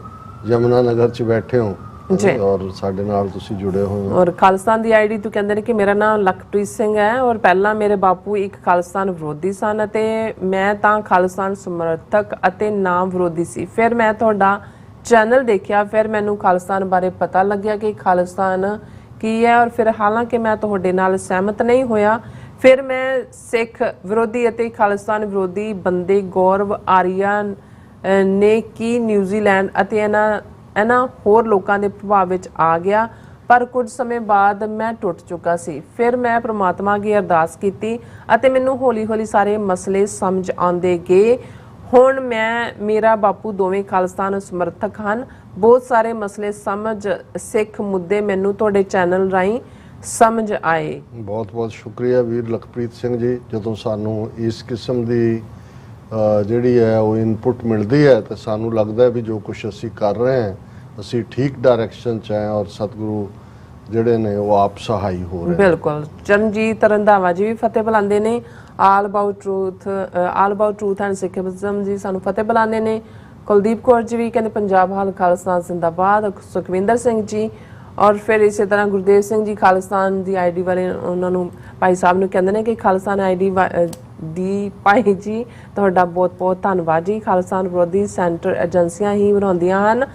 ਯਮੁਨਾ ਨਗਰ 'ਚ ਬੈਠੇ ਹੋ ਜੀ। ਔਰ ਸਾਡੇ ਨਾਲ ਤੁਸੀਂ ਜੁੜੇ ਹੋਏ ਹੋ। ਔਰ ਖਾਲਿਸਤਾਨ ਦੀ ਆਈਡੀ ਤੋਂ ਕਹਿੰਦੇ ਨੇ ਕਿ ਮੇਰਾ ਨਾਮ ਲਖਪ੍ਰੀਤ ਸਿੰਘ ਹੈ ਔਰ ਪਹਿਲਾਂ ਮੇਰੇ ਬਾਪੂ ਇੱਕ ਖਾਲਿਸਤਾਨ ਵਿਰੋਧੀ ਸਨ ਅਤੇ ਮੈਂ ਤਾਂ ਖਾਲਿਸਤਾਨ ਸਮਰਥਕ ਅਤੇ ਨਾਮ ਵਿਰੋਧੀ ਸੀ। ਫਿਰ ਮੈਂ ਤੁਹਾਡਾ ਚੈਨਲ ਦੇਖਿਆ, ਫਿਰ ਮੈਨੂੰ ਖਾਲਿਸਤਾਨ ਬਾਰੇ ਪਤਾ ਲੱਗਿਆ ਕਿ ਖਾਲਿਸਤਾਨ ਕੀ ਹੈ ਔਰ ਫਿਰ ਹਾਲਾਂਕਿ ਮੈਂ ਤੁਹਾਡੇ ਨਾਲ ਸਹਿਮਤ ਨਹੀਂ ਹੋਇਆ, ਫਿਰ ਮੈਂ ਸਿੱਖ ਵਿਰੋਧੀ ਅਤੇ ਖਾਲਿਸਤਾਨ ਵਿਰੋਧੀ ਬੰਦੇ ਗੌਰਵ ਆਰੀਆ ਨੇ ਕੀ ਨਿਊਜ਼ੀਲੈਂਡ ਅਤੇ ਇਹਨਾਂ ਹੋਰ ਲੋਕਾਂ ਦੇ ਪ੍ਰਭਾਵ ਵਿੱਚ ਆ ਗਿਆ, ਪਰ ਕੁਝ ਸਮੇਂ ਬਾਅਦ ਮੈਂ ਟੁੱਟ ਚੁੱਕਾ ਸੀ। ਫਿਰ ਮੈਂ ਪ੍ਰਮਾਤਮਾ ਅੱਗੇ ਅਰਦਾਸ ਕੀਤੀ ਅਤੇ ਮੈਨੂੰ ਹੌਲੀ-ਹੌਲੀ ਸਾਰੇ ਮਸਲੇ ਸਮਝ ਆਉਂਦੇ ਗਏ। ਹੁਣ ਮੇਰਾ ਬਾਪੂ ਦੋਵੇਂ ਖਾਲਿਸਤਾਨ ਸਮਰਥਕ ਹਨ। ਬਹੁਤ ਸਾਰੇ ਮਸਲੇ ਸਿੱਖ ਮੁੱਦੇ ਮੈਨੂੰ ਤੁਹਾਡੇ ਚੈਨਲ ਰਾਹੀਂ ਸਮਝ ਆਏ। ਬਹੁਤ ਬਹੁਤ ਸ਼ੁਕਰੀਆ ਵੀਰ ਲਖਪ੍ਰੀਤ ਸਿੰਘ ਜੀ। ਜਦੋਂ ਸਾਨੂੰ ਇਸ ਕਿਸਮ ਦੀ ਜਿਹੜੀ ਹੈ ਉਹ ਇਨਪੁਟ ਮਿਲਦੀ ਹੈ ਤਾਂ ਸਾਨੂੰ ਲੱਗਦਾ ਹੈ ਵੀ ਜੋ ਕੁਝ ਅਸੀਂ ਕਰ ਰਹੇ ਹਾਂ ਅਸੀਂ ਠੀਕ ਡਾਇਰੈਕਸ਼ਨ 'ਚ ਹੈ ਔਰ ਸਤਿਗੁਰੂ ਜਿਹੜੇ ਨੇ ਉਹ ਆਪ ਸਹਾਈ ਹੋ ਰਹੇ। ਬਿਲਕੁਲ। ਚਰਨਜੀਤ ਰੰਧਾਵਾ ਜੀ ਵੀ ਫਤਿਹ ਬੁਲਾਉਂਦੇ ਨੇ। All about truth and Sikhism ਜੀ ਸਾਨੂੰ ਫਤਿਹ ਬੁਲਾਉਂਦੇ ਨੇ। ਕੁਲਦੀਪ ਕੌਰ ਜੀ ਵੀ ਕਹਿੰਦੇ ਪੰਜਾਬ ਹਾਲ ਖਾਲਿਸਤਾਨ ਜ਼ਿੰਦਾਬਾਦ। ਸੁਖਵਿੰਦਰ ਸਿੰਘ ਜੀ ਔਰ ਫਿਰ ਇਸੇ ਤਰ੍ਹਾਂ ਗੁਰਦੇਵ ਸਿੰਘ ਜੀ ਖਾਲਿਸਤਾਨ ਦੀ ਆਈਡੀ ਵਾਲੇ ਉਹਨਾਂ ਨੂੰ ਭਾਈ ਸਾਹਿਬ ਨੂੰ ਕਹਿੰਦੇ ਨੇ ਕਿ ਖਾਲਿਸਤਾਨ ਆਈਡੀ ਦੀ ਭਾਈ ਜੀ ਤੁਹਾਡਾ ਬਹੁਤ ਬਹੁਤ ਧੰਨਵਾਦ ਜੀ। ਖਾਲਿਸਤਾਨ ਵਿਰੋਧੀ ਸੈਂਟਰ ਏਜੰਸੀਆਂ ਹੀ ਬਣਾਉਂਦੀਆਂ ਹਨ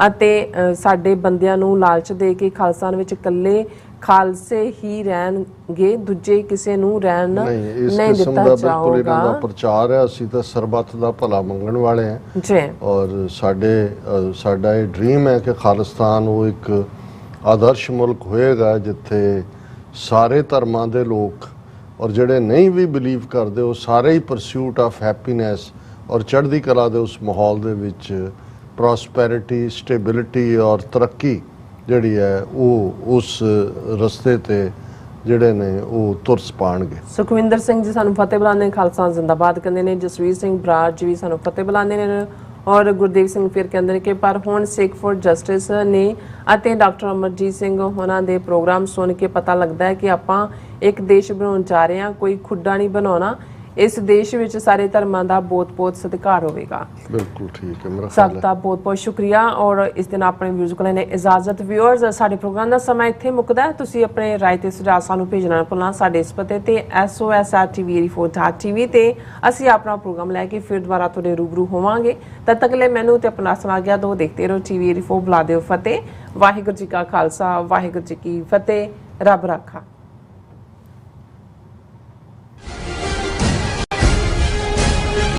ਅਤੇ ਸਾਡੇ ਬੰਦਿਆਂ ਨੂੰ ਲਾਲਚ ਦੇ ਕੇ ਖਾਲਿਸਤਾਨ ਵਿੱਚ ਇਕੱਲੇ ਖਾਲਸੇ ਹੀ ਰਹਿਣਗੇ, ਦੂਜੇ ਕਿਸੇ ਨੂੰ ਰਹਿਣ ਨਹੀਂ ਦਿੱਤਾ ਬਿਲਕੁਲ ਇਹਨਾਂ ਦਾ ਪ੍ਰਚਾਰ ਹੈ। ਅਸੀਂ ਤਾਂ ਸਰਬੱਤ ਦਾ ਭਲਾ ਮੰਗਣ ਵਾਲੇ ਹਾਂ ਜੀ ਔਰ ਸਾਡਾ ਇਹ ਡ੍ਰੀਮ ਹੈ ਕਿ ਖਾਲਿਸਤਾਨ ਉਹ ਇੱਕ ਆਦਰਸ਼ ਮੁਲਕ ਹੋਏਗਾ ਜਿੱਥੇ ਸਾਰੇ ਧਰਮਾਂ ਦੇ ਲੋਕ ਔਰ ਜਿਹੜੇ ਨਹੀਂ ਵੀ ਬਿਲੀਵ ਕਰਦੇ ਉਹ ਸਾਰੇ ਹੀ ਪਰਸਿਊਟ ਆਫ ਹੈਪੀਨੈਸ ਔਰ ਚੜ੍ਹਦੀ ਕਲਾ ਦੇ ਉਸ ਮਾਹੌਲ ਦੇ ਵਿੱਚ ਪ੍ਰੋਸਪੈਰਿਟੀ, ਸਟੇਬਿਲਿਟੀ ਔਰ ਤਰੱਕੀ ਜਿਹੜੀ ਹੈ ਉਹ ਉਸ ਰਸਤੇ ਤੇ ਜਿਹੜੇ ਨੇ ਉਹ ਤੁਰ ਪਾਣਗੇ। ਸੁਖਵਿੰਦਰ ਸਿੰਘ ਜੀ ਸਾਨੂੰ ਫਤਿਹ ਬੁਲਾਉਂਦੇ ਨੇ। ਖਾਲਸਾ ਜ਼ਿੰਦਾਬਾਦ ਕਹਿੰਦੇ ਨੇ। ਜਸਵੀਰ ਸਿੰਘ ਬਰਾੜ ਜੀ ਵੀ ਸਾਨੂੰ ਫਤਿਹ ਬੁਲਾਉਂਦੇ ਨੇ ਔਰ ਗੁਰਦੇਵ ਸਿੰਘ ਫਿਰ ਕਹਿੰਦੇ ਨੇ ਕਿ ਪਰ ਹੁਣ ਸਿੱਖ ਫॉर ਜਸਟਿਸ ਨੇ ਅਤੇ ਡਾਕਟਰ ਅਮਰਜੀਤ ਸਿੰਘ ਉਹਨਾਂ ਦੇ ਪ੍ਰੋਗਰਾਮ ਸੁਣ ਕੇ ਪਤਾ ਲੱਗਦਾ ਹੈ ਕਿ ਆਪਾਂ ਇੱਕ ਦੇਸ਼ ਬਣਾਉਣ ਜਾ ਰਹੇ ਹਾਂ, ਕੋਈ ਖੁੱਡਾ ਨਹੀਂ ਬਣਾਉਣਾ। ਇਸ ਦੇਸ਼ ਵਿੱਚ ਸਾਰੇ ਧਰਮਾਂ ਦਾ ਬਹੁਤ-ਬਹੁਤ ਸਤਿਕਾਰ ਹੋਵੇਗਾ। ਬਿਲਕੁਲ ਠੀਕ ਹੈ। ਮੇਰਾ ਸਭ ਦਾ ਬਹੁਤ-ਬਹੁਤ ਸ਼ੁਕਰੀਆ ਔਰ ਇਸ ਦਿਨ ਆਪਣੇ ਵਿਊਜ਼ ਕੋਲ ਨੇ ਇਜਾਜ਼ਤ। ਵਿਊਅਰਸ ਸਾਡੇ ਪ੍ਰੋਗਰਾਮ ਦਾ ਸਮਾਂ ਇੱਥੇ ਮੁੱਕਦਾ। ਤੁਸੀਂ ਆਪਣੇ ਰਾਏ ਤੇ ਸੁਝਾਅ ਸਾਨੂੰ ਭੇਜਣਾ ਭੁੱਲਣਾ ਸਾਡੇ ਇਸ ਪਤੇ ਤੇ sos@tv84.tv ਤੇ ਅਸੀਂ ਆਪਣਾ ਪ੍ਰੋਗਰਾਮ ਲੈ ਕੇ ਫਿਰ ਦੁਬਾਰਾ ਤੁਹਾਡੇ ਰੂਬਰੂ ਹੋਵਾਂਗੇ। ਤਦ ਤੱਕ ਲਈ ਮੈਨੂੰ ਤੇ ਆਪਣਾ ਸੁਣਾ ਗਿਆ ਦੋ ਦੇਖਦੇ ਰਹੋ TV84। ਬੁਲਾ ਦਿਓ ਫਤਿਹ। ਵਾਹਿਗੁਰੂ ਜੀ ਕਾ ਖਾਲਸਾ, ਵਾਹਿਗੁਰੂ ਜੀ ਕੀ ਫਤਿਹ। ਰੱਬ ਰਾਖਾ।